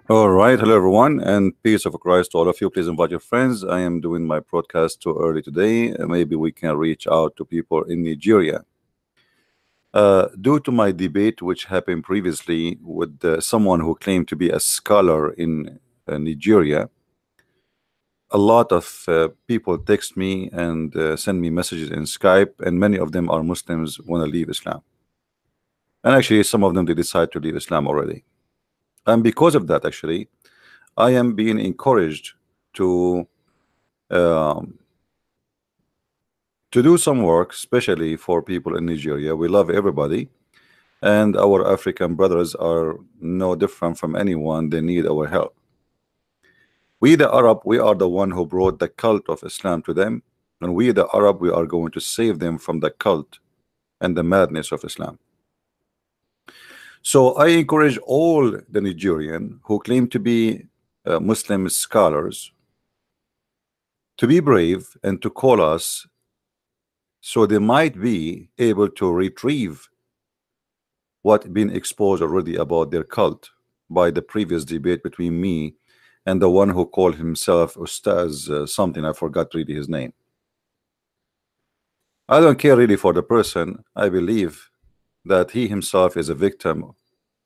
All right, hello everyone, and peace of Christ to all of you. Please invite your friends. I am doing my broadcast too early today. Maybe we can reach out to people in Nigeria. Due to my debate, which happened previously with someone who claimed to be a scholar in Nigeria, a lot of people text me and send me messages in Skype, and many of them are Muslims want to leave Islam. And actually, some of them they decide to leave Islam already. And because of that, actually, I am being encouraged to um, to do some work, especially for people in Nigeria. We love everybody, and our African brothers are no different from anyone. They need our help. We, the Arab, we are the one who brought the cult of Islam to them, and we, the Arab, we are going to save them from the cult and the madness of Islam. So I encourage all the Nigerian who claim to be Muslim scholars to be brave and to call us, so they might be able to retrieve what been exposed already about their cult by the previous debate between me and the one who called himself Ustaz something. I forgot really his name. I don't care really for the person. I believe that he himself is a victim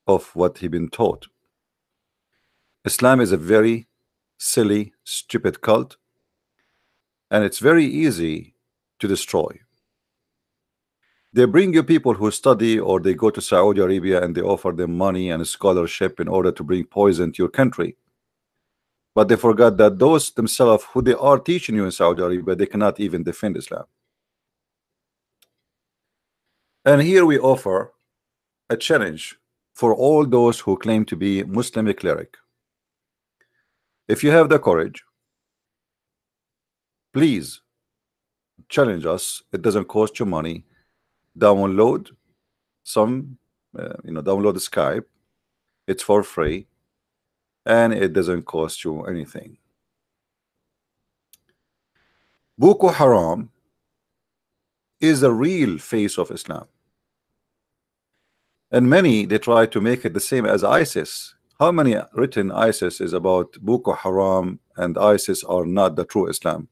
of what he been taught. Islam is a very silly, stupid cult, and it's very easy to destroy. They bring you people who study, or they go to Saudi Arabia and they offer them money and scholarship in order to bring poison to your country. But they forgot that those themselves who they are teaching you in Saudi Arabia, they cannot even defend Islam. And here we offer a challenge for all those who claim to be Muslim cleric. If you have the courage, please challenge us. It doesn't cost you money. Download some, download the Skype. It's for free, and it doesn't cost you anything. Boko Haram is the real face of Islam, and many they try to make it the same as ISIS. How many written ISIS is about Boko Haram and ISIS are not the true Islam?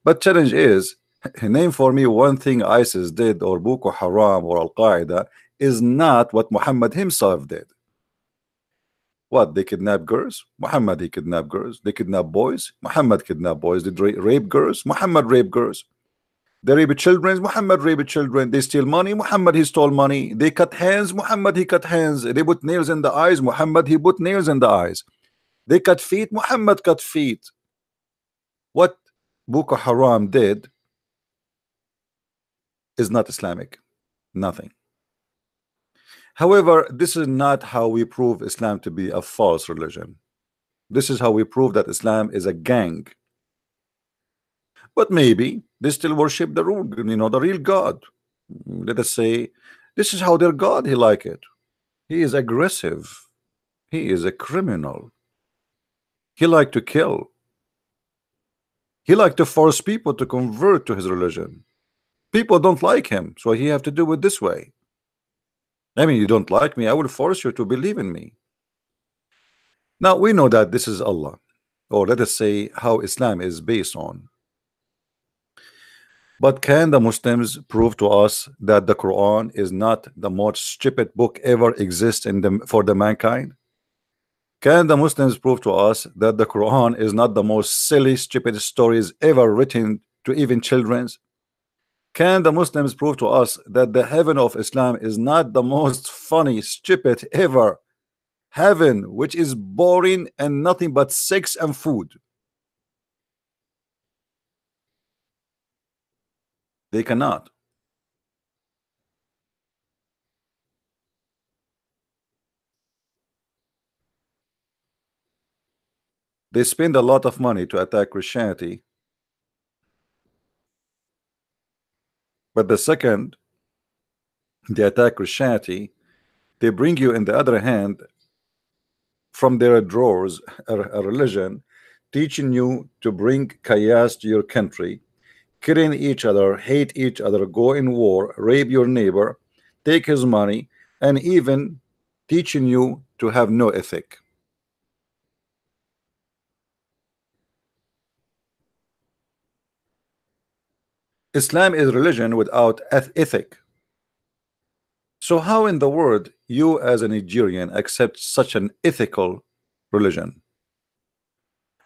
But challenge is, name for me one thing ISIS did, or Boko Haram or Al Qaeda is not what Muhammad himself did. What, they kidnap girls? Muhammad he kidnapped girls. They kidnap boys? Muhammad kidnapped boys. They rape girls? Muhammad raped girls. They rape children? Muhammad raped children. They steal money? Muhammad he stole money. They cut hands? Muhammad he cut hands. They put nails in the eyes? Muhammad he put nails in the eyes. They cut feet? Muhammad cut feet. What Boko Haram did is not Islamic. Nothing. However, this is not how we prove Islam to be a false religion. This is how we prove that Islam is a gang. But maybe they still worship the real God. Let us say this is how their God he like it. He is aggressive. He is a criminal. He like to kill. He like to force people to convert to his religion. People don't like him, so he have to do it this way. I mean, you don't like me, I will force you to believe in me. Now we know that this is Allah, or let us say how Islam is based on. But can the Muslims prove to us that the Quran is not the most stupid book ever exists for the mankind? Can the Muslims prove to us that the Quran is not the most silly, stupid stories ever written to even children's? Can the Muslims prove to us that the heaven of Islam is not the most funny, stupid ever heaven, which is boring and nothing but sex and food? They cannot. They spend a lot of money to attack Christianity, but the second they attack Christianity, they bring you, in the other hand, from their drawers a religion teaching you to bring chaos to your country, killing each other, hate each other, go in war, rape your neighbor, take his money, and even teaching you to have no ethic. Islam is religion without ethic. So how in the world you as a Nigerian accept such an ethical religion?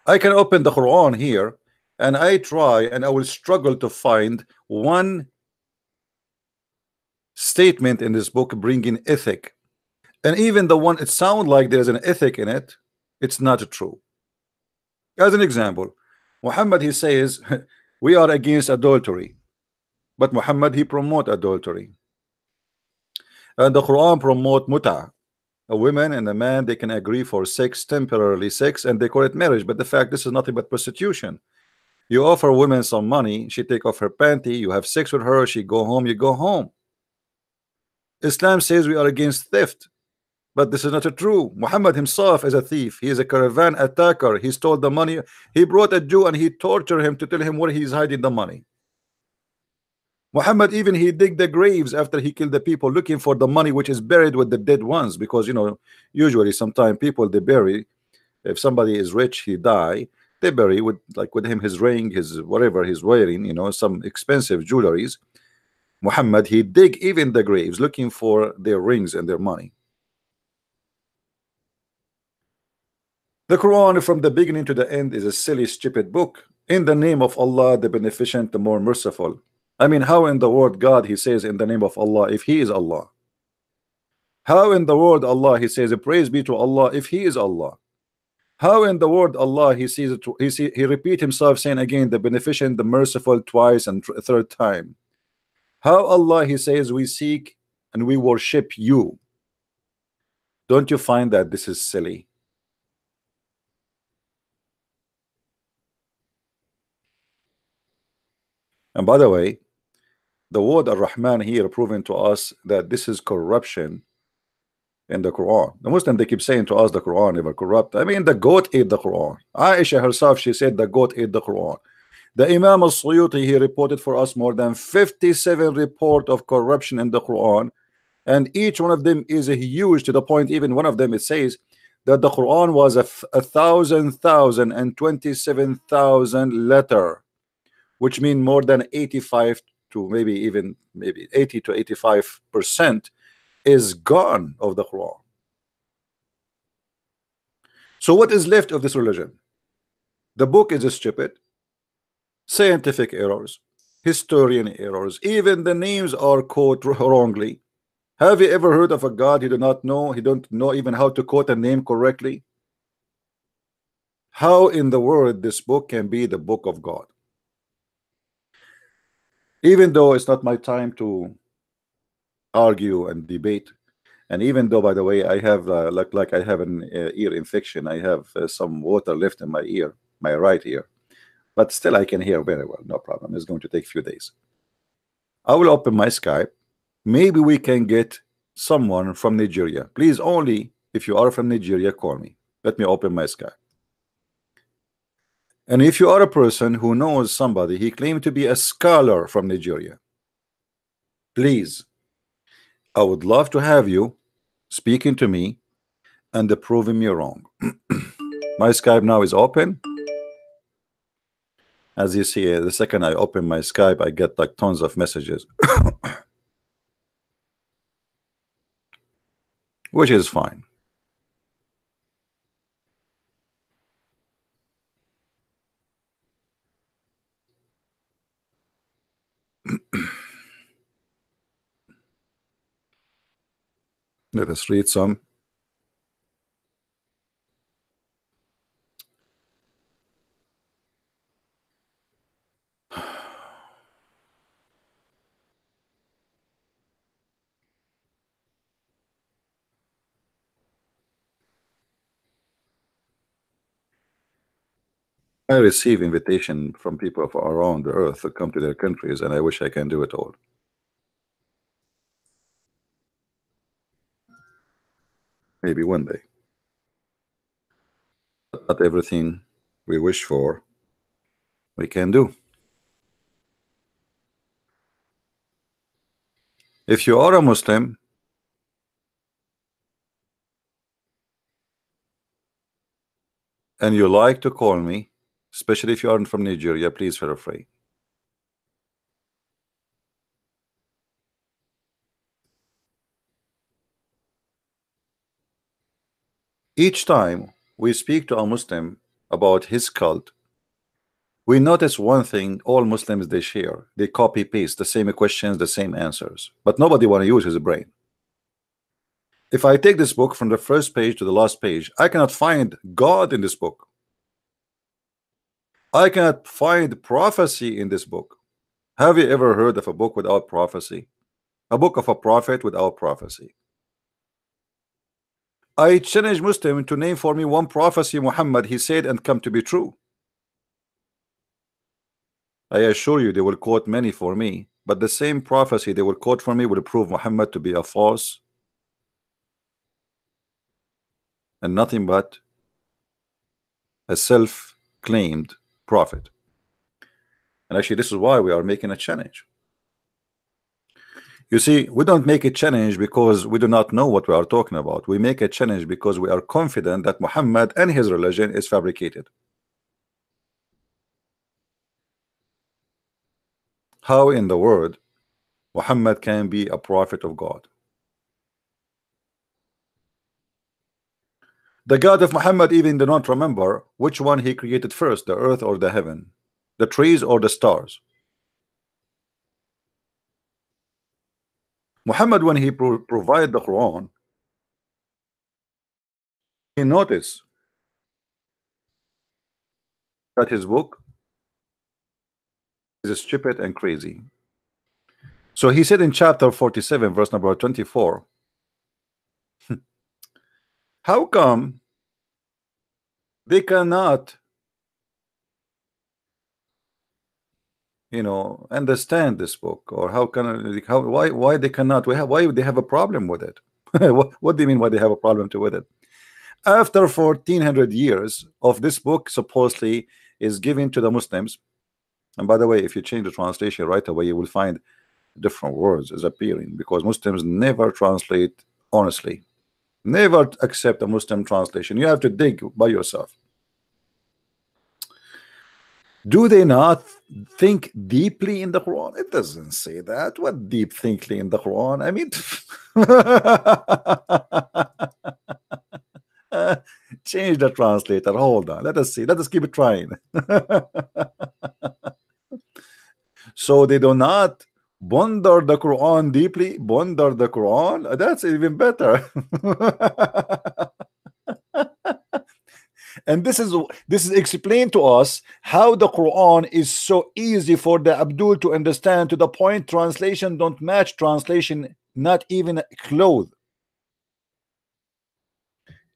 I can open the Quran here and I try and I will struggle to find one statement in this book bringing ethic. And even the one it sounds like there's an ethic in it, it's not true. As an example, Muhammad he says we are against adultery, but Muhammad he promote adultery. And the Quran promote muta. A woman and a man they can agree for sex, temporarily sex, and they call it marriage. But the fact this is nothing but prostitution. You offer women some money, she take off her panty, you have sex with her, she go home, you go home. Islam says we are against theft, but this is not true. Muhammad himself is a thief. He is a caravan attacker. He stole the money. He brought a Jew and he tortured him to tell him where he's hiding the money. Muhammad even he dig the graves after he killed the people looking for the money which is buried with the dead ones, because you know usually sometimes people they bury, if somebody is rich he die, they bury with like with him his ring, his whatever he's wearing, you know, some expensive jewelries. Muhammad he dig even the graves looking for their rings and their money. The Quran from the beginning to the end is a silly stupid book. In the name of Allah the beneficent, the more merciful. I mean, how in the word God he says in the name of Allah if he is Allah? How in the word Allah he says praise be to Allah if he is Allah? How in the word Allah he sees it, he repeat himself saying again the beneficent, the merciful twice and third time? How Allah he says we seek and we worship you? Don't you find that this is silly? And by the way, the word Ar-Rahman here proving to us that this is corruption in the Quran. The Muslim they keep saying to us the Quran never corrupt. I mean the goat ate the Quran. Aisha herself she said the goat ate the Quran. The Imam al-Suyuti he reported for us more than 57 report of corruption in the Quran, and each one of them is a huge to the point even one of them it says that the Quran was a 1,027,000 letter, which mean more than 85 to maybe 80 to 85% is gone of the Quran. So what is left of this religion? The book is stupid, scientific errors, historian errors, even the names are quoted wrongly. Have you ever heard of a God he don't know even how to quote a name correctly? How in the world this book can be the book of God? Even though it's not my time to argue and debate, and even though by the way I have like I have an ear infection, I have some water left in my ear, my right ear, but still I can hear very well, no problem. It's going to take a few days. I will open my Skype. Maybe we can get someone from Nigeria. Please, only if you are from Nigeria, call me. Let me open my Skype. And if you are a person who knows somebody, he claimed to be a scholar from Nigeria, please, I would love to have you speaking to me and proving me wrong. My Skype now is open. As you see, the second I open my Skype, I get like tons of messages, which is fine. Let us read some. I receive invitation from people from around the earth to come to their countries, and I wish I can do it all. Maybe one day. But not everything we wish for we can do. If you are a Muslim and you like to call me, especially if you aren't from Nigeria, please feel free. Each time we speak to a Muslim about his cult, we notice one thing all Muslims they share. They copy paste the same questions, the same answers, but nobody want to use his brain. If I take this book from the first page to the last page, I cannot find God in this book. I cannot find prophecy in this book. Have you ever heard of a book without prophecy? A book of a prophet without prophecy? I challenge Muslim to name for me one prophecy Muhammad he said and come to be true. I assure you they will quote many for me, but the same prophecy they will quote for me will prove Muhammad to be a false and nothing but a self-claimed prophet. And actually this is why we are making a challenge. You see, we don't make a challenge because we do not know what we are talking about. We make a challenge because we are confident that Muhammad and his religion is fabricated. How in the world Muhammad can be a prophet of God? The God of Muhammad even do not remember which one he created first, the earth or the heaven, the trees or the stars. Muhammad, when he provided the Quran, he noticed that his book is stupid and crazy. So he said in chapter 47 verse number 24, how come they cannot, you know, understand this book? Or how can, how, why they cannot, why they have a problem with it? What do you mean why they have a problem with it? After 1400 years of this book supposedly is given to the Muslims, and by the way, if you change the translation right away, you will find different words is appearing, because Muslims never translate honestly, never accept a Muslim translation. You have to dig by yourself. Do they not think deeply in the Quran? It doesn't say that. What deep thinking in the Quran? I mean, change the translator. Hold on. Let us see. Let us keep it trying. So they do not ponder the Quran deeply. Ponder the Quran. That's even better. And this is explained to us how the Quran is so easy for the Abdul to understand, to the point translation don't match translation, not even close.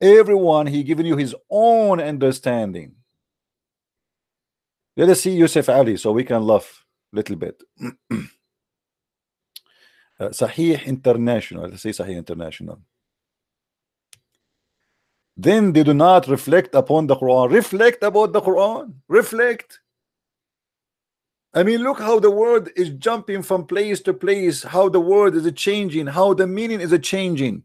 Everyone he given you his own understanding. Let us see Yusuf Ali so we can laugh a little bit. Sahih International. Let's say Sahih International. Then they do not reflect upon the Quran. Reflect about the Quran. Reflect. I mean, look how the word is jumping from place to place, how the word is changing, how the meaning is changing.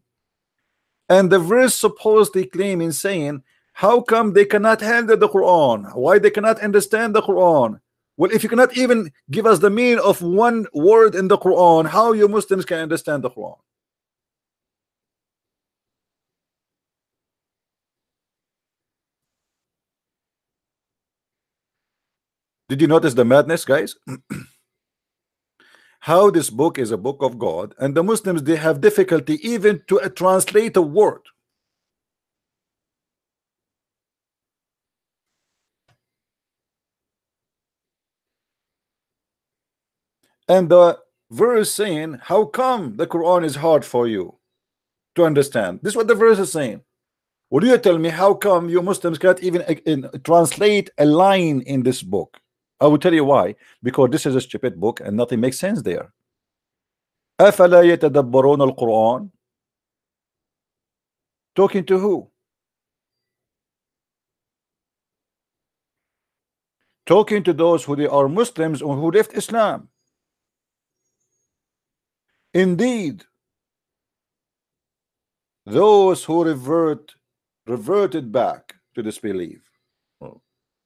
And the verse supposedly claiming, saying, how come they cannot handle the Quran? Why they cannot understand the Quran? Well, if you cannot even give us the meaning of one word in the Quran, how you Muslims can understand the Quran? Did you notice the madness, guys? How this book is a book of God, and the Muslims, they have difficulty even to translate a word. And the verse saying, how come the Quran is hard for you to understand? This is what the verse is saying. Would you tell me how come you Muslims can't even translate a line in this book? I will tell you why. Because this is a stupid book and nothing makes sense there. أفلا يتدبرون القرآن? Talking to who? Talking to those who they are Muslims or who left Islam. Indeed, those who reverted back to disbelief.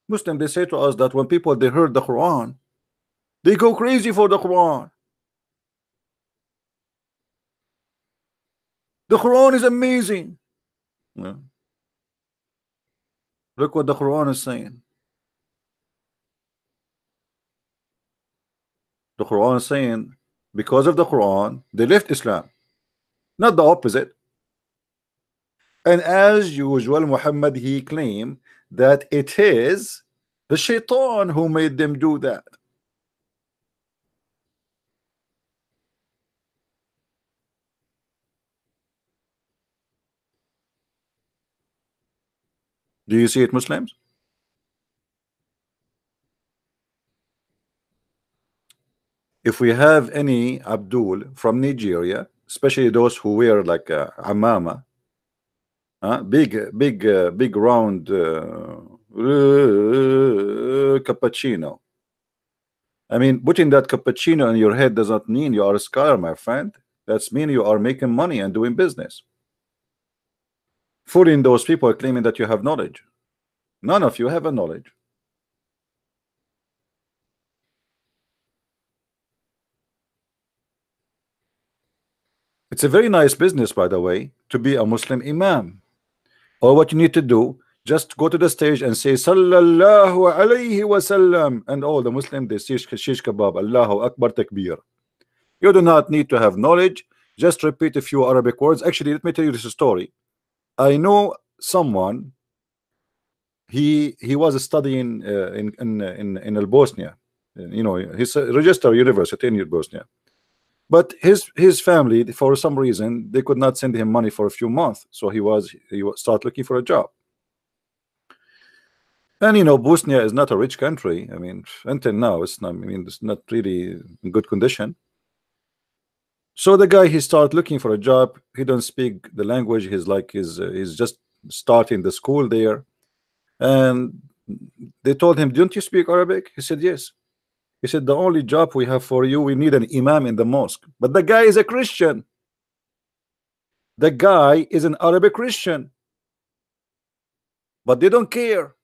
Muslim, they say to us that when people they heard the Quran, they go crazy for the Quran. The Quran is amazing. Yeah. Look what the Quran is saying. The Quran is saying because of the Quran they left Islam, not the opposite. And as usual, Muhammad, he claimed that it is the shaitan who made them do that. Do you see it, Muslims? If we have any Abdul from Nigeria, especially those who wear like amama, big round cappuccino. I mean, putting that cappuccino in your head does not mean you are a scholar, my friend. That's mean you are making money and doing business. Fooling those people claiming that you have knowledge. None of you have a knowledge. It's a very nice business, by the way, to be a Muslim imam. All what you need to do, just go to the stage and say Sallallahu alayhi wasallam, and all the Muslim they say shish kebab, Allahu Akbar takbir. You do not need to have knowledge. Just repeat a few Arabic words. Actually, let me tell you this story. I know someone. He was studying in Bosnia. You know, he's a registered university in Bosnia. But his family, for some reason, they could not send him money for a few months. So he start looking for a job. And you know, Bosnia is not a rich country. I mean, until now, it's not. I mean, it's not really in good condition. So the guy he start looking for a job. He don't speak the language. He's just starting the school there, and they told him, "Don't you speak Arabic?" He said, "Yes." He said, "The only job we have for you, we need an imam in the mosque." But the guy is a Christian. The guy is an Arabic Christian, but they don't care.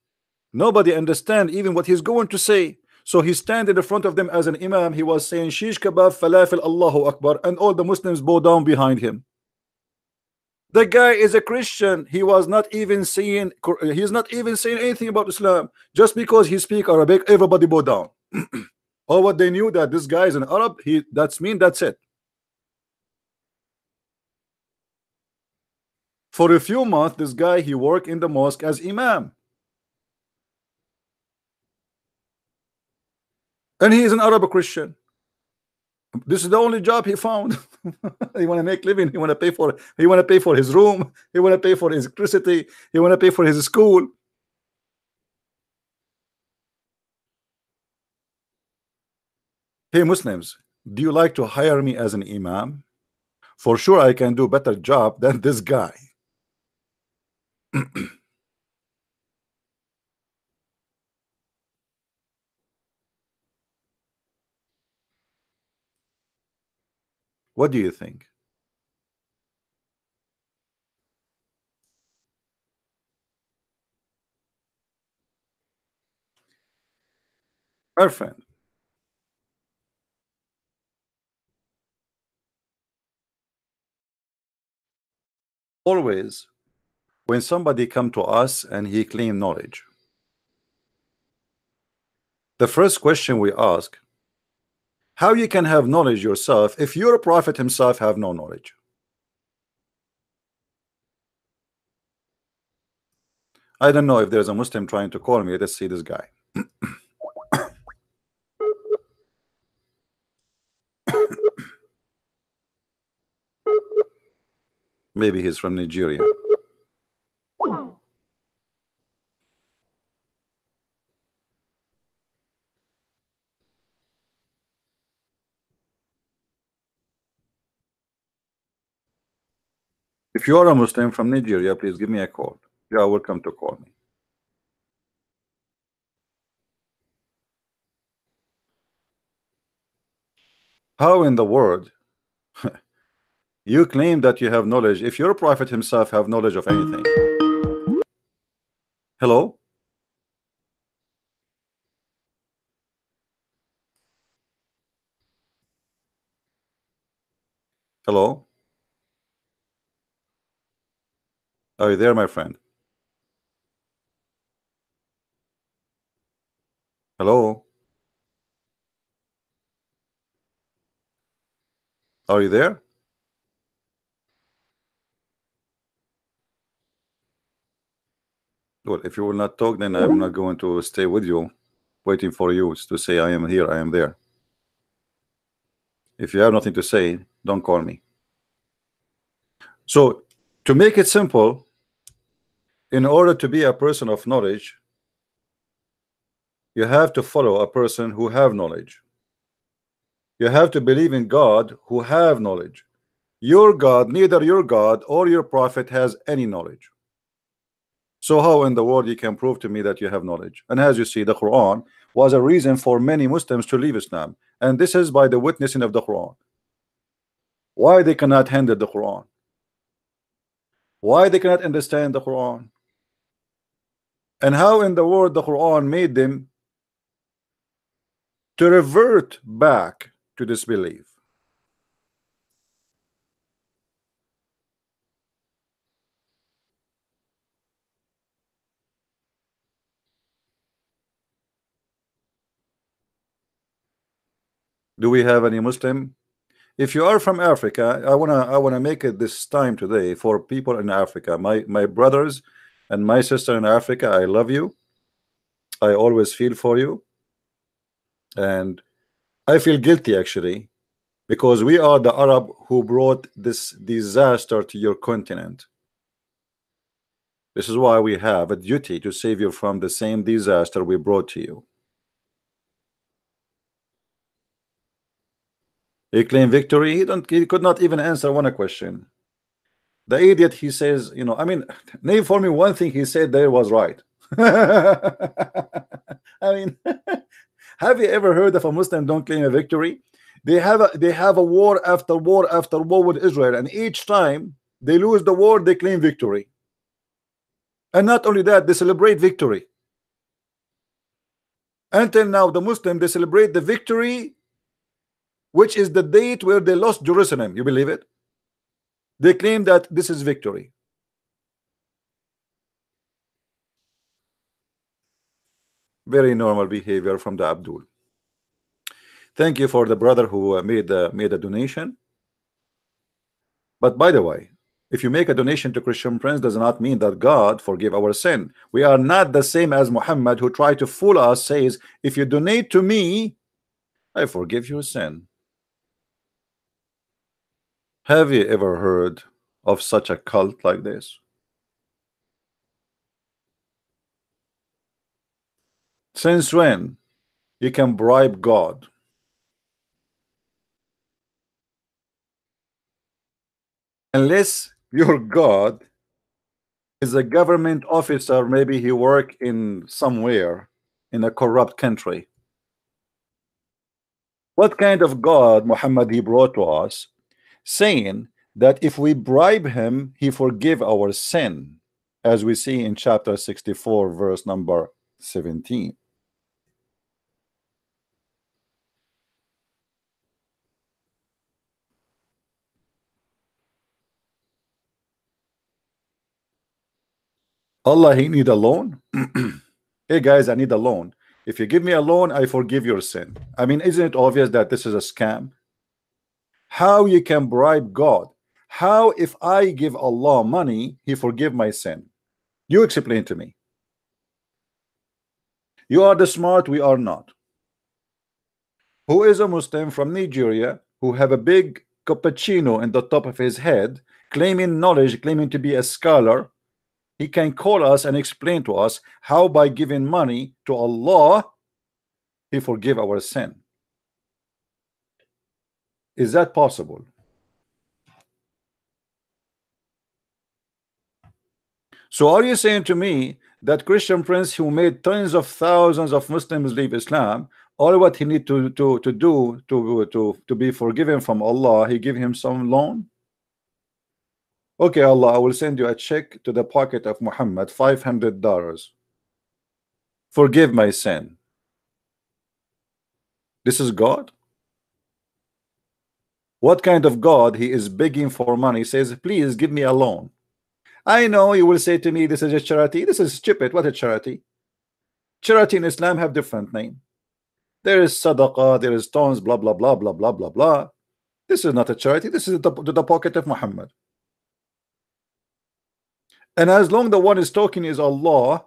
Nobody understand even what he's going to say. So he standing in front of them as an imam. He was saying shish kebab, falafel, Allahu Akbar, and all the Muslims bow down behind him. The guy is a Christian. He was not even saying, he's not even saying anything about Islam. Just because he speak Arabic, everybody bow down. Or what they knew that this guy is an Arab, that's it. For a few months, this guy he worked in the mosque as imam. And he is an Arab Christian. This is the only job he found. He want to make living. He want to pay for. He want to pay for his room. He want to pay for his electricity. He want to pay for his school. Hey Muslims, do you like to hire me as an imam? For sure, I can do better job than this guy. What do you think? Our friend, always when somebody come to us and he claim knowledge, the first question we ask, how you can have knowledge yourself if your prophet himself have no knowledge? I don't know if there's a Muslim trying to call me. Let's see this guy. Maybe he's from Nigeria. If you are a Muslim from Nigeria, please give me a call. You are welcome to call me. How in the world you claim that you have knowledge if your prophet himself have knowledge of anything? Hello? Hello? Are you there, my friend? Hello, are you there? Well, if you will not talk, then I'm not going to stay with you, waiting for you to say I am here, I am there. If you have nothing to say, don't call me. So, to make it simple, in order to be a person of knowledge, you have to follow a person who have knowledge. You have to believe in God who have knowledge. Your God, neither your God or your prophet has any knowledge. So how in the world you can prove to me that you have knowledge? And as you see, the Quran was a reason for many Muslims to leave Islam, and this is by the witnessing of the Quran. Why they cannot handle the Quran? Why they cannot understand the Quran? And how in the world the Quran made them to revert back to disbelief? Do we have any Muslim? If you are from Africa, I wanna make it this time today for people in Africa, my brothers and my sister in Africa. I love you. I always feel for you, and I feel guilty actually, because we are the Arab who brought this disaster to your continent. This is why we have a duty to save you from the same disaster we brought to you. He claimed victory. He could not even answer one question. The idiot, he says, you know, I mean, name for me one thing he said there was right. I mean, have you ever heard of a Muslim don't claim a victory? They have a war after war after war with Israel, and each time they lose the war, they claim victory. And not only that, they celebrate victory. Until now, the Muslim, they celebrate the victory, which is the date where they lost Jerusalem. You believe it? They claim that this is victory. Very normal behavior from the Abdul. Thank you for the brother who made a donation. But by the way, if you make a donation to Christian Prince, does not mean that God forgive our sin. We are not the same as Muhammad, who tried to fool us, says, if you donate to me, I forgive your sin. Have you ever heard of such a cult like this? Since when you can bribe God? Unless your God is a government officer, maybe he work in somewhere in a corrupt country. What kind of God Muhammad he brought to us, saying that if we bribe him, he forgive our sin, as we see in chapter 64, verse number 17. Allah, he need a loan? Hey guys, I need a loan. If you give me a loan, I forgive your sin. I mean, isn't it obvious that this is a scam? How you can bribe God? How if I give Allah money, he forgive my sin? You explain to me. You are the smart, we are not. Who is a Muslim from Nigeria who have a big cappuccino in the top of his head, claiming knowledge, claiming to be a scholar? He can call us and explain to us how by giving money to Allah he forgive our sin. Is that possible? So are you saying to me that Christian Prince, who made tens of thousands of Muslims leave Islam, all what he need to do to be forgiven from Allah, he give him some loan? Okay, Allah, I will send you a check to the pocket of Muhammad, $500. Forgive my sin. This is God? What kind of God he is begging for money? He says, please give me a loan. I know you will say to me, this is a charity. This is stupid. What a charity? Charity in Islam have different name. There is sadaqah, there is stones, blah blah blah blah blah blah blah. This is not a charity. This is the pocket of Muhammad. And as long the one is talking is Allah,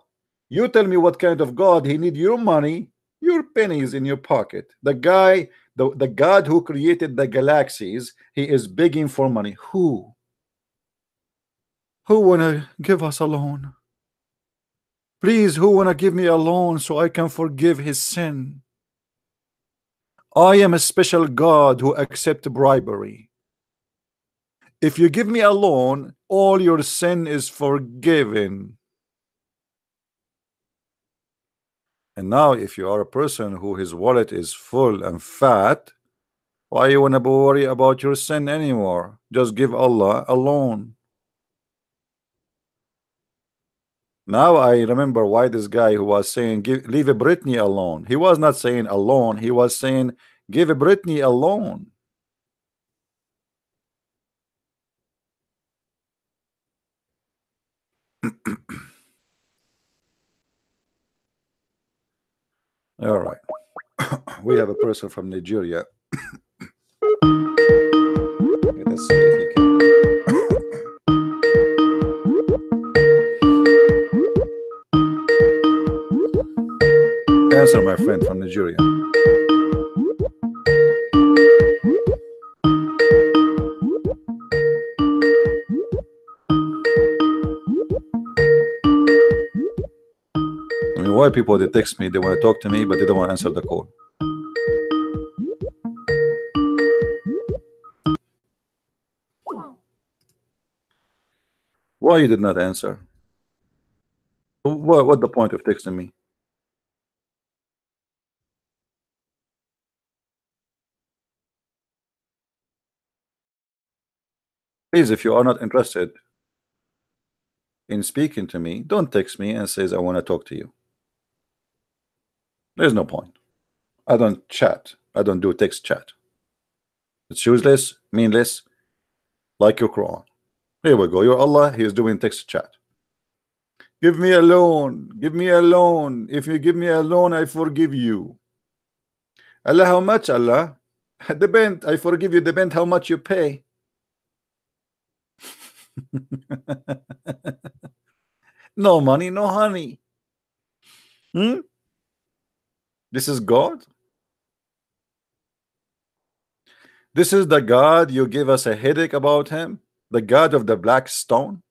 you tell me what kind of God he need your money, your pennies in your pocket. The guy, the God who created the galaxies, he is begging for money. Who? Who wanna give us a loan? Please, who wanna give me a loan so I can forgive his sin? I am a special God who accept bribery. If you give me a loan, all your sin is forgiven. And now if you are a person who his wallet is full and fat, why you wanna worry about your sin anymore? Just give Allah a loan. Now I remember why this guy who was saying leave Britney alone. He was not saying alone, he was saying give Britney a loan. All right. We have a person from Nigeria. Let's see if he can answer, my friend from Nigeria. I mean, why people they text me, they want to talk to me, but they don't want to answer the call. Why you did not answer? What the point of texting me? Please, if you are not interested in speaking to me, don't text me and says I want to talk to you. There's no point. I don't chat. I don't do text chat. It's useless, meaningless, like your Quran. Here we go. Your Allah, he is doing text chat. Give me a loan. Give me a loan. If you give me a loan, I forgive you. Allah, how much, Allah? Depend. I forgive you. Depend how much you pay. No money, no honey. This is God. This is the God you give us a headache about him, the God of the black stone.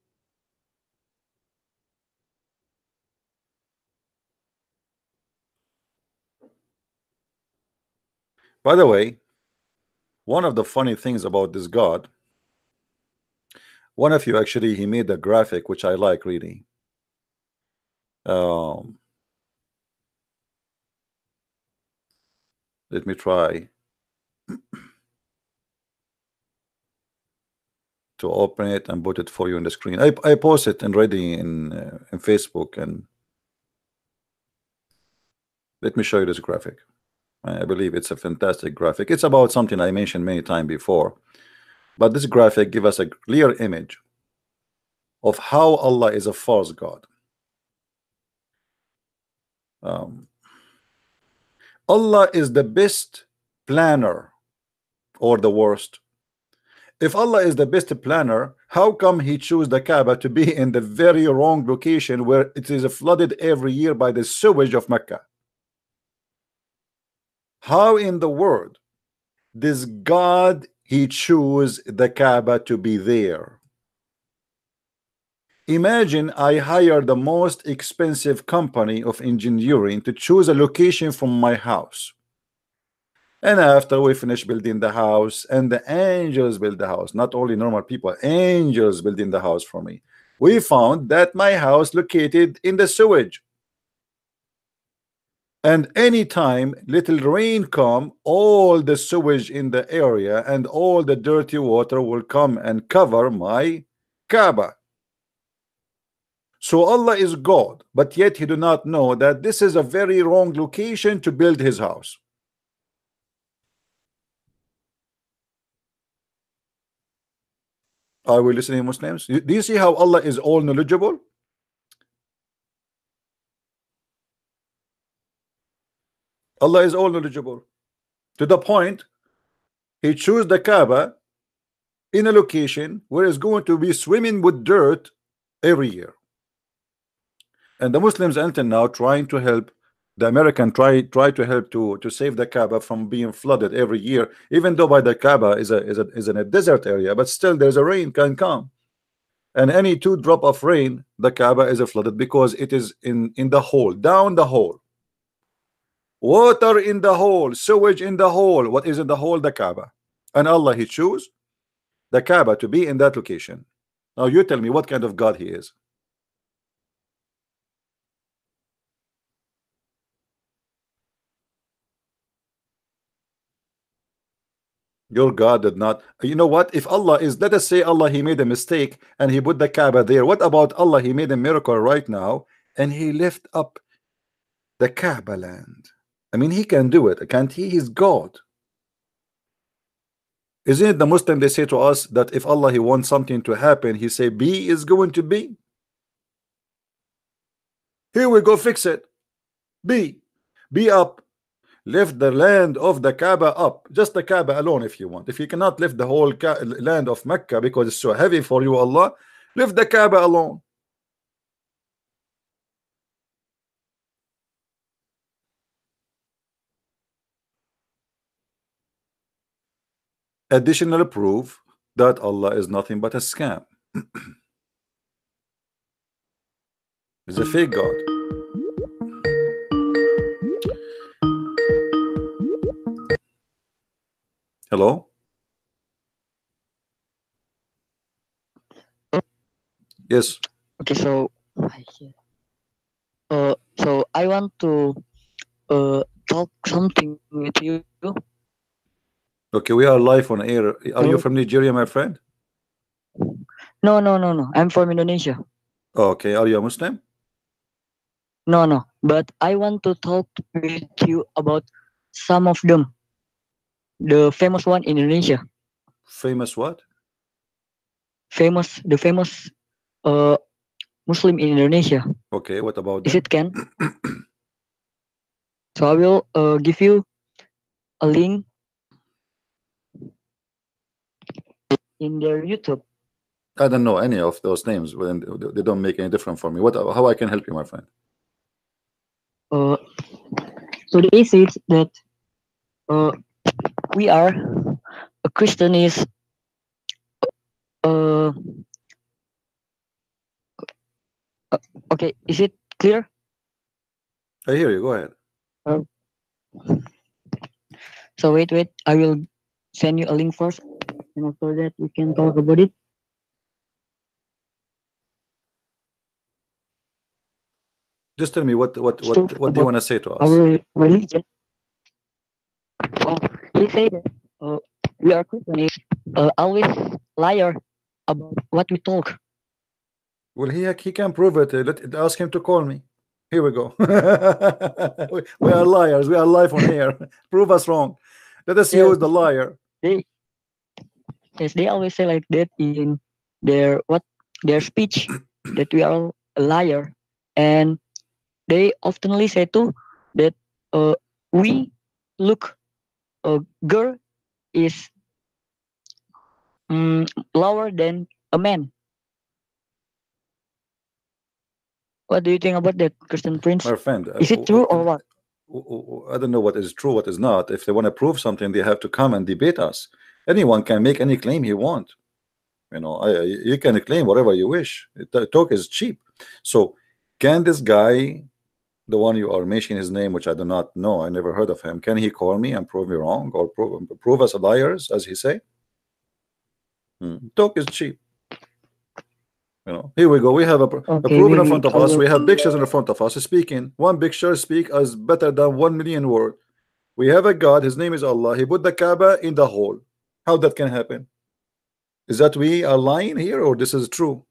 By the way, one of the funny things about this God, one of you actually, he made a graphic which I like reading. Let me try to open it and put it for you on the screen. I post it already in Facebook, and let me show you this graphic. I believe it's a fantastic graphic. It's about something I mentioned many times before, but this graphic gives us a clear image of how Allah is a false God. Allah is the best planner or the worst? If Allah is the best planner, how come he chose the Kaaba to be in the very wrong location where it is flooded every year by the sewage of Mecca? How in the world does God he choose the Kaaba to be there? Imagine I hire the most expensive company of engineering to choose a location from my house. And after we finish building the house, and the angels build the house, not only normal people, angels building the house for me, we found that my house located in the sewage. And anytime little rain come, all the sewage in the area and all the dirty water will come and cover my Kaaba. So Allah is God, but yet he do not know that this is a very wrong location to build his house. Are we listening, Muslims? Do you see how Allah is all knowledgeable? Allah is all knowledgeable to the point He chose the Kaaba in a location where it's going to be swimming with dirt every year. And the Muslims until now trying to help the American try to help to save the Kaaba from being flooded every year, even though by the Kaaba is in a desert area, but still there's a rain can come. And any 2 drop of rain, the Kaaba is flooded because it is in the hole, down the hole. Water in the hole, sewage in the hole. What is in the hole? The Kaaba. And Allah He chose the Kaaba to be in that location. Now you tell me what kind of God He is. Your God did not. You know what? If Allah is, let us say Allah He made a mistake and He put the Kaaba there. What about Allah? He made a miracle right now and He lift up the Kaaba land. I mean, He can do it, can't He? He's God. Isn't it the Muslim they say to us that if Allah He wants something to happen, He say be is going to be. Here we go, fix it. Be up. Lift the land of the Kaaba up, just the Kaaba alone if you want. If you cannot lift the whole land of Mecca because it's so heavy for you, Allah, lift the Kaaba alone. Additional proof that Allah is nothing but a scam. He's a fake God. Hello? Yes. Okay, so I want to talk something with you. Okay, we are live on air. Are you from Nigeria, my friend? No. I'm from Indonesia. Okay, are you a Muslim? No. But I want to talk with you about some of them. The famous one in Indonesia. Famous what? The famous Muslim in Indonesia. Okay, what about Is them? it Ken? So I will give you a link in their YouTube. I don't know any of those names. They don't make any difference for me. How I can help you, my friend? So they say that we are a Christian is okay. Is it clear? I hear you. Go ahead. So wait. I will send you a link first, and after that we can talk about it. Just tell me what do you want to say to us? Our religion. He said that we are Christian is always liar about what we talk. Well, he can prove it. Ask him to call me. Here we go. We are liars. We are live on air. Prove us wrong. Let us see who's the liar. They always say like that in their speech that we are a liar, and they oftenly say too that we look a girl is lower than a man. What do you think about that, Christian Prince? My friend, is it true or what? I don't know what is true, what is not. If they want to prove something, they have to come and debate us. Anyone can make any claim he wants. You know, you can claim whatever you wish. Talk is cheap. So, can this guy, the one you are mentioning his name, which I do not know, I never heard of him, can he call me and prove me wrong or prove us liars, as he say? Talk is cheap. You know, here we go. We have a proof in front of us. We have pictures in front of us. Speaking one picture speak as better than 1 million words. We have a God. His name is Allah. He put the Kaaba in the hole. How that can happen? Is that we are lying here, or this is true?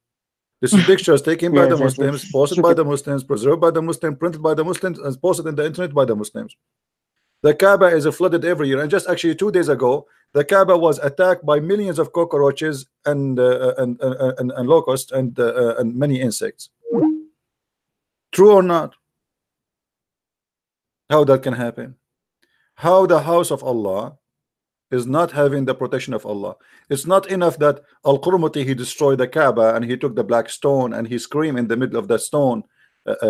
This is pictures taken by the Muslims, posted by the Muslims, preserved by the Muslims, printed by the Muslims, and posted in the internet by the Muslims. The Kaaba is flooded every year, and just actually 2 days ago, the Kaaba was attacked by millions of cockroaches and locusts and many insects. True or not? How that can happen? How the house of Allah is not having the protection of Allah? It's not enough that Al-Qurmuti, he destroyed the Kaaba and he took the black stone and he screamed in the middle of the stone,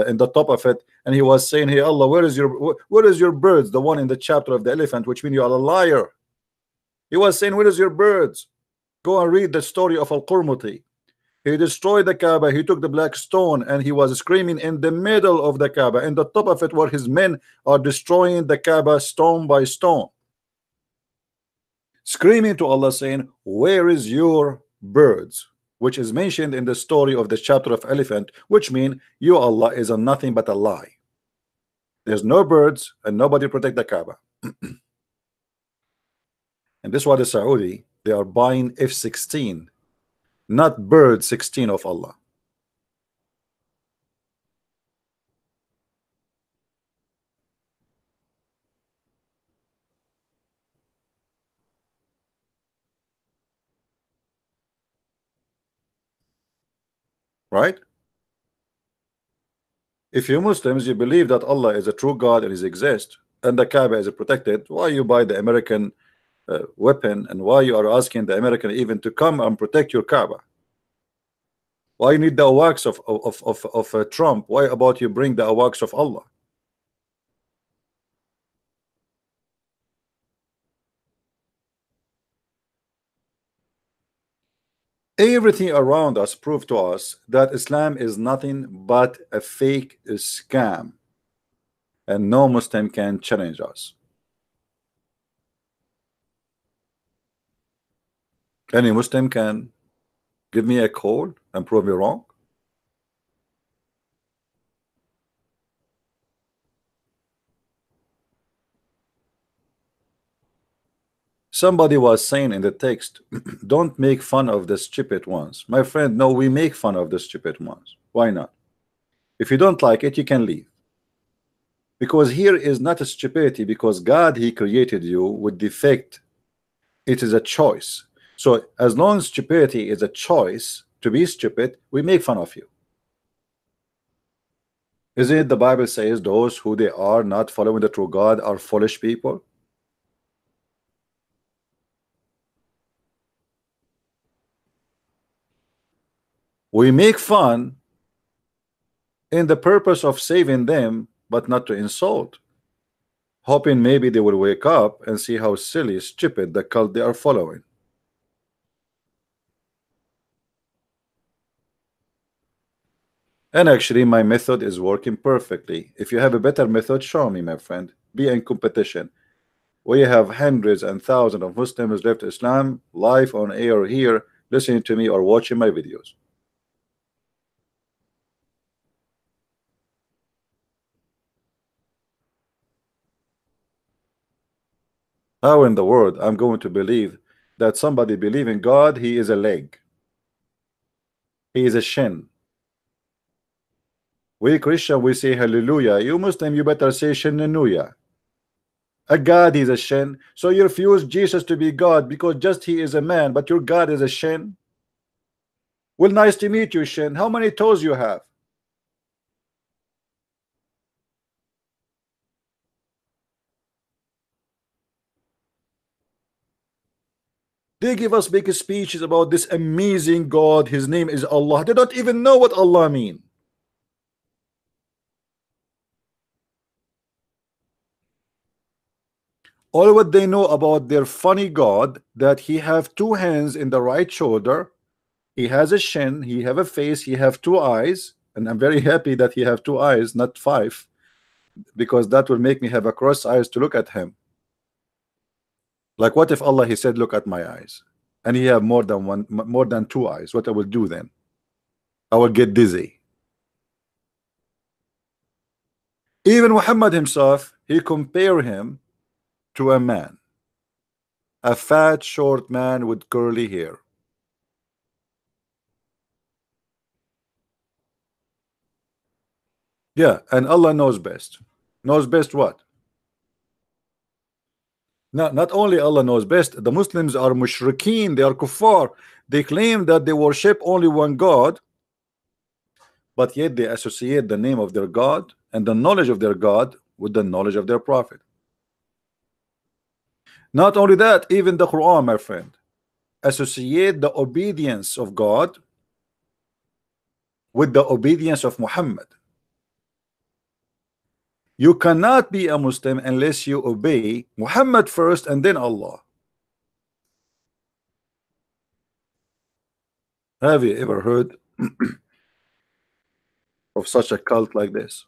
in the top of it, and he was saying, hey Allah, where is your birds? The one in the chapter of the elephant, which means you are a liar. He was saying, where is your birds? Go and read the story of Al-Qurmuti. He destroyed the Kaaba, he took the black stone, and he was screaming in the middle of the Kaaba, in the top of it, where his men are destroying the Kaaba stone by stone, screaming to Allah, saying, where is your birds? Which is mentioned in the story of the chapter of elephant, which mean you, Allah, is a nothing but a lie. There's no birds and nobody protect the Kaaba. And this is why the Saudi, they are buying F-16, not bird 16 of Allah. Right? If you Muslims, you believe that Allah is a true God and He exists, and the Kaaba is protected, why you buy the American weapon, and why you are asking the American even to come and protect your Kaaba? Why you need the awaks of Trump? Why about you bring the awaks of Allah? Everything around us prove to us that Islam is nothing but a fake scam, and no Muslim can challenge us. Any Muslim can give me a call and prove me wrong? Somebody was saying in the text, don't make fun of the stupid ones. My friend, no, we make fun of the stupid ones. Why not? If you don't like it, you can leave. Because here is not a stupidity, because God, He created you with defect. It is a choice. So as long as stupidity is a choice to be stupid, we make fun of you. Is it the Bible says those who they are not following the true God are foolish people? We make fun in the purpose of saving them, but not to insult, hoping maybe they will wake up and see how silly, stupid the cult they are following. And actually my method is working perfectly. If you have a better method, show me, my friend. Be in competition. We have hundreds and thousands of Muslims left Islam live on air here, listening to me or watching my videos. How in the world I'm going to believe that somebody believe in God, he is a leg, he is a shin? We Christian, we say hallelujah. You Muslim, you better say shenanooya. A God is a shin. So you refuse Jesus to be God because just he is a man, but your God is a shin? Well, nice to meet you, shin. How many toes you have? They give us big speeches about this amazing God. His name is Allah. They don't even know what Allah means. All what they know about their funny God, that he have two hands in the right shoulder, he has a shin, he have a face, he have two eyes, and I'm very happy that he have two eyes, not five, because that will make me have a cross eyes to look at him. Like what if Allah, he said, look at my eyes, and he have more than one, more than two eyes? What I will do then? I will get dizzy. Even Muhammad himself, he compare him to a man, a fat short man with curly hair. Yeah, and Allah knows best. Knows best what? Not only Allah knows best, the Muslims are mushrikeen, they are kuffar. They claim that they worship only one God, but yet they associate the name of their God and the knowledge of their God with the knowledge of their prophet. Not only that, even the Quran, my friend, associate the obedience of God with the obedience of Muhammad. You cannot be a Muslim unless you obey Muhammad first and then Allah. Have you ever heard of such a cult like this?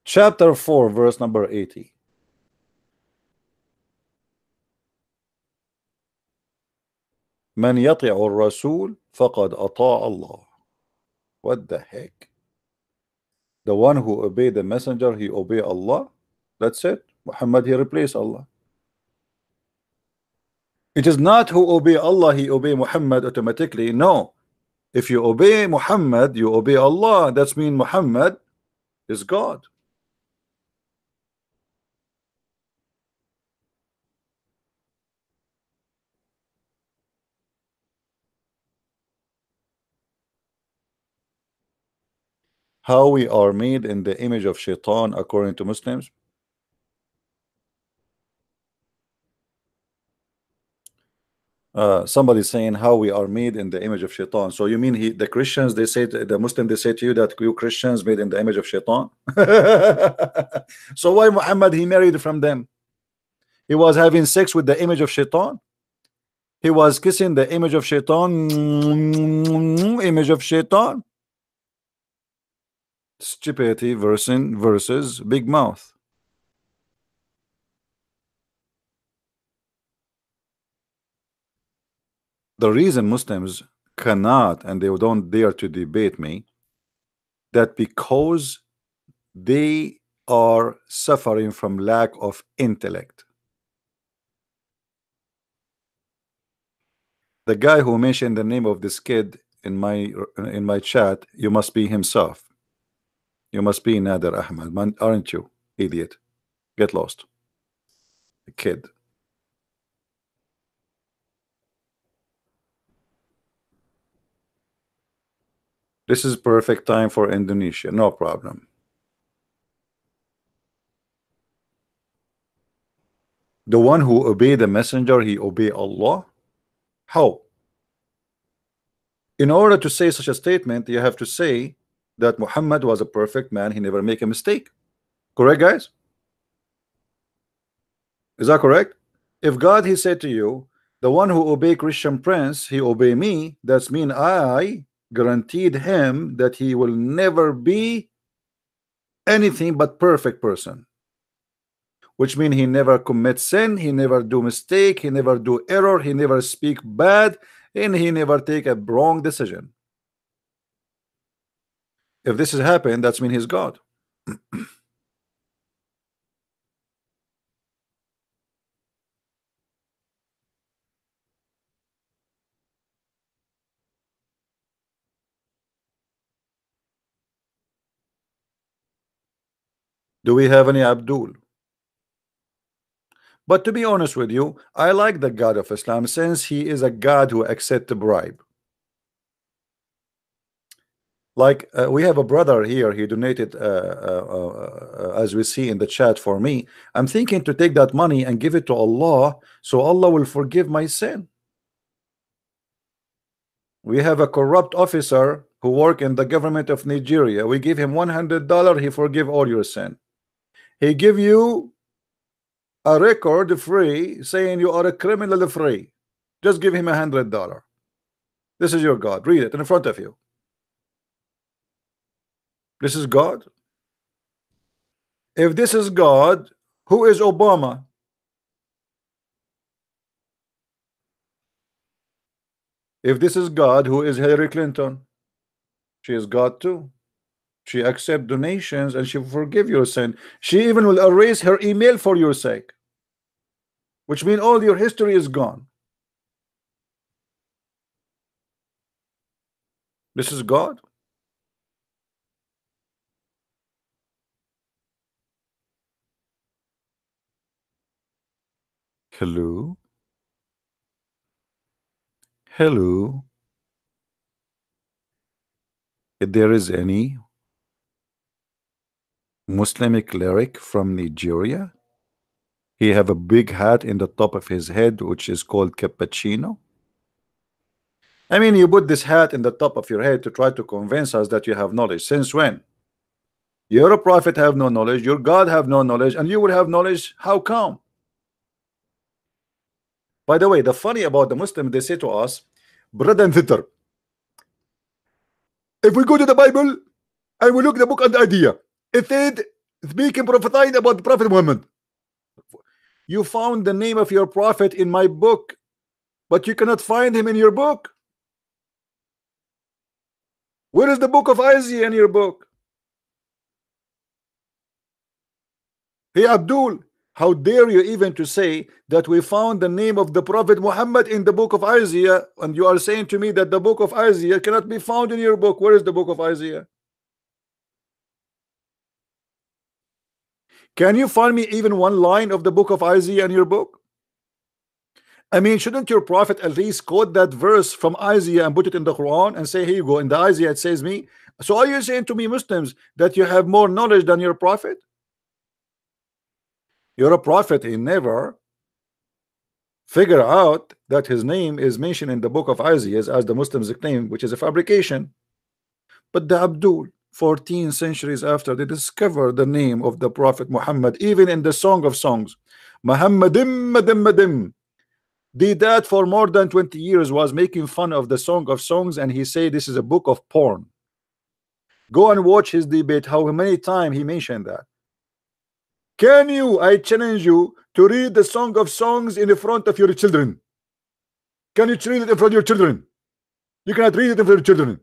Chapter 4, verse number 80. من يطع الرسول فقد أطاع الله. What the heck? The one who obey the messenger, he obey Allah. That's it. Muhammad, he replace Allah. It is not who obey Allah, he obey Muhammad automatically. No. If you obey Muhammad, you obey Allah. That's mean Muhammad is God. How we are made in the image of Shaitan according to Muslims? Somebody saying how we are made in the image of Shaitan. So you mean the Christians, they say the Muslim, they say to you that you Christians made in the image of Shaitan? So why Muhammad he married from them? He was having sex with the image of Shaitan. He was kissing the image of Shaitan. Image of Shaitan. Stupidity versus big mouth. The reason Muslims cannot and they don't dare to debate me, that because they are suffering from lack of intellect. The guy who mentioned the name of this kid in my chat, you must be himself. You must be Nader Ahmad, man, aren't you, idiot? Get lost, a kid. This is perfect time for Indonesia, no problem. The one who obey the messenger, he obey Allah. How? In order to say such a statement, you have to say that Muhammad was a perfect man, he never make a mistake. Correct, guys? Is that correct? If God he said to you, the one who obey Christian prince, he obey me, that's mean I guaranteed him that he will never be anything but perfect person, which mean he never commit sin, he never do mistake, he never do error, he never speak bad, and he never take a wrong decision. If this has happened, that's mean he's God. Do we have any Abdul? But to be honest with you, I like the God of Islam since he is a God who accepts the bribe. Like we have a brother here, he donated as we see in the chat for me. I'm thinking to take that money and give it to Allah, so Allah will forgive my sin. We have a corrupt officer who work in the government of Nigeria. We give him $100, he forgive all your sin. He give you a record free saying you are a criminal free. Just give him $100. This is your God. Read it in front of you. This is God. If this is God, who is Obama? If this is God, who is Hillary Clinton? She is God too. She accept donations and she will forgive your sin. She even will erase her email for your sake, which means all your history is gone. This is God. Hello. Hello. If there is any Muslimic lyric from Nigeria, he have a big hat in the top of his head, which is called cappuccino. I mean, you put this hat in the top of your head to try to convince us that you have knowledge. Since when? Your prophet have no knowledge, your God have no knowledge, and you will have knowledge. How come? By the way, the funny about the Muslim, they say to us, brother and sister, if we go to the Bible and we look the book and the idea, it said speaking prophesying about the Prophet Muhammad. You found the name of your prophet in my book, but you cannot find him in your book. Where is the book of Isaiah in your book? Hey Abdul, how dare you even to say that we found the name of the Prophet Muhammad in the book of Isaiah, and you are saying to me that the book of Isaiah cannot be found in your book. Where is the book of Isaiah? Can you find me even one line of the book of Isaiah in your book? I mean, shouldn't your prophet at least quote that verse from Isaiah and put it in the Quran and say, here you go, in the Isaiah it says me? So are you saying to me, Muslims, that you have more knowledge than your prophet? You're a prophet, he never figure out that his name is mentioned in the book of Isaiah as the Muslims claim, which is a fabrication. But the Abdul, 14 centuries after, they discover the name of the Prophet Muhammad, even in the Song of Songs. Muhammadim madim madim. Did that for more than 20 years, was making fun of the Song of Songs, and he said this is a book of porn. Go and watch his debate, how many times he mentioned that. Can you, I challenge you to read the Song of Songs in front of your children? Can you read it in front of your children? You cannot read it in front of your children.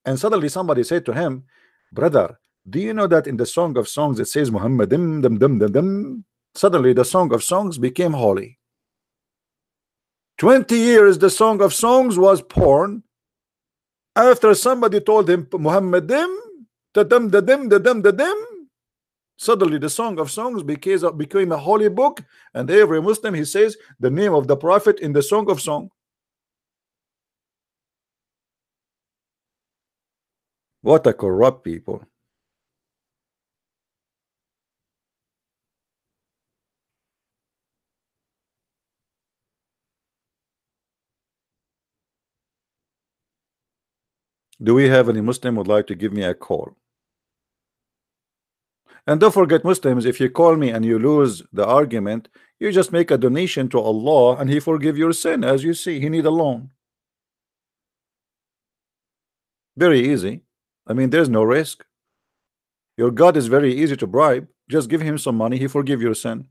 And suddenly somebody said to him, brother, do you know that in the Song of Songs it says Muhammadim dim dim dim dim? Suddenly the Song of Songs became holy. 20 years the Song of Songs was porn. After somebody told him Muhammadim tadim dadim dadim dadim, suddenly the Song of Songs became a holy book, and every Muslim, he says the name of the Prophet in the Song of Songs. What a corrupt people. Do we have any Muslim would like to give me a call? And don't forget, Muslims, if you call me and you lose the argument, you just make a donation to Allah and he forgive your sin. As you see, he need a loan. Very easy. I mean, there's no risk. Your God is very easy to bribe. Just give him some money, he forgive your sin.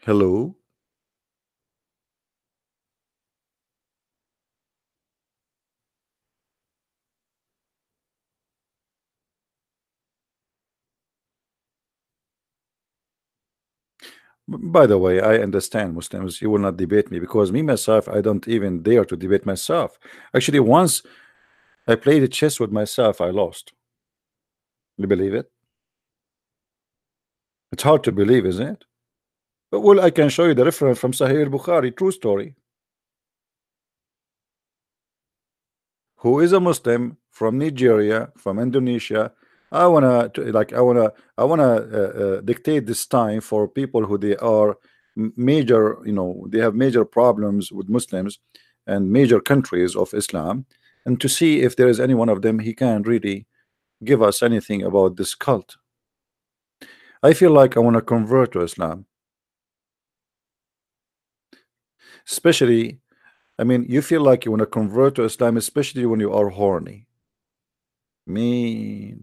Hello. By the way, I understand, Muslims, you will not debate me, because me myself, I don't even dare to debate myself. Actually, once I played a chess with myself, I lost. You believe it? It's hard to believe, isn't it? But well, I can show you the reference from Sahih al-Bukhari, true story. Who is a Muslim from Nigeria, from Indonesia? I wanna dictate this time for people who they are major, they have major problems with Muslims and major countries of Islam, and to see if there is any one of them he can really give us anything about this cult. I feel like I want to convert to Islam, especially. I mean, you feel like you want to convert to Islam, especially when you are horny. Me,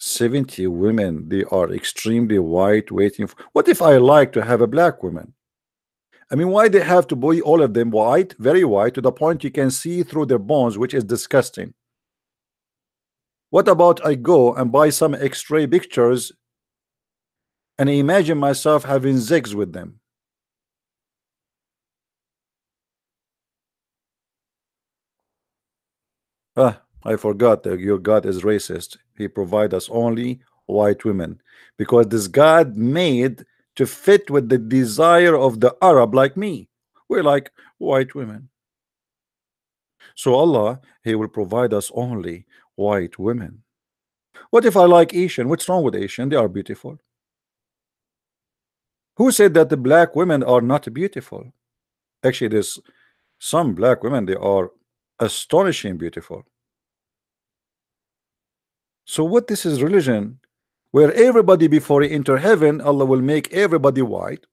70 women, they are extremely white, waiting for. What if I like to have a black woman? I mean, why they have to be all of them white, very white, to the point you can see through their bones, which is disgusting. What about I go and buy some X-ray pictures and imagine myself having sex with them? I forgot that your God is racist. He provide us only white women, because this God made to fit with the desire of the Arab like me. We like white women. So Allah, He will provide us only white women. What if I like Asian? What's wrong with Asian? They are beautiful. Who said that the black women are not beautiful? Actually, there's some black women, they are astonishing beautiful. So what this is religion where everybody before they enter heaven, Allah will make everybody white.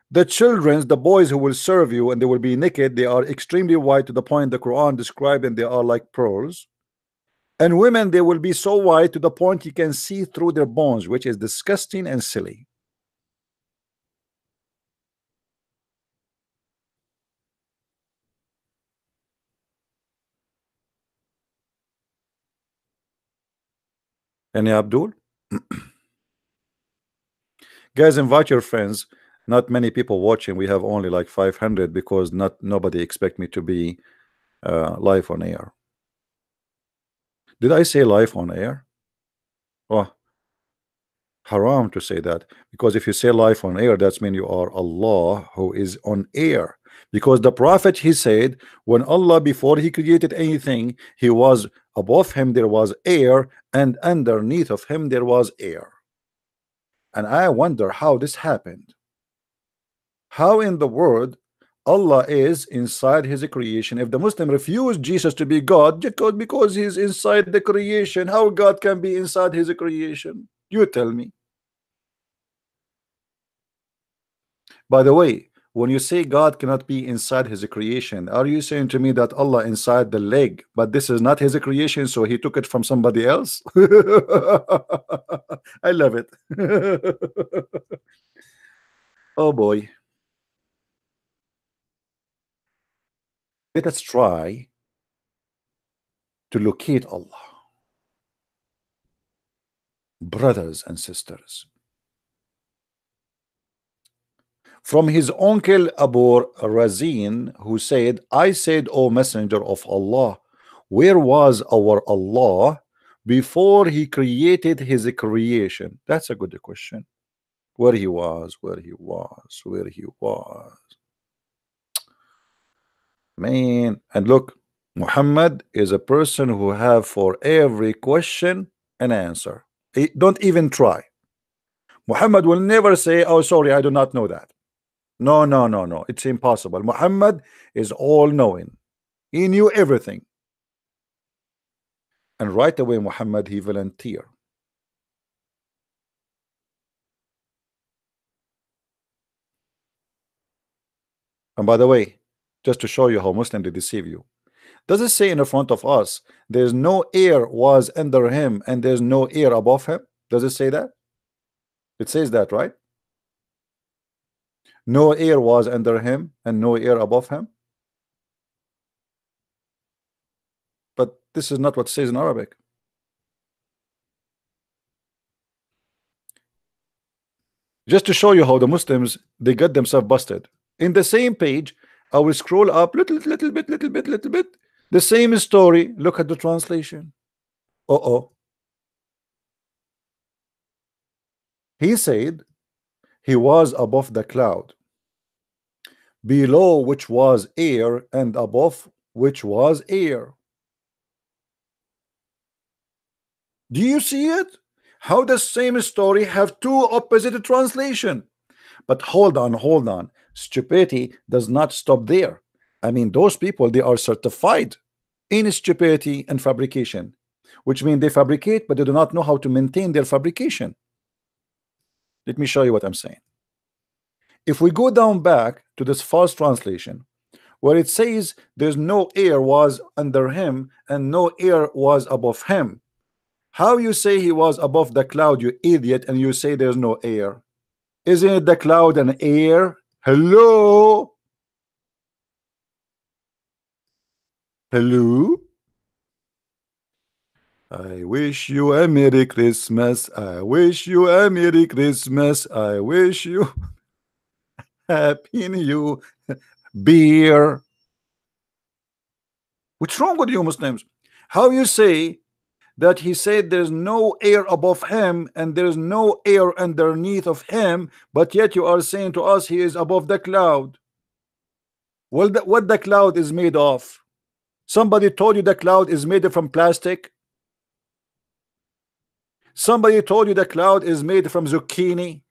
The children, the boys who will serve you and they will be naked, they are extremely white to the point the Quran described them, they are like pearls. And women, they will be so white to the point you can see through their bones, which is disgusting and silly. Any Abdul? Guys, invite your friends. Not many people watching. We have only like 500 because not nobody expect me to be live on air. Did I say live on air? Oh, haram to say that, because if you say live on air, that's mean you are Allah who is on air. Because the Prophet, he said, when Allah, before he created anything, he was above him there was air, and underneath of him there was air. And I wonder how this happened. How in the world Allah is inside his creation? If the Muslim refused Jesus to be God because he's inside the creation, how God can be inside his creation? You tell me. By the way, when you say God cannot be inside his creation, are you saying to me that Allah inside the leg, but this is not his creation, so he took it from somebody else? I love it. Oh boy. Let us try to locate Allah. Brothers and sisters, from his uncle Abu Razin, who said, I said, O Messenger of Allah, where was our Allah before he created his creation? That's a good question. Where he was, where he was, where he was. Man, and look, Muhammad is a person who have for every question an answer. Don't even try. Muhammad will never say, oh sorry, I do not know that. No, no, no, no, it's impossible. Muhammad is all knowing. He knew everything. And right away Muhammad, he volunteered. And by the way, just to show you how Muslims they deceive you, does it say in the front of us there's no air was under him and there's no air above him? Does it say that? It says that, right? No air was under him and no air above him. But this is not what it says in Arabic. Just to show you how the Muslims they get themselves busted. In the same page, I will scroll up little bit. The same story. Look at the translation. Uh-oh. He said he was above the cloud, below which was air, and above which was air. Do you see it? How the same story have two opposite translation? But hold on. Stupidity does not stop there. I mean, those people, they are certified in stupidity and fabrication, which means they fabricate, but they do not know how to maintain their fabrication. Let me show you what I'm saying. If we go down back to this false translation, where it says there's no air was under him and no air was above him, how you say he was above the cloud, you idiot, and you say there's no air? Isn't it the cloud and air? Hello? Hello? I wish you a Merry Christmas. I wish you a Merry Christmas. I wish you Happy New Beer. What's wrong with you Muslims? How you say that he said there's no air above him and there's no air underneath of him, but yet you are saying to us he is above the cloud? Well, what the cloud is made of? Somebody told you the cloud is made from plastic? Somebody told you the cloud is made from zucchini?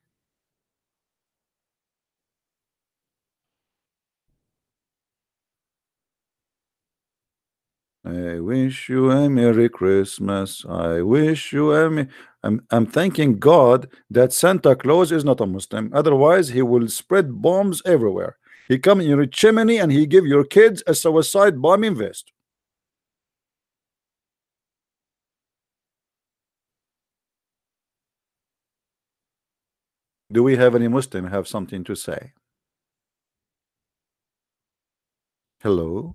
I wish you a Merry Christmas. I wish you a I'm thanking God that Santa Claus is not a Muslim. Otherwise, he will spread bombs everywhere. He come in your chimney and he give your kids a suicide bombing vest. Do we have any Muslim have something to say? Hello?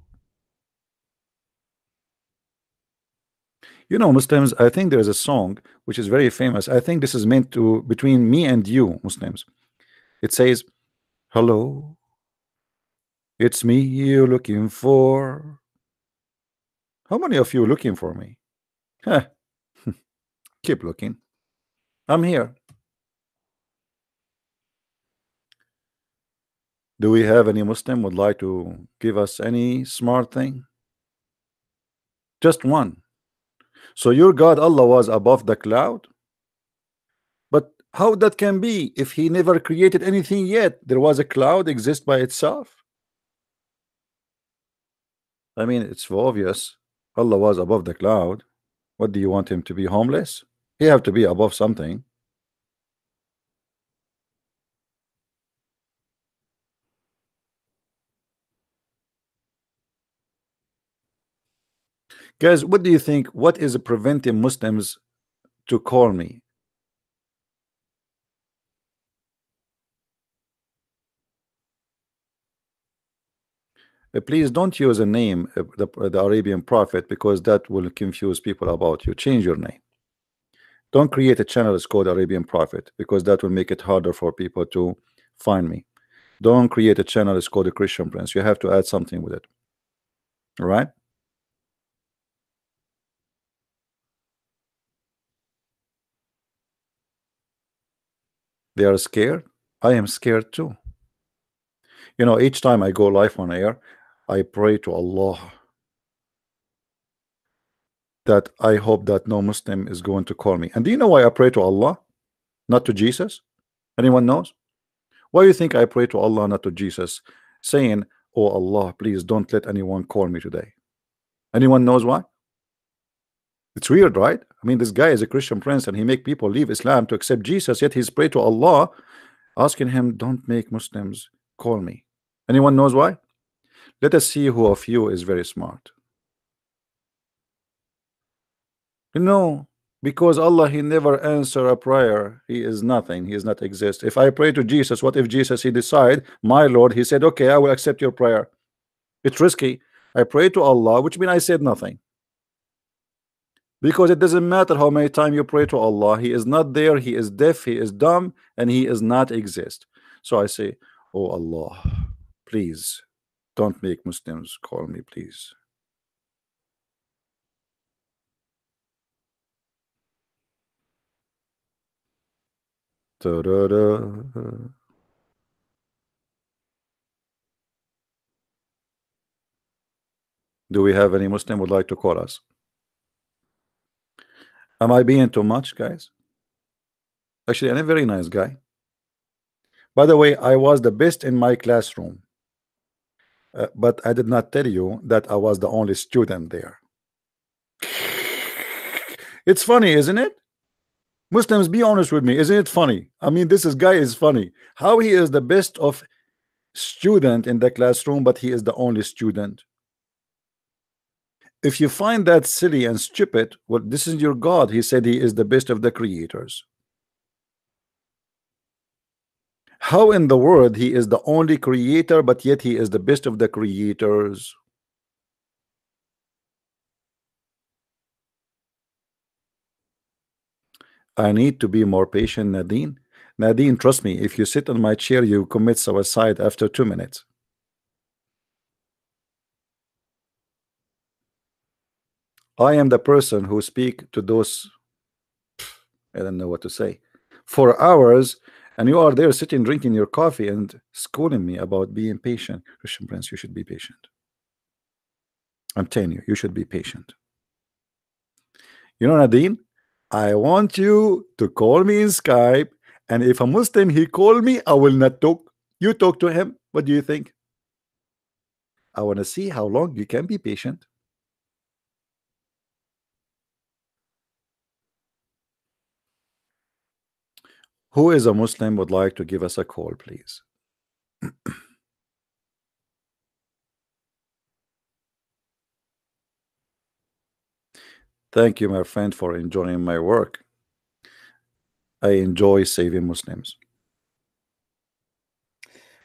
You know, Muslims, I think there is a song which is very famous. I think this is meant to between me and you, Muslims. It says, hello, it's me you're looking for. How many of you looking for me? Huh, keep looking. I'm here. Do we have any Muslim would like to give us any smart thing? Just one. So your God Allah was above the cloud? But how that can be if he never created anything yet? There was a cloud exist by itself? I mean, it's obvious. Allah was above the cloud. What do you want him to be homeless? He have to be above something. Guys, what do you think? What is preventing Muslims to call me? Please don't use a name, the Arabian Prophet, because that will confuse people about you. Change your name. Don't create a channel that's called Arabian Prophet, because that will make it harder for people to find me. Don't create a channel that's called a Christian Prince. You have to add something with it. All right? They are scared. I am scared too. You know, each time I go live on air, I pray to Allah that I hope that no Muslim is going to call me. And do you know why I pray to Allah, not to Jesus? Anyone knows? Why do you think I pray to Allah, not to Jesus, saying, "Oh Allah, please don't let anyone call me today"? Anyone knows why? It's weird, right? I mean, this guy is a Christian prince and he make people leave Islam to accept Jesus, yet he's pray to Allah, asking him, "Don't make Muslims call me." Anyone knows why? Let us see who of you is very smart. No, because Allah, he never answer a prayer. He is nothing. He is not exist. If I pray to Jesus, what if Jesus, he decide, my Lord, he said, okay, I will accept your prayer. It's risky. I pray to Allah, which means I said nothing. Because it doesn't matter how many times you pray to Allah, he is not there, he is deaf, he is dumb, and he is not exist. So I say, oh Allah, please don't make Muslims call me, please. Ta-da-da. Do we have any Muslim would like to call us? Am I being too much, guys? Actually, I'm a very nice guy. By the way, I was the best in my classroom, but I did not tell you that I was the only student there. It's funny, isn't it? Muslims, be honest with me. Isn't it funny? I mean, this guy is funny. How he is the best of student in the classroom, but he is the only student. If you find that silly and stupid, well, this is your God. He said he is the best of the creators. How in the world he is the only creator, but yet he is the best of the creators? I need to be more patient, Nadine. Nadine, trust me, if you sit on my chair, you commit suicide after 2 minutes. I am the person who speak to those, I don't know what to say, for hours, And you are there sitting drinking your coffee and schooling me about being patient. Christian Prince, you should be patient. I'm telling you, you should be patient. You know, Nadine, I want you to call me in Skype, and if a Muslim he call me, I will not talk. You talk to him. What do you think? I want to see how long you can be patient. Who is a Muslim would like to give us a call, please? Thank you, my friend, for enjoying my work. I enjoy saving Muslims.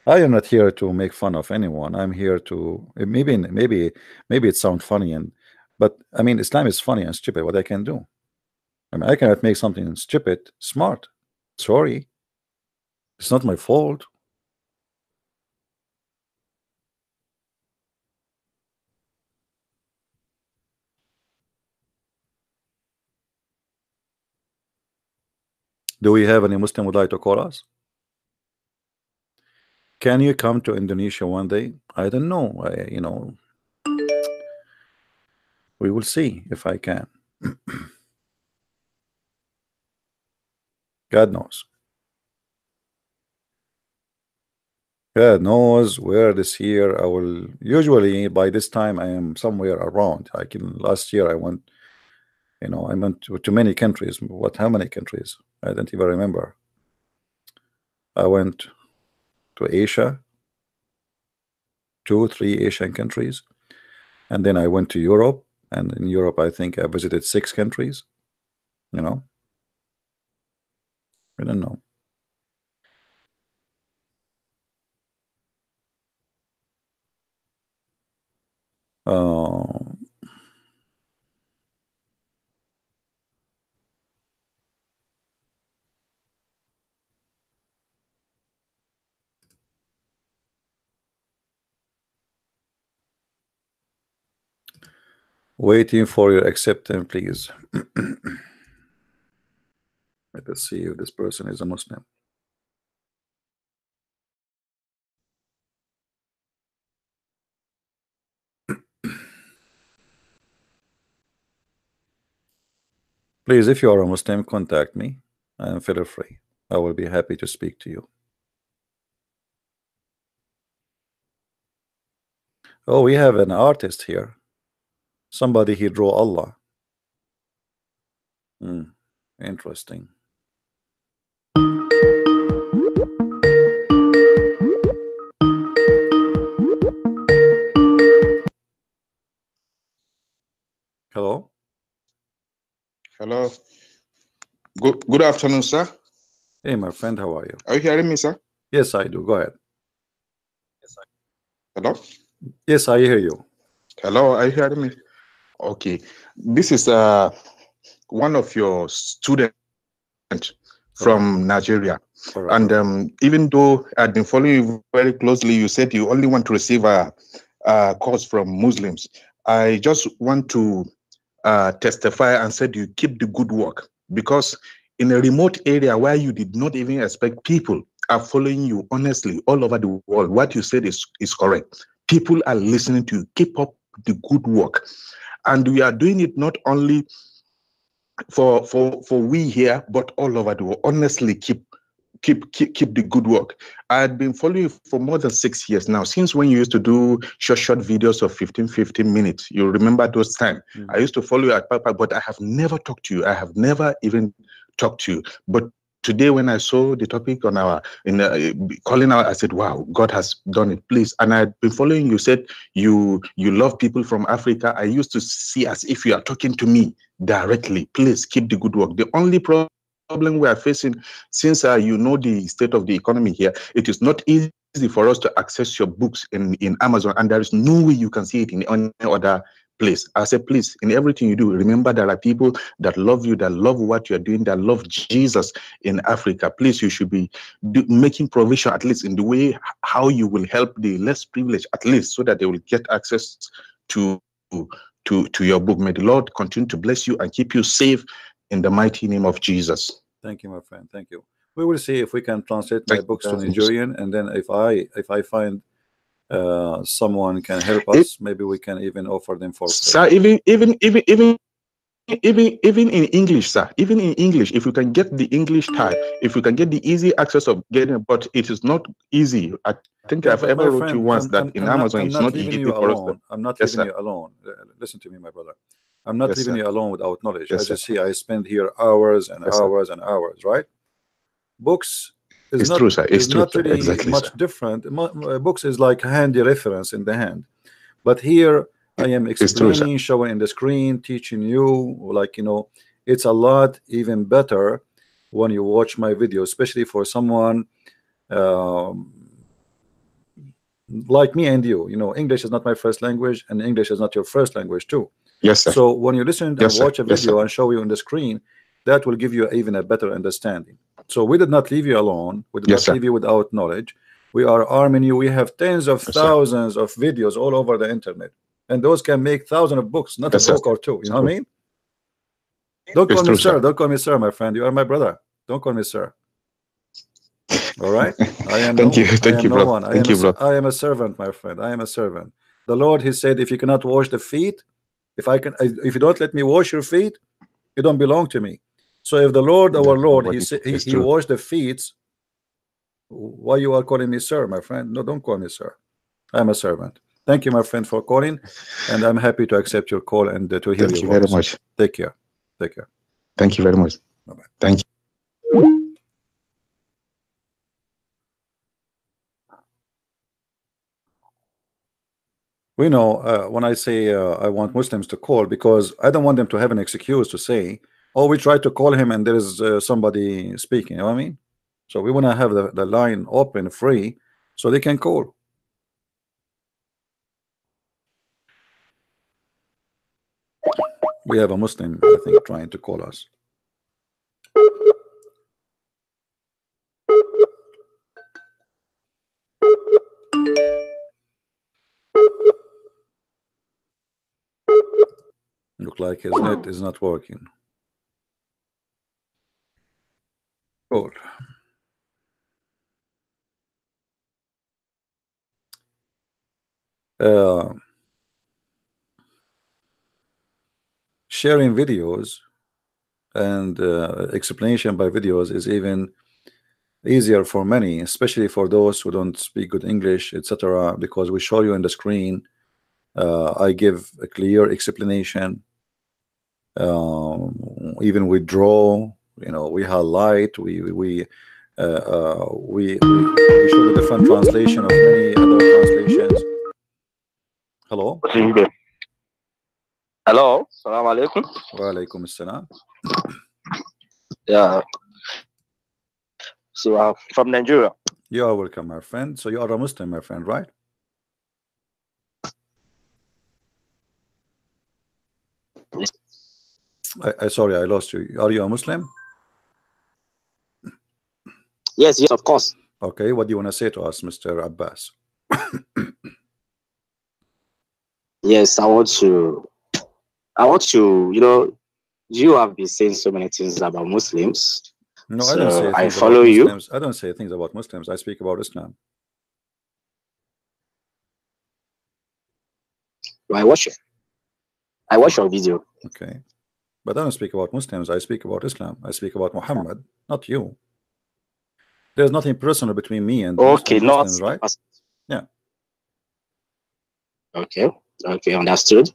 I am not here to make fun of anyone. I'm here to maybe it sounds funny, but I mean Islam is funny and stupid. What I can do? I mean I cannot make something stupid smart. Sorry, it's not my fault. Do we have any Muslim would like to call us? Can you come to Indonesia one day? I don't know. We will see if I can. God knows. God knows where this year I will. Usually by this time I am somewhere around. Like in last year I went. I went to many countries. How many countries? I don't even remember. I went to Asia, 2, 3 Asian countries, and then I went to Europe. And in Europe, I think I visited 6 countries. I don't know. Uh, Waiting for your acceptance, please. Let us see if this person is a Muslim. Please, if you are a Muslim, contact me and feel free. I will be happy to speak to you. Oh, we have an artist here. Somebody he draw Allah. Interesting. Hello. Hello. Good afternoon, sir. Hey, my friend, how are you? Are you hearing me, sir? Yes, I do. Go ahead. Hello? Yes, I hear you. Hello, are you hearing me? Okay. This is one of your students from Nigeria. And even though I've been following you very closely, you said you only want to receive a calls from Muslims. I just want to testify and said you keep the good work, because in a remote area where you did not even expect, people are following you honestly all over the world. What you said is correct. People are listening to you. Keep up the good work. And we are doing it not only for we here, but all over the world. Honestly, keep the good work. I had been following you for more than 6 years now, since when you used to do short videos of 15 minutes. You remember those times? I used to follow you at Papa, but I have never talked to you. I have never even talked to you. But today, when I saw the topic on our calling out, I said, wow, God has done it. Please. And I've been following you. Said you love people from Africa. I used to see as if you are talking to me directly. Please keep the good work. The only problem we are facing, since you know the state of the economy here, it is not easy for us to access your books in Amazon, and there is no way you can see it in any other place. I say, please, in everything you do, remember there are people that love you, that love what you're doing, that love Jesus in Africa. Please, you should be making provision, at least in the way how you will help the less privileged, at least, so that they will get access to your book. May the Lord continue to bless you and keep you safe in the mighty name of Jesus. Thank you, my friend. Thank you. We will see if we can translate my books to Nigerian, and then if I find someone can help us, maybe we can even offer them for free. Sir, even in English, sir, even in English, if you can get the English type, if you can get the easy access of getting, but it is not easy. I think I've ever wrote you once that in Amazon it's not easy for us. I'm not leaving you alone. Listen to me, my brother. I'm not leaving you alone without knowledge. As you see, I spend here hours and hours and hours, right? Books is not really much different. Books is like handy reference in the hand, but here I am explaining, showing in the screen, teaching you, like, you know, it's a lot even better when you watch my video, especially for someone like me and you. You know, English is not my first language, and English is not your first language too. Yes, sir. So when you listen and watch a video and show you on the screen, that will give you even a better understanding. So we did not leave you alone. We did not leave you without knowledge. We are arming you. We have tens of thousands of videos all over the internet, and those can make thousands of books, not a book or two. You know what I mean? Don't call me sir. Don't call me sir, my friend. You are my brother. Don't call me sir. All right? I am Thank you, bro. I am a servant, my friend. I am a servant. The Lord, He said, if you cannot wash the feet, if you don't let me wash your feet, you don't belong to me. So if the Lord, our Lord, He washed the feet, why you are calling me sir, my friend? No, don't call me sir. I am a servant. Thank you, my friend, for calling, and I'm happy to accept your call and to hear you. Thank you very much. Take care. Take care. Thank you very much. Bye-bye. Thank you. We know when I say I want Muslims to call, because I don't want them to have an excuse to say, oh, we tried to call him and there is somebody speaking. You know what I mean? So we want to have the line open, free, so they can call. We have a Muslim, I think, trying to call us. Look like his net is not working. Cool. Sharing videos and explanation by videos is even easier for many, especially for those who don't speak good English, etc., because we show you on the screen. I give a clear explanation. Even we draw, you know, we highlight, we show the different translation of many other translations. Hello. Hello. Assalamu alaikum. Wa alaikum assalam. Yeah. So from Nigeria. You are welcome, my friend. So you are a Muslim, my friend, right? Sorry, I lost you. Are you a Muslim? Yes, of course. Okay, what do you want to say to us, Mr. Abbas? Yes, I want to, you know, you have been saying so many things about Muslims. No, so I don't say things I follow about you. Muslims. I don't say things about Muslims. I speak about Islam. I watch your video. Okay. But I don't speak about Muslims. I speak about Islam. I speak about Muhammad, not you. There's nothing personal between me and Muslims, right? Yeah. Okay. Okay, understood.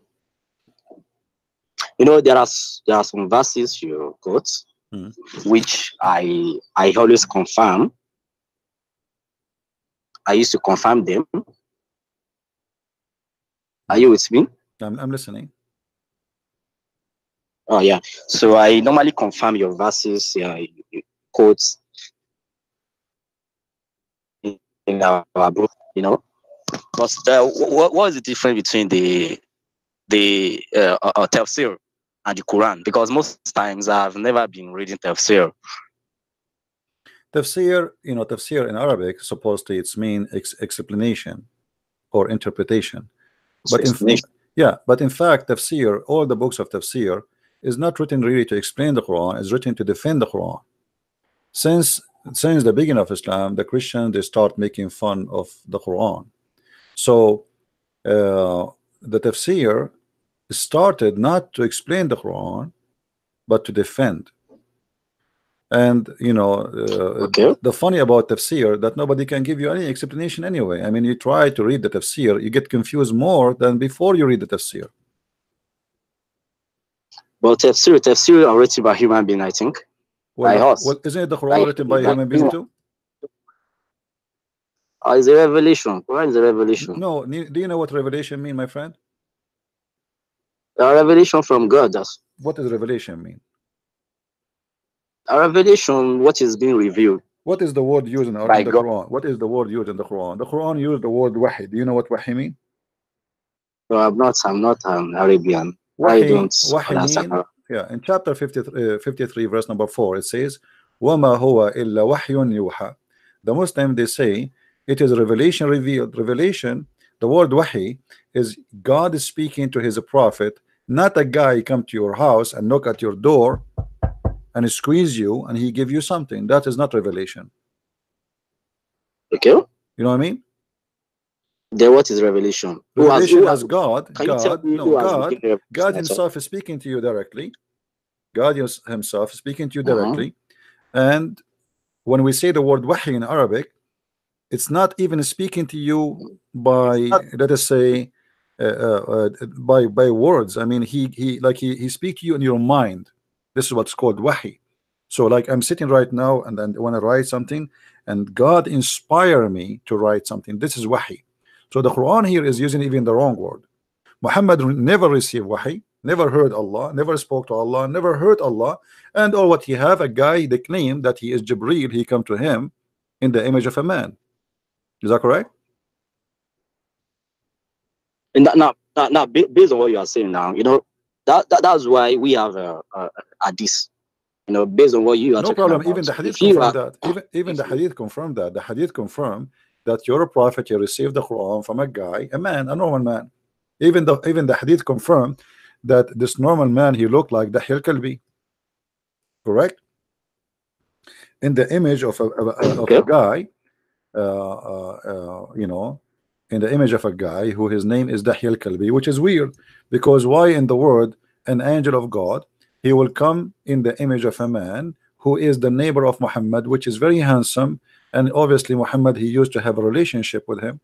You know, there are some verses you quote, which I always confirm. I used to confirm them. Are you with me? I'm listening. Oh yeah. So I normally confirm your verses, quotes in our book, you know. But what is the difference between the tafsir and the Quran? Because most times I've never been reading tafsir. Tafsir, you know, tafsir in Arabic, supposedly it's mean explanation or interpretation. But in fact, tafsir, all the books of tafsir, is not written really to explain the Quran. It's written to defend the Quran. Since since the beginning of Islam, the Christians, they start making fun of the Quran. So the tafsir started not to explain the Quran, but to defend. And you know, the funny about tafsir that nobody can give you any explanation anyway. I mean, you try to read the tafsir, you get confused more than before you read the tafsir. But tafsir are written by human being, I think. Well, isn't it the Quran written by human being too? It's a revelation. Quran is a revelation. No, do you know what revelation mean, my friend? A revelation from God. What does revelation mean? A revelation, what is being revealed. What is the word used in the Quran? What is the word used in the Quran? The Quran used the word wahi. Do you know what wahi mean? No, I'm not Arabian. Wahi, I don't mean, yeah, in chapter 53 verse number 4 it says وَمَا هُوَ إِلَّا وَحْيٌ يُوحَى. The Muslim, they say it is revelation revealed. Revelation, the word wahi, is God is speaking to his prophet, not a guy come to your house and knock at your door and squeeze you and he give you something. That is not revelation. Okay. You know what I mean? Then what is revelation? Revelation as God. God himself is speaking to you directly. God himself is speaking to you directly. And when we say the word wahi in Arabic, it's not even speaking to you by, let us say, by words. I mean, he speaks to you in your mind. This is what's called wahi. So like I'm sitting right now and then when I write something and God inspire me to write something, this is wahi. So the Quran here is using even the wrong word. Muhammad never received wahi, never heard Allah, never spoke to Allah, never heard Allah, and all what he have, a guy they claim that he is Jibreel, he come to him in the image of a man. Is that correct? And now, based on what you are saying now, you know, that's why we have a hadith. You know, based on what you are no talking problem. about. Even the hadith confirm that. Even the hadith confirm that. The hadith confirm that you're a prophet. You received the Quran from a guy, a man, a normal man. Even the hadith confirm that this normal man, he looked like the Kalbi. Correct? In the image of a guy, you know, in the image of a guy who his name is Dahyal Kalbi, which is weird because why in the word an angel of God, he will come in the image of a man who is the neighbor of Muhammad, which is very handsome, and obviously Muhammad, he used to have a relationship with him.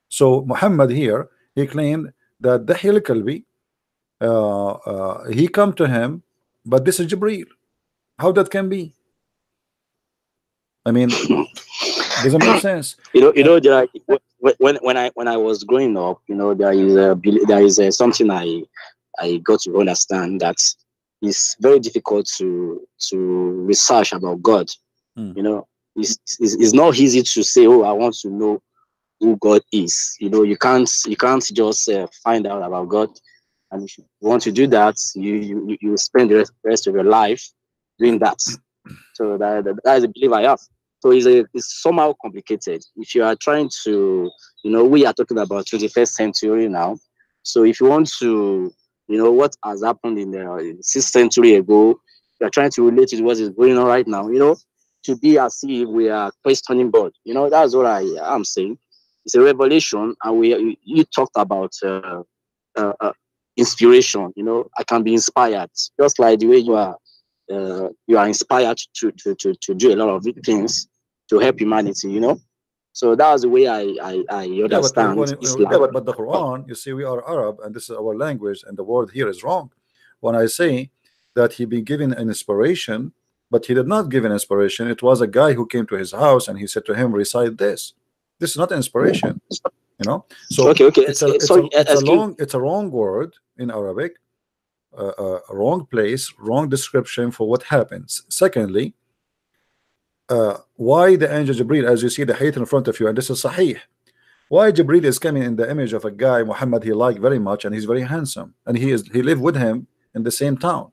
So Muhammad here, he claimed that Dahyal Kalbi, he come to him, but this is Jibreel. How that can be? I mean, doesn't make sense. You know, when I was growing up, you know, there is something I got to understand that it's very difficult to research about God. You know, it's not easy to say, oh, I want to know who God is. You know, you can't just find out about God. And if you want to do that, you spend the rest of your life doing that. So that is a belief I have. So it's somehow complicated. If you are trying to, you know, we are talking about 21st century now. So if you want to, you know, what has happened in the 6th century ago, you are trying to relate to what is going on right now, you know, to be as if we are questioning God. You know, that's what I am saying. It's a revelation, and you talked about inspiration. You know, I can be inspired, just like the way you are inspired to do a lot of things to help humanity, you know. So that's the way I understand Islam. But the Quran, you see, we are Arab and this is our language, and the word here is wrong. When I say that he been given an inspiration, but he did not give an inspiration, it was a guy who came to his house and he said to him, recite this. This is not inspiration, you know. So okay. It's a wrong word in Arabic, a wrong place, wrong description for what happens. Secondly, why the angel Jibreel, as you see the hadith in front of you, and this is Sahih, why Jibreel is coming in the image of a guy Muhammad he liked very much, and he's very handsome, and he lived with him in the same town.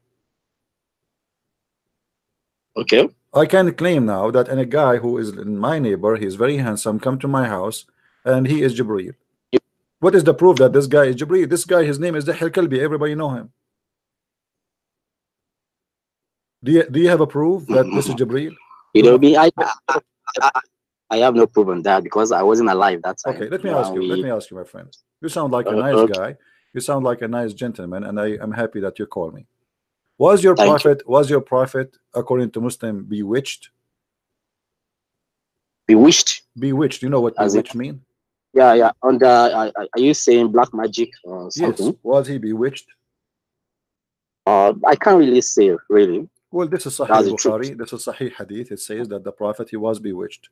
Okay. I can claim now that a guy who is my neighbor, he's very handsome, come to my house, and he is Jibreel. What is the proof that this guy is Jibreel? This guy, his name is Dahyal Kalbi. Everybody know him. Do you have a proof that this is Jibreel? You know me. I have no proof on that because I wasn't alive that time. Okay, let me ask you. Let me ask you, my friend. You sound like a nice okay. guy. You sound like a nice gentleman, and I am happy that you call me. Was your Thank prophet? Was your prophet, according to Muslim, bewitched? Bewitched. Bewitched. You know what As in, bewitched mean? yeah, yeah. Under, are you saying black magic or something? Yes. Was he bewitched? I can't really say really. Well, this is Sahih That's the truth. Bukhari. This is Sahih Hadith. It says that the prophet, he was bewitched.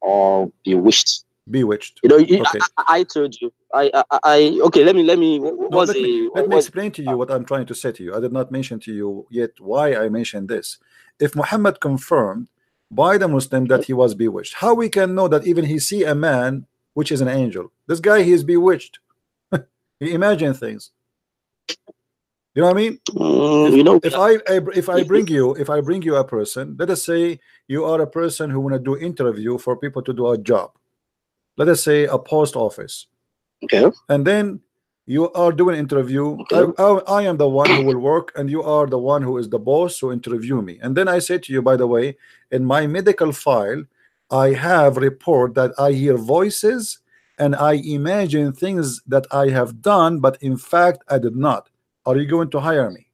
Or bewitched. Bewitched. You know, Okay. I told you. Okay. Let me. No, let me explain to you what I'm trying to say to you. I did not mention to you yet why I mentioned this. If Muhammad confirmed by the Muslim that he was bewitched, how we can know that even he see a man which is an angel? This guy, he is bewitched. He imagine things. You know what I mean? You know, if I bring you a person, let us say you are a person who want to do interview for people to do a job. Let us say a post office. Okay. And then you are doing interview. Okay. I am the one who will work, and you are the one who is the boss who interview me. And then I say to you, by the way, in my medical file, I have report that I hear voices and I imagine things that I have done, but in fact I did not. Are you going to hire me?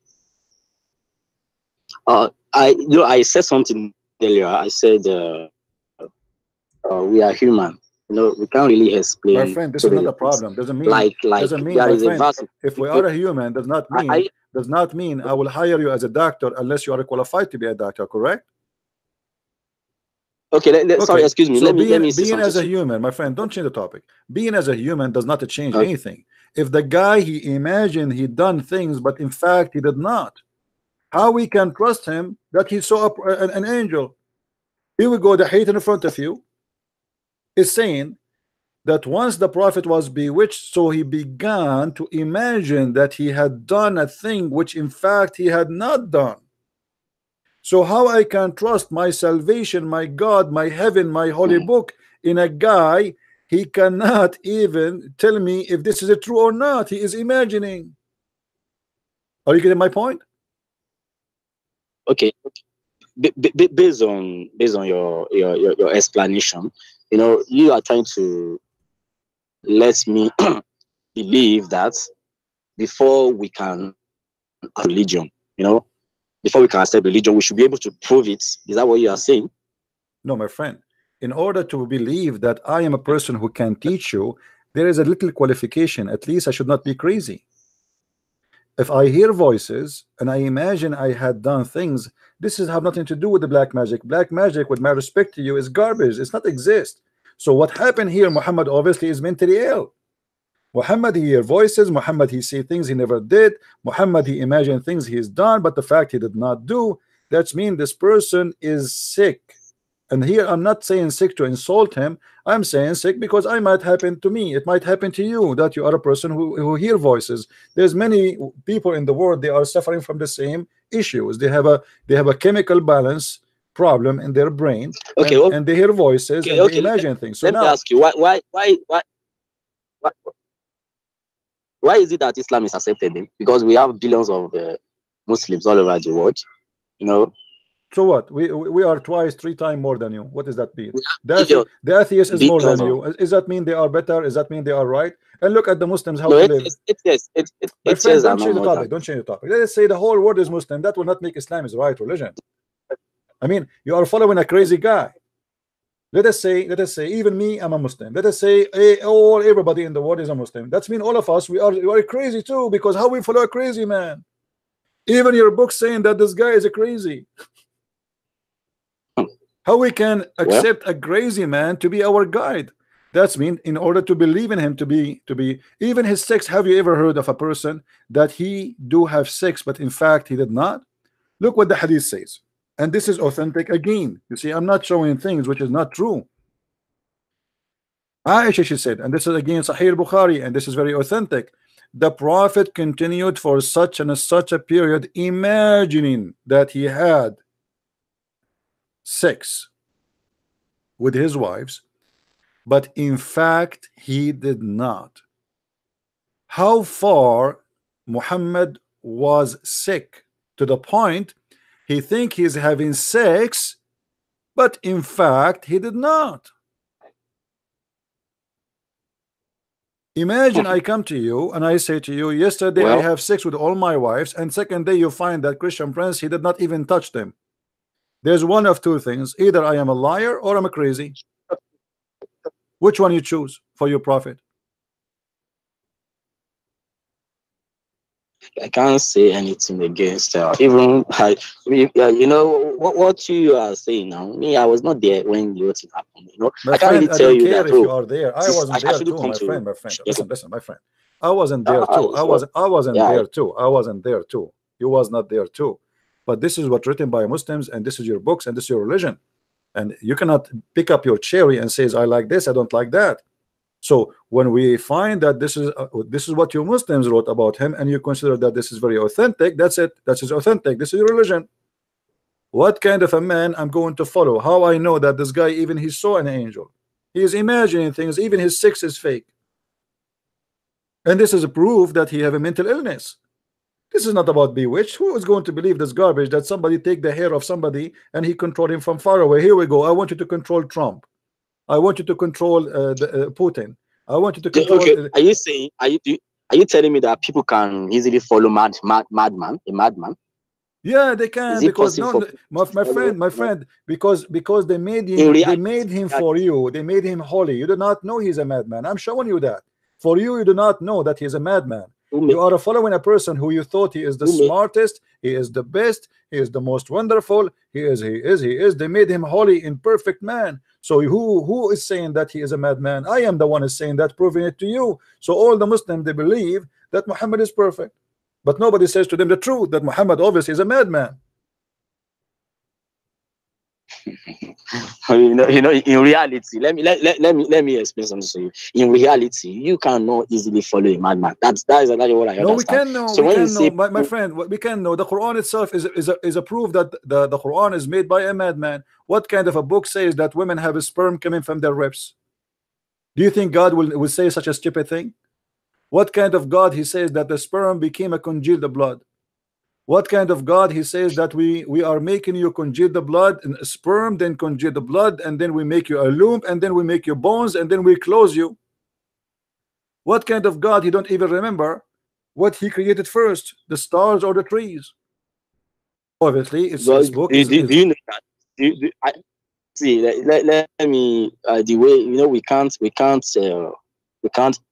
I said something earlier. I said we are human. You know, we can't really explain. My friend, this is not a problem. Doesn't mean doesn't mean there there is a verse. If we are a human, does not mean I will hire you as a doctor unless you are qualified to be a doctor. Correct? Okay. Sorry, excuse me. So let me say being something. as a human, my friend, don't change the topic. Being as a human does not change anything. If the guy, he imagined he done things, but in fact he did not, how we can trust him that he saw an angel? Here we go. The hadith in front of you is saying that once the prophet was bewitched, so he began to imagine that he had done a thing which in fact he had not done. So how I can trust my salvation, my God, my heaven, my holy book in a guy? He cannot even tell me if this is true or not. He is imagining. Are you getting my point? Okay. Based on your explanation, you know, you are trying to let me believe that before we can religion, you know, before we can accept religion, we should be able to prove it. Is that what you are saying? No, my friend. In order to believe that I am a person who can teach you, there is a little qualification. At least I should not be crazy. If I hear voices and I imagine I had done things, this is have nothing to do with the black magic. Black magic, with my respect to you, is garbage. It's not exist. So what happened here, Muhammad obviously is mentally ill. Muhammad, he hear voices. Muhammad, he see things he never did. Muhammad, he imagine things he's done, but the fact he did not do, that's mean this person is sick. And here I'm not saying sick to insult him. I'm saying sick because I might happen to me. It might happen to you that you are a person who hear voices. There's many people in the world, they are suffering from the same issues. They have a chemical balance problem in their brain. Okay, and they hear voices and they imagine things. So let me ask you, why is it that Islam is accepted? Because we have billions of Muslims all over the world, you know. So what? We are twice, 3 times more than you. What does that mean? The atheist is more than you. Does that mean they are better? Does that mean they are right? And look at the Muslims, how they live. My friend, don't change the topic. Don't change the topic. Let's say the whole world is Muslim. That will not make Islam is the right religion. I mean, you are following a crazy guy. Let us say even me, I'm a Muslim. Let us say everybody in the world is a Muslim. That's mean all of us we are crazy too, because how we follow a crazy man? Even your book saying that this guy is a crazy. How we can accept a crazy man to be our guide? That's mean in order to believe in him to be even his sex. Have you ever heard of a person that he do have sex, but in fact he did not? Look what the hadith says. And this is authentic again. You see, I'm not showing things which is not true. Aisha, she said, and this is again Sahih Bukhari, and this is very authentic. The Prophet continued for such and such a period, imagining that he had sex with his wives, but in fact he did not. How far Muhammad was sick to the point He think he's having sex, but in fact he did not. Imagine I come to you and I say to you, yesterday I have sex with all my wives, and second day you find that Christian Prince, he did not even touch them. There's one of two things: either I am a liar or I'm a crazy. Which one you choose for your profit? I can't say anything against even you know what you are saying now. Me, I was not there when the thing happened. You know, My I can't friend, really I tell don't you care that. if you are there. I wasn't there actually too, come my to friend. My friend, listen, my friend. I wasn't there too. I wasn't yeah, there too. I wasn't there too. You was not there too. But this is what written by Muslims, and this is your books, and this is your religion. And you cannot pick up your cherry and says I like this, I don't like that. So when we find that this is what your Muslims wrote about him, and you consider that this is very authentic, that's it. That is authentic. This is your religion. What kind of a man I'm going to follow? How I know that this guy, even he saw an angel? He is imagining things. Even his sex is fake. And this is a proof that he have a mental illness. This is not about bewitched. Who is going to believe this garbage that somebody take the hair of somebody and he control him from far away? Here we go. I want you to control Trump. I want you to control Putin. I want you to control. Okay. Are you saying? Are you telling me that people can easily follow madman? A madman? Yeah, they can, because no, my friend, because they made him for you. They made him holy. You do not know he's a madman. I'm showing you that. For you, you do not know that he's a madman. You are following a person who you thought he is the smartest, he is the best, he is the most wonderful, he is. They made him holy and perfect man. So who is saying that he is a madman? I am the one is saying that, proving it to you. So all the Muslims, they believe that Muhammad is perfect, but nobody says to them the truth that Muhammad obviously is a madman. You know, in reality, let me explain something to you. In reality, you cannot easily follow a madman. That is exactly what I understand. No, we can know. So we when can you know, say, my friend. We can know. The Quran itself is a proof that the Quran is made by a madman. What kind of a book says that women have a sperm coming from their ribs? Do you think God will say such a stupid thing? What kind of God he says that the sperm became a congealed blood? What kind of God he says that we are making you congeal the blood and sperm, then congeal the blood, and then we make you a loom, and then we make you bones, and then we close you? What kind of God he don't even remember what he created first, the stars or the trees? Obviously, it's this book do you know that? See, let me the way, you know, we can't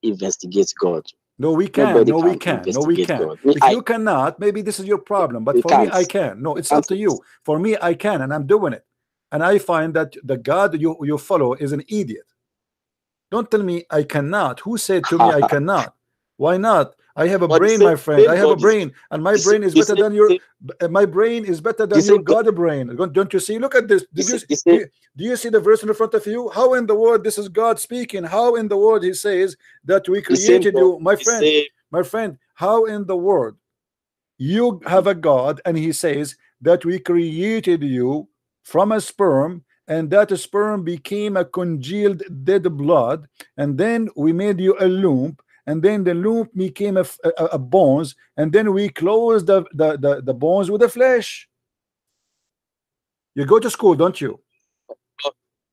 investigate God. No, we can. Nobody No, we can can. No, we investigate can. God. If you cannot, maybe this is your problem. But We for me, can't. I can. No, We it's up can't. to you. For me, I can, and I'm doing it. And I find that the God you follow is an idiot. Don't tell me I cannot. Who said to me I cannot? Why not? I have a But the brain, same my friend. I have a God is brain, and my the brain is the better than your. My brain is better than your same God. God brain. Don't you see? Look at this. The Did same- you do you see the verse in front of you? How in the world this is God speaking? How in the world he says that we the same created God. you, my The friend? same- My friend, how in the world you have a God and he says that we created you from a sperm, and that sperm became a congealed dead blood, and then we made you a loop, and then the loop became a bones, and then we closed the bones with the flesh. You go to school, don't you?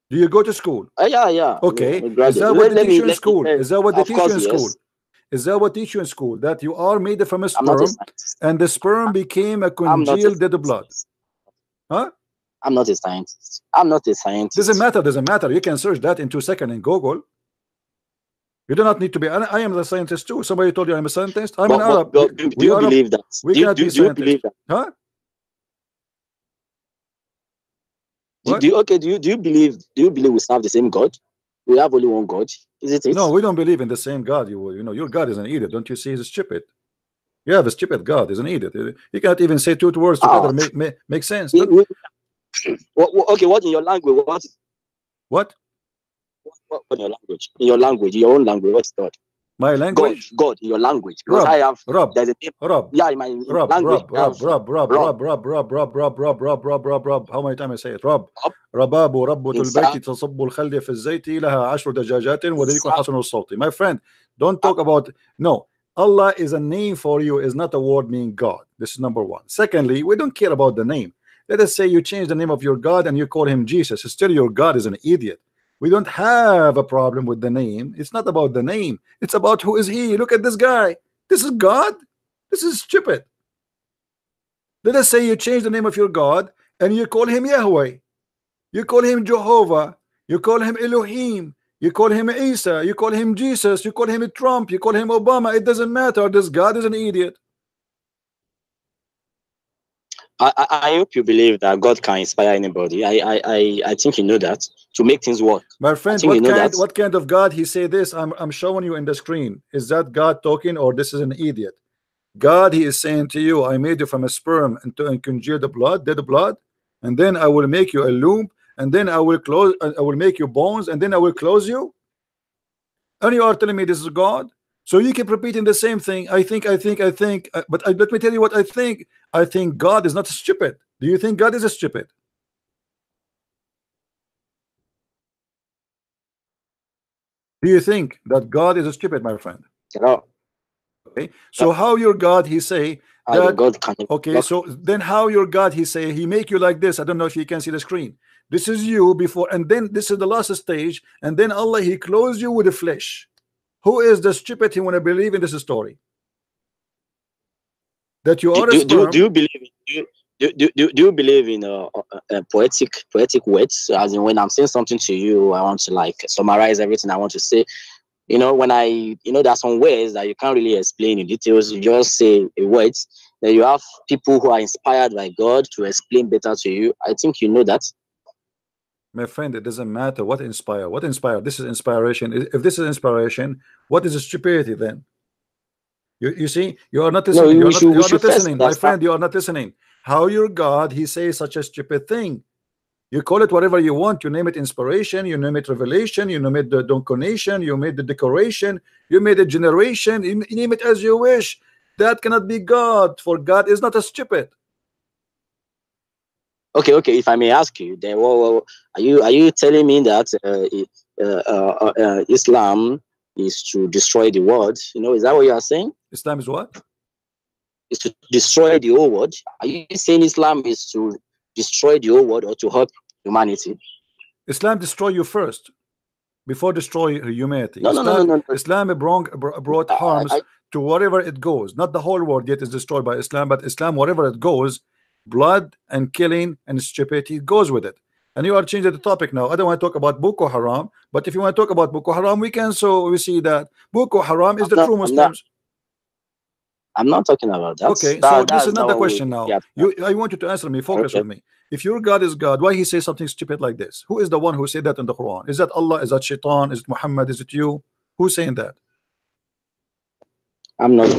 Do you go to school? Yeah. Okay. Is Graduate. that what they teach you in Let school? me, Is that what they of teach you course, in school? yes. Is that what teach you in school? That you are made from a I'm not a sperm, scientist. and the sperm became a I'm not a congealed dead blood? scientist. Huh? I'm not a scientist. I'm not a scientist. Doesn't matter. You can search that in 2 seconds in Google. You do not need to be. I am the scientist too. Somebody told you I'm a scientist. I'm an Arab. But do you believe that? We cannot be Do you believe scientists. that? Huh? Do you believe we serve the same God? We have only one God. Is it? No, we don't believe in the same God. You know, your God is an idiot. Don't you see? He's stupid. You have a stupid God. He's an idiot. You cannot even say two words together. Make sense. Okay, what in your language? What? What in your language? In your language, your own language. What's God? My language? God in your language. Because Rob, I have Rob, there's a name. Rob. Yeah, in my language. Rob. How many times I say it? Rob. رباب ربة البيت تصب الخلد في الزيت لها 10 دجاجات وريق حسن الصوت. My friend, don't talk about. No, Allah is a name for you, is not a word meaning God. This is number one. Secondly, we don't care about the name. Let us say you change the name of your God and you call him Jesus. Still, your God is an idiot. We don't have a problem with the name. It's not about the name. It's about who is he. Look at this guy. This is God. This is stupid. Let us say you change the name of your God and you call him Yahweh. You call him Jehovah. You call him Elohim. You call him Isa. You call him Jesus. You call him Trump. You call him Obama. It doesn't matter. This God is an idiot. I hope you believe that God can inspire anybody. I think you know that to make things work. My friend, what kind of God he say this? I'm showing you in the screen. Is that God talking or this is an idiot? God, he is saying to you, I made you from a sperm and congeal the blood, dead blood, and then I will make you a loom, and then I will close, I will make you bones, and then I will close you. And you are telling me this is God? So you keep repeating the same thing. I think, but let me tell you what I think. I think God is not stupid. Do you think God is stupid? Do you think that God is stupid, my friend? No. Okay. So how your God he say that? God can, okay. So then how your God he say he make you like this? I don't know if you can see the screen. This is you before, and then this is the last stage, and then Allah he clothes you with the flesh. Who is the stupid he want to believe in this story? That you are a sperm. Do you believe do you believe in poetic words? As in, when I'm saying something to you, I want to like summarize everything I want to say. You know, when there's some words that you can't really explain in details. You just say a words. Then you have people who are inspired by God to explain better to you. I think you know that. My friend, it doesn't matter what inspire. What inspire? This is inspiration. If this is inspiration, what is stupidity then? You see, you are not listening. No, you are not listening, my friend. You are not listening. How your God he says such a stupid thing? You call it whatever you want. You name it inspiration. You name it revelation. You name it the donation. You made the decoration. You made a generation. You name it as you wish. That cannot be God. For God is not a stupid. Okay. If I may ask you, then are you telling me that Islam is to destroy the world? You know, is that what you are saying? Islam is what? Is to destroy the whole world. Are you saying Islam is to destroy the whole world or to help humanity? Islam destroy you first before destroy humanity. No. Islam brought harms to wherever it goes. Not the whole world yet is destroyed by Islam, but Islam, wherever it goes, blood and killing and stupidity goes with it. And you are changing the topic now. I don't want to talk about Boko Haram, but if you want to talk about Boko Haram, we can. So we see that Boko Haram is the true Muslims. I'm not talking about that. Okay, so this is not the question now. I want you to answer me. Focus with me. If your God is God, why he say something stupid like this? Who is the one who said that in the Quran? Is that Allah? Is that Shaitan? Is it Muhammad? Is it you? Who's saying that? I'm not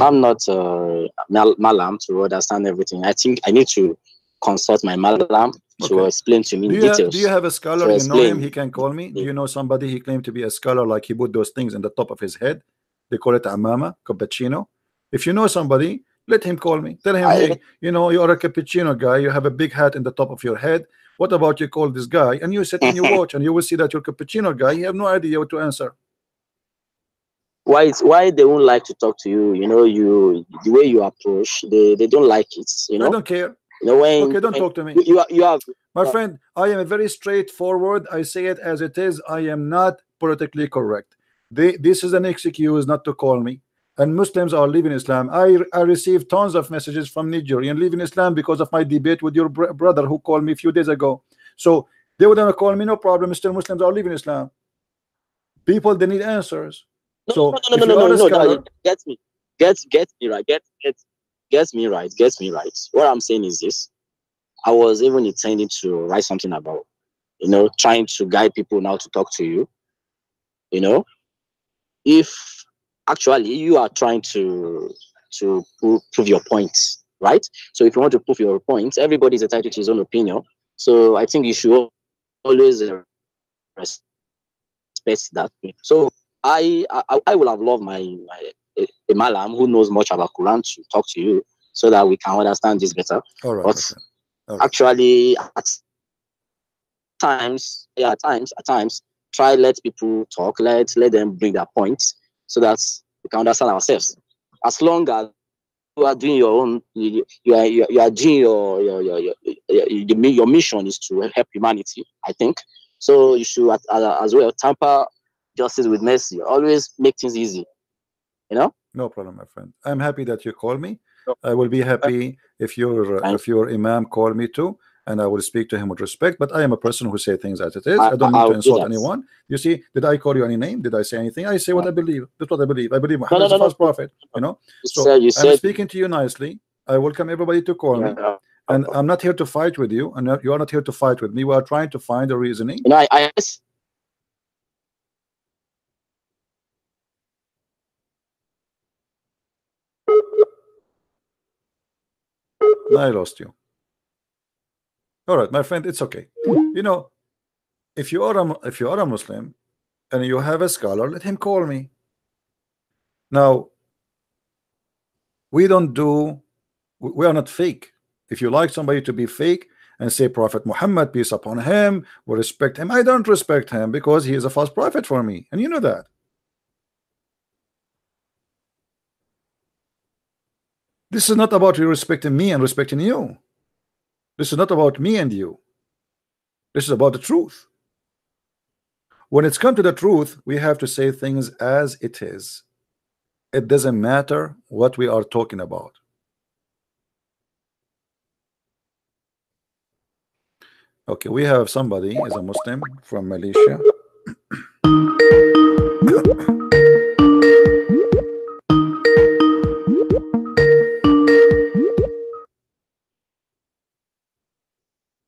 Malam to understand everything. I think I need to consult my Malam to explain to me in details. Do you have a scholar? You know him? He can call me. Do you know somebody he claimed to be a scholar, like he put those things in the top of his head? They call it amama, cappuccino. If you know somebody, let him call me. Tell him, hey, you know, you are a cappuccino guy. You have a big hat in the top of your head. What about you call this guy? And you sit and you watch, and you will see that your cappuccino guy, you have no idea what to answer. Why they won't like to talk to you? You know, the way you approach, they don't like it. You know, I don't care. You know, okay, don't talk to me. You have my friend. I am very straightforward. I say it as it is. I am not politically correct. This is an excuse not to call me. And Muslims are leaving Islam. I received tons of messages from Nigerian leaving Islam because of my debate with your brother who called me a few days ago. So they would not call me, no problem. Still Muslims are leaving Islam. People, they need answers. No. Get me right. Get me right. What I'm saying is this. I was even intending to write something about, you know, trying to guide people now to talk to you. You know, if actually you are trying to prove your points, right? So if you want to prove your points, everybody is entitled to his own opinion. So I think you should always respect that. So I would have loved my Malam who knows much about Quran to talk to you so that we can understand this better. All right, but all right. Actually, at times, try let people talk, let them bring their points so that we can understand ourselves. As long as are doing your own. You are doing your mission is to help humanity. I think so. You should as well temper justice with mercy. Always make things easy. You know. No problem, my friend. I'm happy that you call me. I will be happy if your imam call me too, and I will speak to him with respect. But I am a person who say things as it is. I don't need to insult anyone. You see, did I call you any name? Did I say anything? I say what I believe. That's what I believe. I believe Muhammad is the first prophet. You know. So I'm speaking to you nicely. I welcome everybody to call me, and I'm not here to fight with you, and you are not here to fight with me. We are trying to find a reasoning. You know, I lost you. All right, my friend, it's okay. You know, if you are a Muslim and you have a scholar, let him call me. Now, we are not fake. If you like somebody to be fake and say Prophet Muhammad, peace upon him, we respect him, I don't respect him because he is a false prophet for me, and you know that. This is not about you respecting me and respecting you. This is not about me and you. This is about the truth. When it's come to the truth, we have to say things as it is. It doesn't matter what we are talking about. Okay, we have somebody is a Muslim from Malaysia.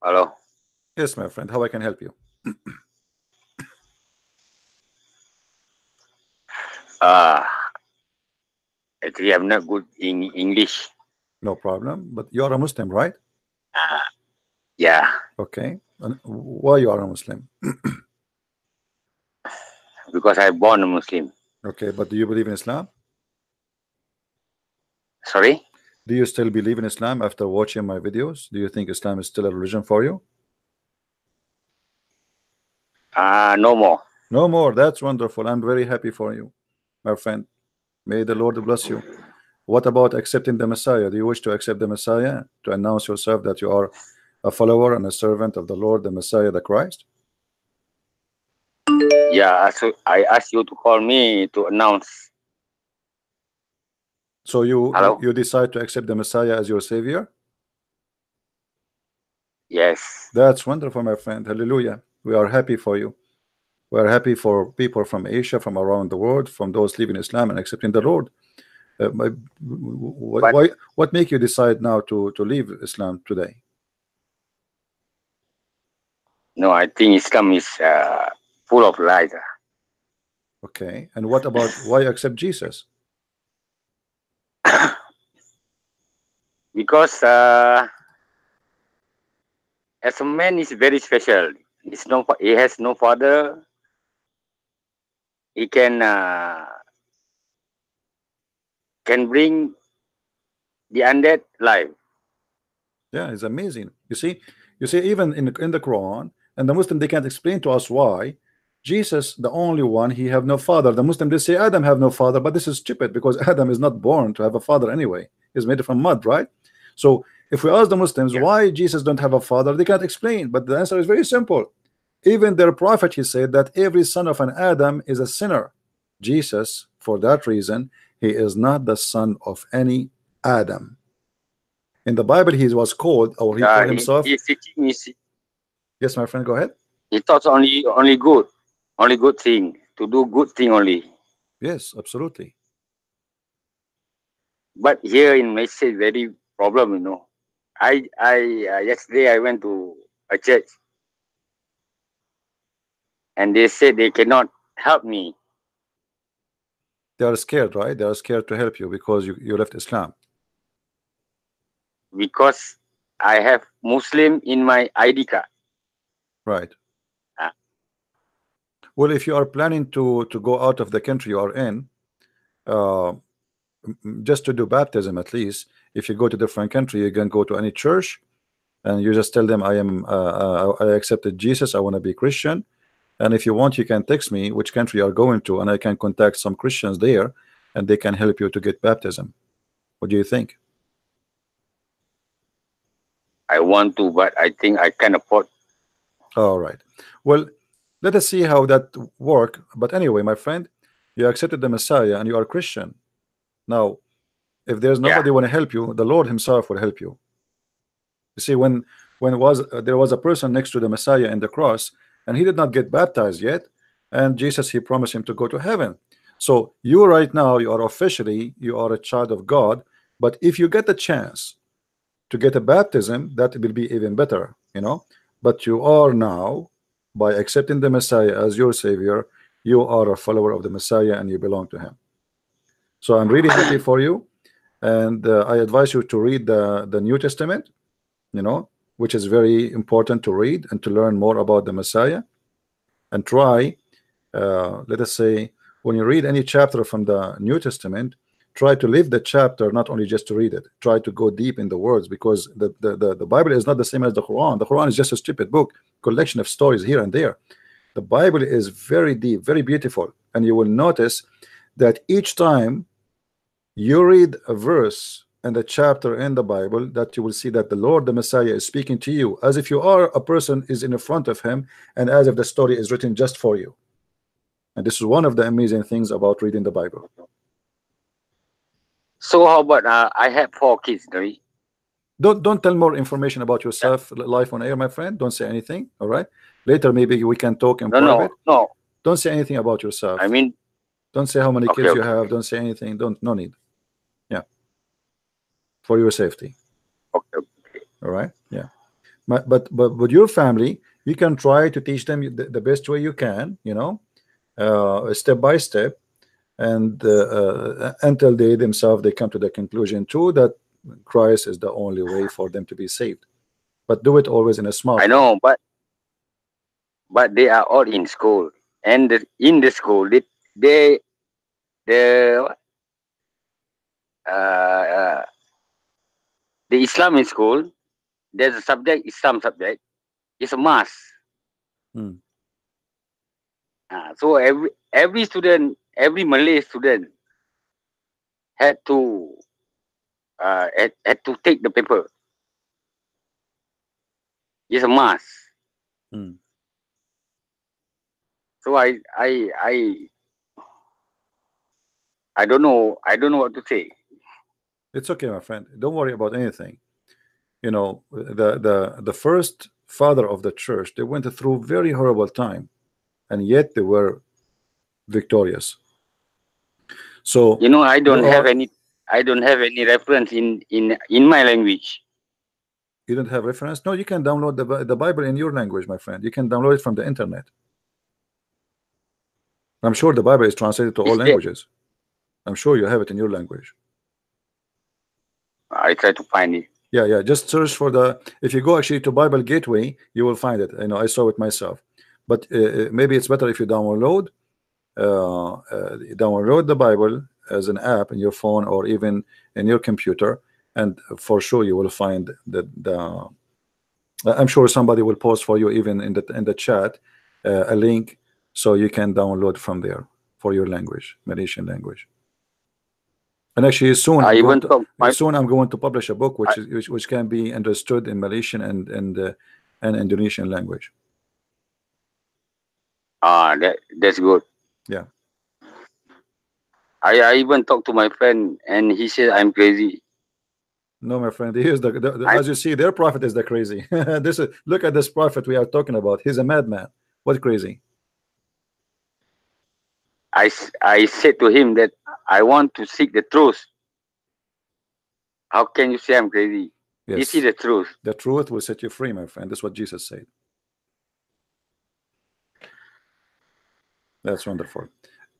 Hello. Yes, my friend. How I can help you? Actually, I'm not good in English. No problem. But you are a Muslim, right? Yeah. Okay. And why you are a Muslim? Because I born a Muslim. Okay, but do you believe in Islam? Sorry? Do you still believe in Islam after watching my videos? Do you think Islam is still a religion for you? No more. No more. That's wonderful. I'm very happy for you, my friend. May the Lord bless you. What about accepting the Messiah? Do you wish to accept the Messiah, to announce yourself that you are a follower and a servant of the Lord, the Messiah, the Christ? Yeah, so I asked you to call me to announce. So you Hello? you decide to accept the Messiah as your savior? Yes. That's wonderful, my friend. Hallelujah. We are happy for you. We are happy for people from Asia, from around the world, from those living Islam and accepting the Lord. What make you decide now to leave Islam today? No, I think Islam is full of lies. Okay. And what about why accept Jesus? Because as a man is very special. He has no father. He can bring the undead life. Yeah, it's amazing. You see, even in the Quran and the Muslim, they can't explain to us why Jesus, the only one, he have no father. The Muslim, they say Adam have no father, but this is stupid because Adam is not born to have a father anyway. He's made from mud, right? So if we ask the Muslims why Jesus don't have a father, they can't explain. But the answer is very simple. Even their prophet, he said that every son of an Adam is a sinner. Jesus, for that reason, he is not the son of any Adam. In the Bible, he was called, or he called himself. Yes, my friend, go ahead. He thought only good thing, to do good thing only. Yes, absolutely. But here in Malaysia, very problem, you know. Yesterday I went to a church, and they said they cannot help me. They are scared, right? They are scared to help you because you left Islam. Because I have Muslim in my ID card. Right. Well, if you are planning to go out of the country you are in, just to do baptism, at least, if you go to different country, you can go to any church, and you just tell them I accepted Jesus. I want to be Christian. And if you want, you can text me which country you are going to, and I can contact some Christians there, and they can help you to get baptism. What do you think? I want to, but I think I can afford. All right. Well, let us see how that work. But anyway, my friend, you accepted the Messiah and you are Christian. Now, if there's Yeah. nobody want to help you, the Lord Himself will help you. You see, when there was a person next to the Messiah in the cross, and he did not get baptized yet, and Jesus, He promised him to go to heaven. So you right now, you are officially, you are a child of God. But if you get the chance to get a baptism, that will be even better, you know. But you are now, by accepting the Messiah as your Savior, you are a follower of the Messiah and you belong to Him. So I'm really happy for you, and I advise you to read the New Testament, you know, which is very important to read and to learn more about the Messiah. And try, let us say, when you read any chapter from the New Testament, try to live the chapter, not only just to read it. Try to go deep in the words, because the Bible is not the same as the Quran. The Quran is just a stupid book, collection of stories here and there. The Bible is very deep, very beautiful, and you will notice that each time you read a verse and a chapter in the Bible, that you will see that the Lord, the Messiah, is speaking to you as if you are a person is in front of Him, and as if the story is written just for you. And this is one of the amazing things about reading the Bible. So how about I have 4 kids, right? Don't tell more information about yourself live on air, my friend. Don't say anything. All right. Later, maybe we can talk in private. No. Don't say anything about yourself. I mean, don't say how many okay, kids you okay. have. Don't say anything. No need. Yeah. For your safety. Okay. All right. Yeah. But with your family, you can try to teach them the best way you can. You know, step by step, and until they themselves they come to the conclusion too that Christ is the only way for them to be saved. But do it always in a smart way. I know, but they are all in school, and in the school they the Islamic school, there's a subject, Islam subject. It's a must. So every student, every Malay student had to take the paper. It's a must. So I don't know what to say. It's okay, my friend. Don't worry about anything. You know, the first father of the church, they went through very horrible time, and yet they were victorious. So you know, I don't have any reference in my language. You don't have reference? No, you can download the Bible in your language, my friend. You can download it from the internet. I'm sure the Bible is translated to all languages. I'm sure you have it in your language. I try to find it. Yeah. Just search for if you go actually to Bible Gateway, you will find it. I know, I saw it myself. But maybe it's better if you download the Bible as an app in your phone or even in your computer, and for sure you will find the I'm sure somebody will post for you even in the chat a link, so you can download from there for your language, Malaysian language. And actually soon I'm going to publish a book which can be understood in Malaysian and Indonesian language. That's good. Yeah. I even talked to my friend and he said I'm crazy. No, my friend, here's as you see, their prophet is the crazy. Look at this prophet we are talking about. He's a madman. What crazy? I said to him that I want to seek the truth. How can you say I'm crazy? Yes. This is the truth. The truth will set you free, my friend. That's what Jesus said. That's wonderful.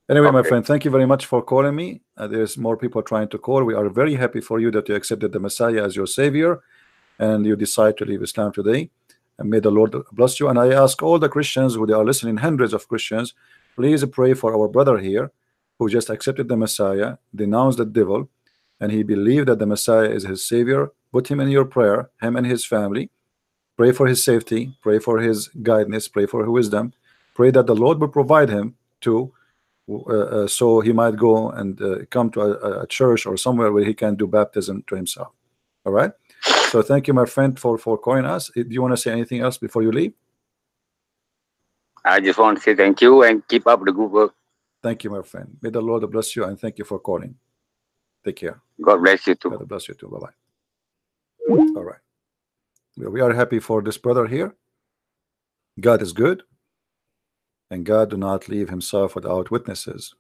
Anyway, my friend, thank you very much for calling me. There's more people trying to call. We are very happy for you that you accepted the Messiah as your Savior and you decide to leave Islam today. And may the Lord bless you. And I ask all the Christians who are listening, hundreds of Christians, please pray for our brother here who just accepted the Messiah, denounced the devil, and he believed that the Messiah is his Savior. Put him in your prayer, him and his family. Pray for his safety, pray for his guidance, pray for his wisdom. Pray that the Lord will provide him to So he might go and come to a church or somewhere where he can do baptism to himself. All right. So thank you, my friend, for calling us. Do you want to say anything else before you leave? I just want to say thank you and keep up the good work. Thank you, my friend. May the Lord bless you, and thank you for calling. Take care. God bless you too. God bless you too. Bye-bye. All right. We are happy for this brother here. God is good, and God do not leave himself without witnesses.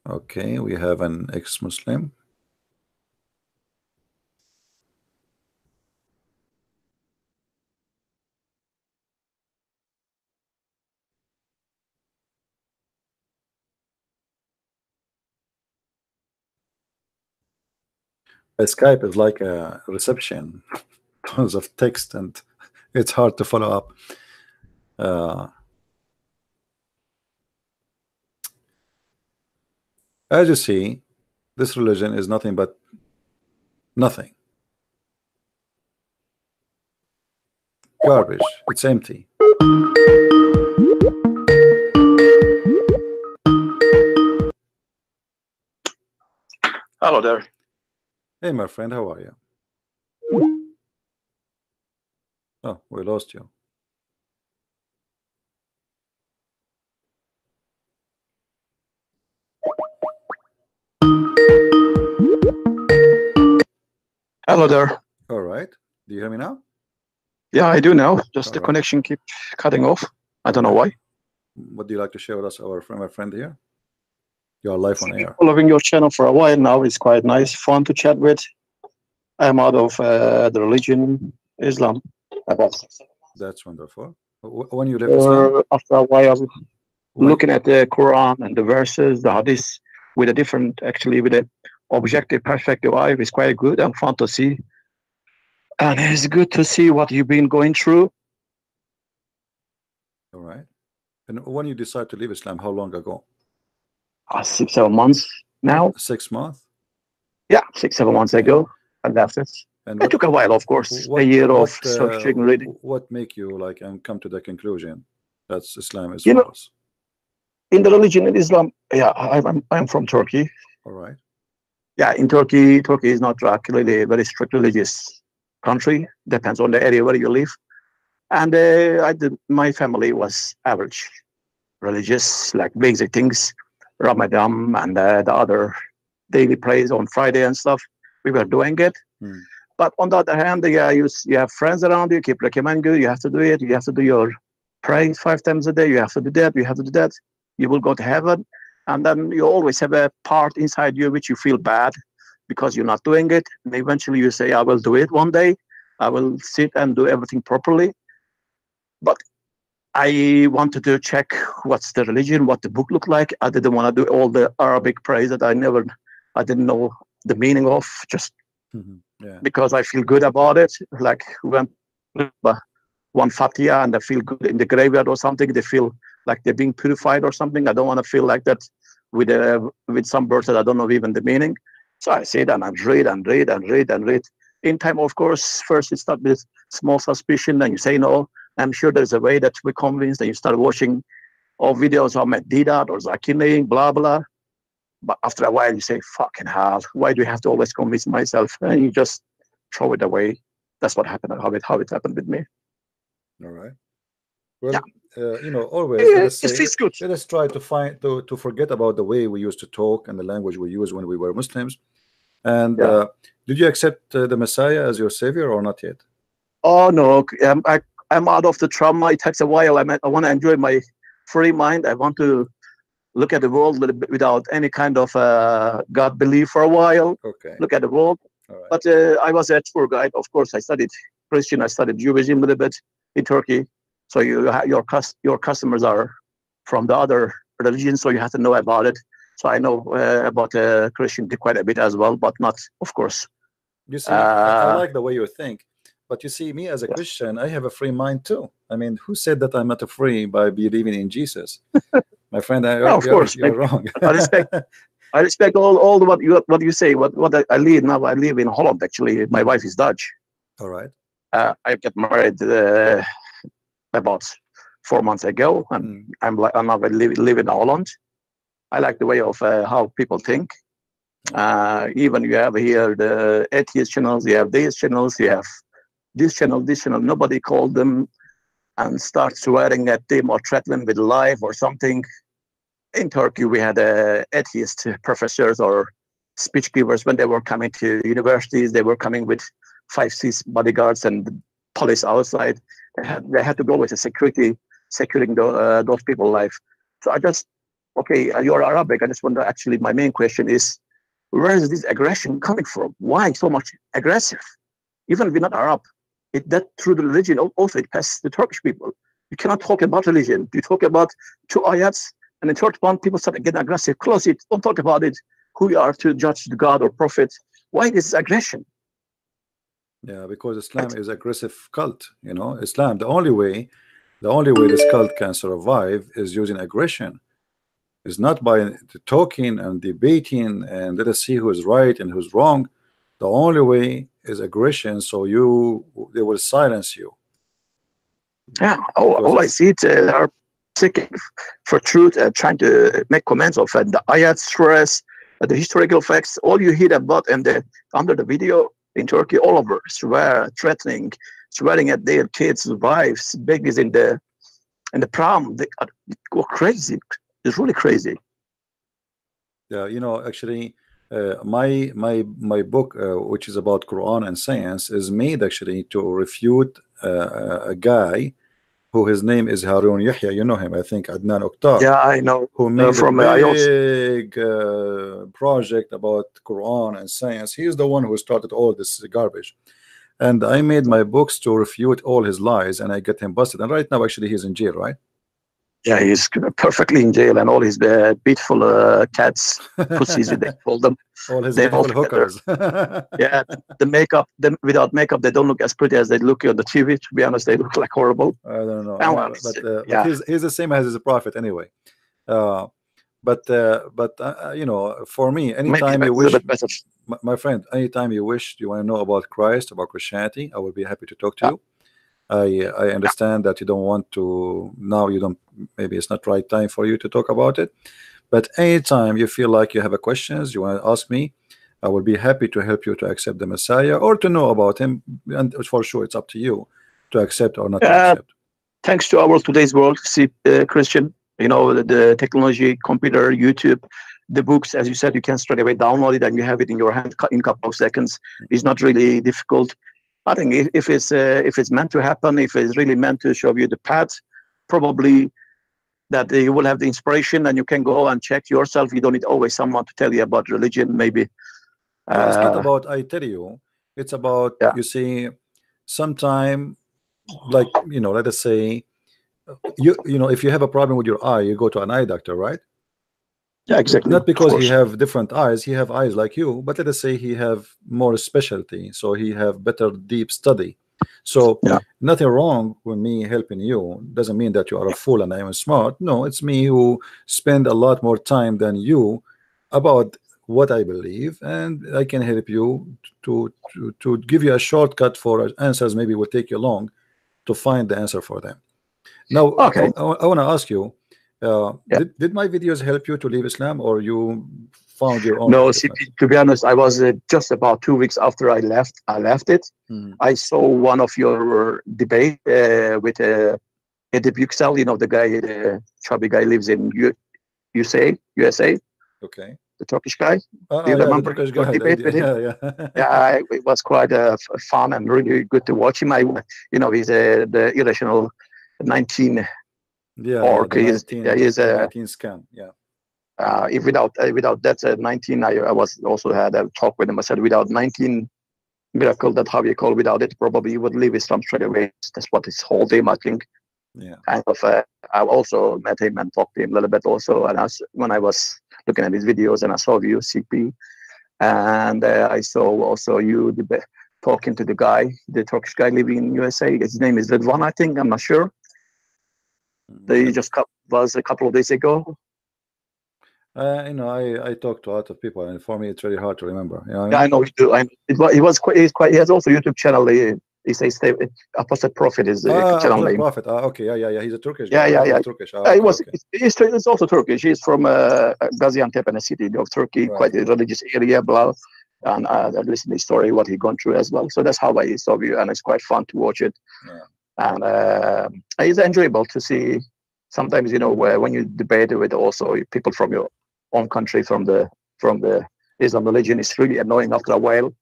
Okay, we have an ex-Muslim. Skype is like a reception tons of text and it's hard to follow up. As you see, this religion is nothing but nothing. Garbage. It's empty. Hello there. Hey, my friend, how are you? Oh, we lost you. Hello there. All right. Do you hear me now? Yeah, I do now. Just All the right. connection keeps cutting off. I don't know why. What do you like to share with us, my friend here? You are live on air. Following your channel for a while now. It's quite nice, fun to chat with. I'm out of the religion Islam. That's wonderful. When you left Islam? After a while, looking at the Quran and the verses, the Hadith, with a different, actually, with an objective perspective eye, is quite good and fun to see. And it's good to see what you've been going through. All right. And when you decide to leave Islam, how long ago? 6, 7 months now. 6 months? Yeah, 6, 7 months ago. I left it. And it took a while, of course. A year of searching, reading. What make you like and come to the conclusion that Islam is false? In the religion in Islam, yeah, I'm from Turkey. All right. Yeah, in Turkey is not really a very strict religious country. Depends on the area where you live. And my family was average religious, like basic things, Ramadan and the other daily praise on Friday and stuff. We were doing it. But on the other hand, you have friends around you, keep recommending you, you have to do it, you have to do your praise 5 times a day, you have to do that, you have to do that, you will go to heaven. And then you always have a part inside you which you feel bad because you're not doing it. And eventually you say, I will do it one day, I will sit and do everything properly. But I wanted to check what's the religion, what the book looked like. I didn't want to do all the Arabic praise that I didn't know the meaning of, just because I feel good about it. Like when one Fatiha and they feel good in the graveyard or something, they feel like they're being purified or something. I don't want to feel like that with some words that I don't know even the meaning. So I sit and I read and read and read and read. In time, of course, first it starts with small suspicion, then you say, no, I'm sure there's a way that we're convinced, that you start watching all videos of Medidat or Zakine, blah, blah. But after a while, you say, fucking hell, why do you have to always convince myself? And you just throw it away. That's what happened, how it happened with me. All right. Well, you know, always let us try to forget about the way we used to talk and the language we used when we were Muslims. And did you accept the Messiah as your savior or not yet? Oh, no. I'm out of the trauma. It takes a while. I want to enjoy my free mind. I want to look at the world without any kind of God belief for a while. Okay. Look at the world. Right. But I was a tour guide. Of course, I studied Christian. I studied Judaism a little bit in Turkey. So your customers are from the other religions, so you have to know about it. So I know about Christian quite a bit as well, but not, of course. You see, I like the way you think. But you see, me as a Christian, I have a free mind too. I mean, who said that I'm not free by believing in Jesus? My friend, of course, you're wrong. I I respect all what you say. What I live now. I live in Holland actually. My wife is Dutch. All right. I got married about 4 months ago, and I'm now live in Holland. I like the way of how people think. Even you have here the atheist channels, you have these channels, you have this channel, this channel. Nobody called them and start swearing at them or threaten them with life or something. In Turkey, we had atheist professors or speech givers when they were coming to universities. They were coming with 5, 6 bodyguards and police outside. They had to go with a security securing those people's life. So okay, you're Arabic. I just wonder. Actually, my main question is, where is this aggression coming from? Why so much aggressive? Even if we're not Arab, that through the religion also it passes the Turkish people. You cannot talk about religion. You talk about 2 ayats, and the third one, people start getting aggressive. Close it. Don't talk about it. Who you are to judge the God or prophet? Why this aggression? Yeah, because Islam is aggressive cult. You know, Islam. The only way this cult can survive is using aggression. It's not by talking and debating and let us see who is right and who's wrong. The only way is aggression. So they will silence you. Yeah, all I see is they are seeking for truth, trying to make comments of the ayat, stress, the historical facts. All you hear about and under the video in Turkey, all over swear, threatening, swearing at their kids, wives, babies in the prom. They go crazy. It's really crazy. Yeah, you know, actually, my book, which is about Quran and science, is made actually to refute a guy who his name is Harun Yahya. You know him, I think, Adnan Oktar. Yeah, I know. Who made from a big project about Quran and science. He is the one who started all this garbage. And I made my books to refute all his lies, and I get him busted. And right now, actually, he's in jail, right? Yeah, he's perfectly in jail, and all his beautiful cats, pussies, they call them. All his beautiful hookers. Yeah, the makeup, without makeup, they don't look as pretty as they look on the TV. To be honest, they look like horrible. I don't know. Yeah. But he's the same as his prophet anyway. But you know, for me, anytime you wish, my friend, anytime you wish, you want to know about Christ, about Christianity, I will be happy to talk to you. I understand that you don't want to now. You don't. Maybe it's not right time for you to talk about it. But anytime you feel like you have a questions, you want to ask me, I will be happy to help you to accept the Messiah or to know about him. And for sure, it's up to you to accept or not to accept. Thanks to our today's world, see, Christian, you know, the technology, computer, YouTube, the books, as you said, you can straight away download it and you have it in your hand in a couple of seconds. It's not really difficult. I think if it's meant to happen, if it's really meant to show you the path, probably that you will have the inspiration and you can go and check yourself. You don't need always someone to tell you about religion, maybe. It's not about I tell you. It's about, you see, sometime, like, you know, let us say, you know, if you have a problem with your eye, you go to an eye doctor, right? Yeah, exactly. Not because he have different eyes, he have eyes like you, but let us say he have more specialty, so he have better deep study. So nothing wrong with me helping you. Doesn't mean that you are a fool and I am smart. No, it's me who spend a lot more time than you about what I believe, and I can help you to give you a shortcut for answers. Maybe will take you long to find the answer for them. Now, I want to ask you, did my videos help you to leave Islam, or you found your own? No, see, to be honest, I was just about 2 weeks after I left it. I saw one of your debate with Edip Yüksel, you know, the guy, the chubby guy, lives in USA. Okay. The Turkish guy. Do you remember the Turkish guy, debate with him? Yeah, it was quite fun and really good to watch him. You know, he's the irrational 19. Yeah, the 19 scam. Yeah. If without that 19, I was also had a talk with him. I said, without 19 miracle, that how you call, without it, probably you would leave Islam straight away. That's what his whole aim, I think. Yeah. Kind of. I also met him and talked to him a little bit also. And when I was looking at his videos, and I saw you, CP, and I saw also you talking to the guy, the Turkish guy living in USA. His name is Ridwan, I think. I'm not sure. They just was a couple of days ago. You know, I talk to a lot of people, and for me, it's really hard to remember. You know what I Yeah, I mean? know you do. He was quite. He's quite. He has also a YouTube channel. He says Apostle Prophet is the channel Apostle name. Prophet. Okay, yeah. He's a Turkish Yeah, guy. yeah, He's yeah. Turkish. He Okay, was. okay. He's also Turkish. He's from Gaziantep, in a city of Turkey, Right. quite a religious area, blah. And I listened to his story, what he gone through as well. So that's how I saw you, and it's quite fun to watch it. Yeah. And it's enjoyable to see. Sometimes, you know, when you debate with also people from your own country, from the Islam religion, it's really annoying after a while.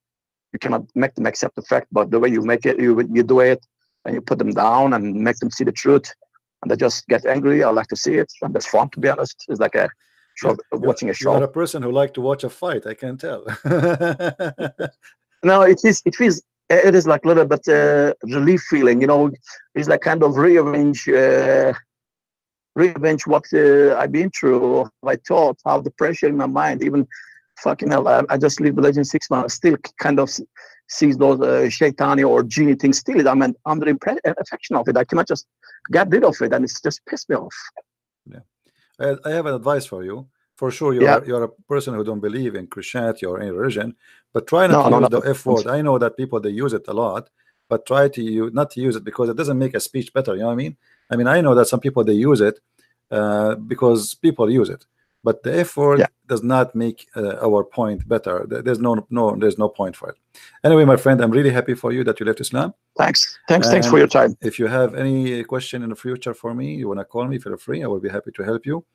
You cannot make them accept the fact, but the way you make it, you do it, and you put them down and make them see the truth, and they just get angry. I like to see it, and that's fun, to be honest. It's like a show, watching a You are show. a person who like to watch a fight. I can tell. No, it is. It feels. It is like a little bit relief feeling. You know, it's like kind of rearrange what I've been through, how I thought, how the pressure in my mind, even fucking hell, I just leave religion 6 months, still kind of sees those shaitani or genie things still. I'm under affection of it. I cannot just get rid of it, and it's just pissed me off. Yeah. I have an advice for you. For sure, you're a person who don't believe in Christianity or any religion, but try not to use the F word. I know that people, they use it a lot, but try to not to use it, because it doesn't make a speech better. You know what I mean? I mean, I know that some people, they use it because people use it, but the F word does not make our point better. There's no point for it. Anyway, my friend, I'm really happy for you that you left Islam. Thanks for your time. If you have any question in the future for me, you want to call me, feel free. I will be happy to help you.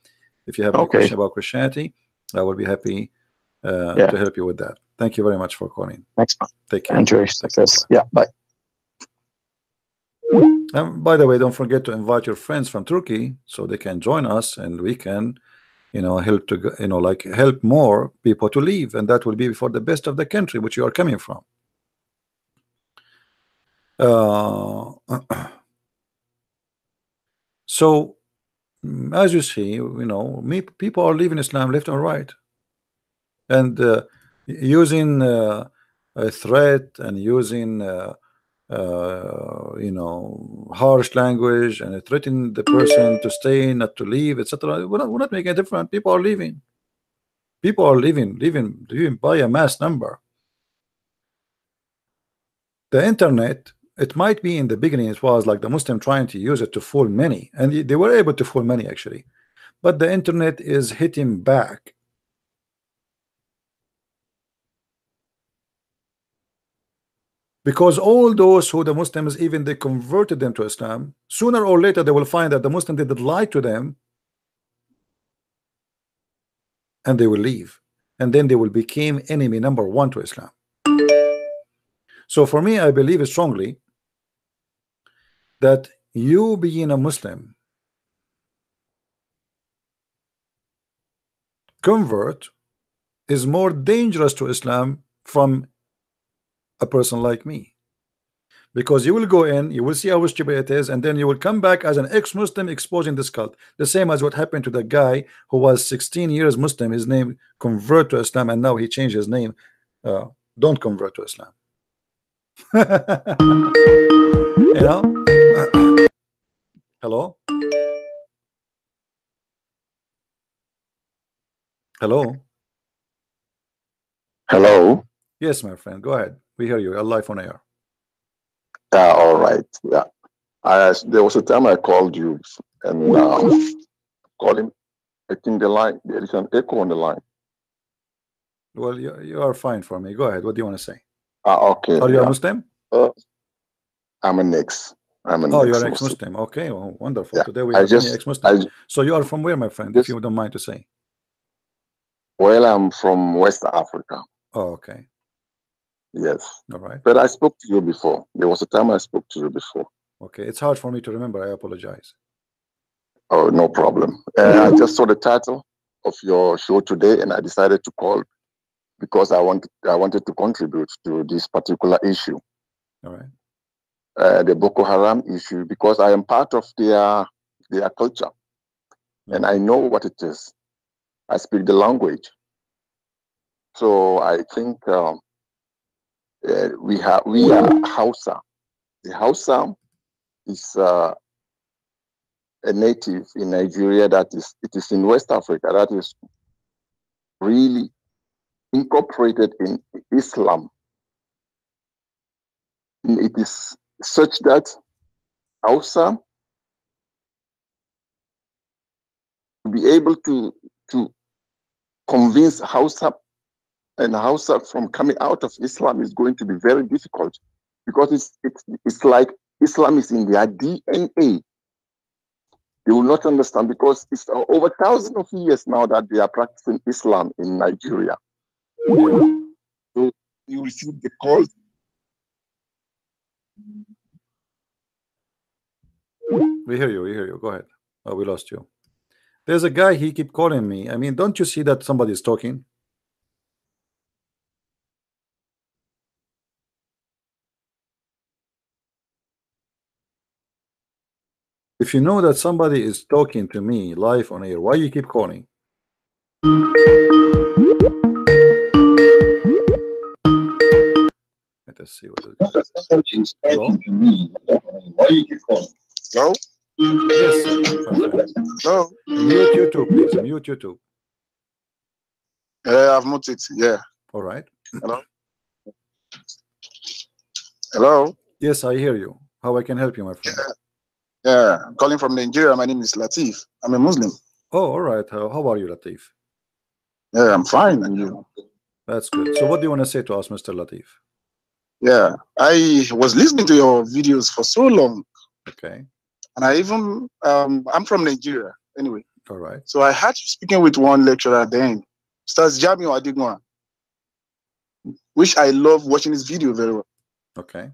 If you have any question about Christianity, I will be happy to help you with that. Thank you very much for calling. Thanks, man. Take care. Enjoy success. Yeah, bye. By the way, don't forget to invite your friends from Turkey so they can join us, and we can, you know, help to, you know, like help more people to leave, and that will be for the best of the country which you are coming from. So, as you see, you know, people are leaving Islam left and right, and using a threat and using you know, harsh language, and threatening the person to stay, not to leave, etc. We're not making a difference. People are leaving. People are leaving by a mass number. The internet, it might be in the beginning, it was like the Muslim trying to use it to fool many, and they were able to fool many actually, but the internet is hitting back. Because all those who the Muslims, even they converted them to Islam, sooner or later they will find that the Muslim did lie to them, and they will leave, and then they will become enemy number one to Islam. So for me, I believe strongly that you being a Muslim convert is more dangerous to Islam from a person like me, because you will go in, you will see how stupid it is, and then you will come back as an ex-Muslim exposing this cult, the same as what happened to the guy who was 16 years Muslim. His name convert to Islam, and now he changed his name. Don't convert to Islam. You know. Hello. Hello. Yes, my friend, go ahead. We hear you. You're live on air. All right. Yeah. There was a time I called you, and calling. I think the line, there is an echo on the line. Well, you are fine for me. Go ahead. What do you want to say? Okay. Are you a Muslim? I'm an ex. Oh, you're an ex-Muslim. Okay, well, wonderful. Yeah. Today we have many ex-Muslims. So you are from where, my friend, if you don't mind to say? Well, I'm from West Africa. Oh, okay. Yes. All right. But I spoke to you before. There was a time I spoke to you before. Okay. It's hard for me to remember. I apologize. Oh, no problem. I just saw the title of your show today, and I decided to call because I wanted to contribute to this particular issue. All right. The Boko Haram issue, because I am part of their culture, and I know what it is. I speak the language, so I think we are Hausa. The Hausa is a native in Nigeria. It is in West Africa. That is really incorporated in Islam. And it is such that Hausa to be able to convince Hausa and Hausa from coming out of Islam is going to be very difficult, because it's like Islam is in their DNA. They will not understand, because it's over thousands of years now that they are practicing Islam in Nigeria. So you receive the call. We hear you. We hear you. Go ahead. Oh, we lost you. There's a guy. He keep calling me. I mean, don't you see that somebody is talking? If you know that somebody is talking to me live on air, why you keep calling? Let us see what it is. Hello? Why you keep calling? No? Yes, sir. No? Mute YouTube, please. Mute YouTube. I've muted it. Yeah. All right. Hello? Hello? Yes, I hear you. How I can help you, my friend? Yeah. I'm calling from Nigeria. My name is Latif. I'm a Muslim. Oh, all right. How are you, Latif? Yeah, I'm fine. And you? That's good. So what do you want to say to us, Mr. Latif? Yeah. I was listening to your videos for so long. Okay. And I even, I'm from Nigeria anyway. All right. So I had you speaking with one lecturer then, Stars Jamio Adigwa, which I love watching his video very well. Okay.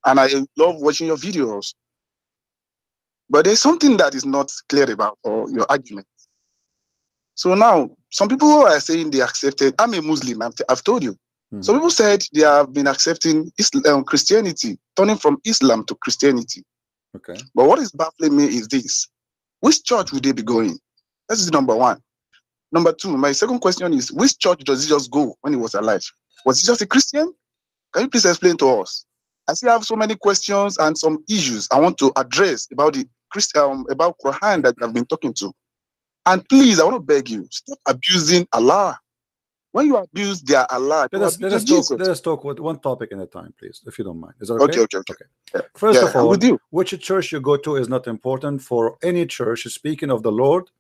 And I love watching your videos. But there's something that is not clear about your argument. So now, some people are saying they accepted, I'm a Muslim, I've told you. Some people said they have been accepting Christianity, turning from Islam to Christianity. Okay. But what is baffling me is this. Which church would they be going? That is number one. Number two, my second question is, which church does he just go when he was alive? Was he just a Christian? Can you please explain to us? I still have so many questions and some issues I want to address about the about Quran that I've been talking to. And please, I want to beg you, stop abusing Allah. When you abuse their Allah, let us talk with one topic at a time, please, if you don't mind. Is that okay? Okay. Yeah. First of all, which church you go to is not important. For any church, speaking of the Lord,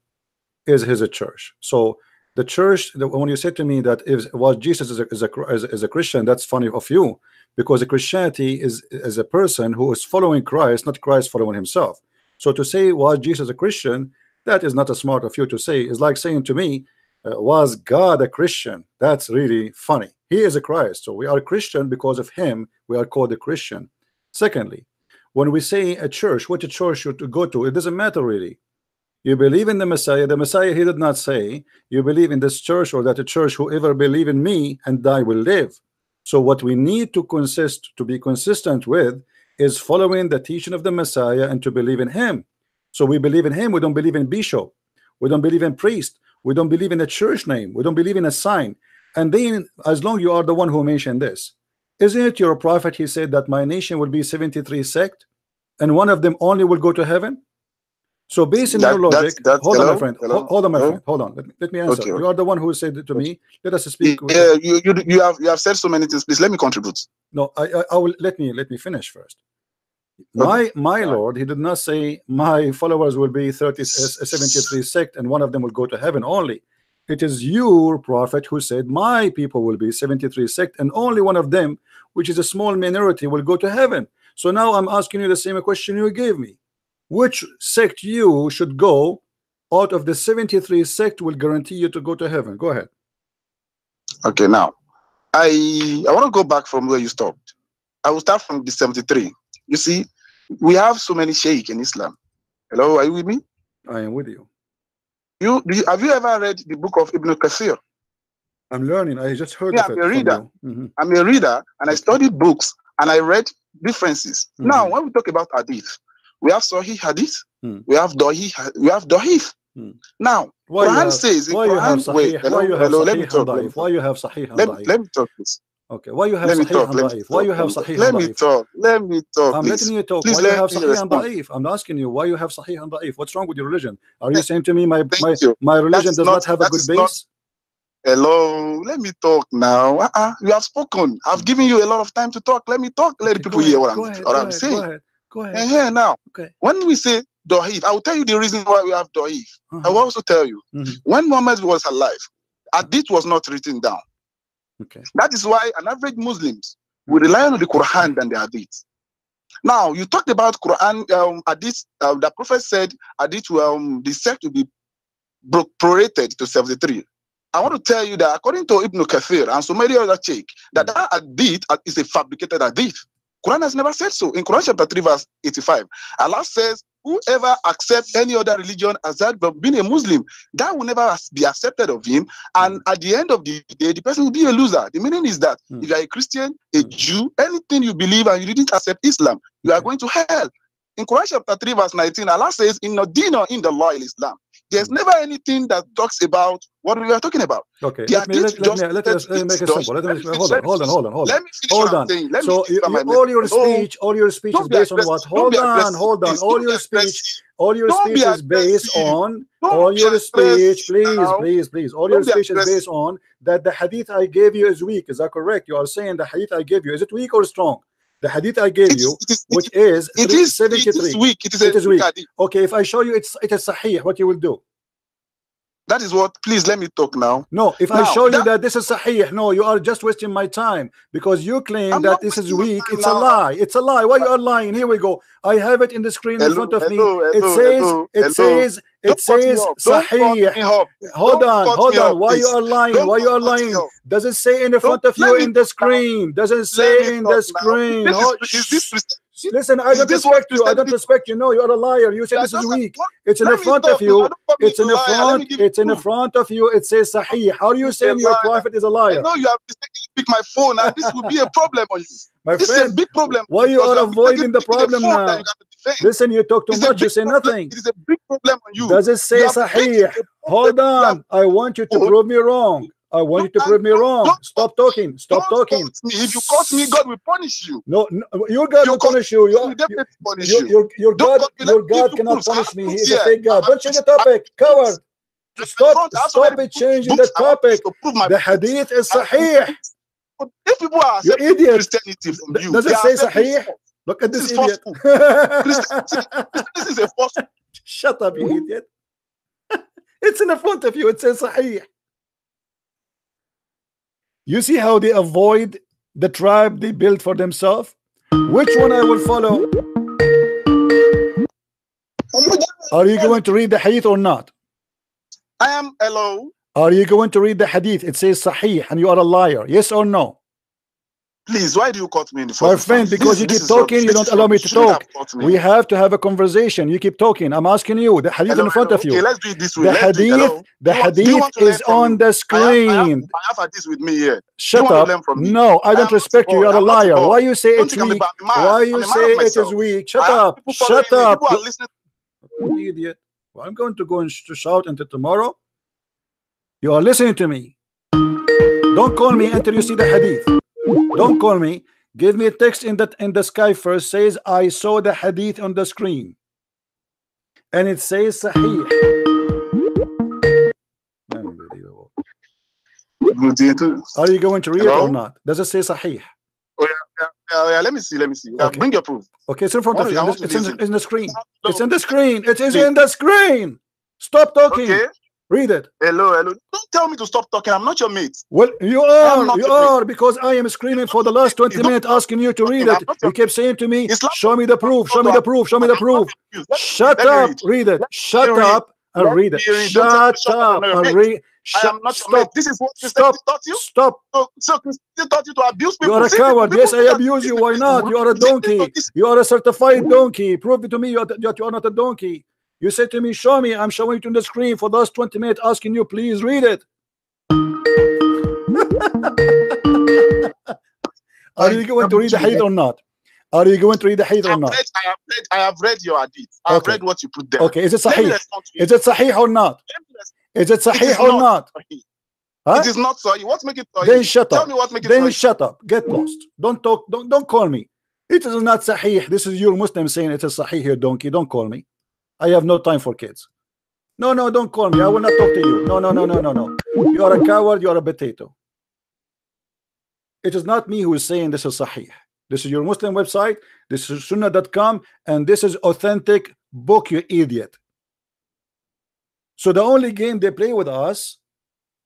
is his a church. So the church, when you say to me that if Jesus is a Christian, that's funny of you, because a Christianity is a person who is following Christ, not Christ following himself. So to say was Jesus a Christian, that is not a smart of you to say. It's like saying to me, was God a Christian? That's really funny. He is a Christ, so we are Christian because of him. We are called a Christian. Secondly, when we say a church, what a church should go to, it doesn't matter really. You believe in the Messiah. The Messiah, he did not say you believe in this church or that a church. Whoever believe in me and die will live. So what we need to be consistent with is following the teaching of the Messiah and to believe in him. So we believe in him. We don't believe in bishop. We don't believe in priest. We don't believe in a church name. We don't believe in a sign. And then, as long you are the one who mentioned this, isn't it your prophet? He said that my nation will be 73 sect, and one of them only will go to heaven. So based on your logic, hold on, my friend. Hold on, my friend. Hold on. Let me answer. Okay. You are the one who said it to me. Let us speak. Yeah, you have said so many things. Please let me contribute. No, I will let me finish first. My Lord, he did not say my followers will be 73 sect and one of them will go to heaven only. It is your prophet who said my people will be 73 sect and only one of them, which is a small minority, will go to heaven. So now I'm asking you the same question you gave me. Which sect you should go out of the 73 sect will guarantee you to go to heaven? Go ahead. Okay, now I want to go back from where you stopped. I will start from the 73. You see, we have so many sheikh in Islam. Hello, are you with me? I am with you. Have you ever read the book of Ibn Kathir? I'm learning. I just heard of it. I'm a reader. I'm a reader, and I studied books and I read differences. Now, when we talk about hadith, we have Sahih hadith, we have Dahif. Now, Quran says in Quran, why you have Sahih and Da'if? Let me talk, please. Okay, why you have Sahih and Da'if? Why you have Sahih and Da'if? Let me talk. I'm letting you talk. Please, why you have Sahih and Da'if? I'm asking you why you have Sahih and Da'if. What's wrong with your religion? Are you saying to me my religion does not have a good base? Hello, let me talk now. You have spoken. I've given you a lot of time to talk. Let me talk. Let the people hear what I'm saying. Go ahead. And here now, okay. When we say Da'if, I will tell you the reason why we have Da'if. I will also tell you, when Muhammad was alive, Hadith was not written down. Okay. That is why an average Muslims will rely on the Quran than the Hadith. Now, you talked about Quran, Hadith, the Prophet said Hadith, the sect will be prorated to 73. I want to tell you that according to Ibn Kathir and so many other check, that Hadith is a fabricated Hadith. Quran has never said so. In Quran chapter 3 verse 85, Allah says, whoever accepts any other religion as that but being a Muslim, that will never be accepted of him. And at the end of the day, the person will be a loser. The meaning is that if you are a Christian, a Jew, anything you believe and you didn't accept Islam, you are going to hell. In Quran chapter 3 verse 19, Allah says, in the deen or in the law in Islam, there's never anything that talks about what we are talking about. Okay, let me make it simple. Hold on. Let me finish what I'm saying. So all your speech is based on what? Hold on. All your speech is based on all your speech. Please. All your speech is based on that the hadith I gave you is weak. Is that correct? You are saying the hadith I gave you, is it weak or strong? The hadith I gave you, which is 73. It is weak. It is weak. Okay, if I show you it is sahih, what you will do? That is what. Please let me talk now. No, if I show you that this is sahih, no, you are just wasting my time because you claim that this is weak. It's a lie. It's a lie. Why you are lying? Here we go. I have it in the screen in front of me. It says sahih. Hold on. Why you are lying? Does it say in the front of you in the screen? Does it say in the screen? Listen, I don't respect you. No, you're a liar. You say this is weak. It's in the front of you. It's in the front. It's in the front of you. It says sahih. How do you say your prophet is a liar? No, you have mistakenly picked my phone, and this will be a problem on you. My this friend, is a big problem. Why you are avoiding the problem now? Listen, you talk too much. You say nothing. It is a big problem on you. Does it say sahih? Hold on. I want you to prove me wrong. I want you to prove me wrong. Stop talking. Stop talking. If you curse me, God will punish you. No, your God will punish you. Your God cannot punish me. He is a fake God. Don't change the topic, coward. Stop it changing the topic. The hadith is sahih. If people are accepting Christianity from you, does it say sahih? Look at this idiot. This is a false. Shut up, you idiot. It's in the front of you. It says sahih. You see how they avoid the tribe they built for themselves? Which one I will follow? Are you going to read the hadith or not? I am. Hello. Are you going to read the hadith? It says sahih and you are a liar. Yes or no? Please, why do you cut me in the first My friend, because you keep talking, you don't allow me to talk. We have to have a conversation. You keep talking. I'm asking you. The hadith in front of you. Okay, let's do it this way. The hadith is on the screen. I have hadith with me here. Shut up. No, I don't respect you. You're a liar. Why you say it's weak? Why you say it is weak? Shut up. Shut up. You idiot. Well, I'm going to go and shout until tomorrow. You are listening to me. Don't call me until you see the hadith. Don't call me. Give me a text in the sky first. Says I saw the hadith on the screen, and it says sahih. Unbelievable. Are you going to read it or not? Does it say sahih? Oh, yeah. Let me see. Okay. Bring your proof. Okay, it's in front of you. It's in the screen. It's in the screen. It is in the screen. Stop talking. Okay. Read it. Hello. Don't tell me to stop talking. I'm not your mate. Well, you are because I am screaming for the last 20 minutes asking you to read it. You keep saying to me, show me the proof, show me the proof, show me the proof. Shut up, read it. Shut up and read it. Shut up and read. I am not your mate. This is what Christianity taught you? Stop. So Christianity taught you to abuse people. You are a coward. Yes, I abuse you. Why not? You are a donkey. You are a certified donkey. Prove it to me that you are not a donkey. You said to me, show me. I'm showing it on the screen for the last 20 minutes asking you, please read it. Are you going to read the hadith or not? Are you going to read the hadith or not? I have read your hadith. I have read what you put there. Okay, is it sahih? Is it sahih or not? Is it sahih or not? Huh? It is not sahih. What make it sahih? Then shut up. Tell me what make it then sahih. Shut up. Get lost. Don't talk. Don't call me. It is not sahih. This is your Muslim saying it is sahih here, donkey. Don't call me. I have no time for kids. No, no, don't call me. I will not talk to you. No, no, no, no, no, no. You are a coward. You are a potato. It is not me who is saying this is Sahih. This is your Muslim website. This is Sunnah.com, and this is authentic book, you idiot. So the only game they play with us,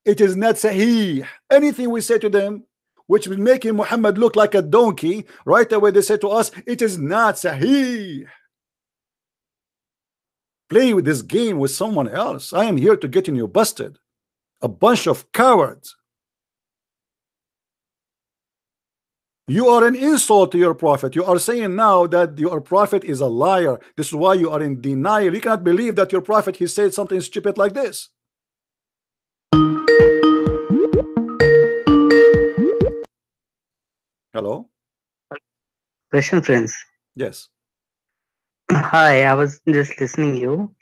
it is not Sahih. Anything we say to them, which will make Muhammad look like a donkey, right away they say to us, it is not Sahih. Play with this game with someone else. I am here to get you busted. A bunch of cowards. You are an insult to your prophet. You are saying now that your prophet is a liar. This is why you are in denial. You cannot believe that your prophet, he said something stupid like this. Hello? Question, friends. Yes. Hi, I was just listening you,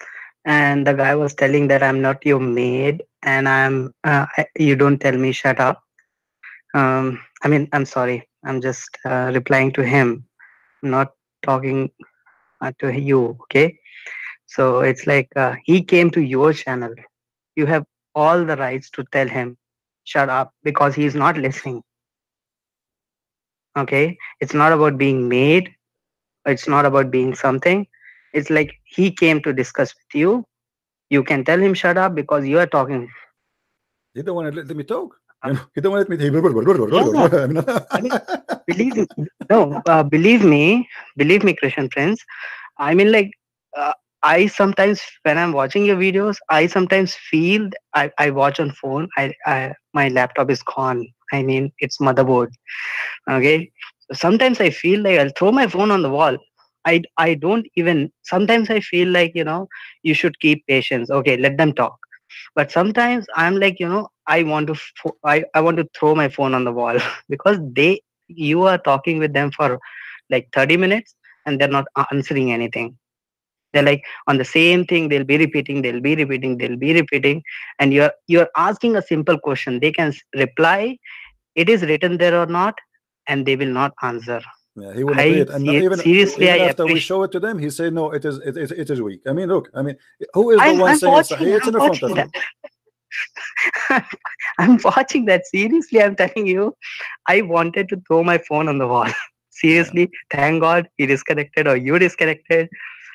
and the guy was telling that I'm not your maid, and you don't tell me shut up. I mean, I'm sorry. I'm just replying to him, not talking to you. Okay. So it's like he came to your channel. You have all the rights to tell him shut up because he is not listening. Okay. It's not about being made. It's not about being something. It's like he came to discuss with you. You can tell him shut up because you are talking. He don't want to let me talk. You know, he don't want to let me. I mean, believe me, Christian friends. I mean, like, I sometimes when I'm watching your videos, I sometimes feel I watch on phone. My laptop is gone. I mean, it's motherboard. Okay, sometimes I feel like I'll throw my phone on the wall. I don't even. Sometimes I feel like you should keep patience. Okay, let them talk. But sometimes I'm like I want to I want to throw my phone on the wall because you are talking with them for like 30 minutes and they're not answering anything. They're like on the same thing. They'll be repeating. They'll be repeating. They'll be repeating. And you're asking a simple question. They can reply. It is written there or not, and they will not answer. Yeah, he will not read it. And Seriously, even after we show it to them, he said no, it is weak. I mean, look, I mean, who is the one saying it's Sahih? It's in the front of you. I'm watching that. Seriously, I'm telling you, I wanted to throw my phone on the wall. Seriously, thank God he disconnected or you disconnected.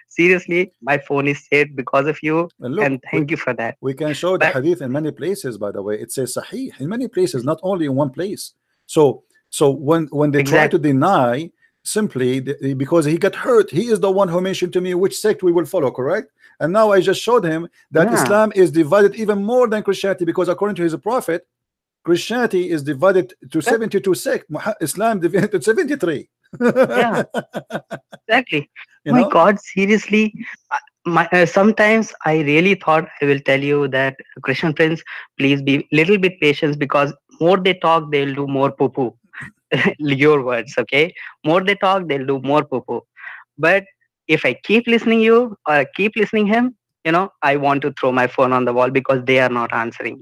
Seriously, my phone is saved because of you, and thank you for that. We can show the hadith in many places, by the way. It says Sahih in many places, not only in one place. So when they try to deny, simply because he got hurt, he is the one who mentioned to me which sect we will follow, correct? And now I just showed him that Islam is divided even more than Christianity, because according to his prophet, Christianity is divided to 72 sects. Islam divided to 73. Yeah, exactly. My God, seriously. Sometimes I really thought I will tell you that Christian friends, please be little bit patient, because more they talk, they'll do more poo-poo. Your words, okay? More they talk, they'll do more poo-poo. But if I keep listening you or keep listening him, I want to throw my phone on the wall because they are not answering.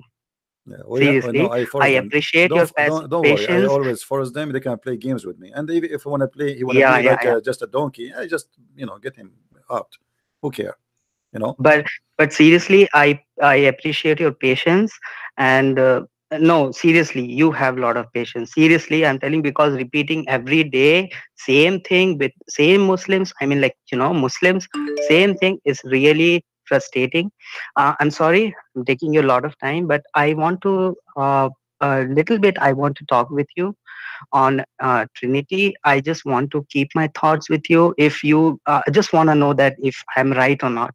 Yeah, seriously, no, I appreciate your don't patience. Worry, I always force them. They can play games with me, and if I want to play, he want to be like just a donkey. I just get him out. Who care? But seriously, I appreciate your patience, and no, seriously, you have a lot of patience. Seriously, I'm telling, because repeating every day same thing with same Muslims, I mean, like Muslims, same thing is really frustrating. I'm sorry, I'm taking you a lot of time, but I want to a little bit. I want to talk with you on Trinity. I just want to keep my thoughts with you. If you just want to know that if I'm right or not.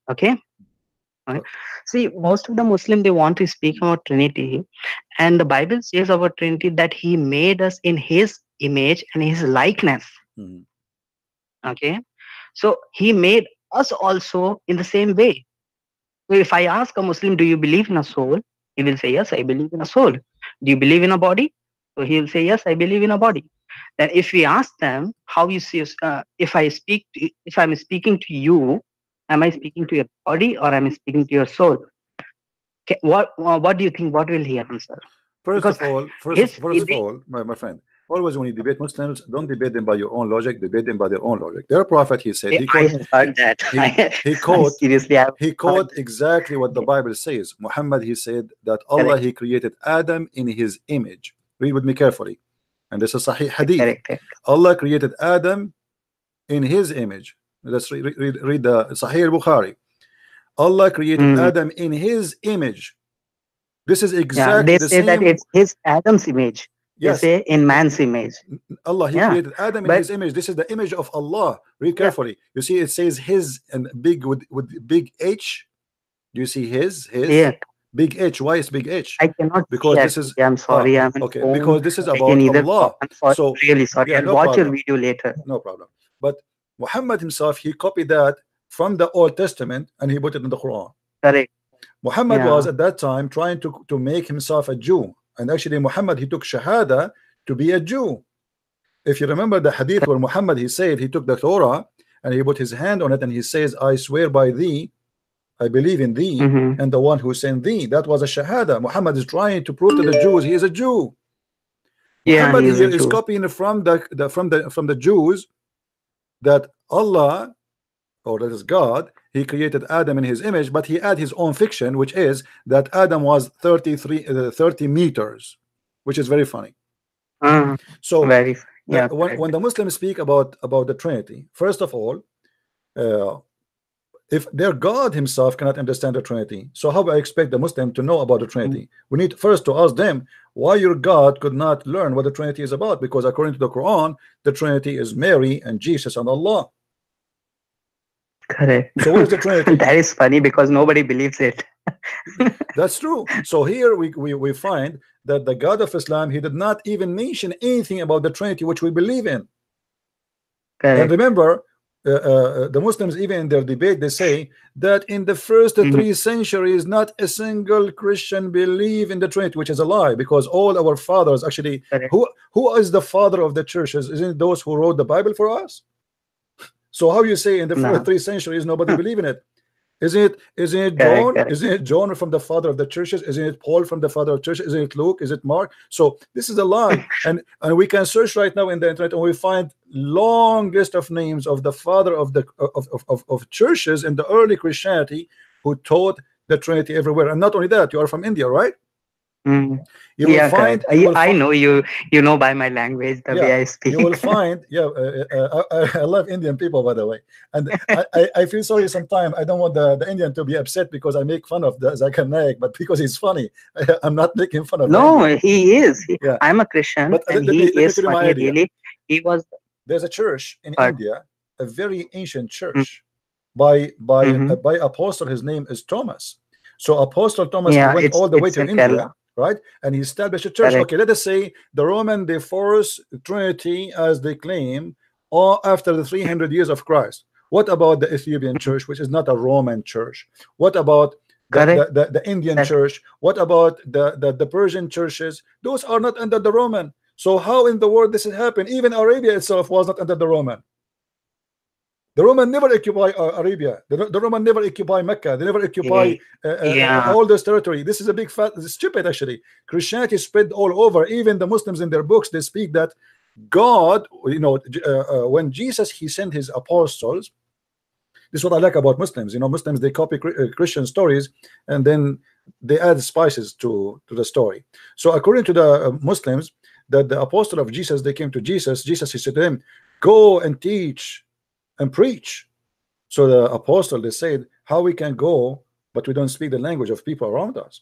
Okay. Right. See, most of the Muslim, they want to speak about Trinity, and the Bible says about Trinity that He made us in His image and His likeness. Okay, so He made us also in the same way. So if I ask a Muslim, do you believe in a soul? He will say, yes, I believe in a soul. Do you believe in a body? So he will say, yes, I believe in a body. Then if we ask them, how you see, if I'm speaking to you, am I speaking to your body or am I speaking to your soul? Okay, what do you think? What will he answer? First of all, my friend, Always when you debate Muslims, don't debate them by your own logic, debate them by their own logic. Their prophet, he said, I have heard that. he I quote seriously have he heard quote that. exactly what the Bible says. Muhammad, he said that Allah, Correct, he created Adam in his image. Read with me carefully. And this is Sahih Hadith. correct. Allah created Adam in his image. Let's read the Sahih Bukhari. Allah created Mm. Adam in his image. This is Yeah, exactly they the say that same. it's his Adam's image. They Yes, say in man's image. Allah, he Yeah, created Adam in but his image. This is the image of Allah. Read yeah, carefully. You see, it says his and big with big H. Do you see his yeah. big H? Why is big H? I cannot Because see this is actually. I'm sorry. I'm on okay. phone. Because this is I can about either Allah. I'm sorry. So Really sorry. yeah, I'll no watch your problem, video later. no problem. But Muhammad himself, he copied that from the Old Testament and he put it in the Quran. Correct. Muhammad was Yeah. at that time trying to make himself a Jew, and actually Muhammad, he took Shahada to be a Jew. If you remember the hadith where Muhammad, he said he took the Torah and he put his hand on it and he says, I swear by thee, I believe in thee Mm-hmm. and the one who sent thee. That was a Shahada. Muhammad is trying to prove to the Jews he is a Jew. Yeah, Muhammad he is a here is Jew. copying from the Jews that Allah, or that is God, he created Adam in his image, but he add his own fiction, which is that Adam was 30 meters, which is very funny. Uh, So very. Yeah, when correct. the Muslims speak about the Trinity, first of all, if their God himself cannot understand the Trinity, so how do I expect the Muslim to know about the Trinity? We need first to ask them why your God could not learn what the Trinity is about, because according to the Quran, the Trinity is Mary and Jesus and Allah. Correct. So what is the Trinity? That is funny because nobody believes it. That's true. So here we find that the God of Islam, he did not even mention anything about the Trinity, which we believe in. And Correct. remember, the Muslims, even in their debate, they say that in the first Mhm. 3 centuries, not a single Christian believe in the Trinity, which is a lie, because all our fathers actually, Correct. who is the father of the churches? Isn't it those who wrote the Bible for us? So how you say in the first No. 3 centuries nobody believe in it? Isn't it Correct. John? Correct. Isn't it John from the father of the churches? Isn't it Paul from the father of churches? Isn't it Luke? Is it Mark? So this is a lie. And we can search right now in the internet and we find long list of names of the father of the of churches in the early Christianity who taught the Trinity everywhere. And not only that, you are from India, right? Mm. You will Yeah, find correct. I know you. You know by my language the way I speak. you will find I love Indian people, by the way, and I feel sorry sometimes. I don't want the Indian to be upset because I make fun of the Zakir Naik, but because he's funny, I'm not making fun of No, him. he is. Yeah. I'm a Christian, But and let he me is tell you my funny. idea. Really, he was. There's a church in But India, a very ancient mm, church by mhm. by apostle. His name is Thomas. So Apostle Thomas, he Yeah, went all the way it's to in India, Kerala. right? And he established a church. Correct. Okay, let us say the Roman, they force Trinity as they claim, or after the 300 years of Christ. What about the Ethiopian Mhm. church, which is not a Roman church? What about Correct. the Indian That, church? What about the Persian churches? Those are not under the Roman. So how in the world this has happened? Even Arabia itself was not under the Roman. The Roman never occupy Arabia. The Roman never occupy Mecca. They never occupy yeah. all this territory. This is a big fat stupid actually. Christianity spread all over. Even the Muslims in their books, they speak that God, you know, when Jesus, he sent his apostles. This is what I like about Muslims. You know, Muslims, they copy Christian stories and then they add spices to the story. So according to the Muslims, that the apostle of Jesus, they came to Jesus. Jesus, he said to them, go and teach and preach. So the apostle, they said, how we can go but we don't speak the language of people around us?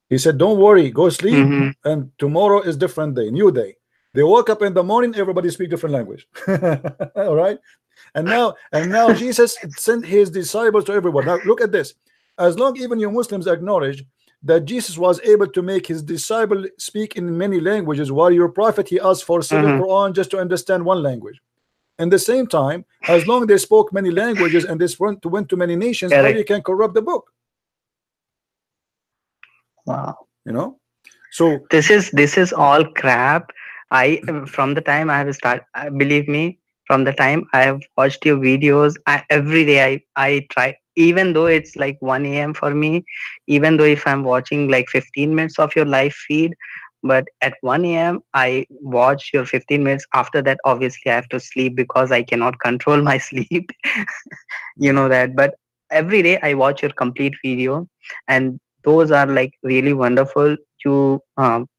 He said, don't worry, go sleep, Mhm. and tomorrow is different day, new day. They woke up in the morning, everybody speak different language. All right. And now Jesus sent his disciples to everyone. Now look at this. As long even you Muslims acknowledge that Jesus was able to make his disciple speak in many languages, while your prophet, he asked for 7 Mhm. Quran just to understand one language. At the same time, as long they spoke many languages and this went to many nations, how Correct. you can corrupt the book? Wow. You know? So This is all crap. I from the time I have started, believe me, from the time I have watched your videos, every day I try, even though it's like 1 a.m. for me, even though if I'm watching like 15 minutes of your live feed, But at 1 a.m. I watch your 15 minutes. After that, obviously I have to sleep because I cannot control my sleep. You know that. But every day I watch your complete video, and those are like really wonderful. You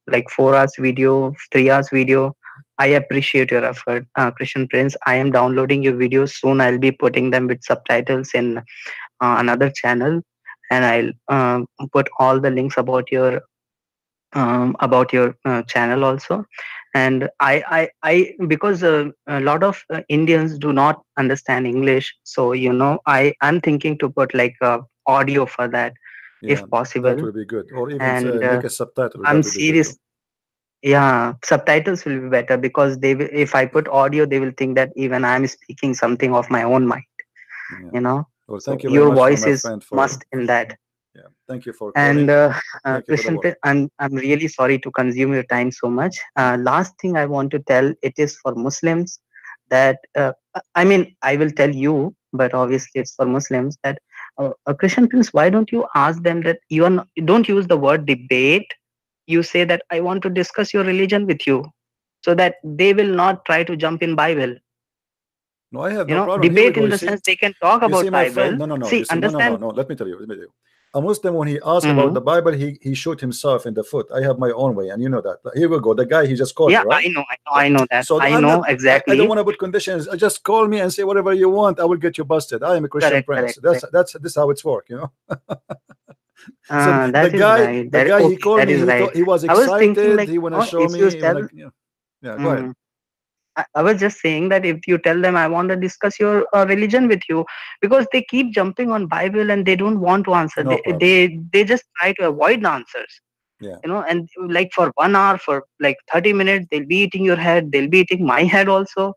like 4 hours video, 3 hours video. I appreciate your effort, Christian Prince. I am downloading your videos soon. I'll be putting them with subtitles in another channel, and I'll put all the links about your channel also. And I because a lot of Indians do not understand English, so I'm thinking to put like audio for that, if Yeah, that possible. will be good. Or even And make a subtitle. I'm That will be good serious. too. Yeah, subtitles will be better because if I put audio, they will think that even I'm speaking something of my own mind. Yeah. You know, Well, so thank you very your much for voice my is friend must in that. yeah. Thank you for And calling. Thank you for the Christian, work. I'm really sorry to consume your time so much. Last thing I want to tell, it is for Muslims that I mean, I will tell you, but obviously it's for Muslims that Christian Prince, why don't you ask them that you don't use the word debate. You say that I want to discuss your religion with you, so that they will not try to jump in Bible. No, I have no problem. Here we Debate go. in You the see, sense they can talk you see, about my friend. Bible. No, no, no. See, You see, no, no, no, understand? no. Let me tell you. Let me tell you. A Muslim, when he asks about Hmm. the Bible, he shot himself in the foot. I have my own way, and you know that. Here we go. The guy, he just called me, Yeah, right? I know that. So I I'm not. know I don't exactly. want to put conditions. Just call me and say whatever you want. I will get you busted. I am a Christian Correct, prince. correct, That's correct. this how it's work, you know. So That is right. the guy, he Okay, called that me. is He right. thought he was I was thinking excited. like, He wanna show if you me. He tell, wanna, yeah. Go ahead. mm, I was just saying that if you tell them I want to discuss your religion with you, because they keep jumping on Bible and they don't want to answer. No They problem. they they just try to avoid the answers. Yeah. And like for 1 hour, for like 30 minutes, they'll be eating your head. They'll be eating my head also.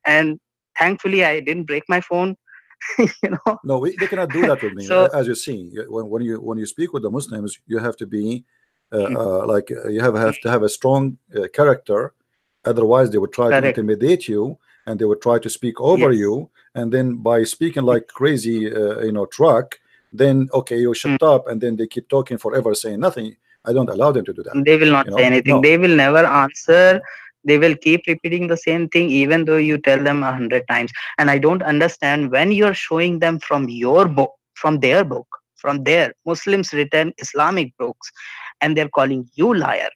And thankfully, I didn't break my phone. you know. No, they cannot do that with me. So As you see, when you speak with the Muslims, you have to be mm, you have to have a strong character. Otherwise, they would try to correct. intimidate you, and they would try to speak over Yes. you. And then by speaking Yes. like crazy, truck, then okay, you Mm. shut up, and then they keep talking forever, saying nothing. I don't allow them to do that. They will not say anything. No. They will never answer. They will keep repeating the same thing, even though you tell them 100 times. And I don't understand when you're showing them from your book, from their Muslims written Islamic books, and they're calling you liar.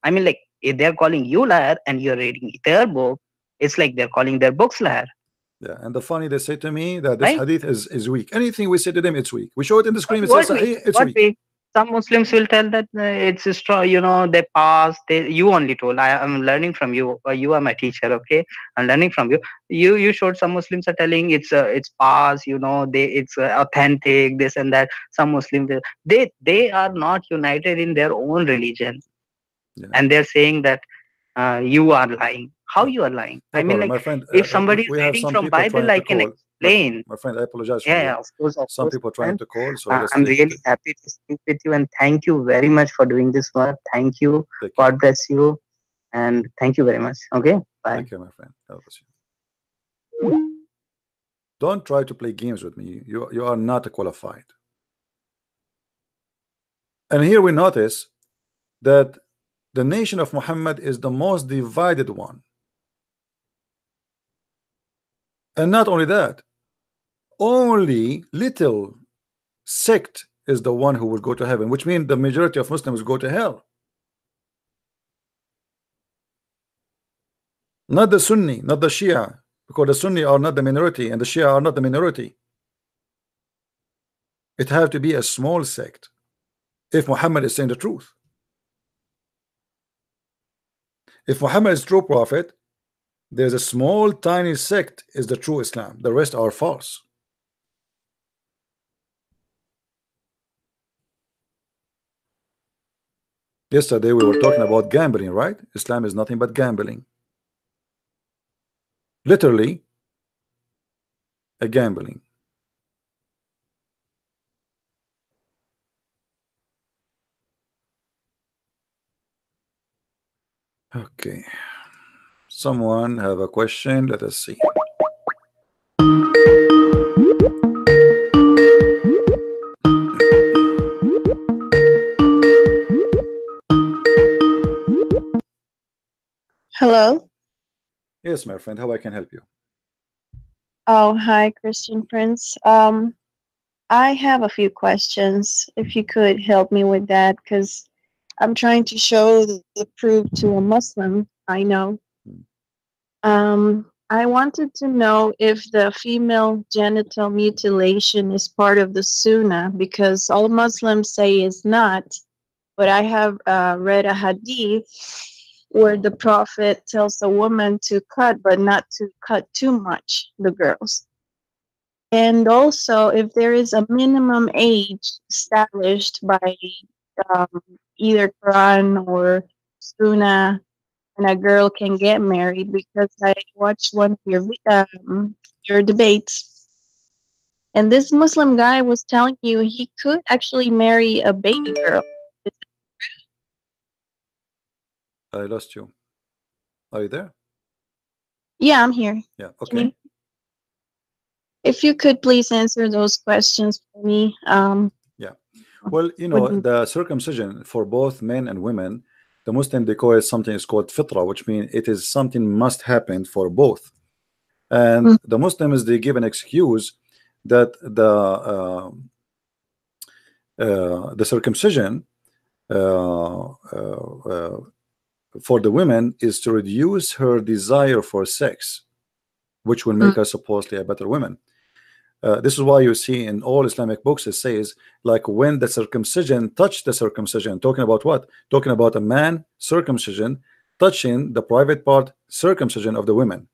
I mean, like, if they're calling you liar and you're reading their book, it's like they're calling their books liar, Yeah, and the funny, they say to me that this right? hadith is weak. Anything we say to them, it's weak. We show it in the screen, it says What we Sahih, it's what weak. we some Muslims will tell that it's strong, they pass. You only told. I am learning from you. You are my teacher, okay? I'm learning from you. You showed some Muslims are telling it's pass. It's authentic, this and that. Some Muslims, they are not united in their own religion, Yeah. and they're saying that you are lying. How No, you are lying? no I mean, problem, like, my friend. if somebody is We have reading some from people Bible, trying I to can call. explain. My friend, I apologize for Yeah, you. yeah, of Some course, people trying man. to call, so let's I'm take really happy to speak with you, and thank you very much for doing this work. Thank you. take care. God bless you, and thank you very much. Okay, bye. Take care, my friend. God bless you. Don't try to play games with me. You are not qualified. And here we notice that the nation of Muhammad is the most divided one. And not only that, only little sect is the one who will go to heaven, which means the majority of Muslims go to hell. Not the Sunni, not the Shia, because the Sunni are not the minority and the Shia are not the minority. It have to be a small sect if Muhammad is saying the truth. If Muhammad is true prophet, there's a small tiny sect is the true Islam. The rest are false. Yesterday we were talking about gambling, right? Islam is nothing but gambling. Literally a gambling. Okay. Someone have a question? Let us see. Hello. Yes, my friend, how I can help you? Oh, hi, Christian Prince. I have a few questions. If you could help me with that, because I'm trying to show the proof to a Muslim I know. I wanted to know if the female genital mutilation is part of the Sunnah, because all Muslims say is not. But I have read a hadith where the Prophet tells a woman to cut, but not to cut too much, the girls. And also, if there is a minimum age established by um, either Quran or Sunnah, and a girl can get married, because I watched one of your debates, and this Muslim guy was telling you he could actually marry a baby girl. I lost you. Are you there? Yeah, I'm here. Yeah, Can you, okay. if you could please answer those questions for me. Yeah. Well, you know, would the circumcision for both men and women, the Muslim they call it something is called fitra, which means it is something must happen for both. And the Muslims they give an excuse that the circumcision for the women is to reduce her desire for sex, which will make her supposedly a better woman. This is why you see in all Islamic books it says, like, when the circumcision touched the circumcision, talking about what? Talking about a man circumcision touching the private part circumcision of the women,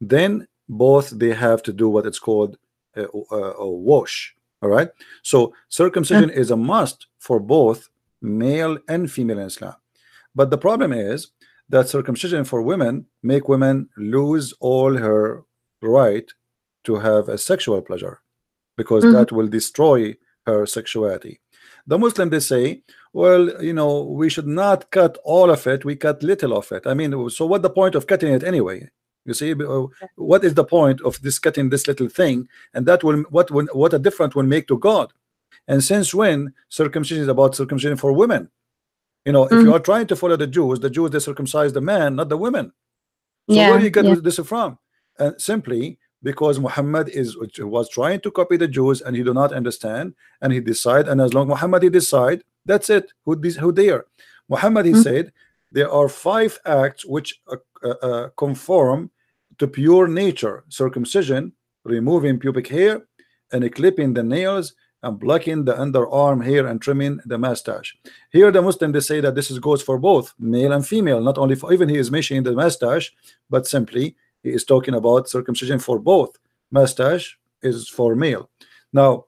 then both they have to do what it's called a wash. All right, so circumcision is a must for both male and female in Islam. But the problem is that circumcision for women make women lose all her right to have a sexual pleasure, because that will destroy her sexuality. The Muslim they say, well, you know, we should not cut all of it, we cut little of it. I mean, so what the point of cutting it anyway? You see, what is the point of this cutting this little thing? And that will what a difference will make to God. And since when circumcision is about circumcision for women? You know, if you are trying to follow the Jews they circumcise the man, not the women. So where do you get this from? And simply because Muhammad was trying to copy the Jews, and he do not understand, and he decide, and as long Muhammad he decide, that's it. Who dare? Muhammad he said there are 5 acts which conform to pure nature: circumcision, removing pubic hair, and clipping the nails, and plucking the underarm hair, and trimming the mustache. Here the Muslim they say that this goes for both male and female, not only for, even he is mentioning the mustache, but simply he is talking about circumcision for both. Mustache is for male. Now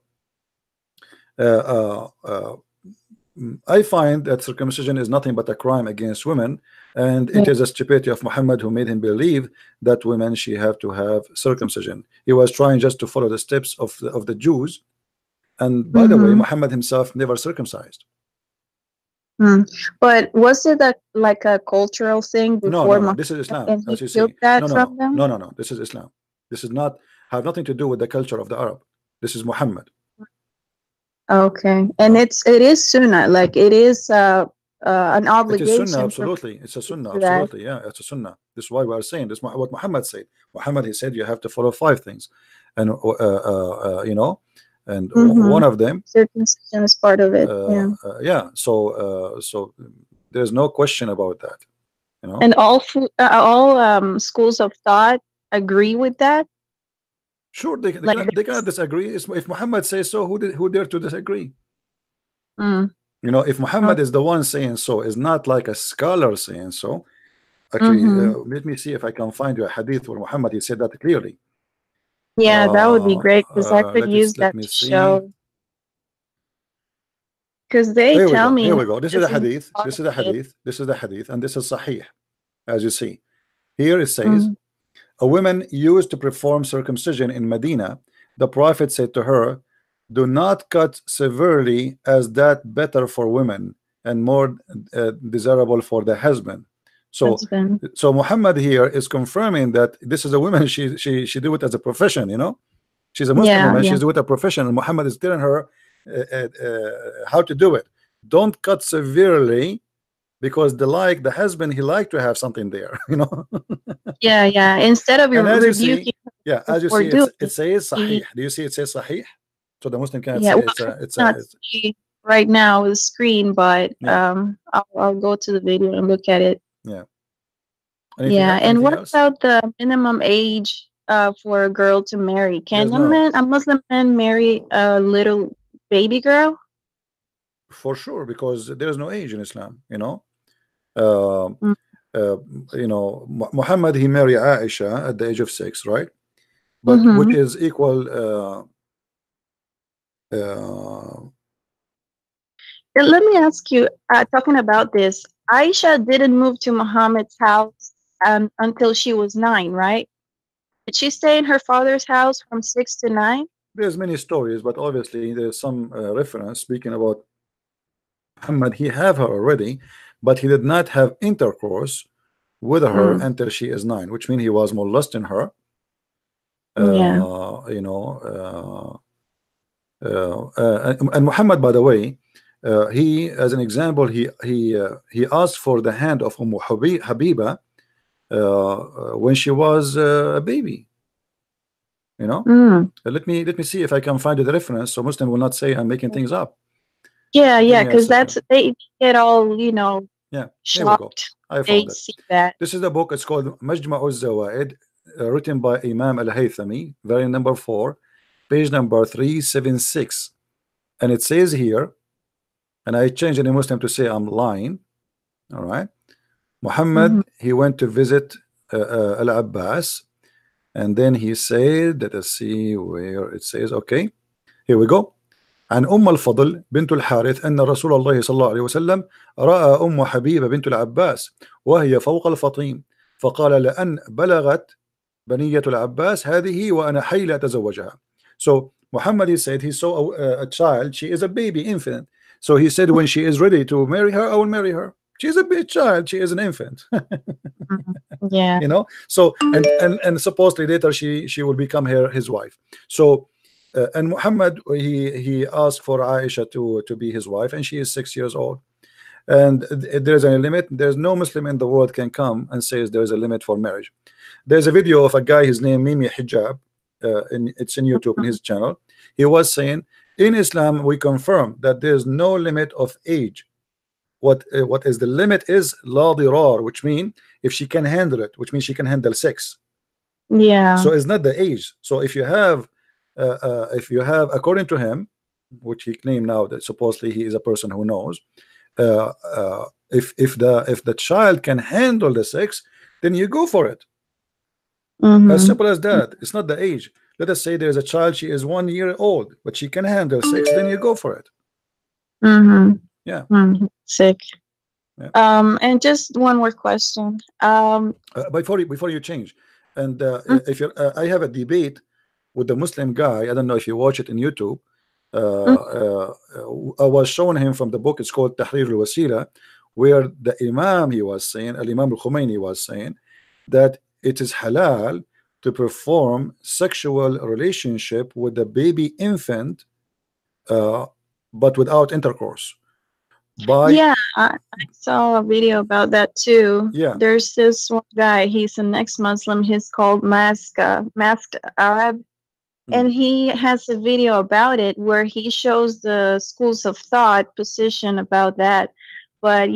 I find that circumcision is nothing but a crime against women, and it is a stupidity of Muhammad who made him believe that women she have to have circumcision. He was trying just to follow the steps of the Jews. And by the way, Muhammad himself never circumcised. But was it like a cultural thing before? No. This is Islam, and as you he took see. that from them? No. This is Islam. This is not have nothing to do with the culture of the Arab. This is Muhammad. Okay, and it is Sunnah, like it is an obligation. It is Sunnah, absolutely. It's a Sunnah, absolutely. Yeah, it's a Sunnah. This is why we are saying this. What Muhammad said. Muhammad he said you have to follow 5 things, and you know. And one of them circumcision is part of it. So there's no question about that, you know. And all schools of thought agree with that. Sure, they cannot disagree. If Muhammad says so, who dare to disagree? You know, if Muhammad is the one saying so, is not like a scholar saying so. Actually, let me see if I can find you a hadith where Muhammad he said that clearly. Yeah, that would be great, because I could use that to show. Because they tell me. Here we go. This is a hadith. This is a hadith. This is the hadith, and this is sahih. As you see, here it says, a woman used to perform circumcision in Medina. The Prophet said to her, "Do not cut severely, as that better for women and more desirable for the husband." So Muhammad here is confirming that this is a woman. She do it as a profession. You know, she's a Muslim woman. She's doing it a profession, and Muhammad is telling her how to do it. Don't cut severely, because the husband, he liked to have something there, you know. Yeah, yeah. Instead of And as you see, rebuking yeah, her as you for see, doing it says it, sahih. Do you see it says sahih? So the Muslim cannot yeah, say well, it's I a cannot see right now with the screen, but yeah, I'll go to the video and look at it. yeah. Yeah, and Anything what else? about the minimum age for a girl to marry? There's Can no, a Muslim man marry a little baby girl? for sure, because there's no age in Islam, you know. Uh, Mm, Muhammad, he married Aisha at the age of 6, right? But which Mm-hmm. is equal uh, And let me ask you, talking about this, Aisha didn't move to Muhammad's house until she was 9, right? Did she stay in her father's house from 6 to 9? there's many stories, but obviously there's some reference speaking about Muhammad. He have her already, but he did not have intercourse with her Mm, until she is 9, which means he was molesting her. yeah. You know, and Muhammad, by the way, he, as an example, he asked for the hand of Habiba when she was a baby. You know, Mm. let me see if I can find the reference, so Muslim will not say I'm making things up. Yeah, Give yeah, me a because second. they get all, Yeah, here we go. shocked. I They found it. see that. This is the book. It's called Majma'u Zawaid, written by Imam Al-Haythami, variant number 4, page number 376. And it says here, and I changed any Muslim to say I'm lying. All right. Mm-hmm. Muhammad, he went to visit Al-Abbas, and then he said, let us see where it says, okay, here we go. عن الفضل بنت الحارث أن رسول الله صلى الله عليه وسلم رأى حبيبة بنت العباس وهي فوق الفطيم فقال لأن بلغت بنية العباس هذه وأنا حي لا أتزوجها. So Muhammad, he said he saw a child, she is a baby infant, so he said when she is ready to marry her, I will marry her. She is a big child, she is an infant. Yeah. You know, so and supposedly later she will become his wife. So and Muhammad, he asked for Aisha to be his wife, and she is 6 years old. And there's a limit. There's no Muslim in the world can come and says there's a limit for marriage. There's a video of a guy, his name Mimi Hijab, it's in YouTube in his channel. He was saying in Islam we confirm that there's no limit of age. What is the limit is la dirar, which means if she can handle it, which means she can handle sex. Yeah. So it's not the age. So if you have according to him, which he claimed now that supposedly he is a person who knows, if the child can handle the sex, then you go for it. As simple as that. It's not the age. Let us say there's a child, she is 1 year old, but she can handle sex, then you go for it. Mm-hmm. Yeah. Mm-hmm. Sick. Yeah. And just one more question. Before you change, and if you're, I have a debate with the Muslim guy. I don't know if you watch it in YouTube. I was showing him from the book. It's called Tahrir al-Wasila, where the Imam, he was saying, Al-Imam al-Khomeini was saying that it is halal to perform sexual relationship with the baby infant, but without intercourse. Yeah, I saw a video about that too. Yeah. There's this one guy, he's an ex-Muslim, he's called Masked Arab. And he has a video about it where he shows the schools of thought position about that. But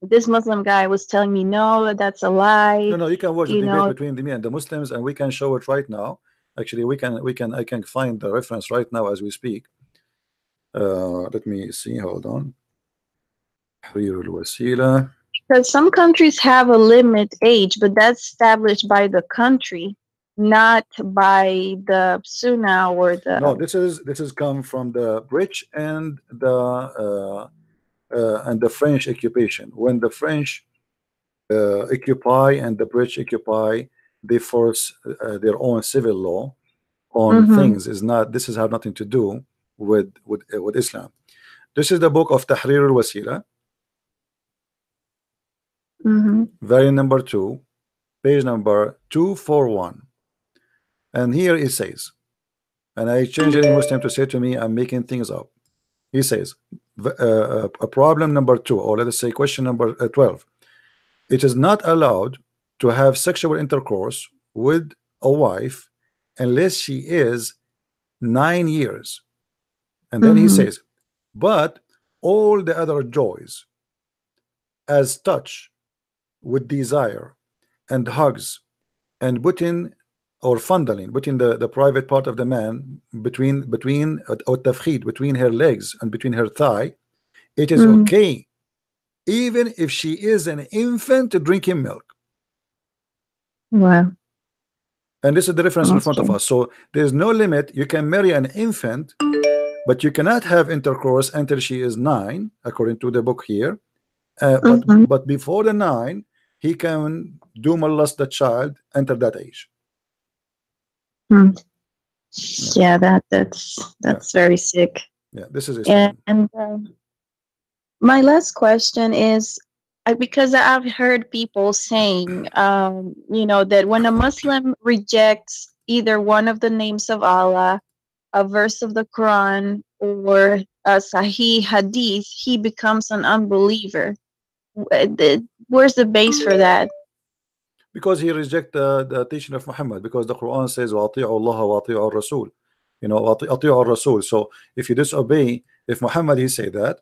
this Muslim guy was telling me, no, that's a lie. No, you can watch the debate between me and the Muslims, and we can show it right now. Actually, I can find the reference right now as we speak. Let me see. Hold on. Because some countries have a limit age, but that's established by the country, not by the Sunnah or the. No, this is come from the British and the French occupation. When the French occupy and the British occupy, they force their own civil law on things. This has nothing to do with Islam. This is the book of Tahrir al-Wasila, variant number 2, page number 241, and here it says, and I change any Muslim to say to me I'm making things up. He says, problem number 2, or let us say question number 12. It is not allowed to have sexual intercourse with a wife unless she is 9 years. And then he says, but all the other joys, as touch with desire and hugs and putting or fondling, putting the private part of the man between or tafkhid, between her legs and between her thigh, it is okay even if she is an infant drinking milk. Wow. And this is the reference in front of us. So there's no limit. You can marry an infant, but you cannot have intercourse until she is 9, according to the book here. But before the 9, he can do molest the child until that age. Yeah, that's very sick. Yeah, this is Islam. And my last question is, because I've heard people saying, that when a Muslim rejects either one of the names of Allah, a verse of the Quran, or a Sahih Hadith, he becomes an unbeliever. Where's the base for that? Because he rejects the teaching of Muhammad, because the Quran says وَأَطِيعُوا اللَّهَ وَأَطِيعُوا الرَّسُولَ, وَأَطِيعُوا الرَّسُولَ. So if you disobey, if Muhammad he say that,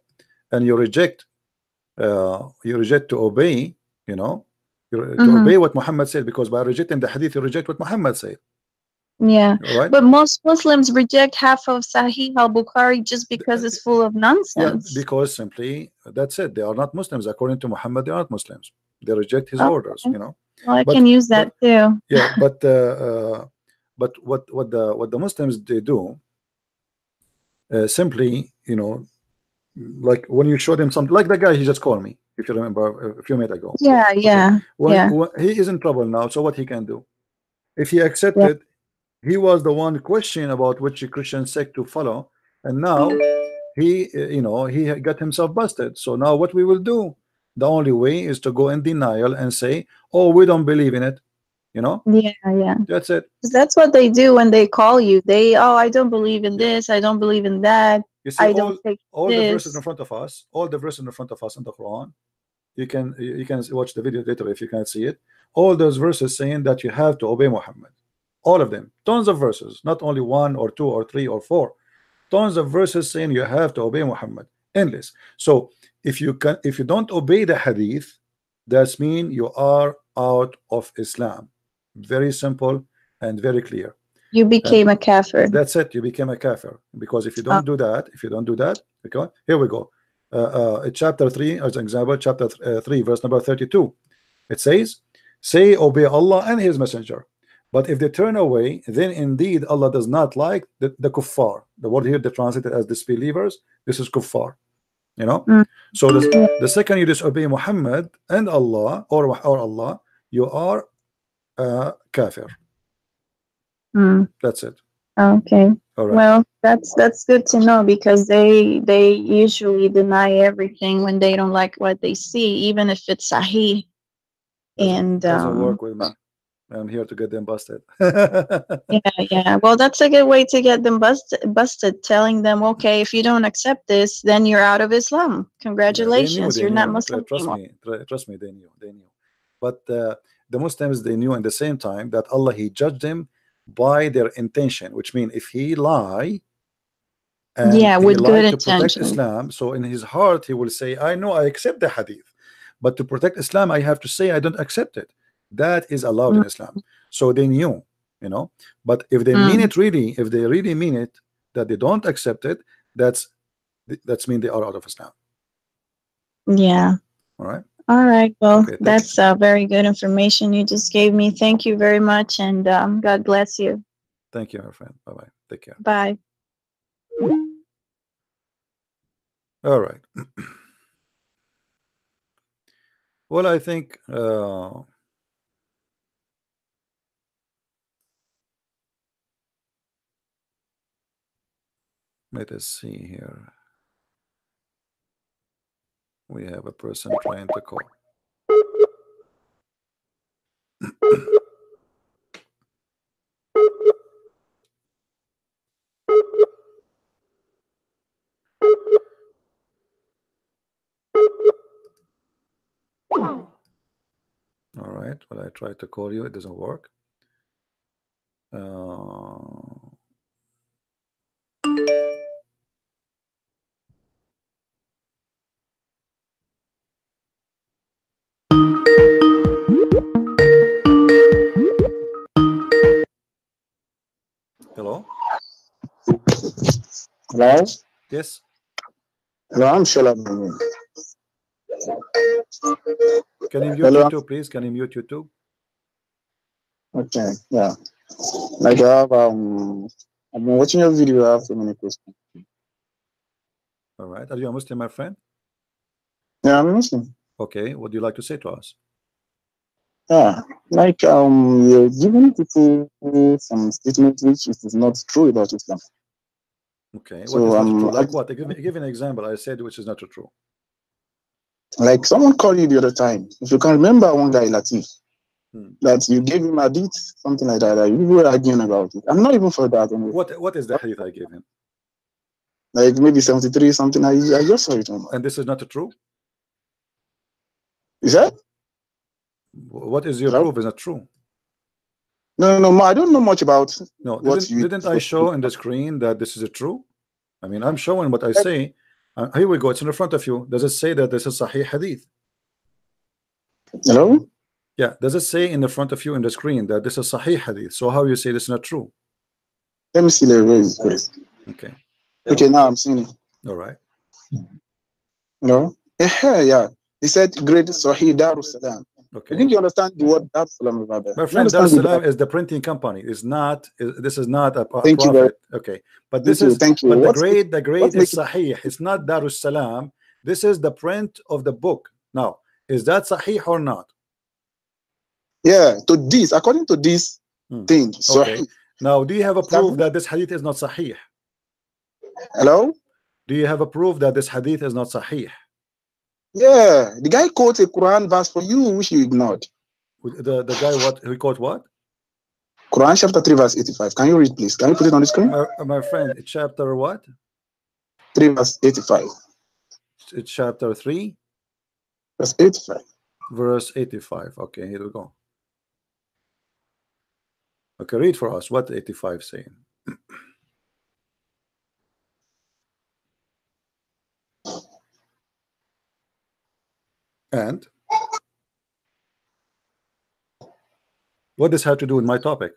and you reject to obey, to obey what Muhammad said, because by rejecting the hadith you reject what Muhammad said. Yeah, right? But most Muslims reject half of Sahih al-Bukhari just because it's full of nonsense. Yeah, because simply that's it. They are not Muslims according to Muhammad. They are not Muslims. They reject his orders. Well, I can use that too. Yeah, but what the Muslims they do, simply, like when you show them something, like the guy he just called me, if you remember, a few minutes ago. Yeah. When he is in trouble now, so what he can do? If he accepted, he was the one questioning about which Christian sect to follow, and now he got himself busted. So now what we will do? The only way is to go in denial and say, oh, we don't believe in it. Yeah. That's it. That's what they do when they call you. I don't believe in this. I don't believe in that. You see, I don't take all this. the verses in front of us, all the verses in front of us in the Quran. You can watch the video later if you can't see it. All those verses saying that you have to obey Muhammad. All of them, tons of verses, not only 1 or 2 or 3 or 4. Tons of verses saying you have to obey Muhammad. Endless. So if you don't obey the hadith, that means you are out of Islam. Very simple and very clear. You became a kafir. That's it. You became a kafir, because if you don't do that, okay, here we go. Chapter 3, as an example, chapter 3, verse number 32. It says, say, obey Allah and His Messenger. But if they turn away, then indeed Allah does not like the kuffar. The word here they translated as disbelievers. This is kuffar. So the second you disobey Muhammad and Allah or Allah, you are kafir. That's it. Okay. All right. Well, that's good to know, because they usually deny everything when they don't like what they see, even if it's Sahih. Doesn't work with me. I'm here to get them busted. Yeah. Well, that's a good way to get them busted, telling them, okay, if you don't accept this, then you're out of Islam. Congratulations, you're not Muslim anymore. Trust me, they knew. But the Muslims, they knew at the same time that Allah, He judged them by their intention, which means if he lie and with good to protect intention. Islam, so in his heart he will say, I know I accept the hadith, but to protect Islam I have to say I don't accept it. That is allowed in Islam. So they knew, but if they mean it really, if they really mean it, that they don't accept it, that's mean they are out of Islam. Yeah. All right. Well, okay, that's very good information you just gave me. Thank you very much, and God bless you. Thank you, my friend. Bye-bye. Take care. Bye. All right. Well, I think let us see here. We have a person trying to call. All right. Well, I try to call you. It doesn't work. Hello? Hello? Yes. Hello, I'm Shalom. Can you mute Hello. YouTube, please? Can you mute YouTube? Okay, yeah. Like I have I've been watching your video. I have so many questions. All right. Are you a Muslim, my friend? Yeah, I'm Muslim. Okay. What do you like to say to us? Yeah, like you're giving people some statements which it is not true about Islam. Okay. So What is not true? Like what? Give an example. I said which is not true. like someone called you the other time. If you can remember one guy, Latif, that you gave him a hadith, something like that. Like you were arguing about it. I'm not even for that. Anyway. What is the hadith I gave him? Like maybe 73 something. I just saw it. And this is not true? Is that? What is your proof is not true? No, I don't know much about. No, what didn't I show in the screen that this is true? I mean, I'm showing what I say. Here we go. It's in front of you. Does it say that this is Sahih Hadith? Hello? Yeah. Does it say in the front of you in the screen that this is Sahih Hadith? So how you say this is not true? Let me see the Okay. Okay, now I'm seeing it. All right. No? Yeah. He said, Great Sahih Darussalam. Okay. I think you understand the word Darussalam about that. My friend, Darussalam is the printing company. This is not a Thank you profit. Okay. But this is thank you. But What's the grade is Sahih. It's not Darussalam. This is the print of the book. Now, is that Sahih or not? Yeah, to this, according to this thing. Okay. Now, do you have a proof that this hadith is not Sahih? Hello? Do you have a proof that this hadith is not Sahih? Yeah, the guy quotes a Quran verse for you, which you ignored. The guy what? He quote what? Quran chapter 3 verse 85. Can you read, please? Can you put it on the screen? My friend, chapter what? 3 verse 85. It's chapter 3? Verse 85. Verse 85. Okay, here we go. Okay, read for us what 85 saying. And what does have to do with my topic?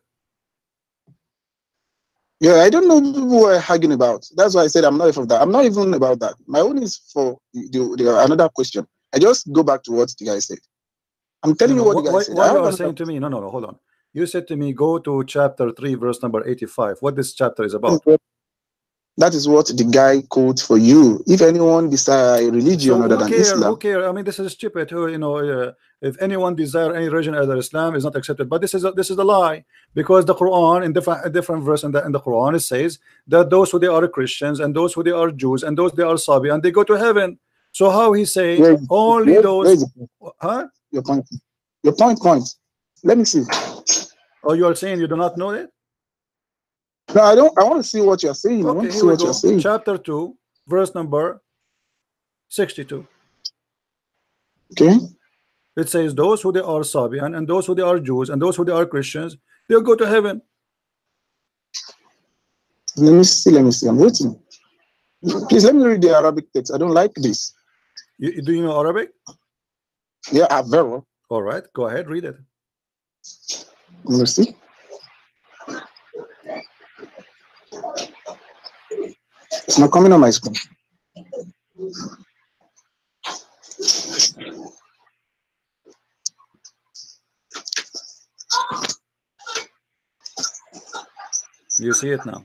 Yeah, I don't know who we're arguing about. That's why I said I'm not for that. I'm not even about that. My own is for the another question. I just go back to what the guy said. I'm telling you what the guy said. What you are saying to me? No, hold on. You said to me, go to chapter 3, verse number 85. What this chapter is about? That is what the guy quotes for you. If anyone desire a religion other than Islam, who care? I mean, this is stupid. If anyone desire any religion other than Islam is not accepted. But this is a lie, because the Quran in different verse in the Quran it says that those who they are Christians and those who they are Jews and those they are Sabi and they go to heaven. So how he say only those? Huh? Your point. Let me see. Oh, you are saying you do not know it? No, I don't. I want to see what you're saying. Okay, I want to see what you're saying. Chapter 2, verse number 62. Okay. It says those who they are Sabian and those who they are Jews and those who they are Christians, they'll go to heaven. Let me see. I'm waiting. Please let me read the Arabic text. I don't like this. Do you know Arabic? Yeah, very well. All right, go ahead, read it. Let me see. It's not coming on my screen. You see it now?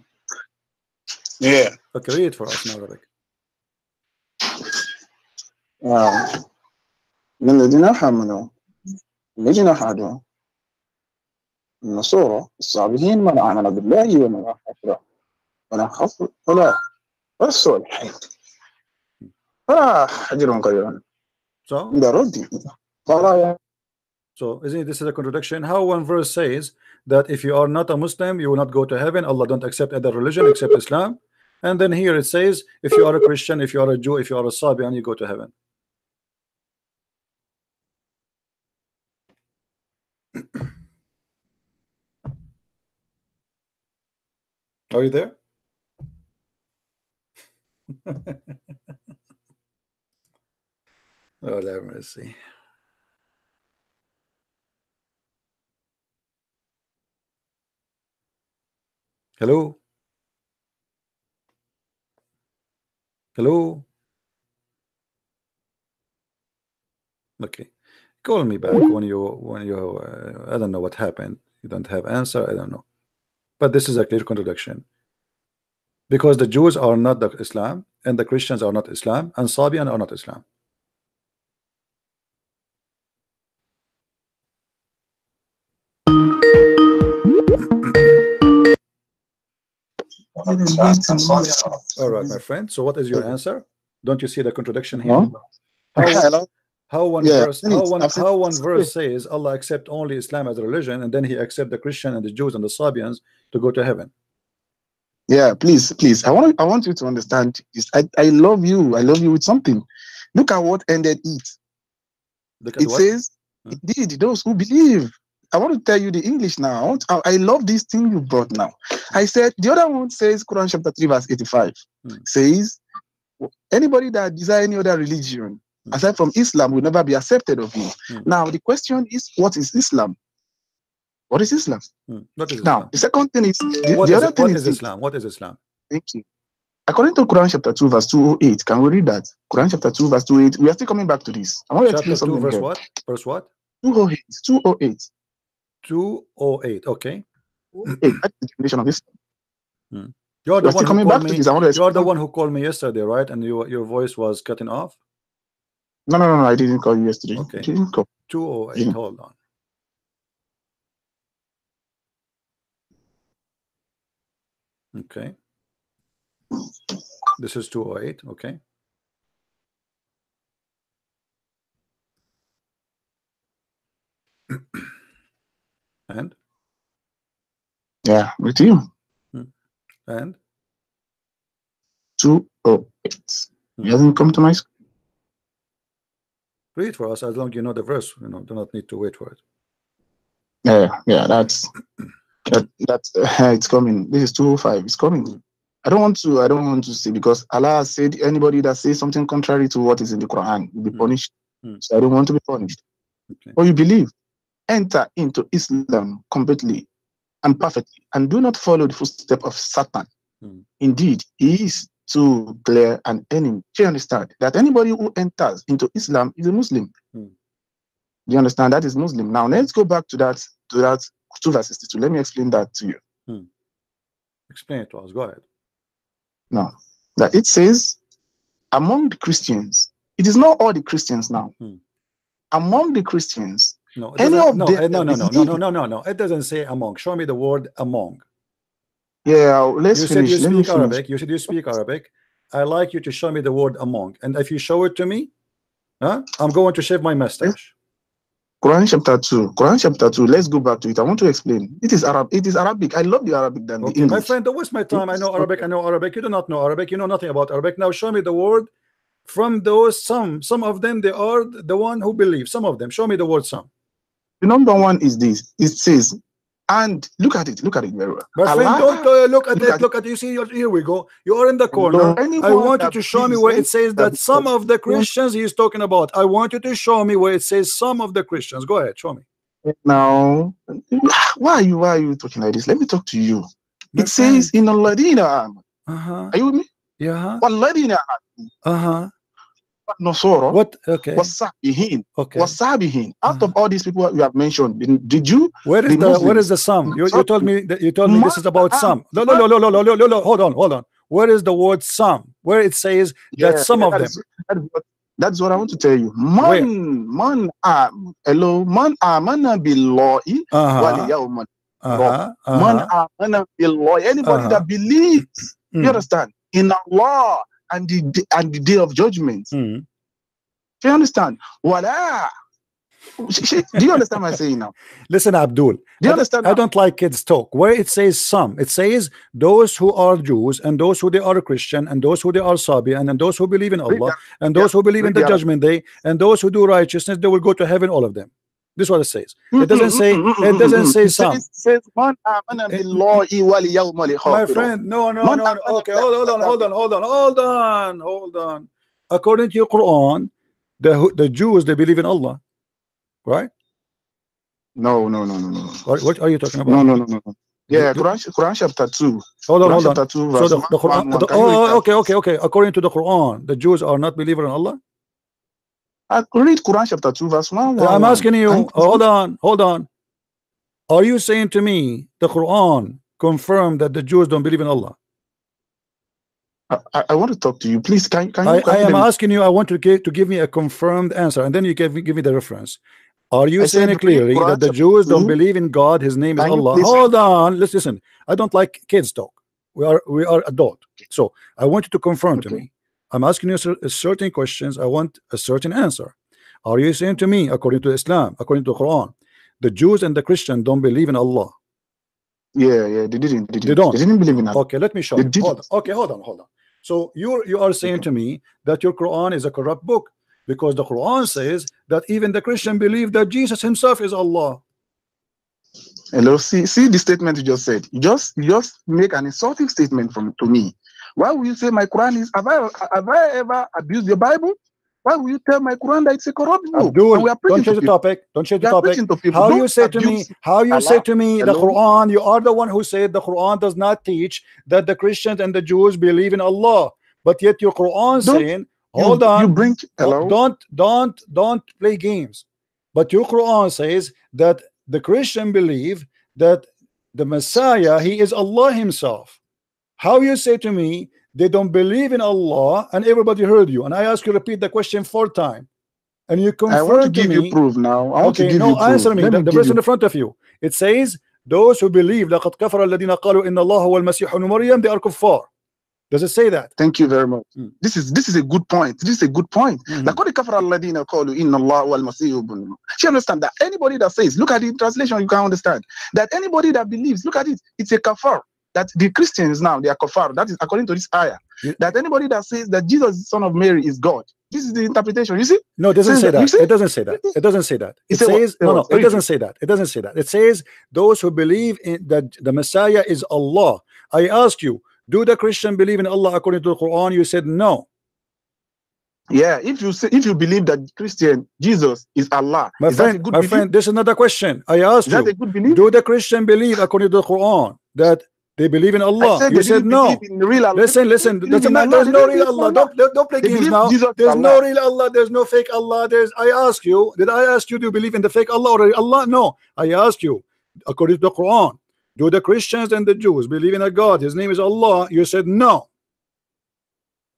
Yeah. Okay, read it for us in Arabic. من الذين آمنوا الذين هادوا النصارى الصابئين من آمن بالله ومن كفر ولا خف ولا الصالحين أجرهم كبير. So isn't this is a contradiction? How one verse says that if you are not a Muslim, you will not go to heaven. Allah don't accept other religion except Islam. And then here it says, if you are a Christian, if you are a Jew, if you are a Sabian, you go to heaven. Are you there? Oh, let me see. Hello? Hello? Okay. Call me back when you I don't know what happened. You don't have answer, I don't know. But this is a clear contradiction. Because the Jews are not the Islam, and the Christians are not Islam, and Sabian are not Islam. All right, my friend. So what is your answer? Don't you see the contradiction here? How one verse says Allah accept only Islam as a religion, and then he accept the Christian and the Jews and the Sabians to go to heaven. Yeah, please. I want you to understand this. I love you. I love you with something. Look at what ended it. It says, indeed, those who believe. I want to tell you the English now. I love this thing you brought now. I said, the other one says, Quran chapter 3, verse 85, says, anybody that desires any other religion, aside from Islam, will never be accepted of you. Now, the question is, what is Islam? What is Islam? What is Islam? Now, the second thing is, the other thing is Islam. What is Islam? Thank you. According to Quran chapter 2, verse 208, can we read that? Quran chapter 2, verse 208. We are still coming back to this. I want to explain something. Verse here. what? Verse what? 208. 208. 208. Okay. That's the definition of Islam. You're the one who called me. You're the one who called me yesterday, right? And your voice was cutting off. No. I didn't call you yesterday. Okay. 208. Hold on. Okay. This is 208. Okay. And? Yeah, with you. And? 208. It hasn't come to my screen. Read for us as long as you know the verse. Do not need to wait for it. Yeah, that's it's coming. This is 205. It's coming. I don't want to say, because Allah said anybody that says something contrary to what is in the Quran will be punished. So I don't want to be punished. Okay. Or you believe, enter into Islam completely and perfectly, and do not follow the footsteps of Satan. Indeed, he is too clear an enemy. Do you understand that anybody who enters into Islam is a Muslim? Do you understand? That is Muslim. Now let's go back to that 2 verse 62. Let me explain that to you. Explain it to us. Go ahead. No, that it says among the Christians. It is not all the Christians now. Among the Christians, no. It doesn't say among. Show me the word among. Yeah, let's finish. You said you speak Arabic. You said you speak Arabic. I like you to show me the word among. And if you show it to me, I'm going to shave my mustache. Quran chapter 2. Quran chapter 2. Let's go back to it. I want to explain. It is Arabic. I love the Arabic than the English. My friend, don't waste my time. I know Arabic. You do not know Arabic. You know nothing about Arabic. Now show me the word from those some. Some of them, they are the one who believe. Some of them. Show me the word some. The number one is this. It says, and look at it very well. My friend, don't look at it. Look at it. You see, here we go. You are in the corner. I want you to show me where it says that some of the Christians he is talking about. I want you to show me where it says some of the Christians. Go ahead, show me. Now, why are you talking like this? Let me talk to you. It says in Al-Ladina. Are you with me? Yeah. Al-Ladina. Nosoro. What? Okay. Wasabihin. Okay. Wasabihin. Out of all these people you have mentioned, did you? Where is the sum? You told me that this is about some. No. Hold on. Where is the word some? Where it says that some of them? That's what I want to tell you. Man amana billahi wal yawmal. Man amana billahi. Anybody that believes, you understand, in Allah and the day of judgment. Do you understand? Voila. Do you understand what I'm saying now? Listen, Abdul. Do you understand? I don't like kids talk. Where it says some, it says those who are Jews and those who they are Christian and those who they are Sabian and those who believe in Allah and those who believe in the judgment day and those who do righteousness, they will go to heaven, all of them. This is what it says. It doesn't say. It doesn't say some. It says, "Man amana billahi wal yawmal My akhir." friend, no. Man Okay, hold on. According to your Quran, the Jews, they believe in Allah, right? No. What are you talking about? No. Yeah, Quran chapter 2. Hold on. Chapter 2, verse So the Quran. 1. Can you read that? Okay. According to the Quran, the Jews are not believers in Allah. Read Quran chapter 2, verse 1. I'm asking you. Hold on. Are you saying to me the Quran confirmed that the Jews don't believe in Allah? I want to talk to you, please. Can you? I am asking you. I want to give me a confirmed answer, and then you give me the reference. Are you saying it clearly that the Jews don't believe in God? His name is Allah. Hold on. Let's listen. I don't like kids talk. We are adult. So I want you to confirm to me. I'm asking you certain questions. I want a certain answer. Are you saying to me, according to Islam, according to the Quran, the Jews and the Christians don't believe in Allah? Yeah, they didn't. They don't. They didn't believe in Allah. Okay, let me show you. Hold on. So you are saying to me that your Quran is a corrupt book, because the Quran says that even the Christian believe that Jesus himself is Allah. Hello, see the statement you just said. You just make an insulting statement to me. Why will you say my Quran is? Have I ever abused the Bible? Why will you tell my Quran that it's a corrupt book? Abdul, don't change the topic. Don't change the topic. How you say to me? The Quran? You are the one who said the Quran does not teach that the Christians and the Jews believe in Allah, but yet your Quran saying, hold on. You bring hello. Don't play games. But your Quran says that the Christian believe that the Messiah, he is Allah himself. How you say to me they don't believe in Allah, and everybody heard you, and I ask you to repeat the question 4 times, and you confirm I want to give me, you proof now. I want to give you proof. Answer me. The verse in the front of you. It says those who believe لقد كفر الذين قالوا إن الله هو المسيح ابن مريم, they are kuffar. Does it say that? Thank you very much. This is a good point. لقد كفر الذين قالوا إن الله هو المسيح ابن مريم. You understand that anybody that says, look at the translation, you can understand that anybody that believes, look at it, it's a kafar. That the Christians now, they are kafar. That is according to this ayah. That anybody that says that Jesus, son of Mary, is God. This is the interpretation. You see? No, it doesn't say that. It doesn't say that. It doesn't say that. It says no. It doesn't say that. It doesn't say that. It says those who believe in that the Messiah is Allah. I ask you, do the Christian believe in Allah according to the Quran? You said no. Yeah, if you believe that Christian Jesus is Allah, my friend, this is another question. I asked you, do the Christian believe according to the Quran that they believe in Allah? You said no. Listen. There's no real Allah. Don't play games now. There's no real Allah. There's no fake Allah. I ask you, did I ask you to believe in the fake Allah or Allah? No. I ask you, according to the Quran, do the Christians and the Jews believe in a God? His name is Allah. You said no.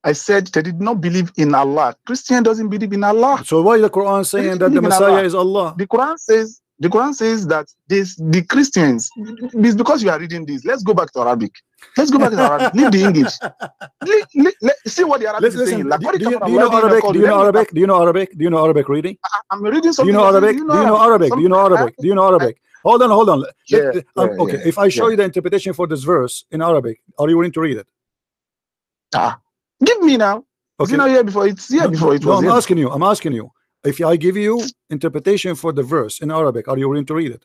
I said they did not believe in Allah. Christian doesn't believe in Allah. So why is the Quran saying that the Messiah is Allah? The Quran says that the Christians, it's because you are reading this. Let's go back to Arabic. Leave the English. See what the Arabic is saying. Do you know Arabic? Do you know Arabic? Do you know Arabic? Do you know Arabic reading? I'm reading something. Do you know Arabic? Do you know Arabic? Do you know Arabic? Do you know Arabic? Hold on. Okay, if I show you the interpretation for this verse in Arabic, are you willing to read it? Give me now. Okay. You know, here before it's here before it was. No, I'm asking you. If I give you interpretation for the verse in Arabic, are you willing to read it?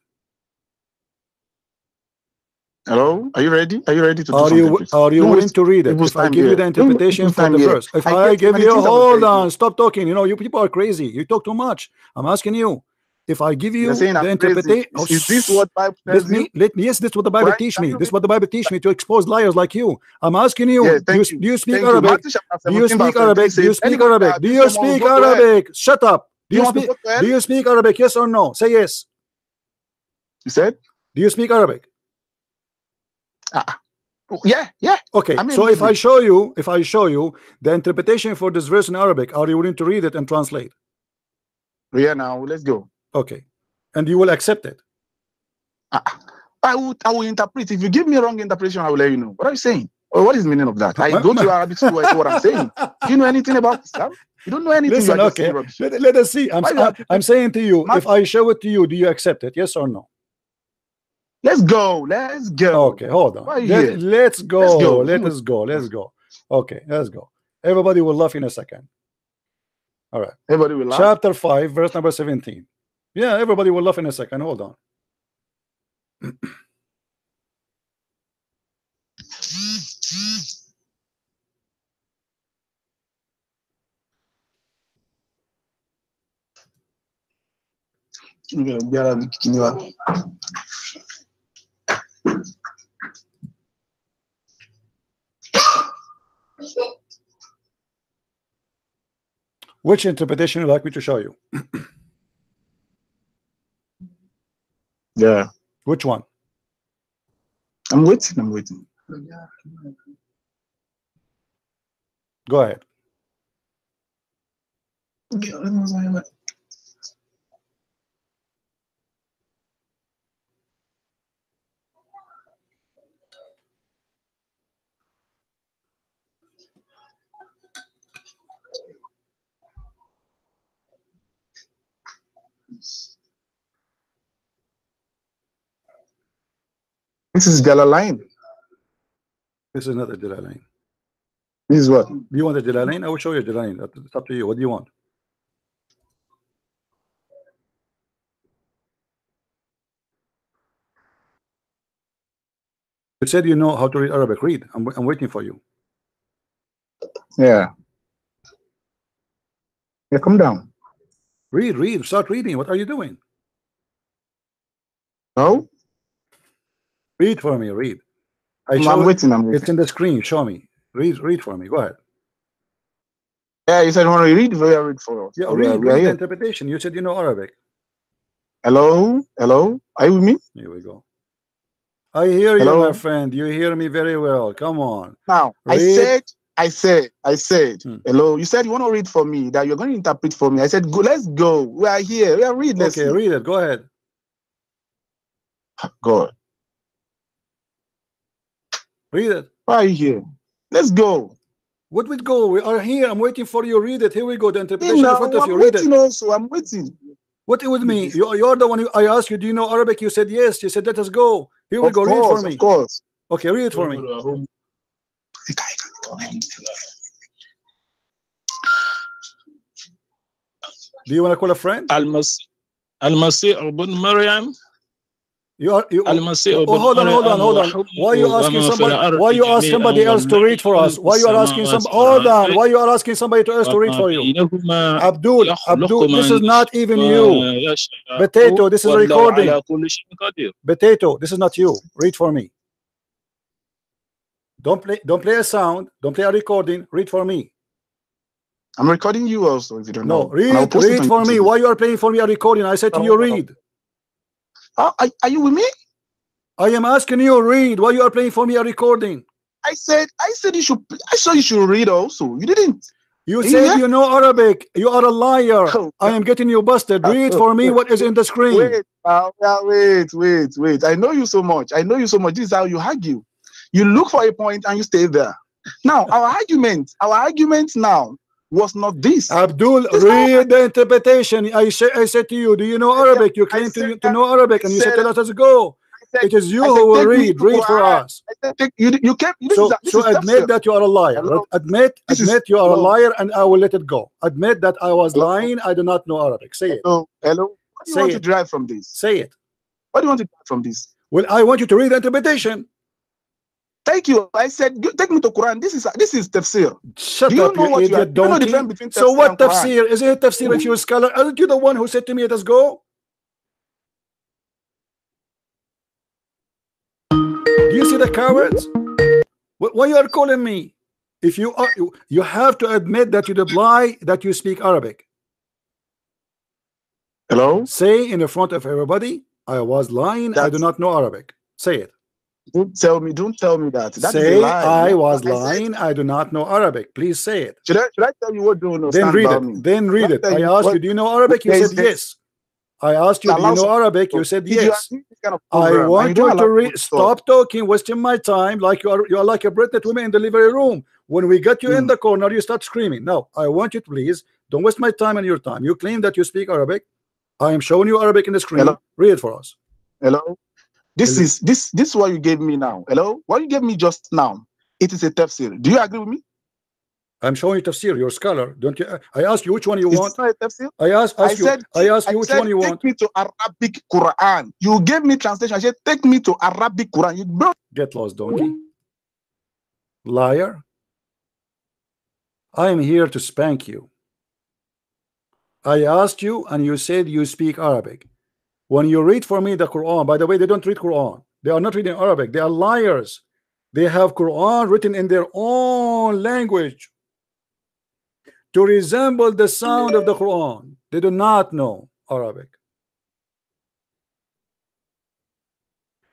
Hello, are you ready? Are you ready to do Are you willing to read it? If I give you the interpretation for the verse, if I give you, hold on, stop talking. You know, you people are crazy. You talk too much. I'm asking you. If I give you the interpretation, is this what Bible tells you? Yes, this is what the Bible teach me. This is what the Bible teach me, to expose liars like you. I'm asking you, do you speak Arabic? Do you speak Arabic? Do you speak Arabic? Do you speak Arabic? Shut up. Do you speak Arabic? Yes or no? Say yes. You said? Do you speak Arabic? Yeah. Okay. So if I show you the interpretation for this verse in Arabic, are you willing to read it and translate? Yeah. Now let's go. Okay, and you will accept it. I will interpret. If you give me a wrong interpretation, I will let you know. What are you saying? Or what is the meaning of that? I go to Arabic school. I see what I'm saying. Do you know anything about Islam? You don't know anything. Listen, okay. Let us see. I'm saying to you, if I show it to you, do you accept it? Yes or no? Let's go. Okay, hold on. Let's go. Okay, let's go. Everybody will laugh in a second. All right. Everybody will laugh. Chapter 5, verse number 17. Yeah, everybody will laugh in a second. Hold on. Which interpretation would you like me to show you? Yeah. Which one? I'm waiting. I'm waiting. Go ahead. This is Jalalain. This is not a Jalalain. This is what? Do you want a Jalalain? I will show you a Jalalain. It's up to you. What do you want? You said you know how to read Arabic. Read. I'm waiting for you. Yeah. Yeah, come down. Read. Start reading. What are you doing? No. Read for me. Read. I'm waiting. I'm waiting. It's in the screen. Show me. Read for me. Go ahead. Yeah, you said you want to read. Read for us. Yeah, read the interpretation. You said you know Arabic. Hello. Are you with me? Here we go. I hear you, my friend. You hear me very well. Come on. Now, read. I said, hello. You said you want to read for me, that you're going to interpret for me. I said, go, let's go. We are here. We are reading. Okay, read it. Go ahead. God. Read it. Why are you here? Let's go. What would go? We are here. I'm waiting for you. Read it. Here we go. The interpretation in front of you. I'm Read it. Also, I'm waiting. What with me? You're the one who I asked you, do you know Arabic? You said yes. You said, let us go. Here we go. Read it for me. Of course. Okay, read it for me. Do you want to call a friend? Al-Masih ibn Maryam. Hold on. Why you asking somebody? Why you ask somebody else to read for us? Why you are asking somebody? Hold on. Why you are asking somebody else to read for you? Abdul, this is not even you. Potato, this is a recording. Potato, this is not you. Read for me. Don't play a sound. Don't play a recording. Read for me. I'm recording you also. If you don't know. Read for me. Why you are playing for me a recording? I said to you, read. Are you with me? I am asking you, read. Why you are playing for me a recording? I said you should. I saw you should read also. You didn't. You said you know Arabic. You are a liar. I am getting you busted. Read for me what is in the screen. Wait. I know you so much. This is how you argue. You look for a point and you stay there. Now our argument now was not this. Abdul, read the interpretation. I said to you, do you know Arabic? You claim to know Arabic, and you said, let us go. It is you who will read for us. So admit that you are a liar. Admit you are a liar, and I will let it go. Admit that I was lying. I do not know Arabic. Say it. Hello. What do you want to derive from this? Say it. What do you want to derive from this? Well, I want you to read the interpretation. Thank you. I said, take me to Quran. This is tafsir. Shut up, you idiot donkey. So what tafsir? Is it tafsir if you're a scholar? Aren't you the one who said to me, let us go? Do you see the cowards? Why you are calling me? If you are, you have to admit that you did lie, that you speak Arabic. Hello? Say in the front of everybody, I was lying. I do not know Arabic. Say it. Don't tell me that. That say is a lie. I was lying. I do not know Arabic. Please say it. Should I tell you what do you know? Then read it. Then read it. I asked you, do you know Arabic? You said yes. I asked you, do you know Arabic? You said yes. I want you to read. Stop talking, wasting my time like you are like a pregnant woman in the delivery room. When we get you in the corner, you start screaming. No, I want you to please don't waste my time and your time. You claim that you speak Arabic. I am showing you Arabic in the screen. Hello? Read it for us. Hello? This is what you gave me now. Hello? What you gave me just now. It is a tafsir. Do you agree with me? I'm showing you tafsir. You're a scholar, don't you? I ask you which one you Is want. this not a tafsir? I ask you which one you take want. me to Arabic Quran. You gave me translation. I said, take me to Arabic Quran. You bro. Get lost, donkey. Liar. I am here to spank you. I asked you and you said you speak Arabic. When you read for me the Quran, by the way, they don't read Quran. They are not reading Arabic. They are liars. They have Quran written in their own language to resemble the sound of the Quran. They do not know Arabic.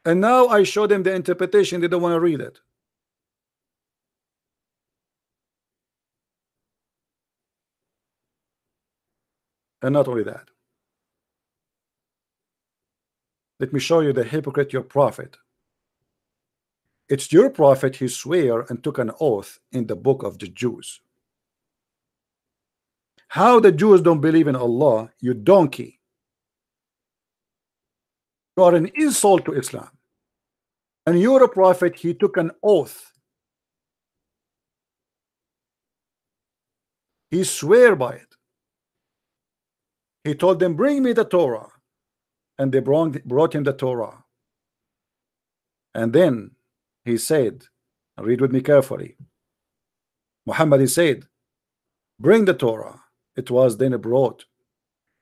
And now I show them the interpretation. They don't want to read it. And not only that, let me show you the hypocrite, your prophet. It's your prophet he swore and took an oath in the book of the Jews. How the Jews don't believe in Allah, you donkey. You are an insult to Islam. And you're a prophet, he took an oath. He swore by it. He told them, bring me the Torah. And they brought him the Torah. And then he said, read with me carefully. Muhammad, he said, bring the Torah. It was then brought.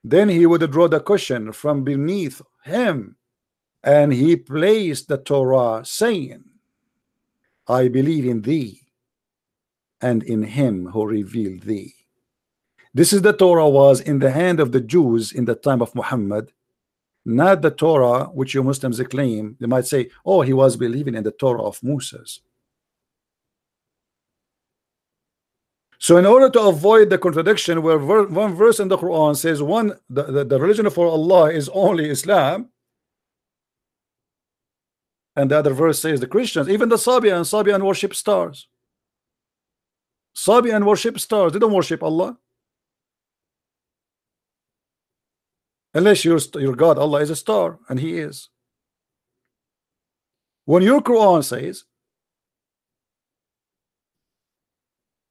Then he would draw the cushion from beneath him, and he placed the Torah, saying, I believe in thee and in him who revealed thee. This is the Torah was in the hand of the Jews in the time of Muhammad, not the Torah which you Muslims claim. They might say, oh, he was believing in the Torah of Moses. So in order to avoid the contradiction where one verse in the Quran says the religion for Allah is only Islam, and the other verse says the Christians, even the Sabian worship stars. Sabian worship stars. They don't worship Allah. Unless your God Allah is a star, and he is. When your Quran says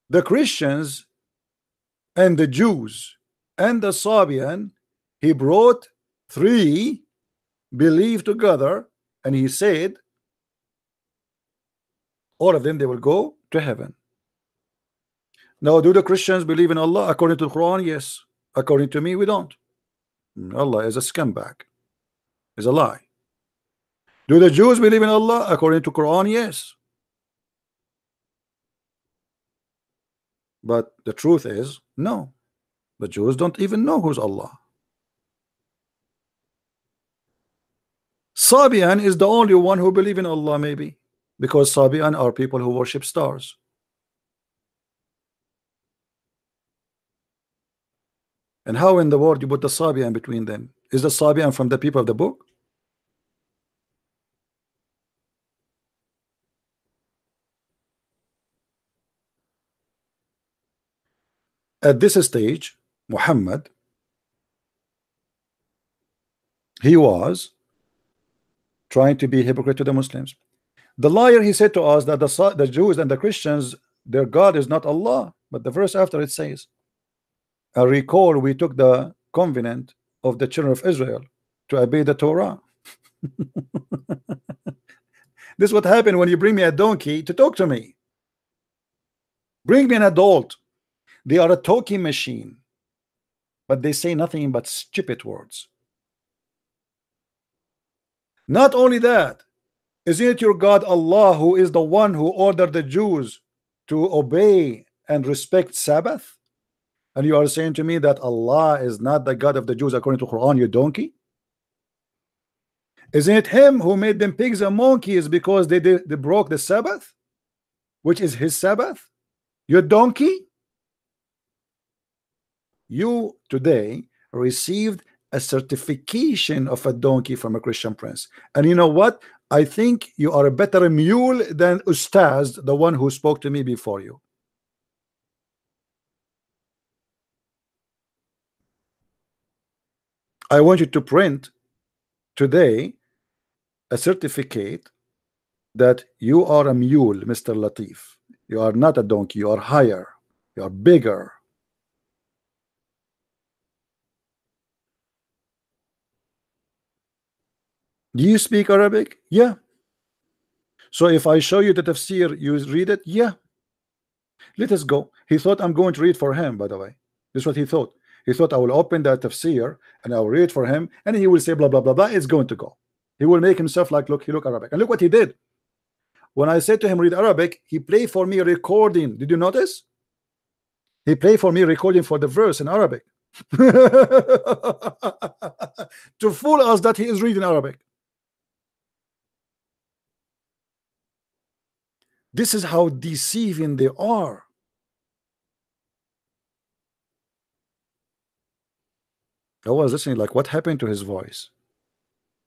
the Christians and the Jews and the Sabian, he brought three believe together, and he said all of them they will go to heaven. Now, do the Christians believe in Allah according to the Quran? Yes. According to me, we don't. Allah is a scumbag. Is a lie. Do the Jews believe in Allah according to Quran? Yes. But the truth is, no. The Jews don't even know who's Allah. Sabian is the only one who believe in Allah, maybe, because Sabian are people who worship stars. And how in the world you put the Sabian between them? Is the Sabian from the people of the book? At this stage, Muhammad, he was trying to be hypocrite to the Muslims. The liar, he said to us that the Jews and the Christians, their God is not Allah. But the verse after it says, I recall we took the covenant of the children of Israel to obey the Torah. This is what happened when you bring me a donkey to talk to me. Bring me an adult. They are a talking machine, but they say nothing but stupid words. Not only that, isn't it your God Allah who is the one who ordered the Jews to obey and respect Sabbath? And you are saying to me that Allah is not the God of the Jews according to Quran, you donkey? Isn't it him who made them pigs and monkeys because they broke the Sabbath, which is his Sabbath? You donkey? You today received a certification of a donkey from a Christian prince. And you know what? I think you are a better mule than Ustaz, the one who spoke to me before you. I want you to print today a certificate that you are a mule, Mr. Latif. You are not a donkey, you are higher. You are bigger. Do you speak Arabic? Yeah. So if I show you the tafsir, you read it? Yeah. Let us go. He thought I'm going to read for him, by the way. This is what he thought. He thought I will open that tafsir and I will read for him, and he will say blah blah blah blah. It's going to go. He will make himself like, look, he look Arabic. And look what he did. When I said to him read Arabic, he played for me a recording. Did you notice? He played for me a recording for the verse in Arabic. To fool us that he is reading Arabic. This is how deceiving they are. I was listening like, what happened to his voice?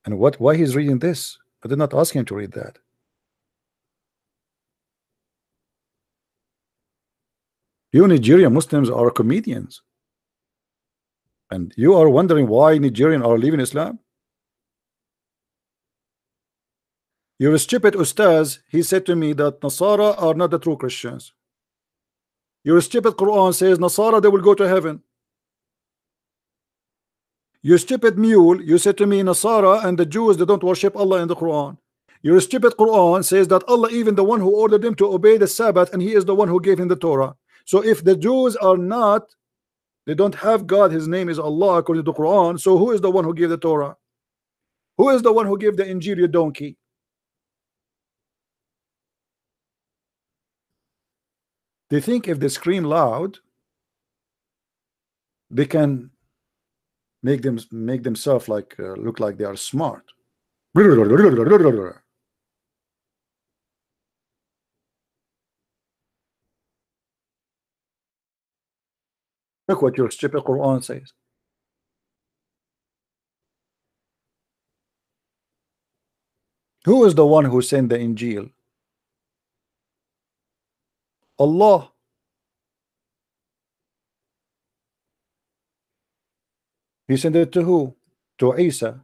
And why he's reading this? I did not ask him to read that. You Nigerian Muslims are comedians. And you are wondering why Nigerians are leaving Islam? Your stupid ustaz, he said to me that Nasara are not the true Christians. Your stupid Quran says Nasara, they will go to heaven. You stupid mule, you said to me Nasara and the Jews, they don't worship Allah in the Quran. Your stupid Quran says that Allah even the one who ordered them to obey the Sabbath, and he is the one who gave him the Torah. So if the Jews are not, they don't have God, his name is Allah according to the Quran, so who is the one who gave the Torah? Who is the one who gave the Injil, your donkey? They think if they scream loud, they can make themselves like look like they are smart. Look what your stupid Quran says. Who is the one who sent the Injil? Allah. He sent it to who? To Isa.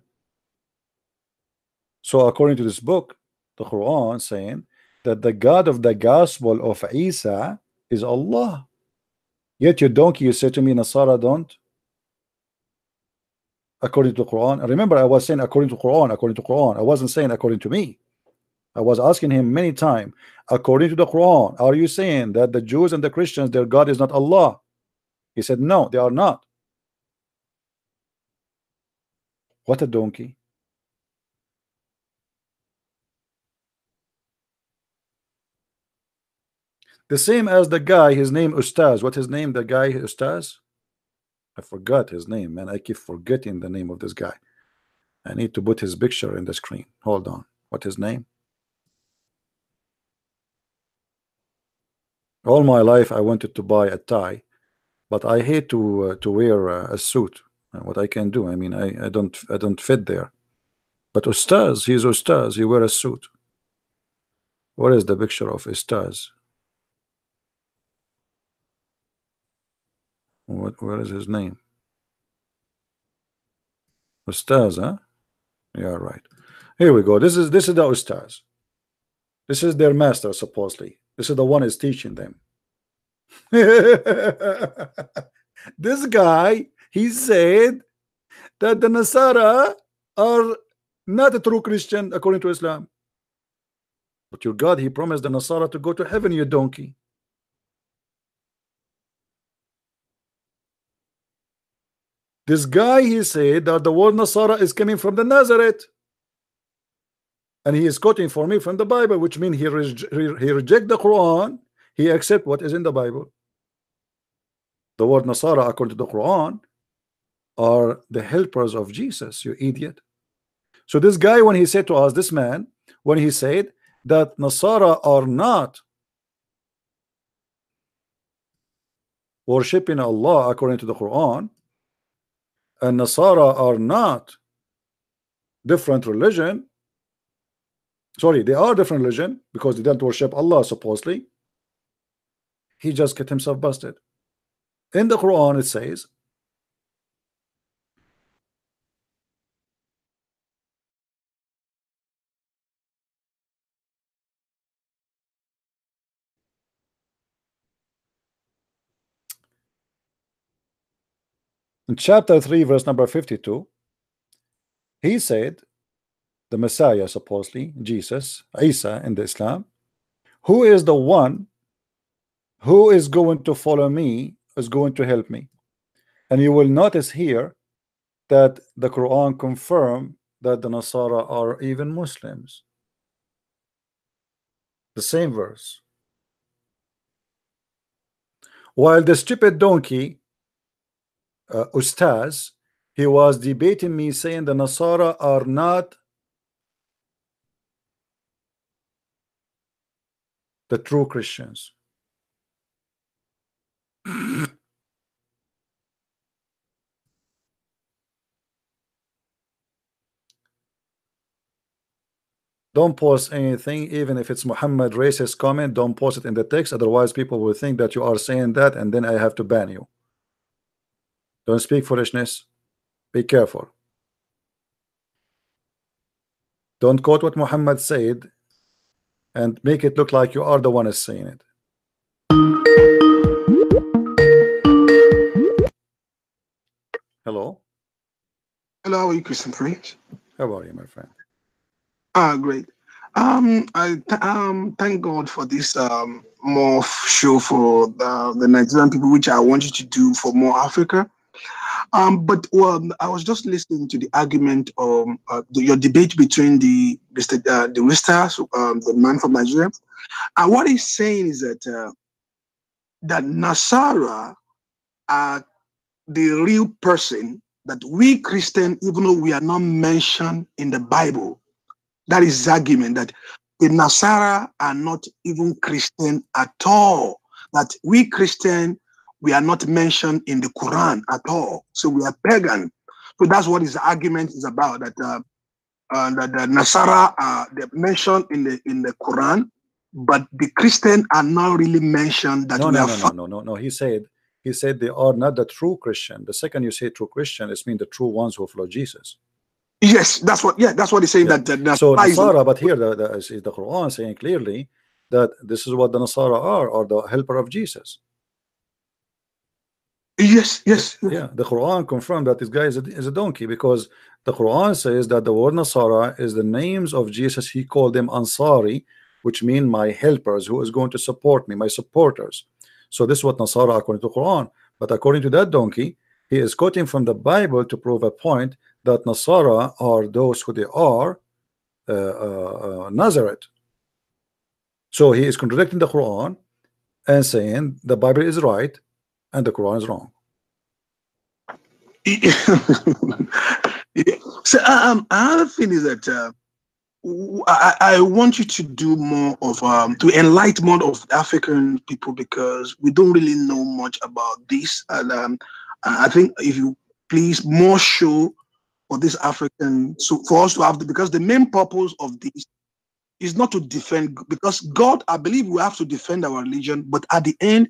So according to this book, the Quran saying that the God of the gospel of Isa is Allah. Yet you donkey, you say to me Nasara don't. According to the Quran. Remember, I was saying according to Quran, according to Quran. I wasn't saying according to me. I was asking him many times, according to the Quran, are you saying that the Jews and the Christians, their God is not Allah? He said, no, they are not. What a donkey. The same as the guy, his name Ustaz. What his name, the guy Ustaz? I forgot his name, man. I keep forgetting the name of this guy. I need to put his picture in the screen. Hold on. What his name? All my life I wanted to buy a tie, but I hate to wear a suit. What I can do, I mean, I don't fit there. But Ustaz, he's Ustaz. He wear a suit. What is the picture of Ustaz? Where is his name? Ustaz, huh? Yeah, right. Here we go. This is the Ustaz. This is their master, supposedly. This is the one is teaching them. This guy, he said that the Nasara are not a true Christian according to Islam. But your God, he promised the Nasara to go to heaven, you donkey. This guy, he said that the word Nasara is coming from the Nazareth. And he is quoting for me from the Bible, which means he reject the Quran, he accept what is in the Bible. The word Nasara, according to the Quran, are the helpers of Jesus, you idiot. So this guy, when he said to us, this man, when he said that Nasara are not worshipping Allah according to the Quran, and Nasara are not different religion, sorry, they are different religion because they don't worship Allah supposedly, he just get himself busted. In the Quran it says In chapter 3, verse number 52, he said, the Messiah, supposedly, Jesus, Isa in the Islam, who is the one who is going to follow me, is going to help me. And you will notice here that the Quran confirm that the Nasara are even Muslims. The same verse. While the stupid donkey, Ustaz, he was debating me saying the Nasara are not the true Christians. Don't post anything, even if it's Muhammad racist comment. Don't post it in the text, otherwise people will think that you are saying that, and then I have to ban you. Don't speak foolishness. Be careful. Don't quote what Muhammad said and make it look like you are the one is saying it. Hello. Hello, how are you, Christian Prince? How are you, my friend? Great. Thank God for this more show for the Nigerian people, which I want you to do for more Africa. But I was just listening to the argument of your debate between the Ristas, the man from Nigeria, and what he's saying is that that Nasara are the real person that we Christian, even though we are not mentioned in the Bible. That is his argument, that the Nasara are not even Christian at all. That we Christian, we are not mentioned in the Quran at all. So we are pagan. So that's what his argument is about. That the Nasara are mentioned in the Quran, but the Christian are not really mentioned. That no. He said they are not the true Christian. The second you say true Christian, it means the true ones who follow Jesus. Yes, that's what he's saying. Yeah. That so Nasara, but here the Quran saying clearly that this is what the Nasara are the helper of Jesus. Yes. Yeah, the Quran confirmed that this guy is a donkey, because the Quran says that the word Nasara is the names of Jesus. He called them Ansari, which mean my helpers, who is going to support me, my supporters. So this is what Nasara according to the Quran. But according to that donkey, he is quoting from the Bible to prove a point that Nasara are those who they are Nazareth. So he is contradicting the Quran and saying the Bible is right and the Quran is wrong. So another thing is that I want you to do more of to enlighten more of African people, because we don't really know much about this, and I think if you please more show for this African, so for us to have because the main purpose of this is not to defend, because God, I believe we have to defend our religion, but at the end,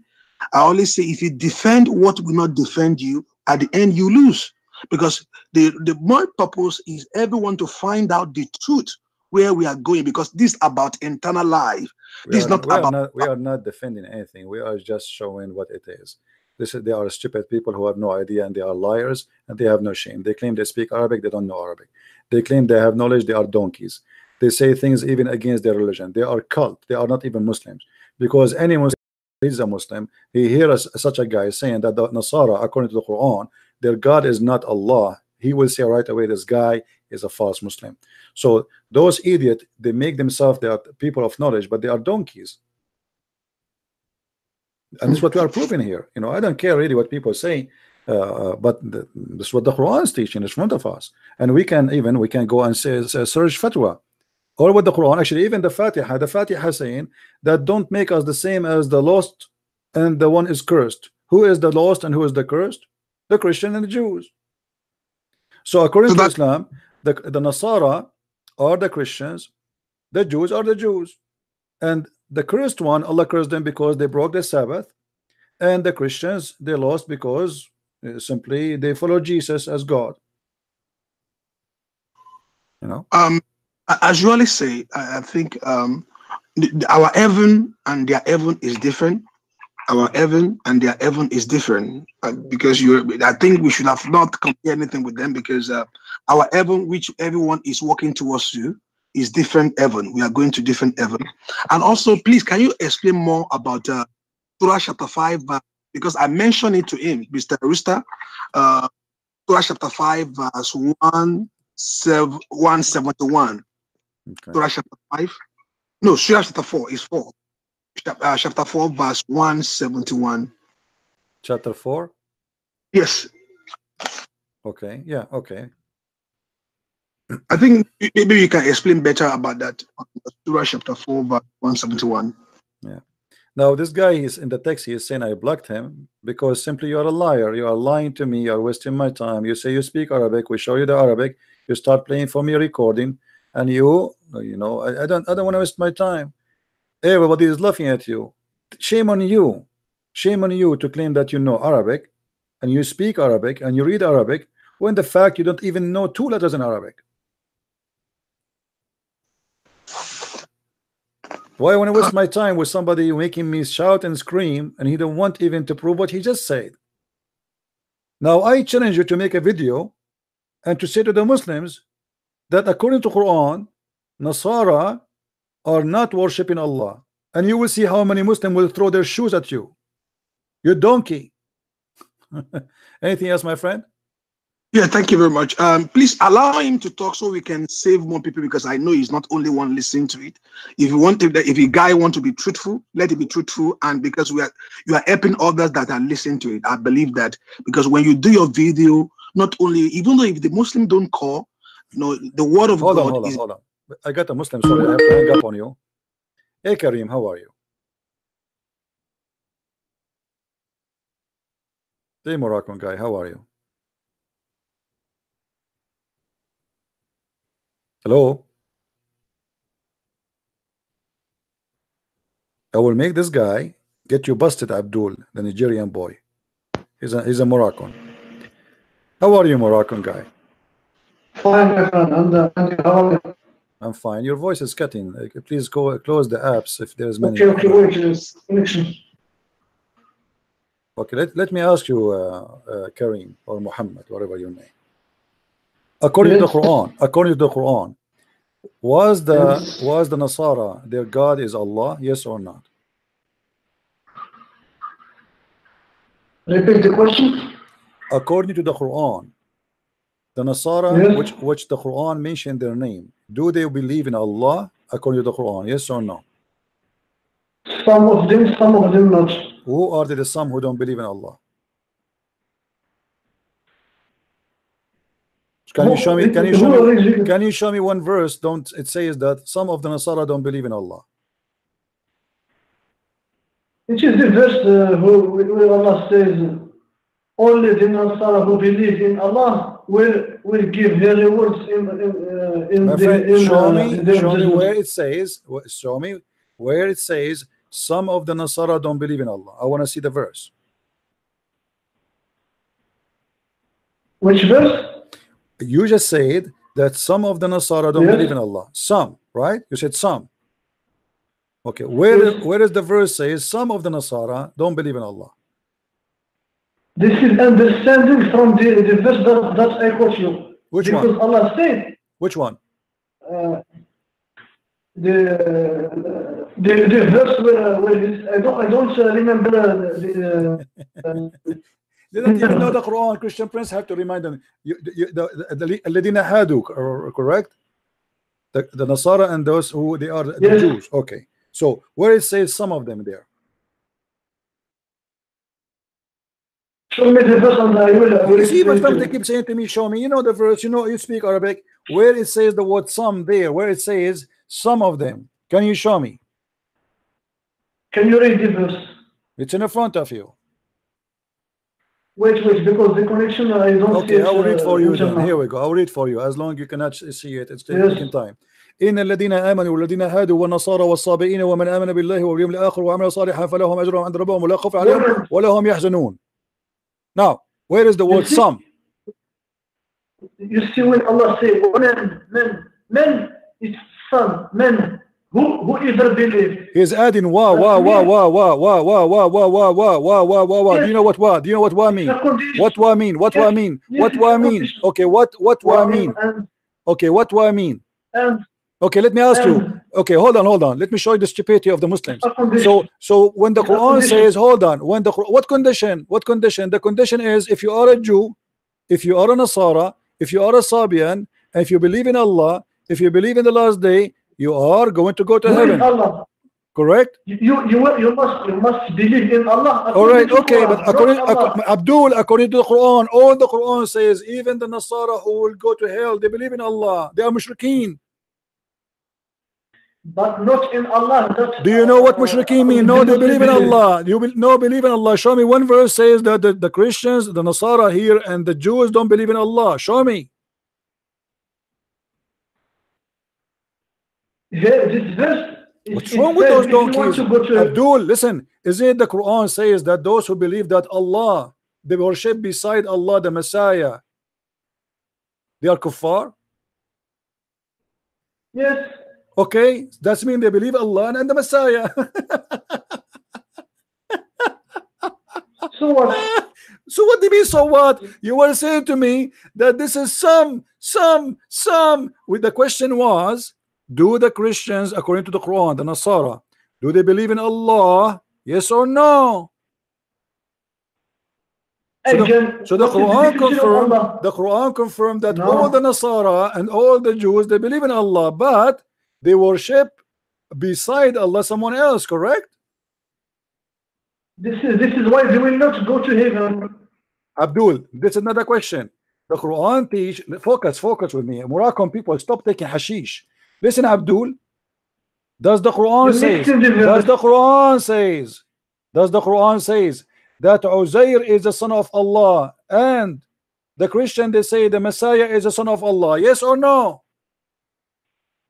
I always say if you defend what will not defend you, at the end you lose, because the more purpose is everyone to find out the truth where we are going, because this is about internal life. We are not defending anything. We are just showing what it is. They are stupid people who have no idea, and they are liars, and they have no shame. They claim they speak Arabic, they don't know Arabic. They claim they have knowledge, they are donkeys. They say things even against their religion. They are cult. They are not even Muslims, because any Muslim is a Muslim. He hears such a guy saying that the Nasara, according to the Quran, their God is not Allah. He will say right away, this guy is a false Muslim. So those idiots, they make themselves, they are people of knowledge, but they are donkeys. And this is what we are proving here. You know, I don't care really what people say, but this is what the Quran is teaching in front of us, and we can go and search fatwa, or what the Quran actually, even the Fatiha saying that don't make us the same as the lost and the one is cursed. Who is the lost and who is the cursed? The Christian and the Jews. So according to Islam, the Nasara are the Christians, the Jews are the Jews, and the cursed one, Allah cursed them because they broke the Sabbath, and the Christians, they lost because simply they follow Jesus as God. You know, as you always say, I think our heaven and their heaven is different. our heaven and their heaven is different, because I think we should have not compared anything with them, because our heaven, which everyone is walking towards to, is different heaven. We are going to different heaven. And also, please, can you explain more about Surah chapter 5? Because I mentioned it to him, Mr. Rooster. Surah chapter 5, verse 171. Okay. Surah chapter 5. No, Surah chapter 4 is 4. Chapter 4, verse 171. Chapter 4? Yes. Okay, yeah, okay. I think maybe you can explain better about that. Surah chapter 4, verse 171. Yeah. Now this guy is in the text, he is saying I blocked him because simply you are a liar. You are lying to me, you are wasting my time. You say you speak Arabic, we show you the Arabic, you start playing for me recording, and you know, I don't want to waste my time. Everybody is laughing at you. Shame on you. Shame on you to claim that you know Arabic and you speak Arabic and you read Arabic, when the fact you don't even know 2 letters in Arabic. Why I want to waste my time with somebody making me shout and scream and he don't want even to prove what he just said? Now I challenge you to make a video and to say to the Muslims that according to Quran, Nasara are not worshiping Allah, and you will see how many Muslims will throw their shoes at you. You donkey. Anything else, my friend? Yeah, thank you very much. Please allow him to talk so we can save more people, because I know he's not only one listening to it. If you want to, if a guy want to be truthful, let it be truthful, and because you are helping others that are listening to it. I believe that, because when you do your video, not only, even though if the Muslim don't call, you know, the word of God is. Hold on. I got a Muslim. Sorry, I have to hang up on you. Hey Kareem, how are you? Hey Moroccan guy, how are you? Hello? I will make this guy get you busted, Abdul, the Nigerian boy. He's a Moroccan. How are you, Moroccan guy? Fine, my friend. How are you? I'm fine. Your voice is cutting. Please go close the apps if there's many. Okay, wait, connection. Okay, let me ask you, Kareem or Muhammad, whatever your name. According to the Quran, was the Nasara their God is Allah? Yes or not? Repeat the question. According to the Quran, the Nasara, yes, which the Quran mentioned their name, do they believe in Allah according to the Quran? Yes or no? Some of them not. Who are the some who don't believe in Allah? Can you show me? Can you show me one verse? It says that some of the Nasara don't believe in Allah. It is the verse where Allah says, only the Nasara who believe in Allah will give their rewards in my friend, show me where it says. Show me where it says some of the Nasara don't believe in Allah. I want to see the verse. Which verse? You just said that some of the Nasara don't believe in Allah. Some, right? You said some. Okay, where does the verse says some of the Nasara don't believe in Allah? This is understanding from the verse that I quote you. Which because one? Because Allah said. Which one? The verse where I don't remember They don't even know the Quran. Christian Prince have to remind them. الذين هادوا, correct? The Nasara and those who they are the Jews. Okay. So where it says some of them there? Show me the verse and I will. You see, my friend, they keep saying to me, show me. You know the verse. You know you speak Arabic. Where it says the word some there? Where it says some of them? Can you show me? Can you read the verse? It's in the front of you. Wait, because the connection I don't see it. Okay, I will read for you then. Here we go. I will read for you. As long as you cannot see it, it's taking time. إن الذين آمنوا والذين هادوا والنصارى والصابئين ومن آمن بالله واليوم الآخر وعمل صالحا فلهم أجرهم عند ربهم ولا خوف عليهم ولا هم يحزنون. Now, where is the word some? You see when Allah says men, it's son, men. who either believe. He's adding wa. Do you know what wa? Do you know what wa mean? What wa mean? What wa mean? What wa mean? Okay, what wa mean? Okay, what wa mean? Okay, let me ask you. Okay, hold on. Let me show you the stupidity of the Muslims. So when the Quran says, hold on, when the what condition? What condition? The condition is if you are a Jew, if you are a Nasara, if you are a Sabian, and if you believe in Allah, if you believe in the last day, you are going to go to heaven. Allah. Correct? You must believe in Allah. All right, okay, but according to the Quran, all the Quran says, even the Nasara who will go to hell, they believe in Allah. They are mushrikeen. But not in Allah. Do you know what mushrikeen mean? No, they believe in Allah. You will no believe in Allah. Show me one verse says that the Christians, the Nasara here, and the Jews don't believe in Allah. Show me. This verse. What's wrong with those donkeys? Abdul, listen. Is it the Quran says that those who believe that Allah, they worship beside Allah, the Messiah, they are kuffar? Yes. Okay, that's mean they believe Allah and the Messiah. So what? So what do you mean, so what? You were saying to me that this is some. With the question was, do the Christians, according to the Quran, the Nasara, do they believe in Allah? Yes or no? So the Quran confirmed that all the Nasara and all the Jews, they believe in Allah, but they worship beside Allah someone else, correct? This is why they will not go to heaven. Abdul, this is another question. The Quran teach, focus with me. Moroccan people, stop taking hashish. Listen, Abdul. Does the Quran says that Uzair is the son of Allah, and the Christian they say the Messiah is the son of Allah? Yes or no?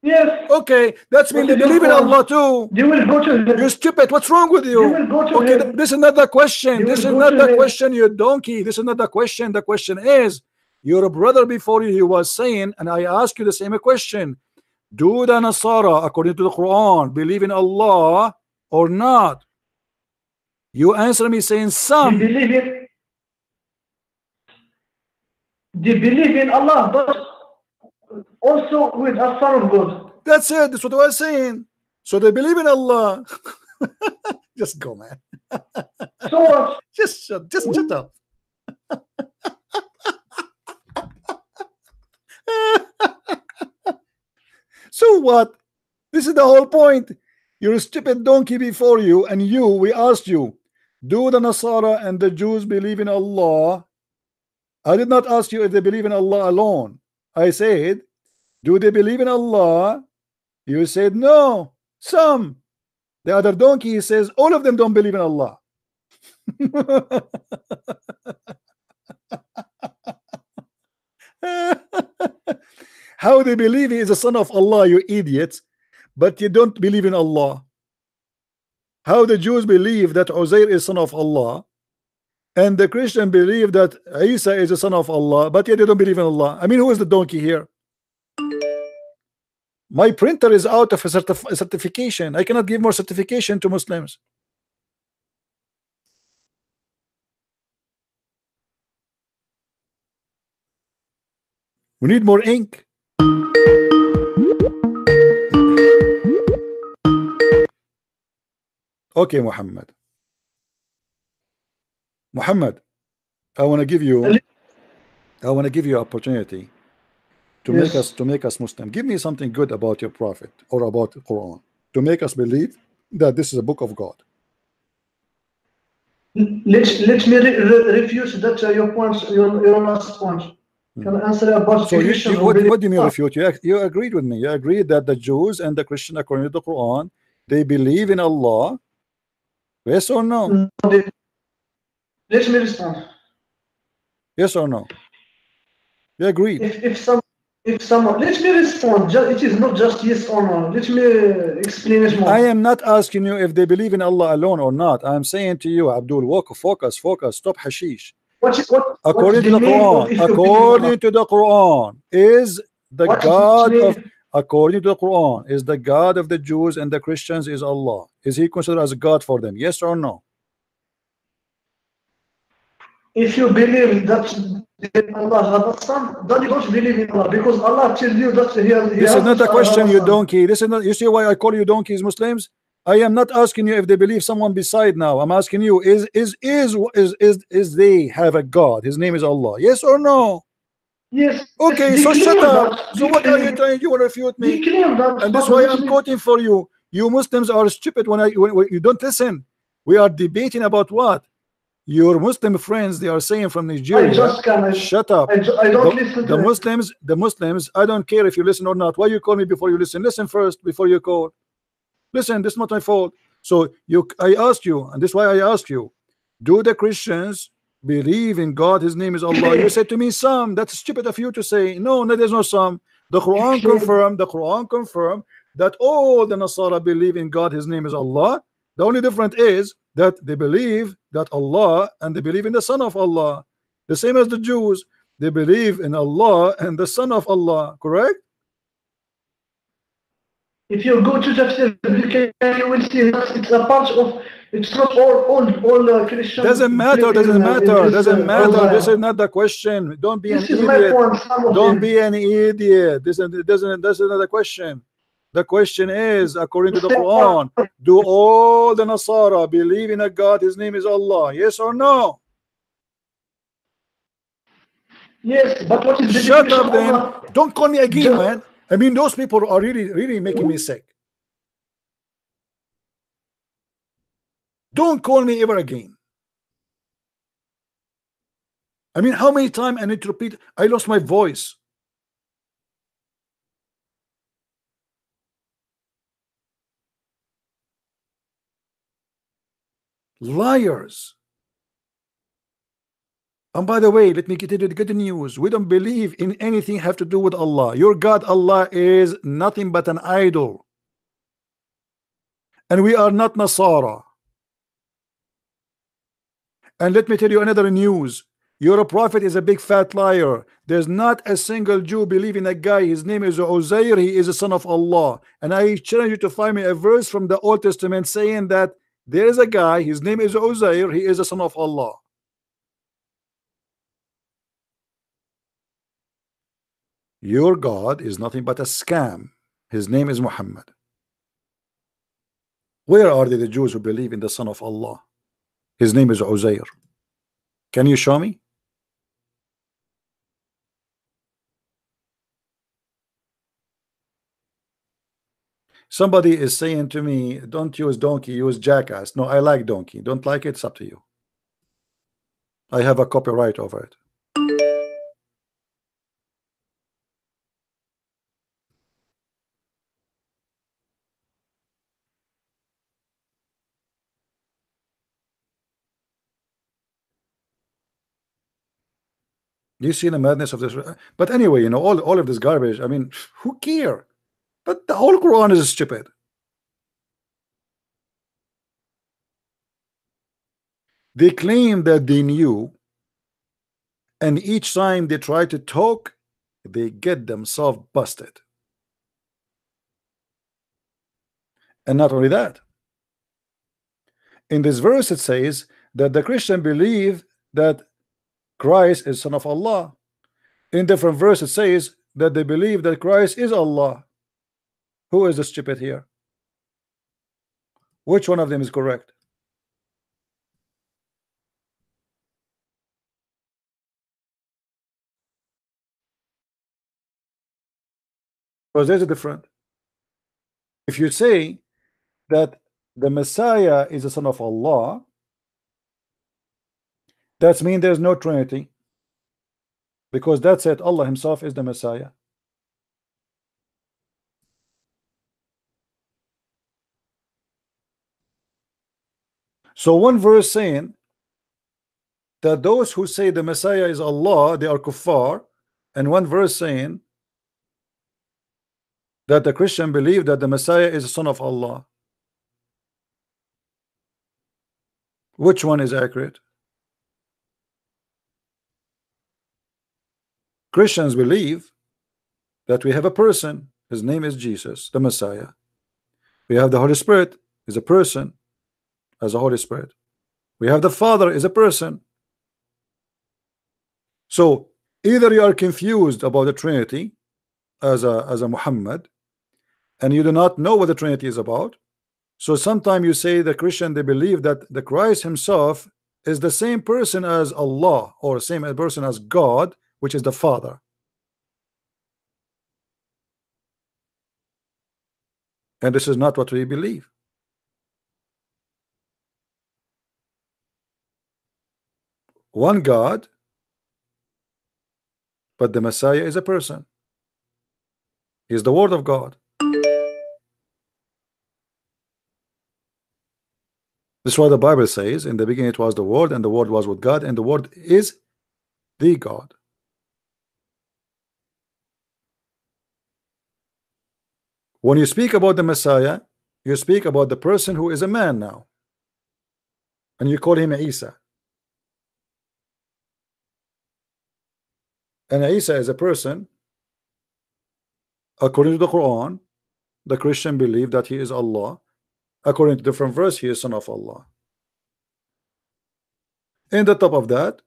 Yes. Okay, that's mean they believe in Allah too. You will go to heaven. You're stupid. What's wrong with you? You will go to okay, heaven. this is not the question. This is go not to the heaven. question, you donkey. This is not the question. The question is, your brother before you, he was saying, and I ask you the same question. Do the Nasara, according to the Quran, believe in Allah or not? You answer me saying some. They believe in Allah, but also with a son of God. That's it. That's what I was saying. So they believe in Allah. Just go, man. So what? Just shut up. So what? This is the whole point. You're a stupid donkey before you, and we asked you, do the Nasara and the Jews believe in Allah? I did not ask you if they believe in Allah alone. I said, do they believe in Allah? You said no, some. The other donkey says all of them don't believe in Allah. How they believe he is a son of Allah, you idiots, but you don't believe in Allah? How the Jews believe that Uzair is son of Allah, and the Christian believe that Isa is a son of Allah, but yet they don't believe in Allah? I mean, who is the donkey here? My printer is out of a certification. I cannot give more certification to Muslims. We need more ink. Okay, Muhammad, I want to give you opportunity to make us Muslim. Give me something good about your prophet or about the Quran to make us believe that this is a book of God. Let me refute that your last point. Can I answer about so what do you mean refute? You agreed with me. You agreed that the Jews and the Christian, according to the Quran, they believe in Allah. Yes or no? Let me respond. Yes or no? You agreed. If someone, let me respond. It is not just yes or no. Let me explain it more. I am not asking you if they believe in Allah alone or not. I am saying to you, Abdul, focus. Stop hashish. According to the Quran, is the God of according to the Quran, is the God of the Jews and the Christians is Allah? Is he considered as a God for them? Yes or no? If you believe that Allah has a son, then you don't believe in Allah, because Allah tells you that he This has is not a a question, you son. donkey. This is not. You see why I call you donkeys, Muslims? I am not asking you if they believe someone beside now. I'm asking you, is they have a God? His name is Allah. Yes or no? Yes. Okay, so shut up. So what are you trying? You want to refute me? And that's why I'm quoting for you. You Muslims are stupid when you don't listen. We are debating about what? Your Muslim friends, they are saying from Nigeria. Shut up. I don't listen to the Muslims, I don't care if you listen or not. Why you call me before you listen? Listen first before you call. Listen, this is not my fault. So I asked you, and this is why I asked you, do the Christians believe in God? His name is Allah. You said to me some. That's stupid of you to say. No, there's no some. The Quran confirmed that all the Nasara believe in God. His name is Allah. The only difference is that they believe that Allah and they believe in the Son of Allah. The same as the Jews. They believe in Allah and the Son of Allah. Correct? If you go to Tafsir, you will see that it's a part of. It's not all Christians. Doesn't matter. This is not the question. Don't be an idiot. Don't be an idiot. This is not the question. The question is, according to the Quran, do all the Nasara believe in a God? His name is Allah. Yes or no? Yes, but what is the Shut up then. Allah? Don't call me again, man. I mean, those people are really making me sick. Don't call me ever again. I mean, how many times I need to repeat? I lost my voice. Liars. And by the way, let me get into the good news. We don't believe in anything have to do with Allah. Your God, Allah, is nothing but an idol. And we are not Nasara. And let me tell you another news. Your prophet is a big fat liar. There's not a single Jew believe in a guy. His name is Uzair. He is a son of Allah. And I challenge you to find me a verse from the Old Testament saying that there is a guy. His name is Uzair. He is a son of Allah. Your God is nothing but a scam. His name is Muhammad. Where are the Jews who believe in the son of Allah? His name is Uzair. Can you show me? Somebody is saying to me, don't use donkey, use jackass. No, I like donkey. Don't like it, it's up to you. I have a copyright over it. Do you see the madness of this? But anyway, you know, all of this garbage, I mean, who care? But the whole Quran is stupid. They claim that they knew, and each time they try to talk, they get themselves busted. And not only that, in this verse it says that the Christian believe that Christ is son of Allah. In different verses it says that they believe that Christ is Allah. Who is the stupid here? Which one of them is correct? Because there's a difference. If you say that the Messiah is the son of Allah, that means there's no Trinity, because that's it. Allah himself is the Messiah. So one verse saying that those who say the Messiah is Allah, they are kuffar, and one verse saying that the Christian believe that the Messiah is the son of Allah. Which one is accurate? Christians believe that we have a person. His name is Jesus, the Messiah. We have the Holy Spirit, is a person, as a Holy Spirit. We have the Father, is a person. So either you are confused about the Trinity as a Muhammad, and you do not know what the Trinity is about. So sometimes you say the Christian, they believe that the Christ himself is the same person as Allah, or same person as God, which is the Father. And this is not what we believe. One God, but the Messiah is a person. He is the Word of God. This is what the Bible says. In the beginning it was the Word, and the Word was with God, and the Word is the God. When you speak about the Messiah, you speak about the person who is a man now, and you call him Isa. And Isa is a person. According to the Quran, the Christian believe that he is Allah. According to different verse, he is son of Allah. In the top of that,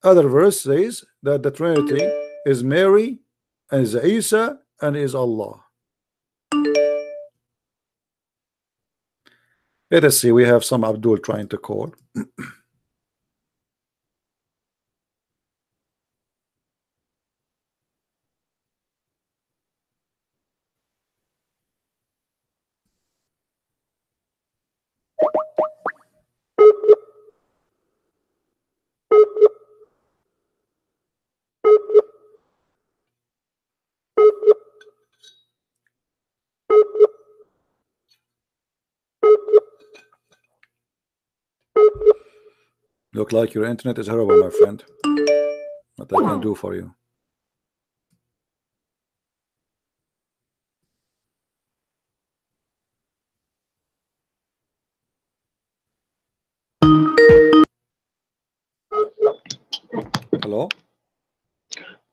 other verse says that the Trinity is Mary, and is Isa, and is Allah. Let us see, we have some Abdul trying to call. Look like your internet is horrible, my friend. What I can do for you? Hello?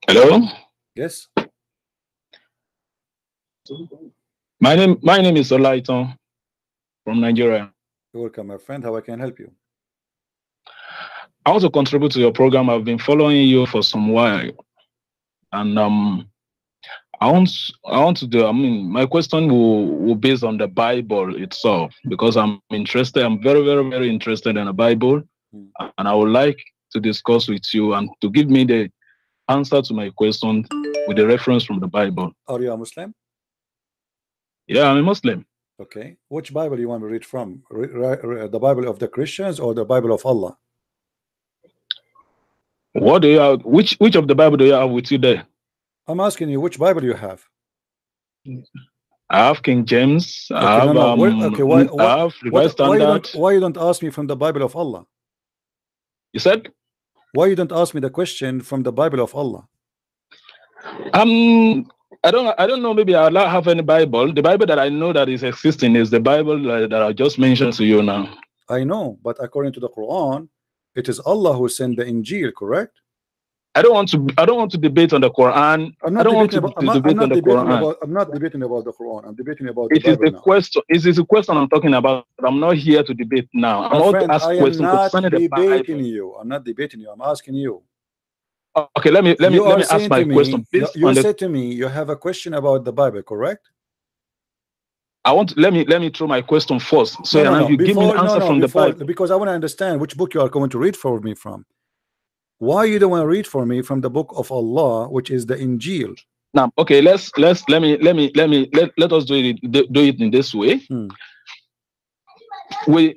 Hello? Yes? My name is Olaiton from Nigeria. You're welcome, my friend. How I can help you? I want to contribute to your program. I've been following you for some while. And I want to do, my question will based on the Bible itself, because I'm interested. I'm very, very, very interested in the Bible. And I would like to discuss with you and to give me the answer to my question with the reference from the Bible. Are you a Muslim? Yeah, I'm a Muslim. Okay. Which Bible do you want to read from? The Bible of the Christians or the Bible of Allah? What do you have? Which of the Bible do you have with you there? I'm asking you, which Bible you have? I have King James. Okay, I have I have Revised Standard. Why you don't ask me from the Bible of Allah? You said? Why you don't ask me the question from the Bible of Allah? I don't know. Maybe I don't have any Bible. The Bible that I know that is existing is the Bible that I just mentioned to you now. I know, but according to the Quran, it is Allah who sent the Injil, correct? I don't want to debate on the Quran. I'm not debating about the Quran. I'm not debating about the Quran. I'm debating about the Bible now. Question. It is a question I'm talking about. I'm not here to debate now. I'm My friend, to ask I am questions not concerning the Bible. debating you. I'm not debating you. I'm asking you. Okay, let me ask my question. You said to me you have a question about the Bible, correct? Let me throw my question first. So you give me an answer from the Bible. Because I want to understand which book you are going to read for me from. Why you don't want to read for me from the book of Allah, which is the Injil? Now, okay, let us do it in this way.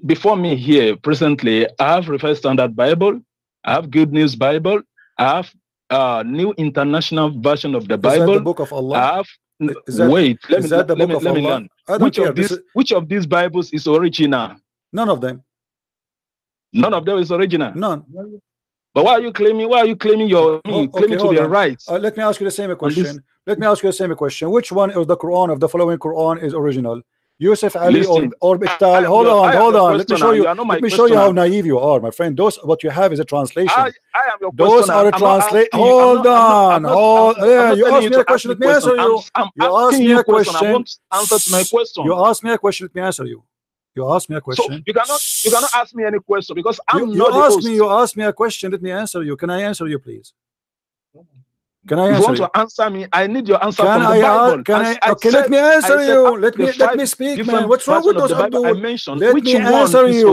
Before me here presently, I have Revised Standard Bible, I have Good News Bible, I have New International Version of the Bible. Is that the book of Allah? I have let me learn. Which of these Bibles is original? None of them. None of them is original. None. But why are you claiming your claiming to their rights? Let me ask you the same question. Let me ask you the same question. Which one of the Quran, of the following Quran, is original? Yusuf Ali Listen, or Bital. Hold on. Let me show you. Let me show you how naive you are, my friend. Those what you have is a translation. I am your Those questioner. are a translate. Hold on. Yeah, you asked me a question. Let me answer you. You asked me a question. I want answer to my question. You asked me a question. Let me answer you. You asked me a question. So you cannot ask me any question because I'm you not the host. You asked me a question. Let me answer you. Can I answer you, please? Can I if answer you want to answer me, I need your answer can from the Bible. Can I? Okay, let me answer you. Let me speak, man. What's wrong with those Abdul? Let me answer you.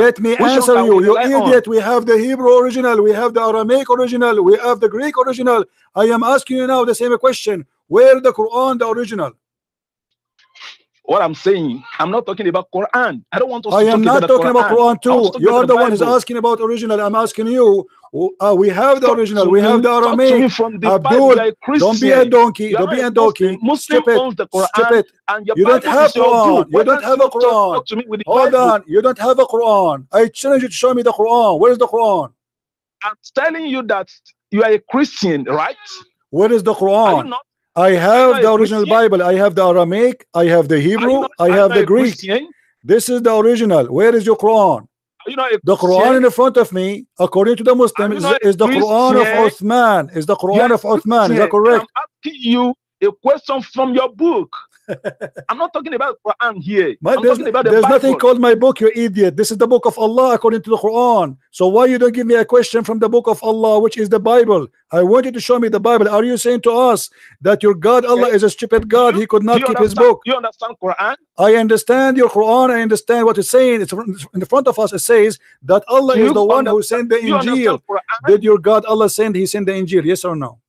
Let me answer you. You idiot. We have the Hebrew original. We have the Aramaic original. We have the Greek original. I am asking you now the same question. Where the Quran, the original? What I'm saying, I'm not talking about Quran. I don't want to. I am not talking about Quran too. You are the one who's asking about original. I'm asking you. We have the original. We have the Aramaic. Abdul, don't be a donkey. Don't be a donkey. Stupid. Stupid. You don't have Quran. You don't have a Quran. Hold on. You don't have a Quran. I challenge you to show me the Quran. Where is the Quran? I'm telling you that you are a Christian, right? Where is the Quran? I have the original Bible. I have the Aramaic. I have the Hebrew. I have the Greek. This is the original. Where is your Quran? The Quran in front of me, according to the Muslims, is the Quran of Uthman. Is the Quran of Uthman. Is that correct? I'm asking you a question from your book. I'm not talking about Quran here. I'm talking about the there's Bible. Nothing called my book, you idiot. This is the book of Allah according to the Quran. So why you don't give me a question from the book of Allah, which is the Bible? I want you to show me the Bible. Are you saying to us that your God Allah is a stupid God? He could not keep his book. You understand Quran? I understand your Quran. I understand what it's saying. It's in the front of us. It says that Allah is the one who sent the Injil. Did your God Allah send? He sent the Injil. Yes or no?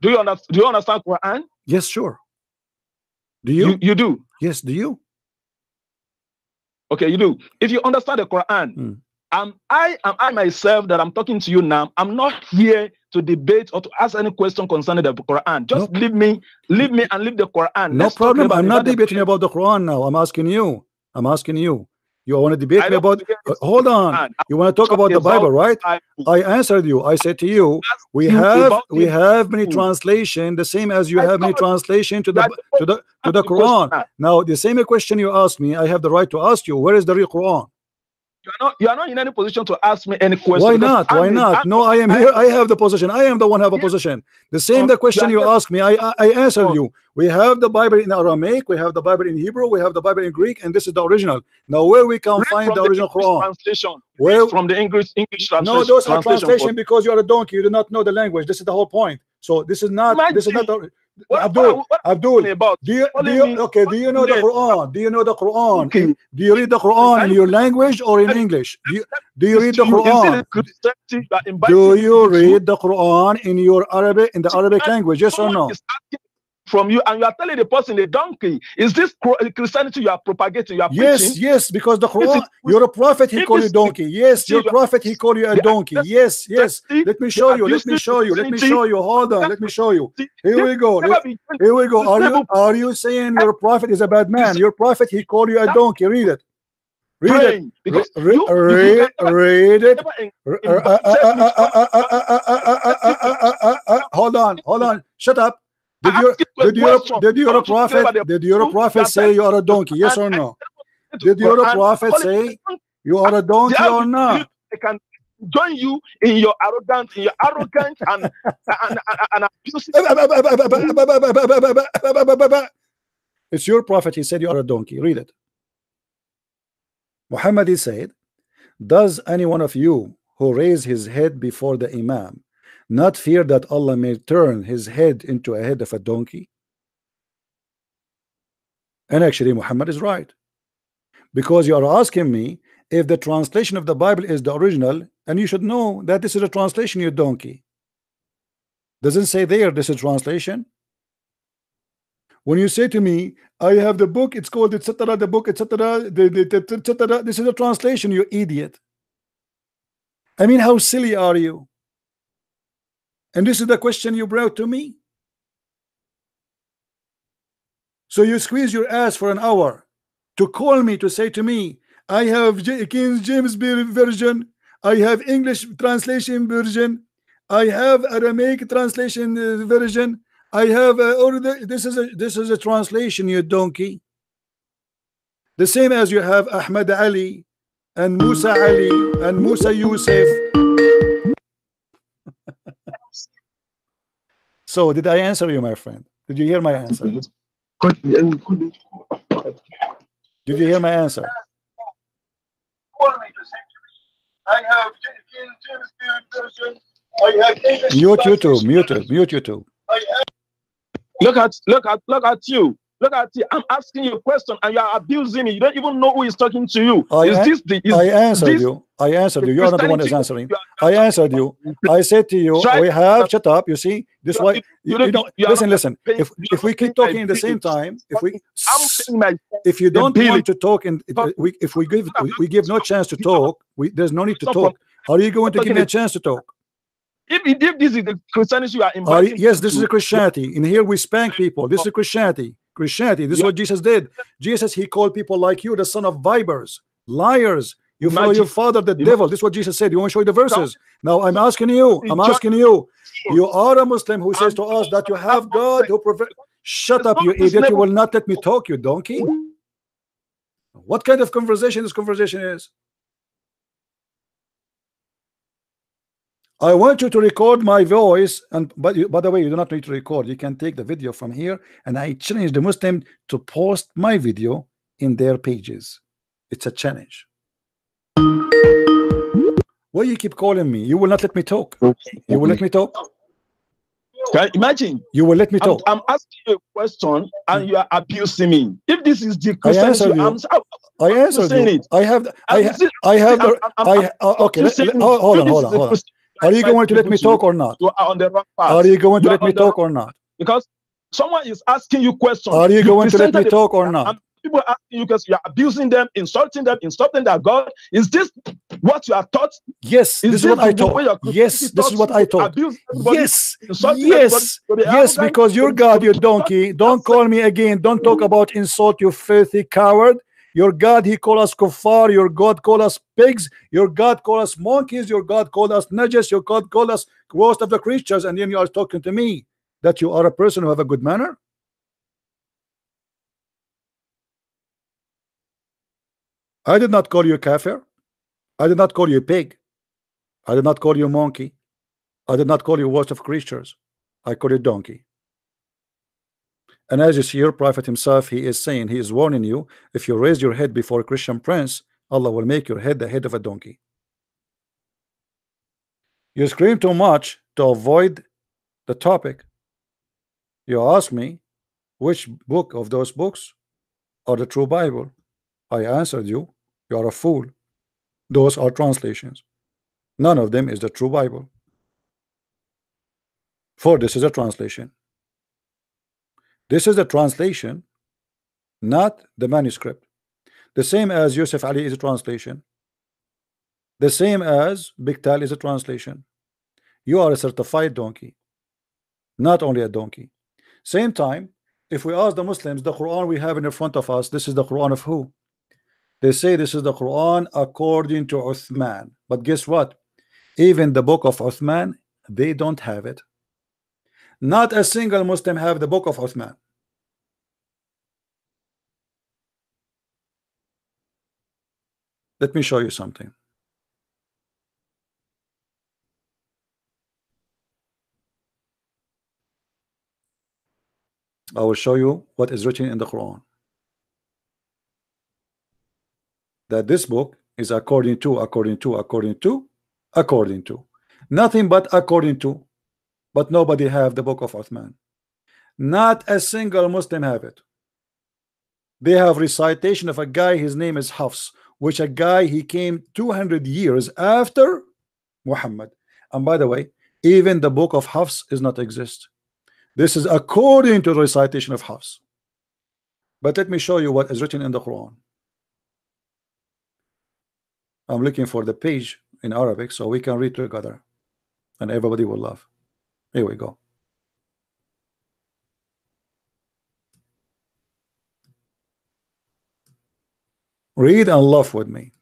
Do you understand Quran? Yes, sure. Do you? You do? Yes, do you? Okay, you do. If you understand the Quran, I myself that I'm talking to you now, I'm not here to debate or to ask any question concerning the Quran. Just leave me and leave the Quran. No problem. I'm not debating about the Quran now. I'm asking you. You want to debate me about hold on. You want to talk about the Bible, right? I answered you. I said to you, we have many translation, the same as you have many translation to the Quran. Now the same question you asked me, I have the right to ask you, where is the real Quran? You are not in any position to ask me any question. Why not? Why not? No, I am here. I have the position. I am the one who have a position. The same the question you asked me, I answered you. We have the Bible in Aramaic, we have the Bible in Hebrew, we have the Bible in Greek, and this is the original. Now where we can find the original Quran? Translation. Where from the English translation. No, those are translation because you are a donkey. You do not know the language. This is the whole point. So this is not the Abdul, do you know the Quran? Do you know the Quran? Okay. Do you read the Quran in your language or in English? Do you read the Quran? Do you read the Quran in your the Arabic language? Yes or no? From you, and you are telling the person a donkey. Is this Christianity you are propagating? You are preaching? Yes, because the Quran, you're a prophet, he called you donkey. Yes, your prophet, he called you a donkey. Yes. Let me show you. Hold on, let me show you. Here we go. Are you saying your prophet is a bad man? Your prophet, he called you a donkey. Read it. Read it. Hold on. Shut up. Did your prophet say you are a donkey? Yes or no? Did your prophet say you are a donkey or not? I can join you in your arrogant and abusive. It's your prophet. He said you are a donkey. Read it. Muhammad, he said, does any one of you who raise his head before the Imam not fear that Allah may turn his head into a head of a donkey? And actually Muhammad is right, because you are asking me if the translation of the Bible is the original, and you should know that this is a translation, you donkey. Doesn't say there this is translation. When you say to me, I have the book, it's called etc. the book, etc. This is a translation, you idiot. I mean, how silly are you? And this is the question you brought to me. So you squeeze your ass for an hour to call me, to say to me, I have King James version, I have English translation version, I have Aramaic translation version, I have this is a translation, you donkey. The same as you have Ahmad Ali and Musa Ali and Musa Yusuf. So did I answer you, my friend? Did you hear my answer? Did you hear my answer? I have Mute YouTube, mute YouTube. Look at you. Look at you. I'm asking you a question and you are abusing me. You don't even know who is talking to you. I answered you. I answered you. You are not the one who's answering. I answered you. I said to you, we have, shut up. You see, this why you don't listen. If we keep talking at the same time, if you don't want to talk, and if we give no chance to talk, there's no need to talk. Are you going to give me a chance to talk? If this is the Christianity you are inviting, yes, this is a Christianity. In here we spank people. This is Christianity. This is what Jesus did. Jesus, he called people like you the son of vipers, liars. You follow your father, the devil. This is what Jesus said. You want to show you the verses? Now I'm asking you. You are a Muslim who says to us that you have God who shut up, you idiot. You will not let me talk, you donkey. What kind of conversation this conversation is? I want you to record my voice, and by the way, you do not need to record. You can take the video from here, and I challenge the Muslim to post my video in their pages. It's a challenge. Why you keep calling me? You will not let me talk. You will let me talk. Can you imagine? You will let me talk. I'm asking you a question, and you are abusing me. If this is the Christianity, I answered you. Okay. Hold on. Are you going to let me talk or not? You are on the wrong path. Are you going to let me talk or not? Because someone is asking you questions. Are you going to let me talk or not? And people are asking you because you are abusing them, insulting their God. Is this what you are taught? Yes, this is what I taught. Yes, this is what I taught. Yes, because your God, you donkey. Don't call me again. Don't talk about insult, you filthy coward. Your God, he called us kuffar. Your God called us pigs. Your God called us monkeys. Your God called us najas. Your God called us worst of the creatures. And then you are talking to me that you are a person who have a good manner. I did not call you kafir. I did not call you pig. I did not call you monkey. I did not call you worst of creatures. I call you donkey. And as you see, your prophet himself, he is saying, he is warning you, if you raise your head before a Christian prince, Allah will make your head the head of a donkey. You scream too much to avoid the topic. You ask me which book of those books are the true Bible. I answered you, you are a fool. Those are translations. None of them is the true Bible. For this is a translation. This is a translation, not the manuscript. The same as Yusuf Ali is a translation. The same as Biktal is a translation. You are a certified donkey, not only a donkey. Same time, if we ask the Muslims, the Quran we have in front of us, this is the Quran of who? They say this is the Quran according to Uthman. But guess what? Even the book of Uthman, they don't have it. Not a single Muslim have the book of Uthman. Let me show you something. I will show you what is written in the Quran. That this book is according to. Nothing but according to. But nobody have the book of Uthman. Not a single Muslim have it. They have recitation of a guy, his name is Hafs, which a guy, he came 200 years after Muhammad. And by the way, even the book of Hafs does not exist. This is according to the recitation of Hafs. But let me show you what is written in the Quran. I'm looking for the page in Arabic so we can read together and everybody will laugh. Here we go. Read and laugh with me.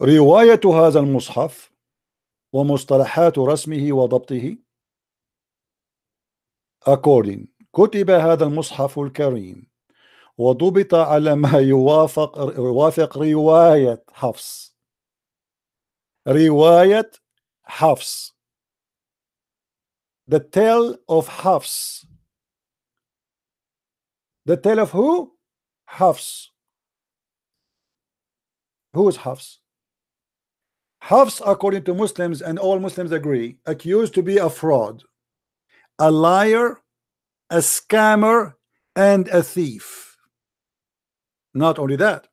رواية هذا المصحف ومصطلحات رسمه وضبطه according كتب هذا المصحف الكريم وضبط على ما يوافق رواية حفص. رواية حفص. The tale of Hafs. The tale of who? Hafs. Who is Hafs? Hafs, according to Muslims, and all Muslims agree, accused to be a fraud, a liar, a scammer, and a thief. Not only that,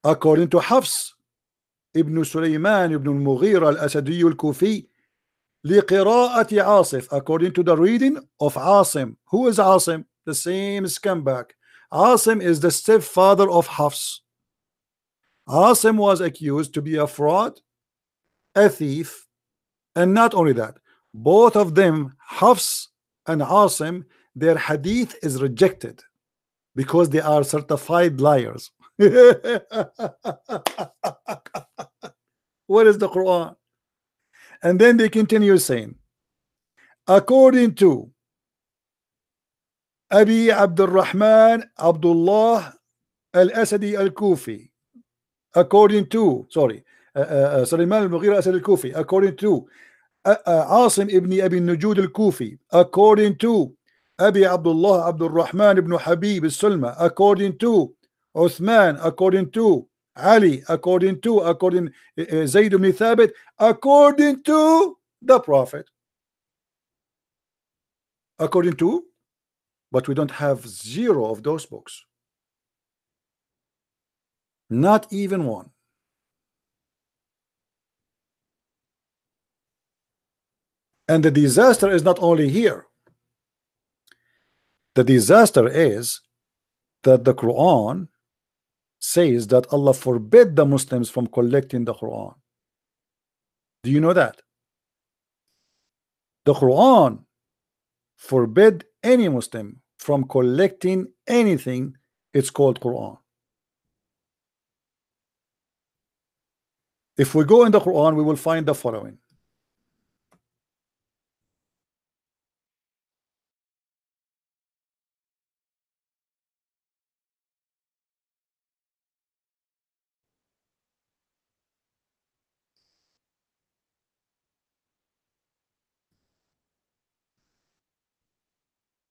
according to Hafs ibn Sulaiman ibn al-Mughira al-Asadi al-Kufi, لقراءة عاصف, according to the reading of Asim. Who is Asim? The same scumbag. Asim is the stepfather of Hafs. Asim was accused to be a fraud, a thief, and not only that, both of them, Hafs and Asim, their hadith is rejected because they are certified liars. What is the Quran? And then they continue saying, according to Abi Abdul Rahman Abdullah al-Asadi al-Kufi, according to Sulaiman al-Mughira al-Asadi al-Kufi, according to Asim ibn Abi Nujud al-Kufi, according to Abi Abdullah Abdul Rahman ibn Habib al-Sulma, according to Uthman, according to Ali, according Zayd ibn Thabit, according to the Prophet, according to, but we don't have zero of those books, not even one. And the disaster is not only here. The disaster is that the Quran says that Allah forbid the Muslims from collecting the Quran. Do you know that? The Quran forbid any Muslim from collecting anything. It's called Quran. If we go in the Quran, we will find the following.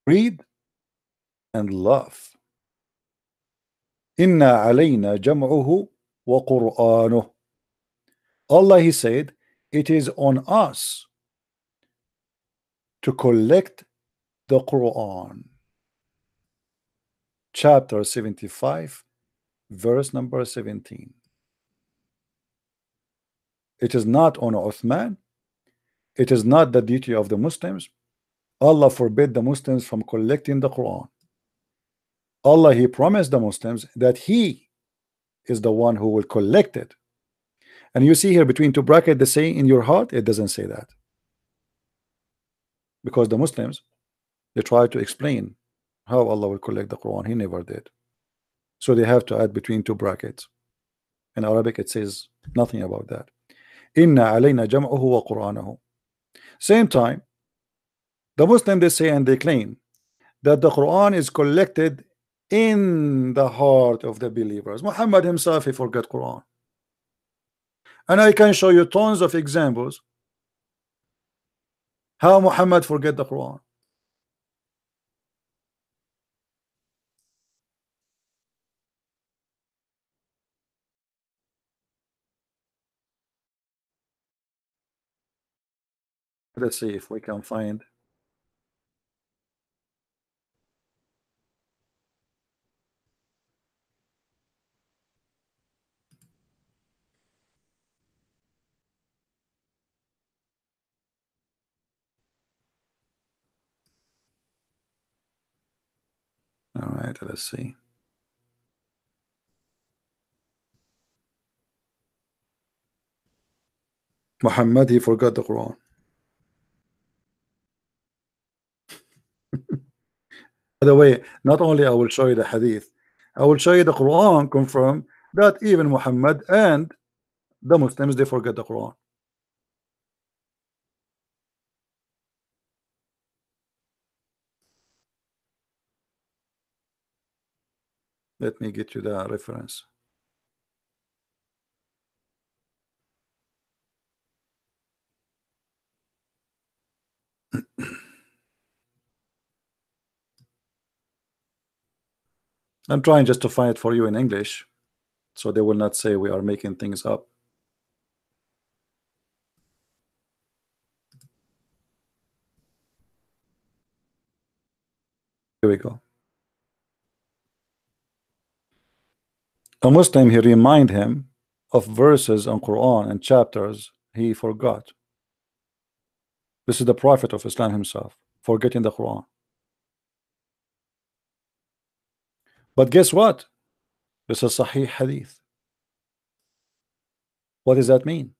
Read and laugh. Inna alayna jam'uhu wa Qur'anuh. Allah, He said, it is on us to collect the Quran. Chapter 75, verse number 17. It is not on Uthman. It is not the duty of the Muslims. Allah forbid the Muslims from collecting the Quran. Allah, He promised the Muslims that He is the one who will collect it. And you see here between two brackets, they say in your heart, it doesn't say that. Because the Muslims, they try to explain how Allah will collect the Quran. He never did. So they have to add between two brackets. In Arabic, it says nothing about that. Inna alayna jam'uhu wa Qur'anahu. Same time, the Muslim, they say and they claim that the Quran is collected in the heart of the believers. Muhammad himself, he forgot Quran. And I can show you tons of examples how Muhammad forget the Quran. Let's see if we can find. All right, let's see. Muhammad, he forgot the Quran. By the way, not only I will show you the hadith, I will show you the Quran confirm that even Muhammad and the Muslims, they forget the Quran. Let me get you the reference. I'm trying just to find it for you in English, so they will not say we are making things up. Here we go. A Muslim, he remind him of verses on Quran and chapters he forgot. This is the Prophet of Islam himself forgetting the Quran. But guess what? This is Sahih Hadith. What does that mean?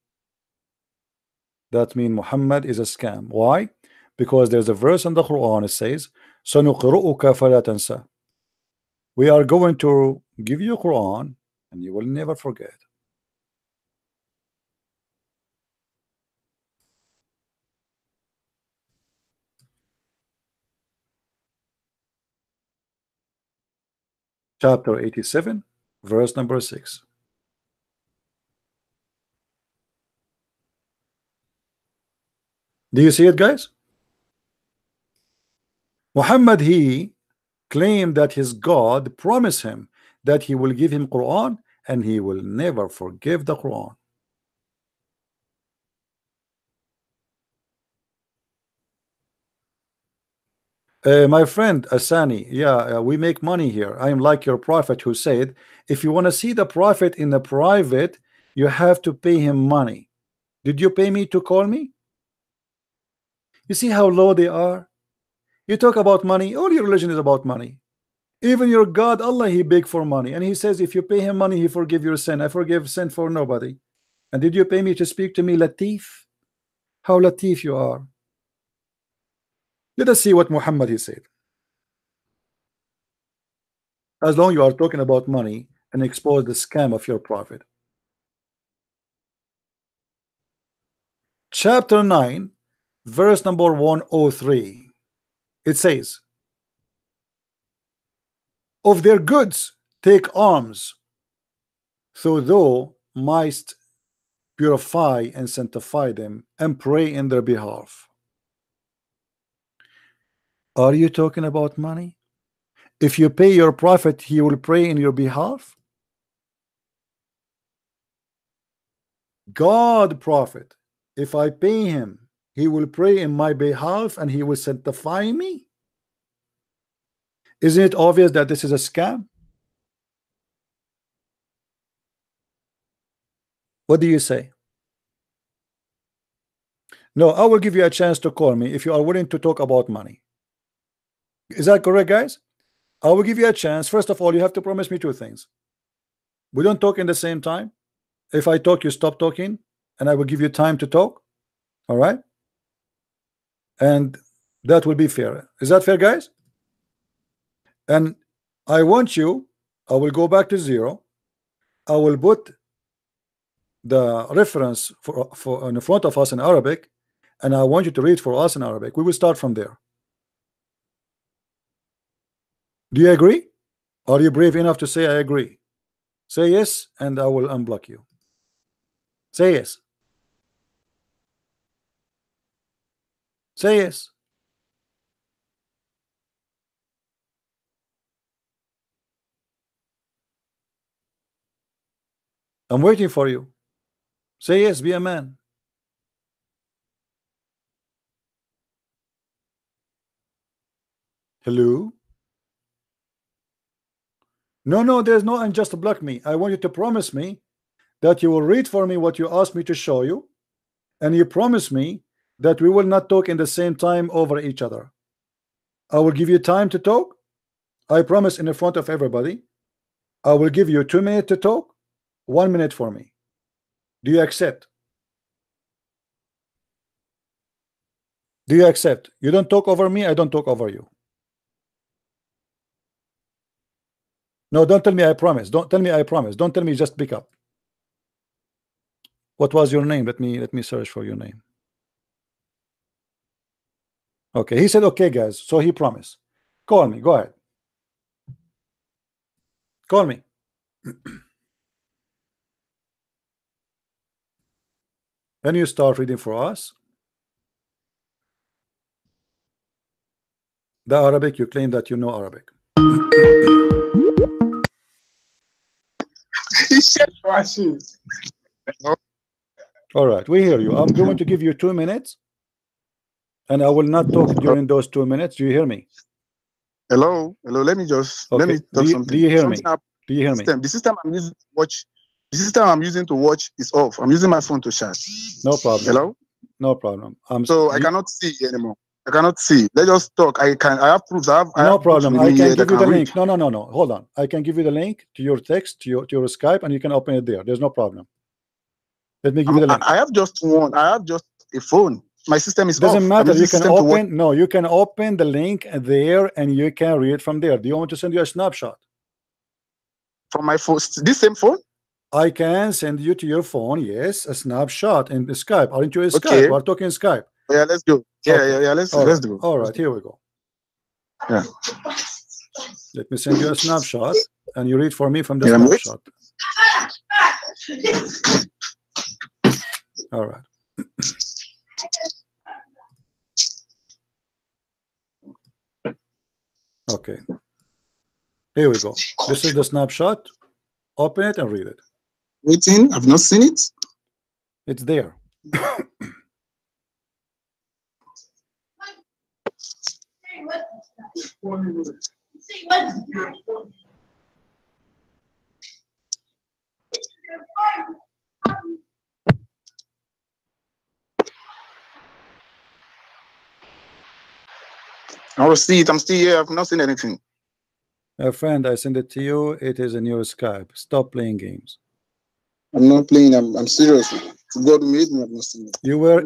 That means Muhammad is a scam. Why? Because there's a verse in the Quran. It says, سَنُقْرُؤُكَ فَلَا تَنْسَى. We are going to give you Quran and you will never forget. Chapter 87, verse number 6. Do you see it, guys? Muhammad, he claimed that his God promised him that he will give him Quran and he will never forgive the Quran. My friend Asani, yeah, we make money here. I am like your prophet who said, if you want to see the prophet in the private, you have to pay him money. Did you pay me to call me? You see how low they are? You talk about money, all your religion is about money. Even your God, Allah, he beg for money. And he says, if you pay him money, he forgive your sin. I forgive sin for nobody. And did you pay me to speak to me, Latif? How Latif you are. Let us see what Muhammad he said. As long you are talking about money and expose the scam of your prophet. Chapter 9, verse number 103. It says, of their goods take alms, so thou mightst purify and sanctify them and pray in their behalf. Are you talking about money? If you pay your prophet, he will pray in your behalf. God prophet, if I pay him, he will pray in my behalf and he will sanctify me. Isn't it obvious that this is a scam? What do you say? No, I will give you a chance to call me if you are willing to talk about money. Is that correct, guys? I will give you a chance. First of all, you have to promise me two things. We don't talk in the same time. If I talk, you stop talking, and I will give you time to talk. All right? And that will be fair. Is that fair, guys? And I want you, I will go back to 0. I will put the reference for in front of us in Arabic, and I want you to read for us in Arabic. We will start from there. Do you agree? Are you brave enough to say I agree? Say yes, and I will unblock you. Say yes. Say yes. I'm waiting for you. Say yes, be a man. Hello? No, there's no unjust block me. I want you to promise me that you will read for me what you asked me to show you, and you promise me that we will not talk in the same time over each other. I will give you time to talk. I promise in front of everybody. I will give you 2 minutes to talk, 1 minute for me. Do you accept? Do you accept? You don't talk over me, I don't talk over you. No, don't tell me I promise. Don't tell me I promise. Don't tell me just pick up. What was your name? Let me search for your name. Okay, he said okay, guys. So he promised. Call me. Go ahead. Call me. When you start reading for us, the Arabic, you claim that you know Arabic. All right, we hear you. I'm going to give you 2 minutes, and I will not talk during those 2 minutes. Do you hear me? Hello, hello. Let me just Okay. let me talk something. Do you hear me? Something Do you hear me? The system I'm using to watch. The system I'm using to watch is off. I'm using my phone to chat. No problem. Hello. No problem. So I cannot see anymore. I cannot see. Let's just talk. I have proofs. I no have problem. I me can here give that you the read. link. No. Hold on. I can give you the link to your text, to your Skype, and you can open it there. There's no problem. Let me give you the link. I have just one. I have just a phone. My system is Doesn't off. matter. I'm You using can system to watch open. No, you can open the link there, and you can read from there. Do you want to send you a snapshot from my phone? This same phone? I can send you to your phone. Yes, a snapshot in the Skype. Aren't you in Skype? Okay. We're talking Skype. Yeah, let's go. Yeah, Okay. yeah. Let's All right. do. All right, here we go. Yeah. Let me send you a snapshot, and you read for me from the Yeah, snapshot. All right. Okay. Here we go. This is the snapshot. Open it and read it. Waiting. I've not seen it. It's there. I will see it. I'm still here. I've not seen anything. My friend, I send it to you. It is in your Skype. Stop playing games. I'm not playing. I'm serious. God made me. I've not seen it. You were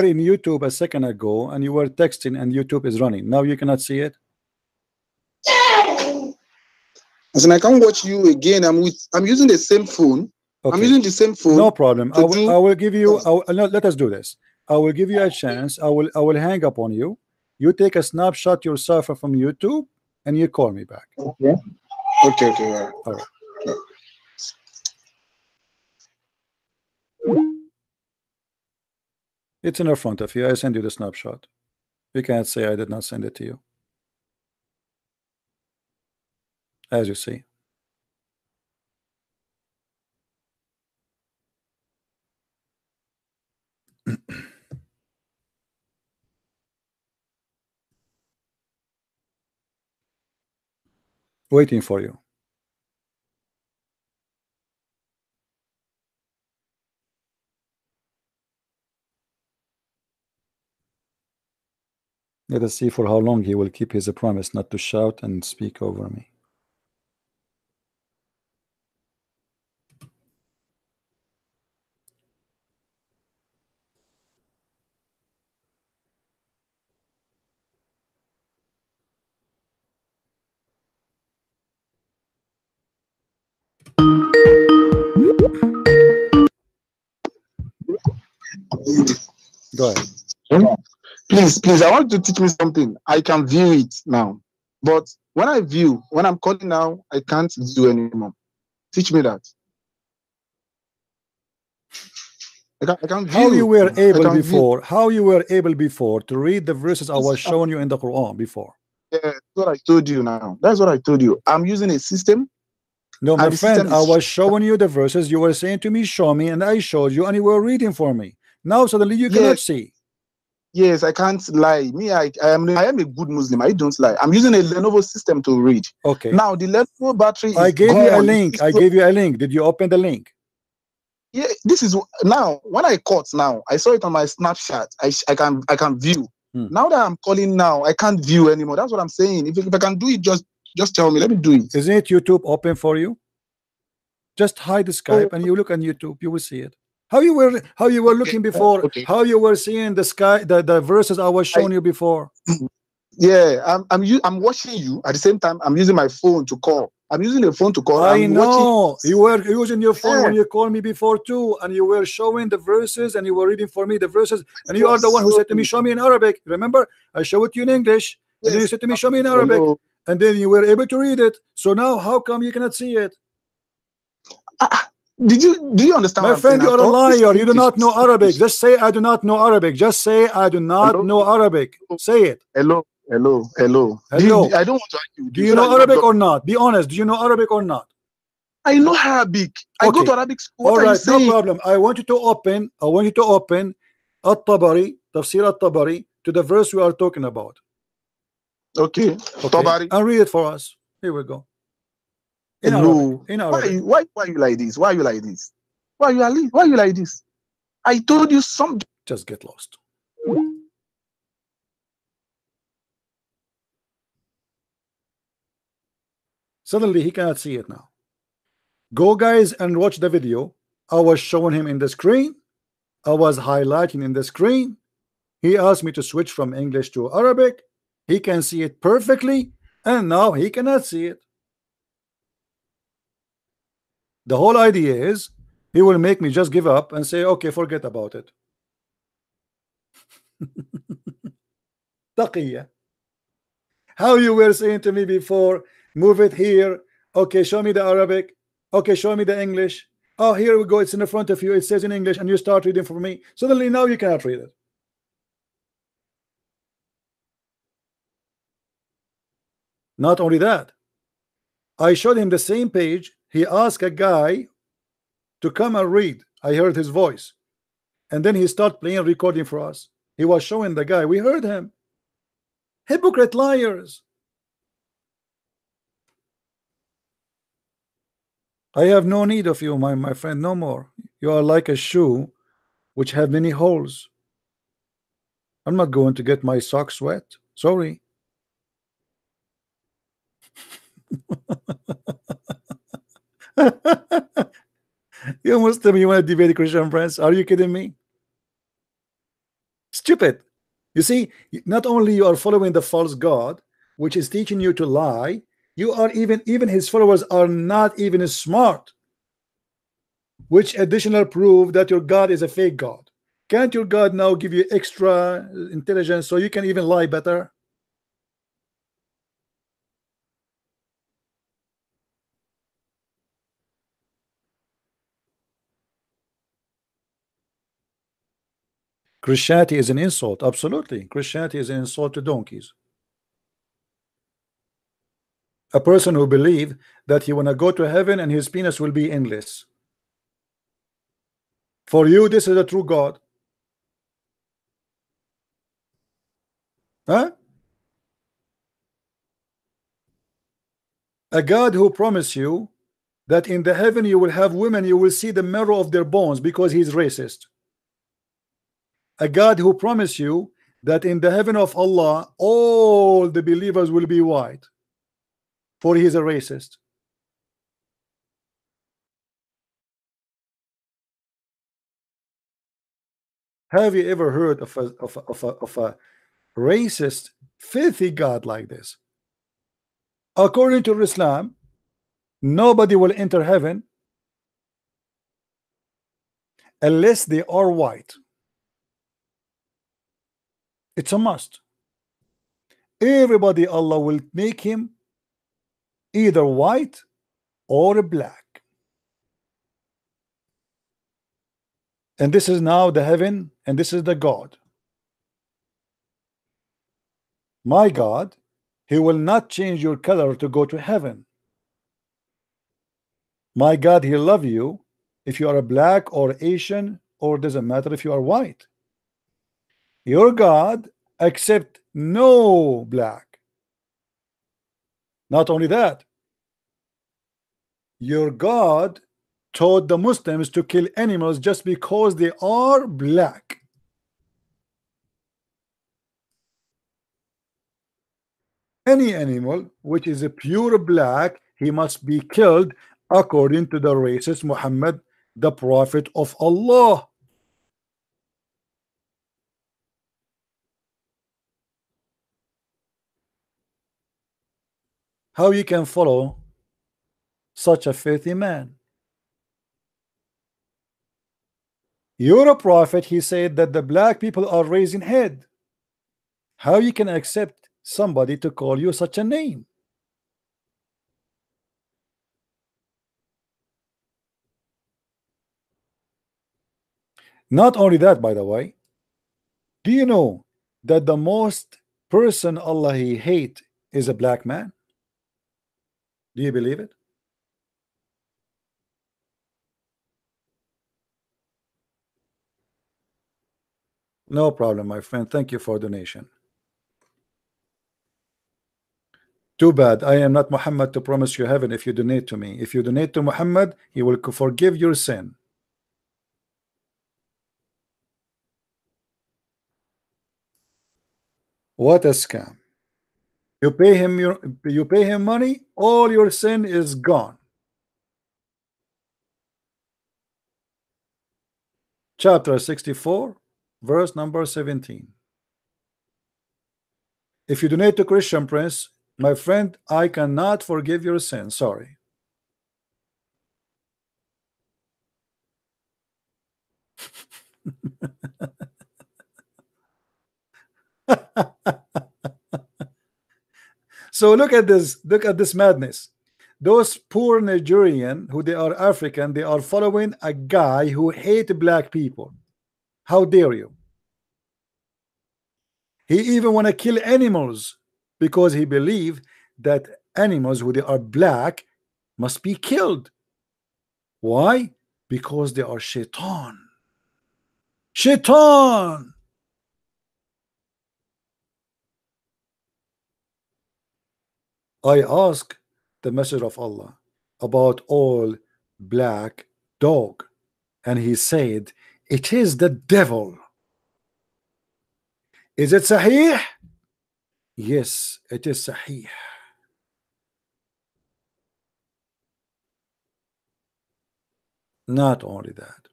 in YouTube a second ago, and you were texting, and YouTube is running. Now you cannot see it. As in, I can't watch you again. I'm using the same phone. Okay. I'm using the same phone. No problem. I will give you. No, let us do this. I will give you a chance. I will hang up on you. You take a snapshot yourself from YouTube, and you call me back. Okay. Okay. All right. It's in front of you. I send you the snapshot. You can't say I did not send it to you. As you see. Waiting for you. Let us see for how long he will keep his promise not to shout and speak over me. Go ahead. Please, I want you to teach me something. I can view it now. But when I'm calling now, I can't view anymore. Teach me that. I can't view. How you were able before? How you were able before to read the verses I was showing you in the Quran before? Yeah, that's what I told you now. That's what I told you. I'm using a system. No, my friend, I was showing you the verses. You were saying to me, show me, and I showed you, and you were reading for me. Now suddenly you cannot see. Yes, I can't lie. Me, I am a good Muslim. I don't lie. I'm using a Lenovo system to read. Okay. Now the Lenovo battery is I gave gone. you a link. I gave you a link. Did you open the link? Yeah, this is now when I caught now. I saw it on my Snapchat. I can view. Now that I'm calling now, I can't view anymore. That's what I'm saying. If I can do it, just tell me. Let me do it. Isn't it YouTube open for you? Just hide the Skype and you look on YouTube. You will see it. How you were looking before? Okay. How you were seeing the sky, the verses I was showing you before? Yeah, I'm watching you at the same time. I'm using my phone to call. I'm using the phone to call. I know you were using your phone when you called me before too, and you were showing the verses and you were reading for me the verses, and you are the one who said to me, "Show me in Arabic." Remember, I showed it to you in English, and then you said to me, "Show me in Arabic," and then you were able to read it. So now how come you cannot see it? Do you understand My what I'm friend, saying? you are a liar. You do not know Arabic. Just say I do not know Arabic. Just say I do not know Arabic. Say it. Hello. Hello. I don't want to argue. Do you know Arabic or not? Be honest. Do you know Arabic or not? I know Arabic. I go to Arabic school. What All are you right, no saying? problem. I want you to open At-Tabari, Tafsir At-Tabari, to the verse we are talking about. Okay. Tabari. And read it for us. Here we go. Hello. In Arabic. Why you like this? Why you like this? Why you like this? I told you something. Just get lost. Suddenly he cannot see it now. Go guys and watch the video. I was showing him in the screen. I was highlighting in the screen. He asked me to switch from English to Arabic. He can see it perfectly, and now he cannot see it. The whole idea is he will make me just give up and say, okay, forget about it. Taqiyya. How you were saying to me before, move it here. Okay, show me the Arabic. Okay, show me the English. Oh, here we go. It's in the front of you. It says in English, and you start reading for me. Suddenly now you cannot read it. Not only that, I showed him the same page. He asked a guy to come and read. I heard his voice, and then he started playing recording for us. He was showing the guy. We heard him. Hypocrite liars. I have no need of you, my friend, no more. You are like a shoe which have many holes. I'm not going to get my socks wet. Sorry. You Muslim, you want to debate Christian friends? Are you kidding me? Stupid. You see, not only you are following the false God, which is teaching you to lie, you are even his followers are not even smart, which additional proof that your God is a fake God. Can't your God now give you extra intelligence so you can even lie better? Christianity is an insult. Absolutely. Christianity is an insult to donkeys. A person who believes that he wanna go to heaven and his penis will be endless. For you, this is a true God. Huh? A God who promised you that in the heaven you will have women, you will see the marrow of their bones because he's racist. A God who promised you that in the heaven of Allah all the believers will be white, for he is a racist. Have you ever heard of a racist, filthy God like this? According to Islam, nobody will enter heaven unless they are white. It's a must. Everybody, Allah will make him either white or black. And this is now the heaven, and this is the God. My God, he will not change your color to go to heaven. My God, he love you if you are a black or Asian, or doesn't matter if you are white. Your God accept no black. Not only that, your God taught the Muslims to kill animals just because they are black. Any animal which is a pure black, he must be killed according to the racist Muhammad, the prophet of Allah. How you can follow such a filthy man? You're a prophet. He said that the black people are raising head. How you can accept somebody to call you such a name? Not only that, by the way, do you know that the most person Allah He hate is a black man? Do you believe it? No problem, my friend. Thank you for donation. Too bad I am not Muhammad to promise you heaven if you donate to me. If you donate to Muhammad, he will forgive your sin. What a scam. You pay him money, all your sin is gone. Chapter 64, verse number 17. If you donate to Christian Prince, my friend, I cannot forgive your sin. Sorry. So look at this madness. Those poor Nigerian who they are African, they are following a guy who hate black people. How dare you? He even want to kill animals because he believe that animals who they are black must be killed. Why? Because they are shaitan. Shaitan. I asked the Messenger of Allah about all black dog, and he said it is the devil. Is it sahih? Yes, it is sahih. Not only that,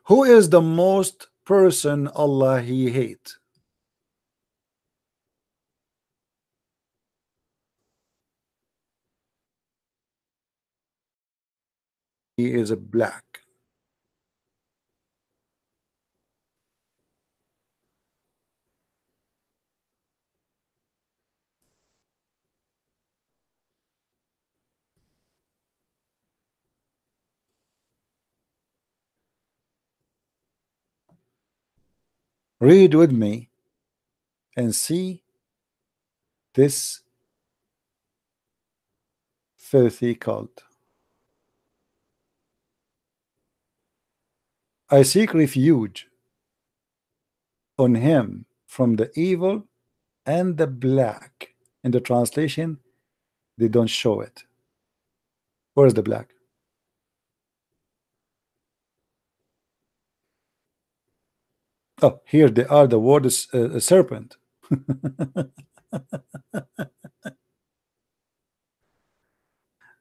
who is the most person Allah He hate? He is a black. Read with me and see this filthy cult. I seek refuge on him from the evil and the black. In the translation, they don't show it. Where is the black? Oh, here they are. The word is a serpent.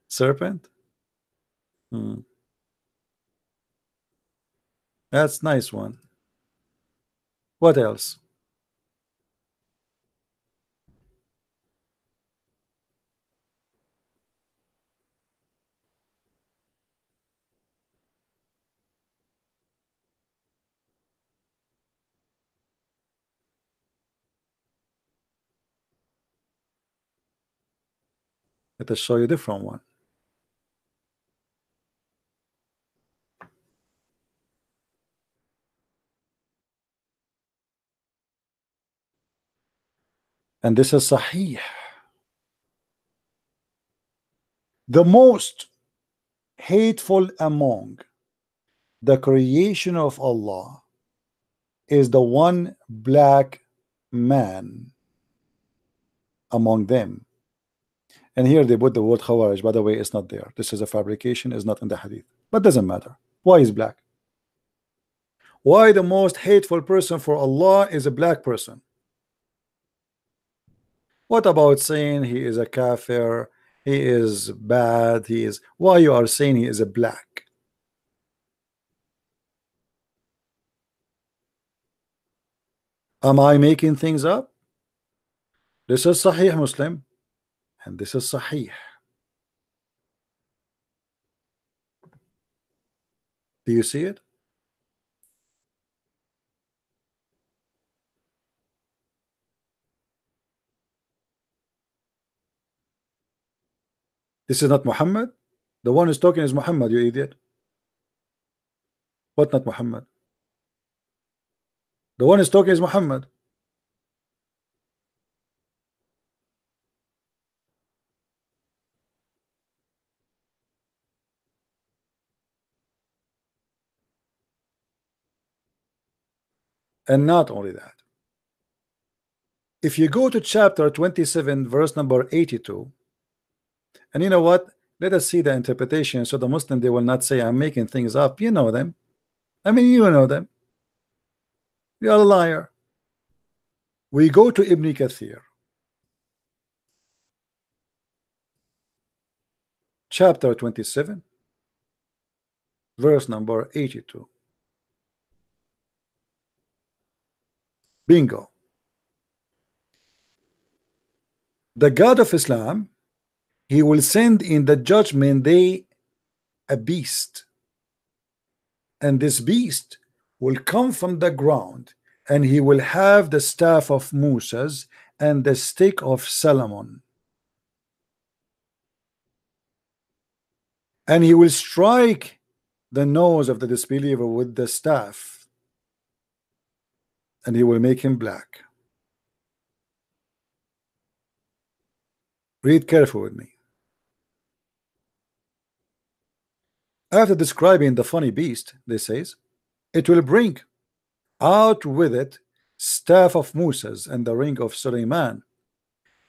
Serpent. That's nice one. What else? Let us show you a different one. And this is Sahih. The most hateful among the creation of Allah is the one black man among them. And here they put the word Khawarij. By the way, it's not there. This is a fabrication, it's not in the hadith. But doesn't matter. Why is black? Why the most hateful person for Allah is a black person? What about saying he is a kafir, he is bad, he is... Why you are saying he is a black? Am I making things up? This is Sahih Muslim, and this is Sahih. Do you see it? This is not Muhammad. The one who's talking is Muhammad, you idiot. What not Muhammad? The one who's talking is Muhammad. And not only that, if you go to chapter 27 verse number 82, and you know what, let us see the interpretation, so the Muslim, they will not say I'm making things up. You know them. I mean, you know them. You're a liar. We go to Ibn Kathir, chapter 27 verse number 82. Bingo. The God of Islam, he will send in the judgment day a beast, and this beast will come from the ground, and he will have the staff of Moses and the stick of Solomon, and he will strike the nose of the disbeliever with the staff, and he will make him black. Read carefully with me. After describing the funny beast, they says, it will bring out with it staff of Moses and the ring of Suleiman.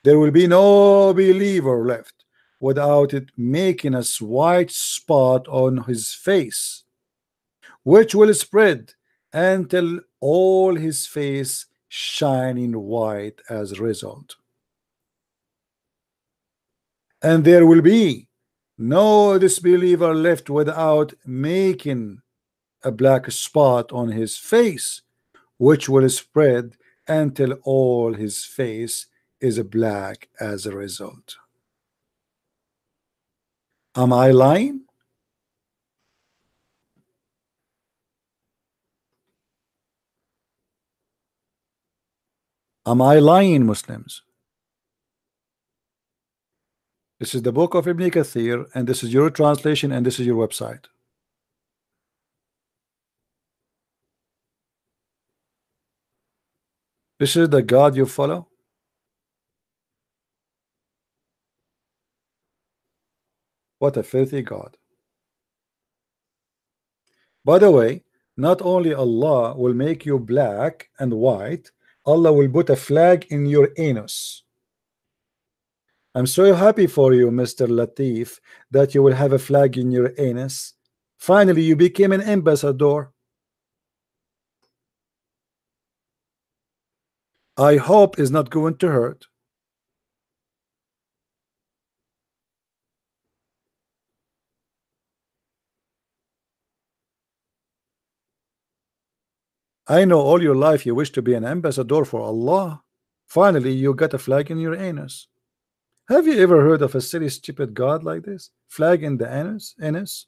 There will be no believer left without it making a white spot on his face, which will spread until all his face shining white as a result. And there will be no disbeliever left without making a black spot on his face, which will spread until all his face is black as a result. Am I lying? Am I lying, Muslims? This is the book of Ibn Kathir, and this is your translation, and this is your website. This is the God you follow? What a filthy God. By the way, not only Allah will make you black and white, Allah will put a flag in your anus. I'm so happy for you, Mr. Latif, that you will have a flag in your anus. Finally, you became an ambassador. I hope it's not going to hurt. I know all your life you wish to be an ambassador for Allah. Finally, you got a flag in your anus. Have you ever heard of a silly, stupid God like this? Flag in the anus? Anus?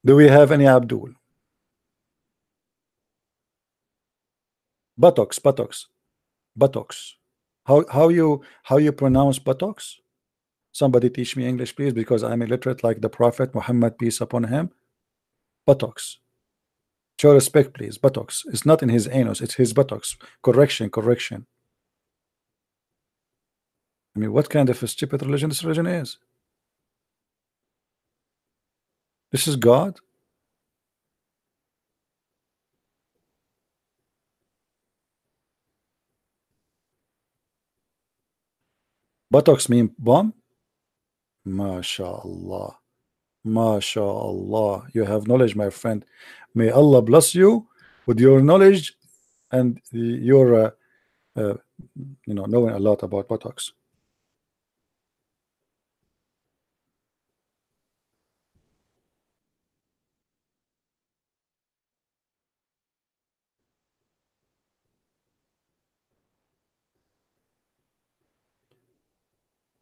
Do we have any Abdul? Buttocks, buttocks, buttocks. How you pronounce buttocks? Somebody teach me English, please, because I'm illiterate like the Prophet Muhammad, peace upon him. Buttocks. Show respect, please. Buttocks. It's not in his anus, it's his buttocks. Correction, correction. I mean, what kind of a stupid religion this religion is? This is God? Buttocks mean bomb? MashaAllah. MashaAllah. You have knowledge, my friend. May Allah bless you with your knowledge and your knowing a lot about buttocks.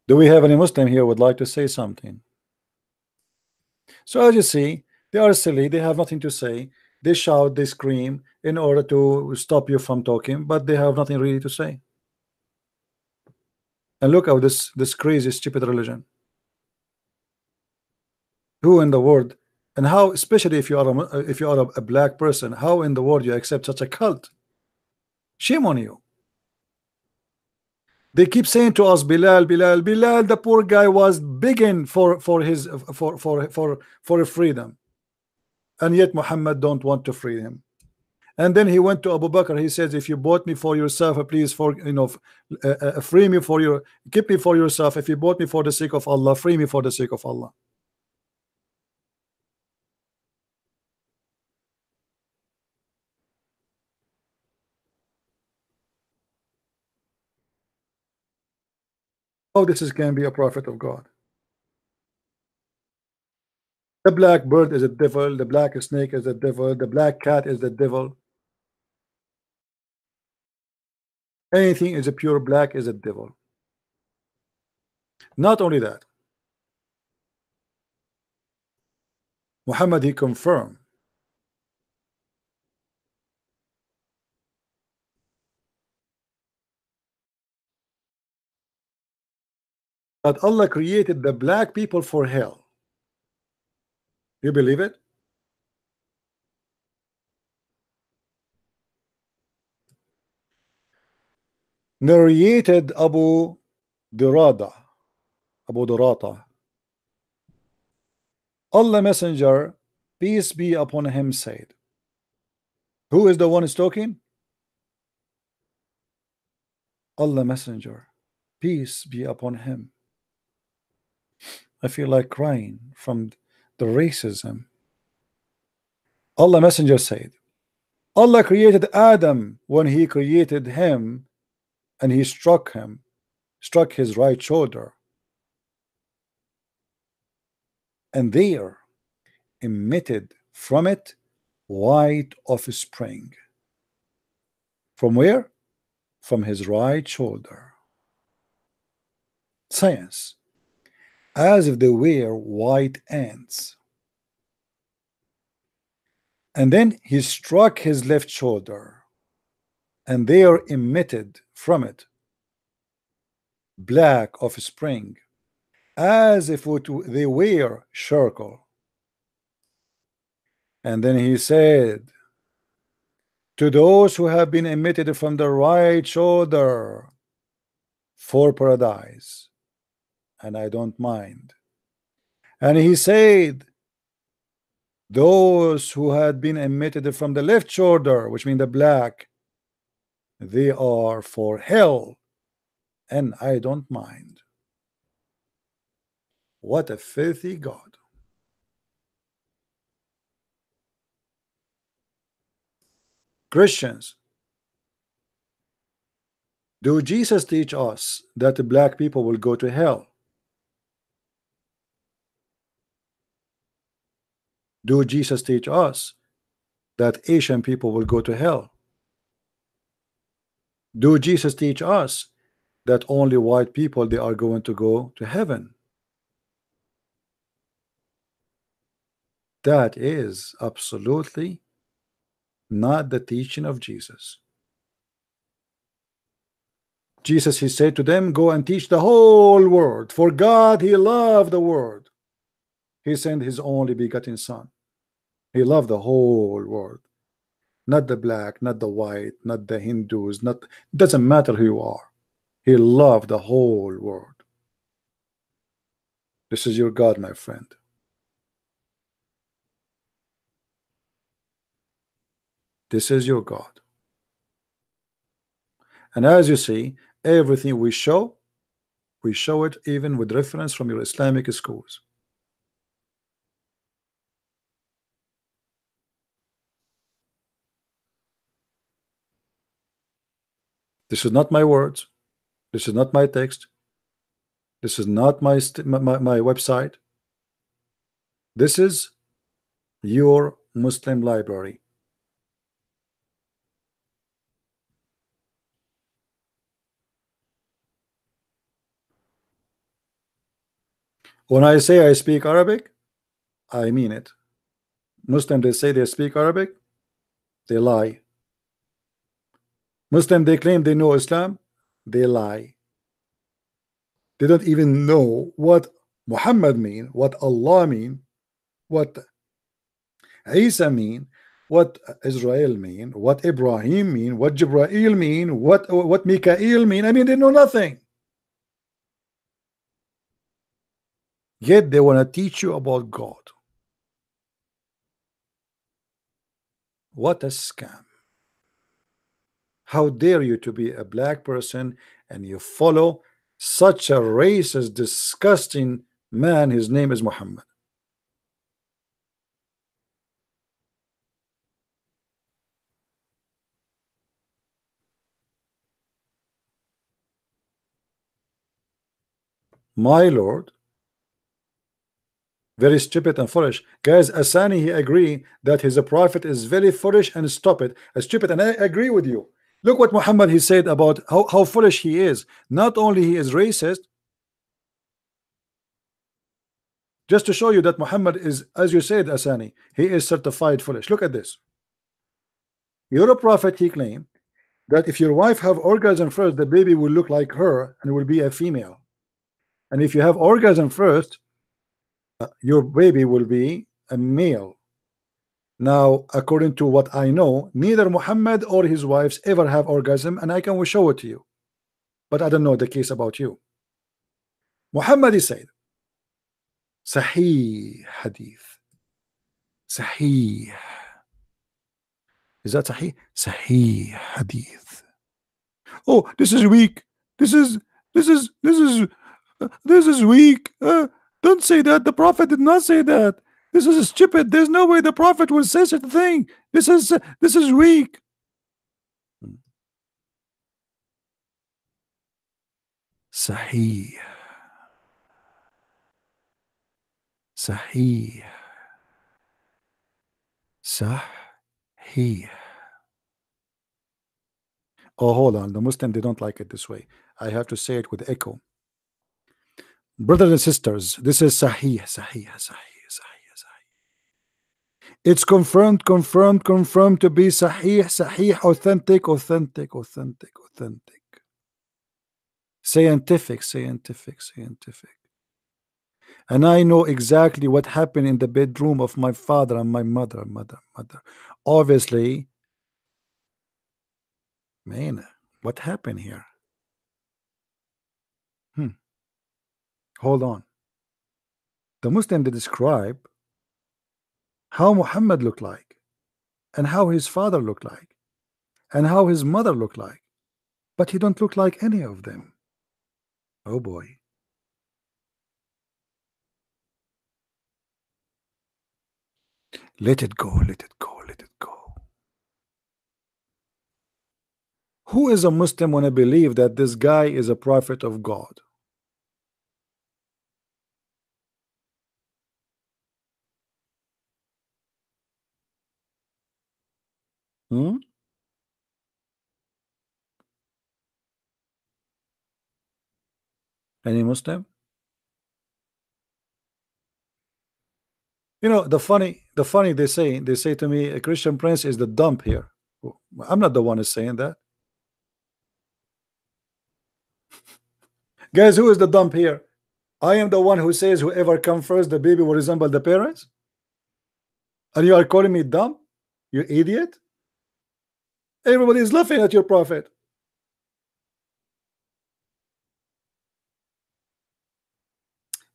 Do we have any Muslim here who would like to say something? So as you see, they are silly, they have nothing to say, they shout, they scream in order to stop you from talking, but they have nothing really to say. And look at this crazy stupid religion. Who in the world, and how, especially if you are a black person, how in the world you accept such a cult? Shame on you. They keep saying to us, Bilal, Bilal, Bilal, the poor guy was begging for his for freedom, and yet Muhammad don't want to free him. And then he went to Abu Bakr. He says, if you bought me for yourself, please, for free me for your, keep me for yourself. If you bought me for the sake of Allah, free me for the sake of Allah. How this can be a prophet of God? The black bird is a devil, the black snake is a devil, the black cat is the devil. Anything is a pure black is a devil. Not only that, Muhammad, he confirmed that Allah created the black people for hell. You believe it? Narrated Abu Durada, Allah Messenger, peace be upon him, said. Who is the one who's talking? Allah Messenger, peace be upon him. I feel like crying from the racism. Allah Messenger said, Allah created Adam when he created him, and he struck his right shoulder, and there emitted from it white offspring. From where? From his right shoulder. Science, as if they were white ants. And then he struck his left shoulder, and there emitted from it black offspring, as if they were charcoal. And then he said, to those who have been emitted from the right shoulder, for paradise, and I don't mind. And he said, those who had been emitted from the left shoulder, which means the black, they are for hell, and I don't mind. What a filthy God. Christians, do Jesus teach us that the black people will go to hell? Do Jesus teach us that Asian people will go to hell? Do Jesus teach us that only white people, they are going to go to heaven? That is absolutely not the teaching of Jesus. Jesus, he said to them, go and teach the whole world, for God, he loved the world. He sent his only begotten son. He loved the whole world, not the black, not the white, not the Hindus, not, doesn't matter who you are. He loved the whole world. This is your God, my friend. This is your God. And as you see, everything we show it even with reference from your Islamic schools. This is not my words. This is not my text. This is not my website. This is your Muslim library. When I say I speak Arabic, I mean it. Muslim, they say they speak Arabic, they lie. Muslim, they claim they know Islam, they lie. They don't even know what Muhammad mean, what Allah mean, what Isa mean, what Israel mean, what Ibrahim mean, what Jibrail mean, what Mikael mean. I mean, they know nothing. Yet they want to teach you about God. What a scam. How dare you to be a black person and you follow such a racist, disgusting man. His name is Muhammad. My Lord, very stupid and foolish. Guys, Asani, he agree that his prophet is very foolish and stupid, and I agree with you. Look what Muhammad he said about how foolish he is. Not only he is racist, just to show you that Muhammad is, as you said, Asani, he is certified foolish. Look at this. You're a prophet, he claimed that if your wife have orgasm first, the baby will look like her and will be a female. And if you have orgasm first, your baby will be a male. Now, according to what I know, neither Muhammad or his wives ever have orgasm, and I can show it to you. But I don't know the case about you. Muhammad is said, Sahih Hadith. Sahih. Is that Sahih? Sahih Hadith. Oh, this is weak. This is weak. Don't say that. The Prophet did not say that. This is stupid. There's no way the Prophet will say such a thing. This is weak. Sahih. Sahih. Sahih. Oh, hold on. The Muslim, they don't like it this way. I have to say it with echo. Brothers and sisters, this is Sahih, Sahih, Sahih, Sahih, Sahih. It's confirmed to be Sahih, Sahih, authentic. Scientific. And I know exactly what happened in the bedroom of my father and my mother. Obviously, man, what happened here? Hold on. The Muslim, they describe how Muhammad looked like, and how his father looked like, and how his mother looked like, but he don't look like any of them. Oh boy. Let it go. Who is a Muslim when I believe that this guy is a prophet of God? Any Muslim? You know, the funny they say to me, a Christian Prince is the dump here. I'm not the one who's saying that. Guys, who is the dump here? I am the one who says whoever comes first, the baby will resemble the parents. And you are calling me dumb? You idiot. Everybody is laughing at your prophet.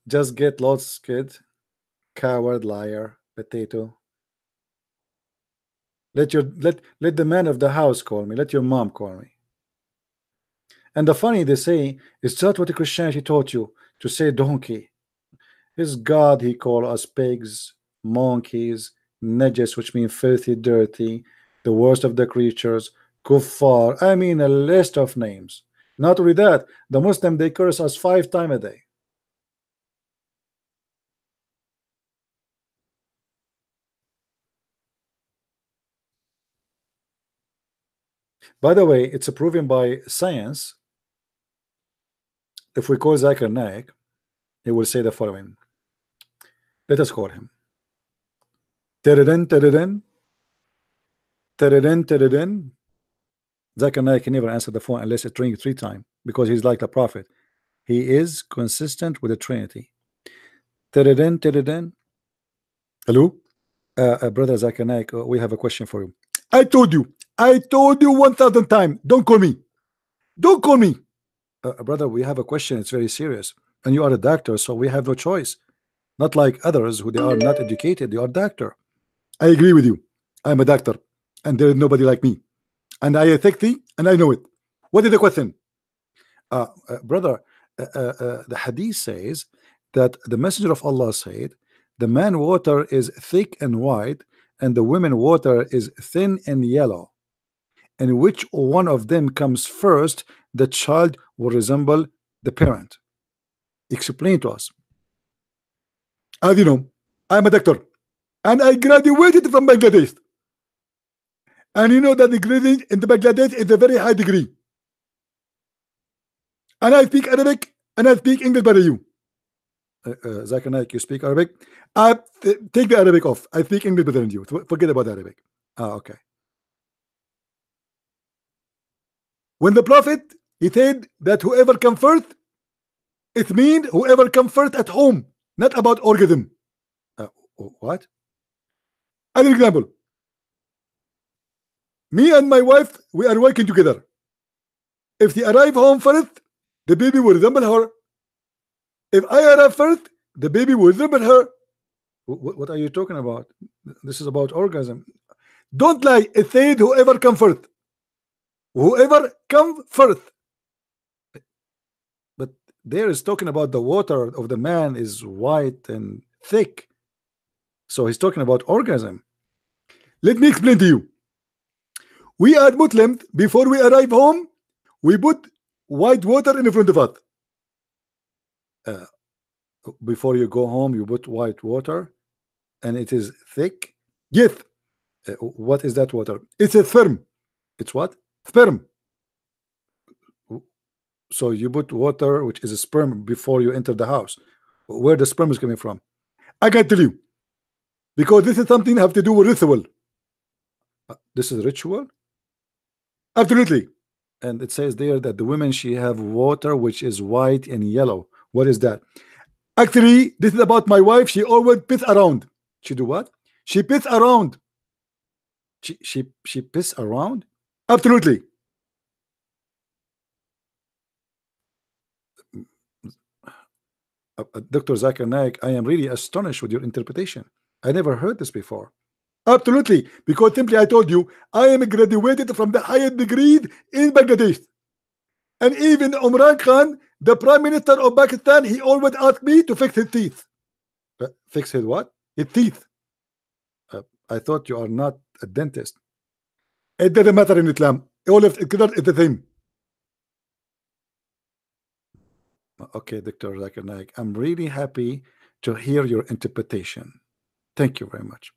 Just get lost, kid. Coward, liar, potato. Let the man of the house call me. Let your mom call me. And the funny they say is that what the Christianity taught you to say donkey. His God he called us pigs, monkeys, najas, which means filthy, dirty, the worst of the creatures, kuffar. I mean a list of names. Not only that, the Muslim they curse us 5 times a day. By the way, it's proven by science. If we call Zakir Naik, he will say the following. Let us call him. Zakir Naik can never answer the phone unless it rings 3 times because he's like the prophet. He is consistent with the Trinity. Hello, brother Zakir Naik, we have a question for you. I told you 1,000 times, don't call me. Don't call me. Brother, we have a question. It's very serious. And you are a doctor, so we have no choice. Not like others who they are not educated. You are a doctor. I agree with you. I'm a doctor, and there is nobody like me. And I attack thee, and I know it. What is the question? Brother, the hadith says that the messenger of Allah said, the man water is thick and white, and the women water is thin and yellow. And which one of them comes first, the child will resemble the parent. Explain to us. As you know, I'm a doctor, and I graduated from Bangladesh. And you know that the grading in the Bangladesh is a very high degree. And I speak Arabic, and I speak English better than you. Zakir Naik, you speak Arabic? Take the Arabic off. I speak English better than you. Forget about Arabic. Okay. When the Prophet, he said that whoever comes first, it means whoever comes first at home, not about orgasm. What? As an example, me and my wife, we are working together. If she arrive home first, the baby will resemble her. If I arrive first, the baby will resemble her. What are you talking about? This is about orgasm. Don't lie. It said whoever come first. Whoever come first. But there is talking about the water of the man is white and thick. So he's talking about orgasm. Let me explain to you. We are Muslims. Before we arrive home, we put white water in front of us. Before you go home, you put white water, and it is thick. Yes. What is that water? It's a sperm. It's what? Sperm. So you put water, which is a sperm, before you enter the house. Where the sperm is coming from? I can tell you, because this is something have to do with ritual. This is ritual. Absolutely. And it says there that the women, she have water which is white and yellow. What is that? Actually, this is about my wife. She always piss around. She do what? She piss around. She piss around? Absolutely. Dr. Zakir Naik, I am really astonished with your interpretation. I never heard this before. Absolutely, because simply I told you, I am graduated from the highest degree in Bangladesh. And even Imran Khan, the Prime Minister of Pakistan, he always asked me to fix his teeth. Fix his what? His teeth. I thought you are not a dentist. It doesn't matter in Islam. All of it is the same. Okay, Dr. Zakir Naik, I'm really happy to hear your interpretation. Thank you very much.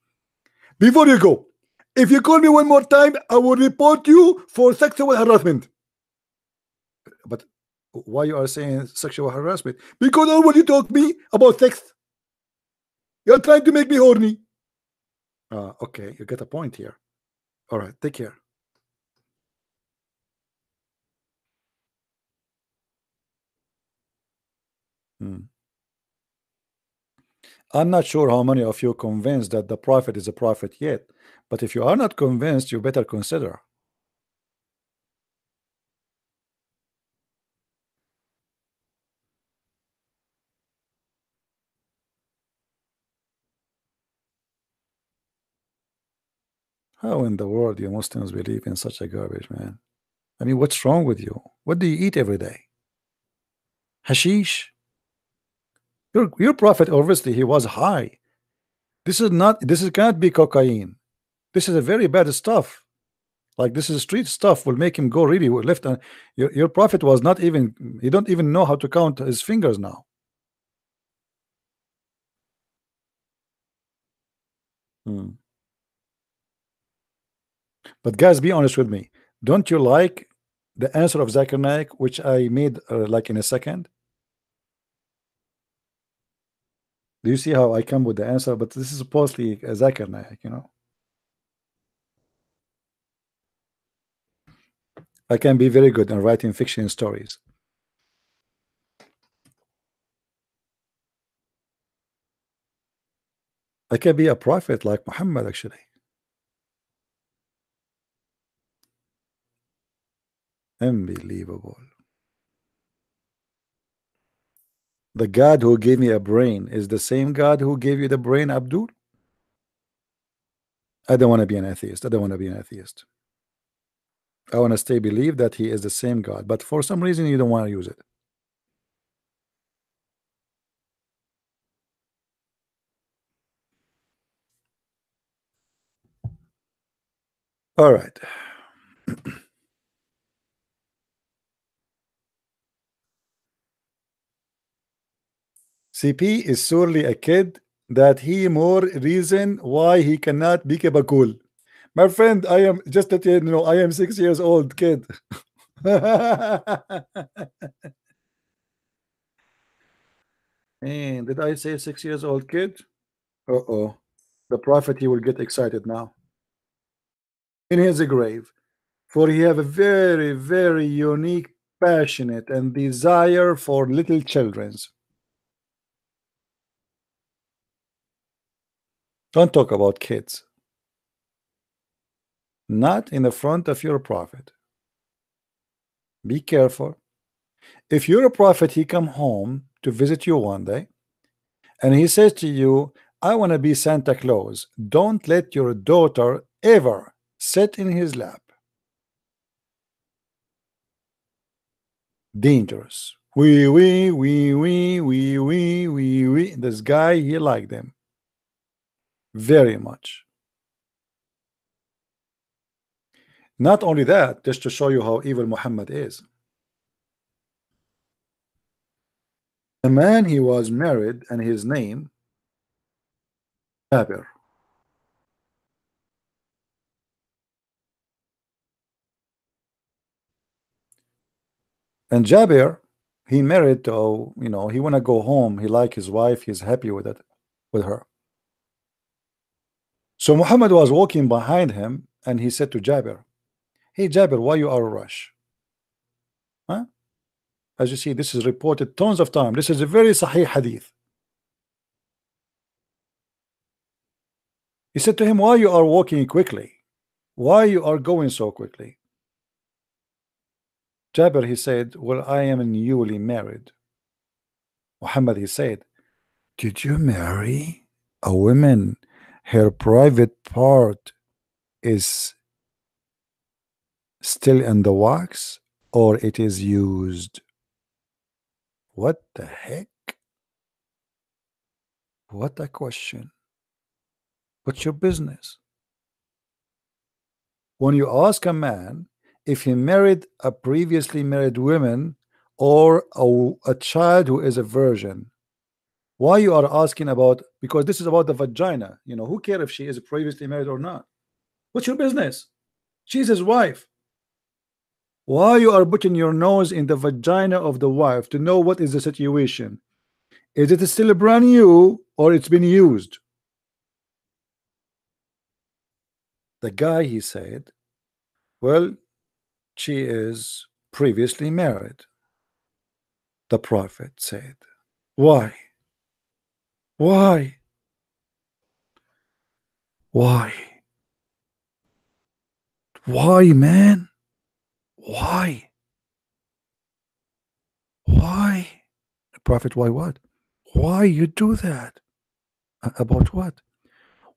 Before you go, if you call me one more time, I will report you for sexual harassment. But why you are saying sexual harassment? Because always you talk me about sex. You're trying to make me horny. Okay, you get a point here. All right, take care. I'm not sure how many of you are convinced that the prophet is a prophet yet, but if you are not convinced, you better consider. How in the world you Muslims believe in such a garbage, man? I mean, what's wrong with you? What do you eat every day? Hashish? Your prophet, obviously, he was high. This cannot be cocaine. This is a very bad stuff. Like, this is street stuff will make him go really left. And your prophet was not even, he don't even know how to count his fingers now. But guys, be honest with me. Don't you like the answer of Zakir Naik, which I made like in a second? Do you see how I come with the answer? But this is supposedly a Zakir Naik, you know. I can be very good in writing fiction stories. I can be a prophet like Muhammad actually. Unbelievable. The God who gave me a brain is the same God who gave you the brain, Abdul. I don't want to be an atheist. I don't want to be an atheist. I want to stay believe that he is the same God, but for some reason you don't want to use it. All right. CP is surely a kid that he more reason why he cannot be cool. My friend, I am just that you know, I am 6 years old kid. And did I say 6 years old kid? Uh-oh. The prophet, he will get excited now. In his grave. For he have a very, very unique, passionate, and desire for little children's. Don't talk about kids. Not in the front of your prophet. Be careful. If you're a prophet, he come home to visit you one day, and he says to you, I want to be Santa Claus. Don't let your daughter ever sit in his lap. Dangerous. We. This guy, he liked them very much. Not only that, just to show you how evil Muhammad is. The man, he was married, and his name Jabir. And Jabir, he married to, you know, he want to go home. He like his wife. He's happy with it, with her. So Muhammad was walking behind him, and he said to Jabir, hey Jabir, why you are a rush? Huh? As you see, this is reported tons of time. This is a very sahih hadith. He said to him, why you are walking quickly? Why you are going so quickly? Jabir, he said, well, I am newly married. Muhammad, he said, did you marry a woman? Her private part is still in the wax, or it is used? What the heck? What a question. What's your business? When you ask a man if he married a previously married woman or a child who is a virgin, why you are asking about? Because this is about the vagina. You know, who cares if she is previously married or not? What's your business? She's his wife. Why you are putting your nose in the vagina of the wife to know what is the situation? Is it still brand new or it's been used? The guy, he said, well, she is previously married. The prophet said, why? Why? Why? Why, man? Why? Why? The prophet, why what? Why you do that? About what?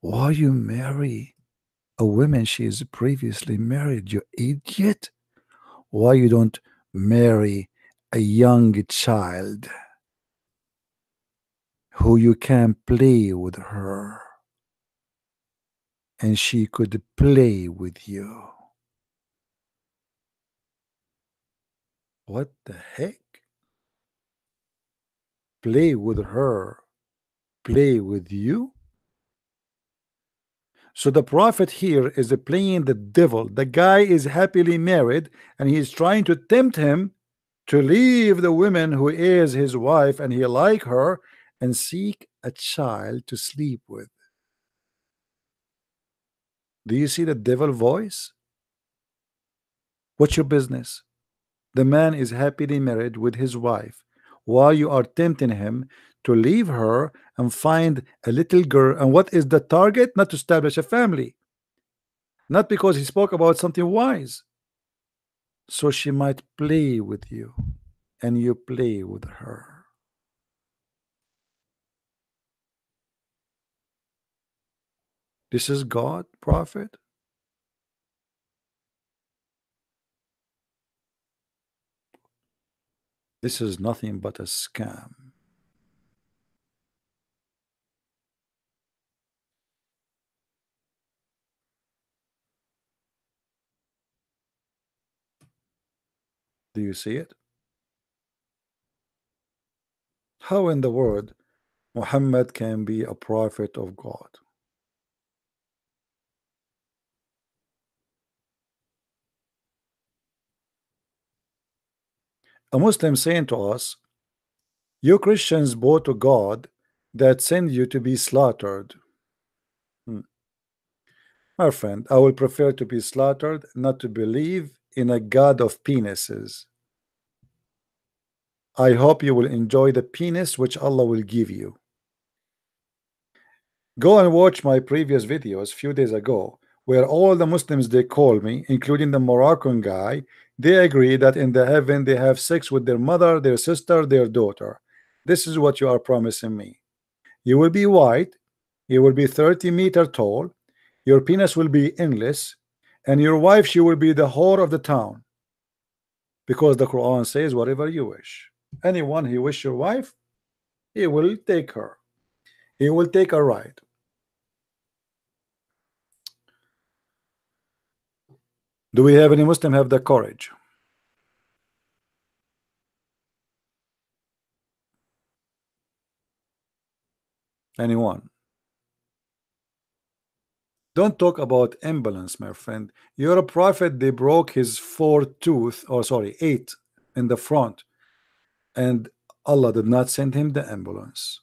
Why you marry a woman she is previously married, you idiot? Why you don't marry a young child who you can play with her and she could play with you? What the heck? Play with her, play with you? So the prophet here is playing the devil. The guy is happily married and he's trying to tempt him to leave the woman who is his wife and he like her and seek a child to sleep with. Do you see the devil voice? What's your business? The man is happily married with his wife. Why you are tempting him to leave her and find a little girl. And what is the target? Not to establish a family, not because he spoke about something wise, so she might play with you and you play with her. This is God, prophet. This is nothing but a scam. Do you see it? How in the world Muhammad can be a prophet of God? A Muslim saying to us, you Christians bow to God that send you to be slaughtered. My friend, I will prefer to be slaughtered, not to believe in a God of penises. I hope you will enjoy the penis which Allah will give you. Go and watch my previous videos few days ago, where all the Muslims they call me, including the Moroccan guy, they agree that in the heaven they have sex with their mother, their sister, their daughter. This is what you are promising me. You will be white, you will be 30-meter tall, your penis will be endless, and your wife, she will be the whore of the town. Because the Quran says whatever you wish. Anyone who wish your wife, he will take her. He will take a ride. Do we have any Muslim have the courage? Anyone? Don't talk about ambulance, my friend. You're a prophet. They broke his 4 tooth, or sorry, 8 in the front, and Allah did not send him the ambulance.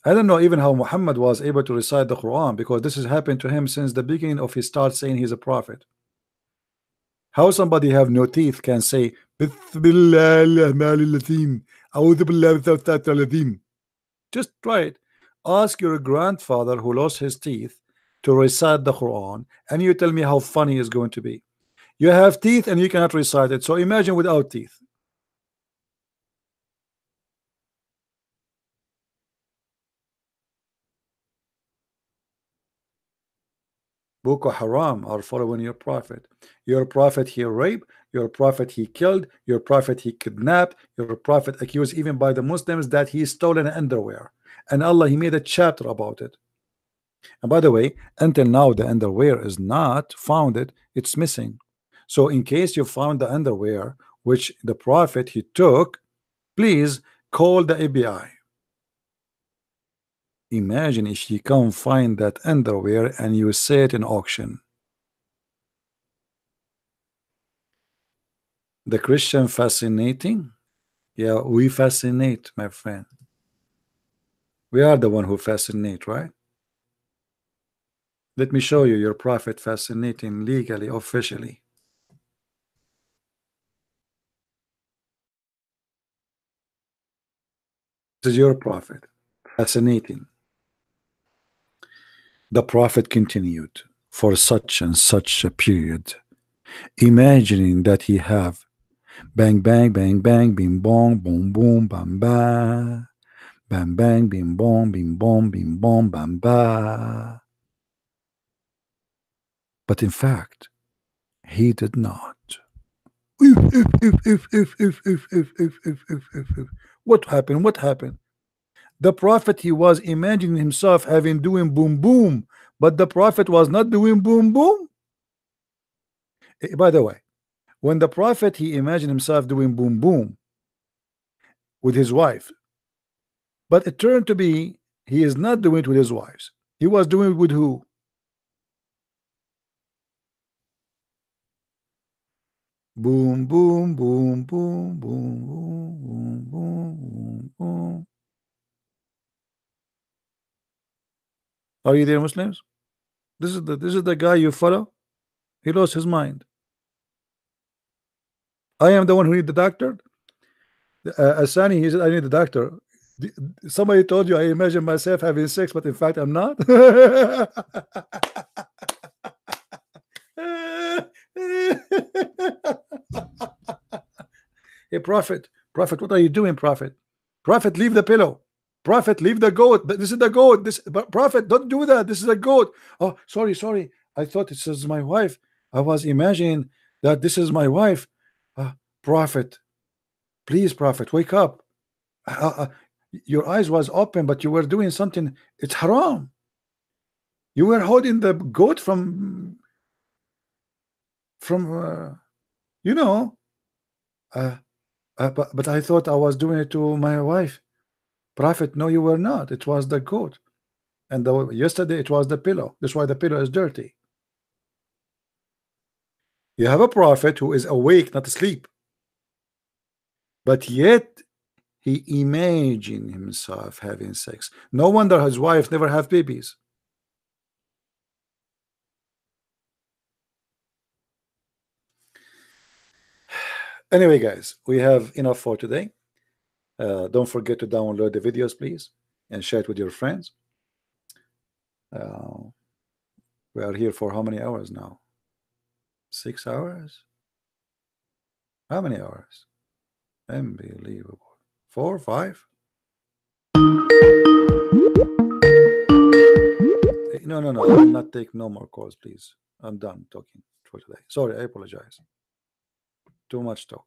I don't know even how Muhammad was able to recite the Quran, because this has happened to him since the beginning of his start saying he's a prophet. How somebody have no teeth can say just try it. Ask your grandfather who lost his teeth to recite the Quran, and you tell me how funny it's going to be. You have teeth and you cannot recite it, so imagine without teeth. Boko Haram are following your prophet. Your prophet he raped, your prophet he killed, your prophet he kidnapped, your prophet accused even by the Muslims that he stolen underwear. And Allah, he made a chapter about it. And by the way, until now the underwear is not found, it's missing. So in case you found the underwear which the prophet he took, please call the ABI. Imagine if you can't find that underwear and you say it in auction. The Christian fascinating? Yeah, we fascinate, my friend. We are the one who fascinate, right? Let me show you your prophet fascinating legally, officially. This is your prophet fascinating. The prophet continued for such and such a period, imagining that he have bang bang bang bang bing bong boom boom bam ba bang bang bing bong bing bong bing bong bam ba. But in fact, he did not. What happened? What happened? The prophet he was imagining himself having doing boom boom, but the prophet was not doing boom boom. By the way, when the prophet he imagined himself doing boom boom with his wife, but it turned to be he is not doing it with his wives. He was doing it with who? Boom boom boom boom boom boom boom boom boom. Are you there, Muslims? This is the guy you follow. He lost his mind. I am the one who need the doctor. Asani, he said, I need the doctor. Somebody told you I imagine myself having sex, but in fact I'm not. Hey, Prophet, what are you doing, Prophet? Prophet, leave the pillow. Prophet, leave the goat. This is the goat. Prophet, don't do that. This is a goat. Oh, sorry. I thought this is my wife. I was imagining that this is my wife. Prophet, please, Prophet, wake up. Your eyes was open, but you were doing something. It's haram. You were holding the goat from you know. But I thought I was doing it to my wife. Prophet, no, you were not. It was the goat. And yesterday it was the pillow. That's why the pillow is dirty. You have a prophet who is awake, not asleep. But yet he imagined himself having sex. No wonder his wife never have babies. Anyway, guys, we have enough for today. Don't forget to download the videos, please, and share it with your friends. We are here for how many hours now? 6 hours? How many hours? Unbelievable. 4, 5? No. I will not take no more calls, please. I'm done talking for today. Sorry, I apologize. Too much talk.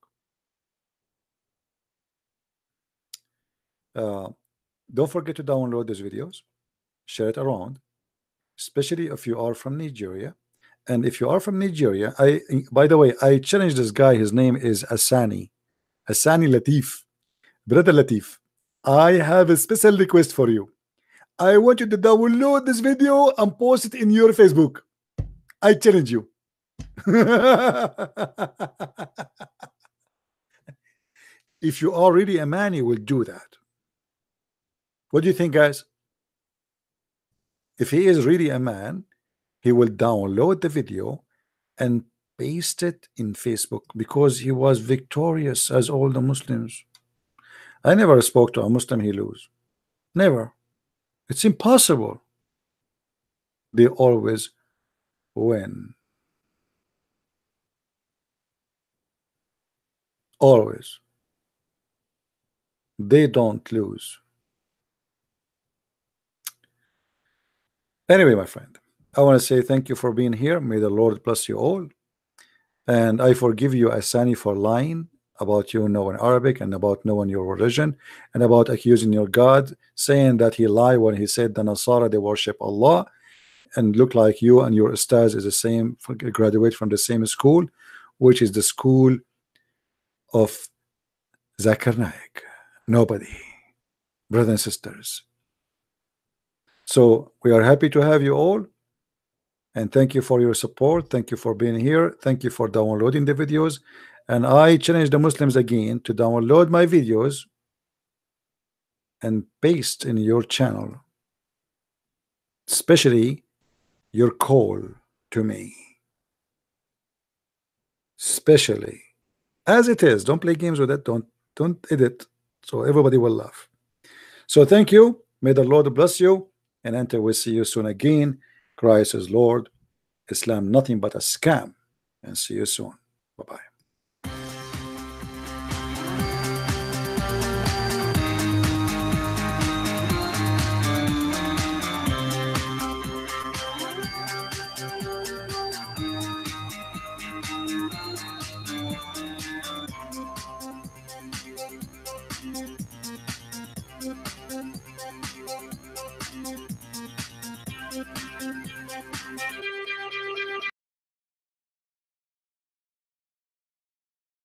Don't forget to download these videos, share it around, especially if you are from Nigeria. And if you are from Nigeria, by the way, I challenged this guy. His name is Asani Latif. Brother Latif, I have a special request for you. I want you to download this video and post it in your Facebook. I challenge you. If you are really a man, you will do that. What do you think, guys? If he is really a man, he will download the video and paste it in Facebook, because he was victorious as all the Muslims. I never spoke to a Muslim he lose. Never. It's impossible. They always win. Always. They don't lose. Anyway, my friend, I want to say thank you for being here. May the Lord bless you all. And I forgive you, Asani, for lying about you knowing Arabic and about knowing your religion and about accusing your God, saying that he lied when he said the Nasara, they worship Allah and look like you, and your ustaz is the same, graduate from the same school, which is the school of Zakir Naik. Nobody. Brothers and sisters. So we are happy to have you all, and thank you for your support. Thank you for being here. Thank you for downloading the videos. And I challenge the Muslims again to download my videos and paste in your channel, especially your call to me, especially as it is. Don't play games with it. Don't edit, so everybody will laugh. So thank you. May the Lord bless you, and until we see you soon again, Christ is Lord, Islam nothing but a scam, and see you soon. Bye-bye.